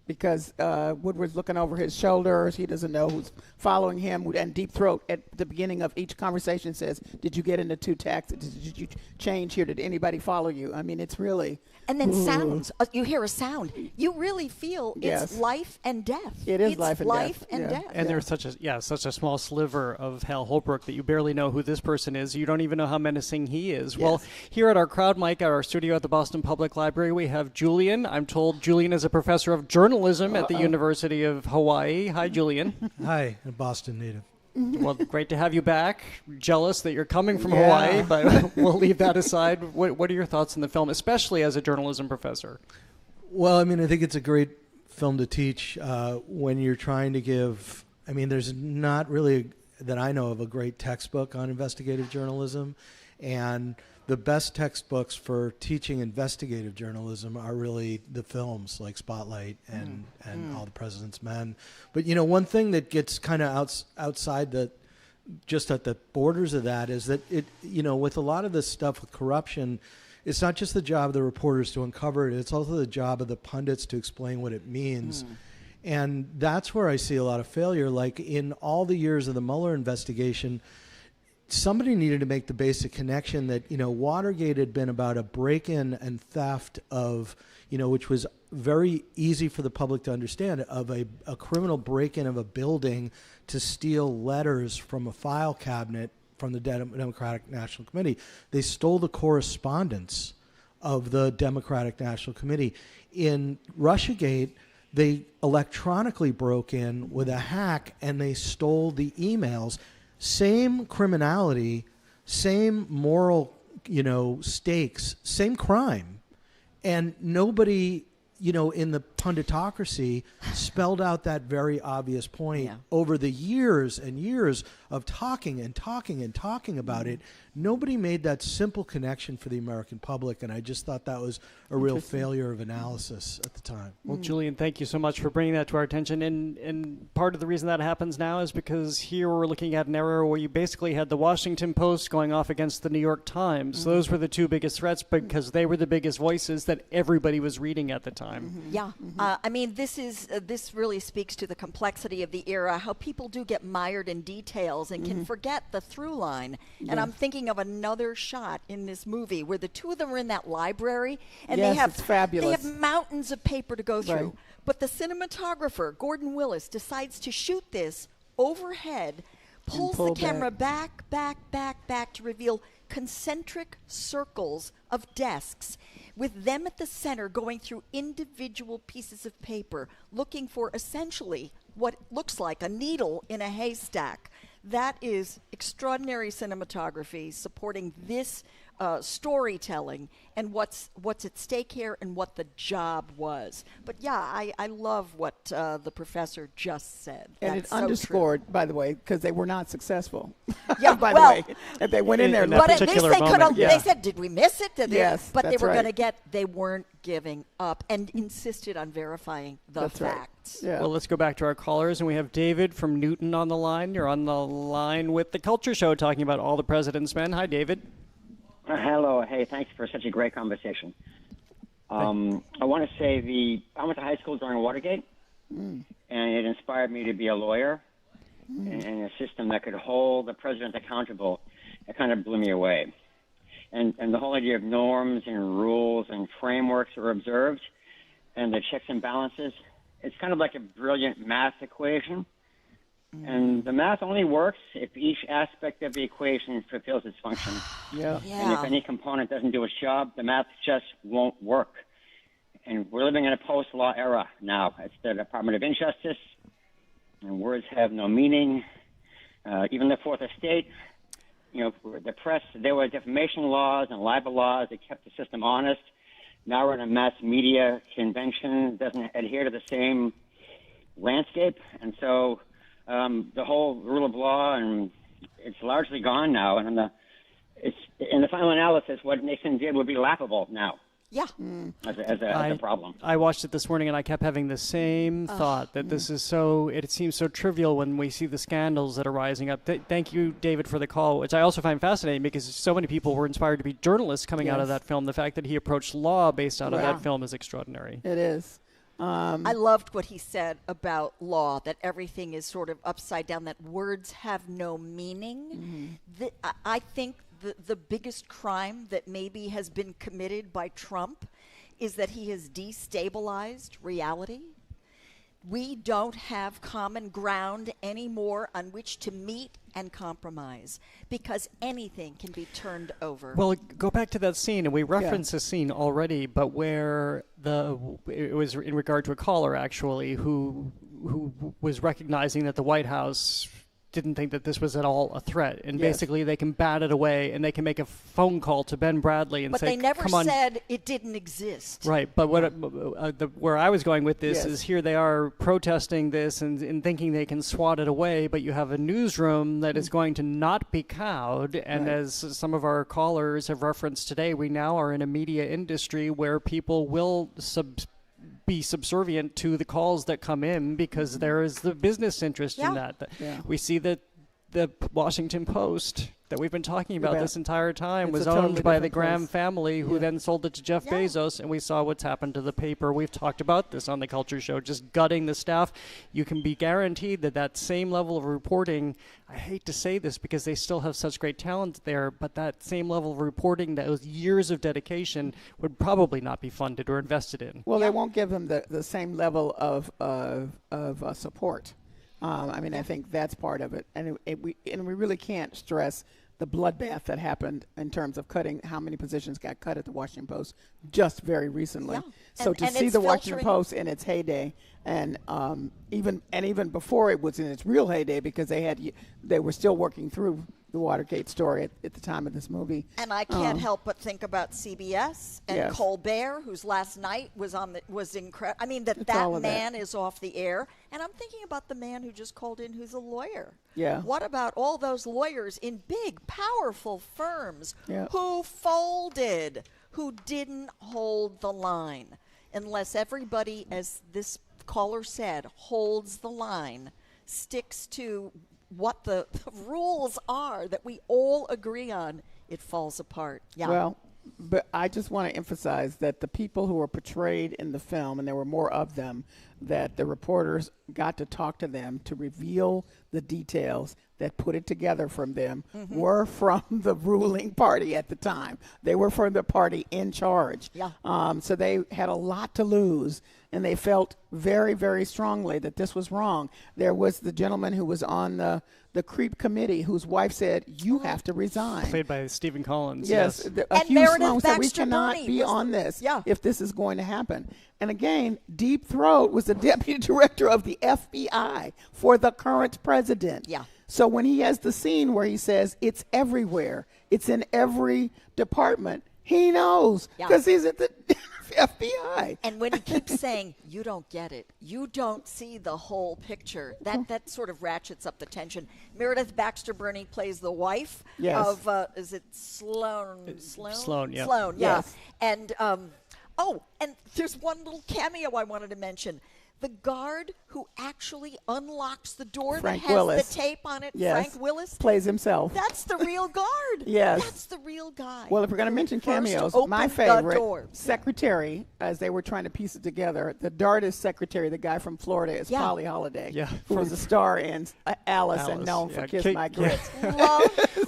because Woodward's looking over his shoulders. He doesn't know who's following him. And Deep Throat at the beginning of each conversation says, did you get into two taxis? Did you change here? Did anybody follow you? I mean, it's really...
And then sounds. You hear a sound. You really feel it's life and death.
It is
it's
life and death.
death.
And there's such a small sliver of Hal Holbrook that you barely know who this person is. You don't even know how menacing he is.
Yes.
Well, here at our crowd mic at our studio at the Boston Public Library, we have Julian. I'm told Julian is a professor of journalism at the University of Hawaii. Hi, Julian.
Hi, a Boston native.
Well, great to have you back. Jealous that you're coming from Hawaii, but we'll leave that aside. What are your thoughts on the film, especially as a journalism professor?
Well, I mean, I think it's a great film to teach when you're trying to give. I mean, there's not really, that I know of, a great textbook on investigative journalism. And the best textbooks for teaching investigative journalism are really the films like Spotlight and All the President's Men. But, you know, one thing that gets kind of outside just at the borders of that is that it, you know, with a lot of this stuff with corruption, it's not just the job of the reporters to uncover it, it's also the job of the pundits to explain what it means. And that's where I see a lot of failure. Like in all the years of the Mueller investigation, somebody needed to make the basic connection that, you know, Watergate had been about a break-in and theft of, you know, which was very easy for the public to understand, of a criminal break-in of a building to steal letters from a file cabinet from the Democratic National Committee. They stole the correspondence of the Democratic National Committee. In Russiagate, they electronically broke in with a hack and they stole the emails. Same criminality, same moral, you know, stakes, same crime. And nobody, you know, in the punditocracy spelled out that very obvious point over the years and years of talking and talking and talking about it. Nobody made that simple connection for the American public, and I just thought that was a real failure of analysis at the time.
Well, Julian, thank you so much for bringing that to our attention. And part of the reason that happens now is because here we're looking at an era where you basically had the Washington Post going off against the New York Times. Those were the two biggest threats because they were the biggest voices that everybody was reading at the time.
Yeah, I mean, this really speaks to the complexity of the era, how people do get mired in details and can forget the through line. And I'm thinking of another shot in this movie where the two of them are in that library, and
Yes,
they have
it's fabulous.
They have mountains of paper to go through.
Right.
But the cinematographer, Gordon Willis, decides to shoot this overhead, pulls the
pull
camera back to reveal concentric circles of desks with them at the center going through individual pieces of paper, looking for essentially what looks like a needle in a haystack. That is extraordinary cinematography supporting this storytelling and what's at stake here and what the job was. But yeah, I love what the professor just said.
And
That's
it
so
underscored,
true.
by the way, because they were not successful.
Yeah,
by
well,
the way, if they went in there.
but at least they could have.
Yeah.
They said, "Did we miss it?" Did
Yes,
they? But they
that's
were
right.
going to get. They weren't giving up and insisted on verifying the
That's right.
facts.
Yeah.
Well, let's go back to our callers, and we have David from Newton on the line. You're on the line with the Culture Show, talking about All the President's Men. Hi, David.
Hello. Hey, thanks for such a great conversation. I want to say I went to high school during Watergate, and it inspired me to be a lawyer in a system that could hold the president accountable. It kind of blew me away. And the whole idea of norms and rules and frameworks are observed, and the checks and balances, it's kind of like a brilliant math equation. And the math only works if each aspect of the equation fulfills its function.
Yeah.
And if any component doesn't do its job, the math just won't work. And we're living in a post-law era now. It's the Department of Injustice, and words have no meaning. Even the Fourth Estate, the press, there were defamation laws and libel laws that kept the system honest. Now we're in a mass media convention, doesn't adhere to the same landscape. And so the whole rule of law, and it's largely gone now. And in the final analysis, what Nixon did would be laughable now.
Yeah.
As a problem.
I watched it this morning, and I kept having the same thought that this is it seems so trivial when we see the scandals that are rising up. Thank you, David, for the call, which I also find fascinating because so many people were inspired to be journalists coming out of that film. The fact that he approached law based out of that film is extraordinary.
It is.
I loved what he said about law, that everything is sort of upside down, that words have no meaning. I think the biggest crime that maybe has been committed by Trump is that he has destabilized reality. We don't have common ground anymore on which to meet and compromise because anything can be turned over.
Well, go back to that scene, and we referenced a scene already, but where it was in regard to a caller actually who was recognizing that the White House didn't think that this was at all a threat, and basically they can bat it away and they can make a phone call to Ben Bradley and
but
say,
they never
"Come on."
said it didn't exist.
Right, but where I was going with this is here they are protesting this and thinking they can swat it away, but you have a newsroom that is going to not be cowed, and as some of our callers have referenced today, we now are in a media industry where people will be subservient to the calls that come in because there is the business interest in that. We see that the Washington Post that we've been talking about this entire time was owned by the Graham family, who then sold it to Jeff Bezos, and we saw what's happened to the paper. We've talked about this on the Culture Show, just gutting the staff. You can be guaranteed that same level of reporting, I hate to say this because they still have such great talent there, but that same level of reporting, those years of dedication, would probably not be funded or invested in.
Well, they won't give them the same level of support. I think that's part of it, and we really can't stress the bloodbath that happened in terms of cutting, how many positions got cut at the Washington Post just very recently. Yeah. So to see the Washington Post in its heyday, and even before it was in its real heyday, because they were still working through the Watergate story at the time of this movie.
And I can't help but think about CBS and Colbert, whose last night was incredible. I mean, that man is off the air. And I'm thinking about the man who just called in who's a lawyer.
Yeah.
What about all those lawyers in big, powerful firms who folded, who didn't hold the line? Unless everybody, as this caller said, holds the line, sticks to what the rules are that we all agree on, it falls apart. Yeah.
Well, But I just want to emphasize that the people who were portrayed in the film, and there were more of them, that the reporters got to talk to them to reveal the details that put it together from them, were from the ruling party at the time. They were from the party in charge.
Yeah.
So they had a lot to lose, and they felt very, very strongly that this was wrong. There was the gentleman who was on the creep committee whose wife said, you have to resign.
Played by Stephen Collins.
Yes.
And
Hugh
Meredith
Sloan said, we
Baxter
cannot
Burney
be
was
on
the-
this
Yeah.
if this is going to happen. And again, Deep Throat was the deputy director of the FBI for the current president.
Yeah.
So when he has the scene where he says, it's everywhere, it's in every department, he knows
Yeah.
because he's at the FBI.
And when he keeps saying, you don't get it, you don't see the whole picture, that sort of ratchets up the tension. Meredith Baxter Burney plays the wife
Yes.
of, is it Sloan?
Sloan, yeah.
Sloan, yeah.
Yes.
And, and there's one little cameo I wanted to mention. The guard who actually unlocks the door
Frank
that has
Willis.
the tape on it,
Yes.
Frank Willis,
Plays himself.
that's the real guard.
Yes.
That's the real guy.
Well, if we're going to mention
First
cameos,
opened
my
the
favorite
door.
secretary, as they were trying to piece it together, the Dartist secretary, the guy from Florida, is
Yeah.
Polly Holiday,
Yeah.
who was a star in Alice and known for
yeah.
Kiss
Kick-
My Grits.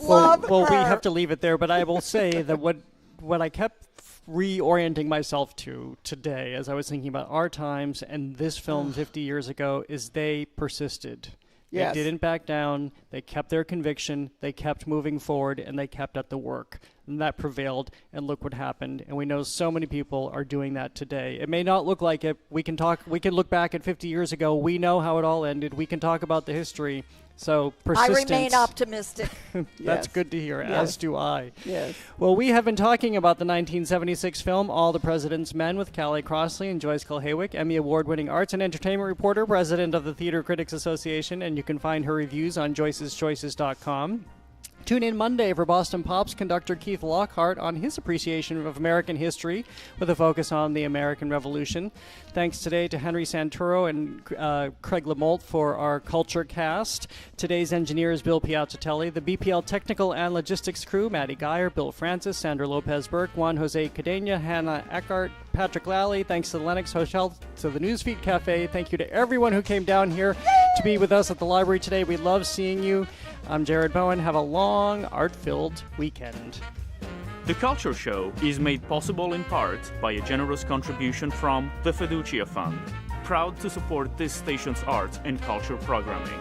Love
Well, we
her.
have to leave it there, but I will say that what I kept reorienting myself to today as I was thinking about our times and this film 50 years ago is they persisted.
Yes.
They didn't back down. They kept their conviction. They kept moving forward, and they kept at the work. And that prevailed, and look what happened. And we know so many people are doing that today. It may not look like it. We can look back at 50 years ago. We know how it all ended. We can talk about the history. So
I
persistence.
remain optimistic.
That's
Yes.
good to hear,
Yes.
as do I.
Yes.
Well, we have been talking about the 1976 film All the President's Men with Callie Crossley and Joyce Kulhawick, Emmy Award-winning arts and entertainment reporter, president of the Theater Critics Association, and you can find her reviews on joyceschoices.com. Tune in Monday for Boston Pop's conductor Keith Lockhart on his appreciation of American history with a focus on the American Revolution. Thanks today to Henry Santoro and Craig Lamolt for our Culture Cast. Today's engineer is Bill Piazzatelli. The BPL technical and logistics crew, Maddie Geyer, Bill Francis, Sandra Lopez-Burke, Juan Jose Cadena, Hannah Eckhart, Patrick Lally. Thanks to the Lennox Hotel, to the Newsfeed Cafe. Thank you to everyone who came down here to be with us at the library today. We love seeing you. I'm Jared Bowen. Have a long, art-filled weekend.
The Culture Show is made possible in part by a generous contribution from the Fiducia Fund, proud to support this station's arts and culture programming.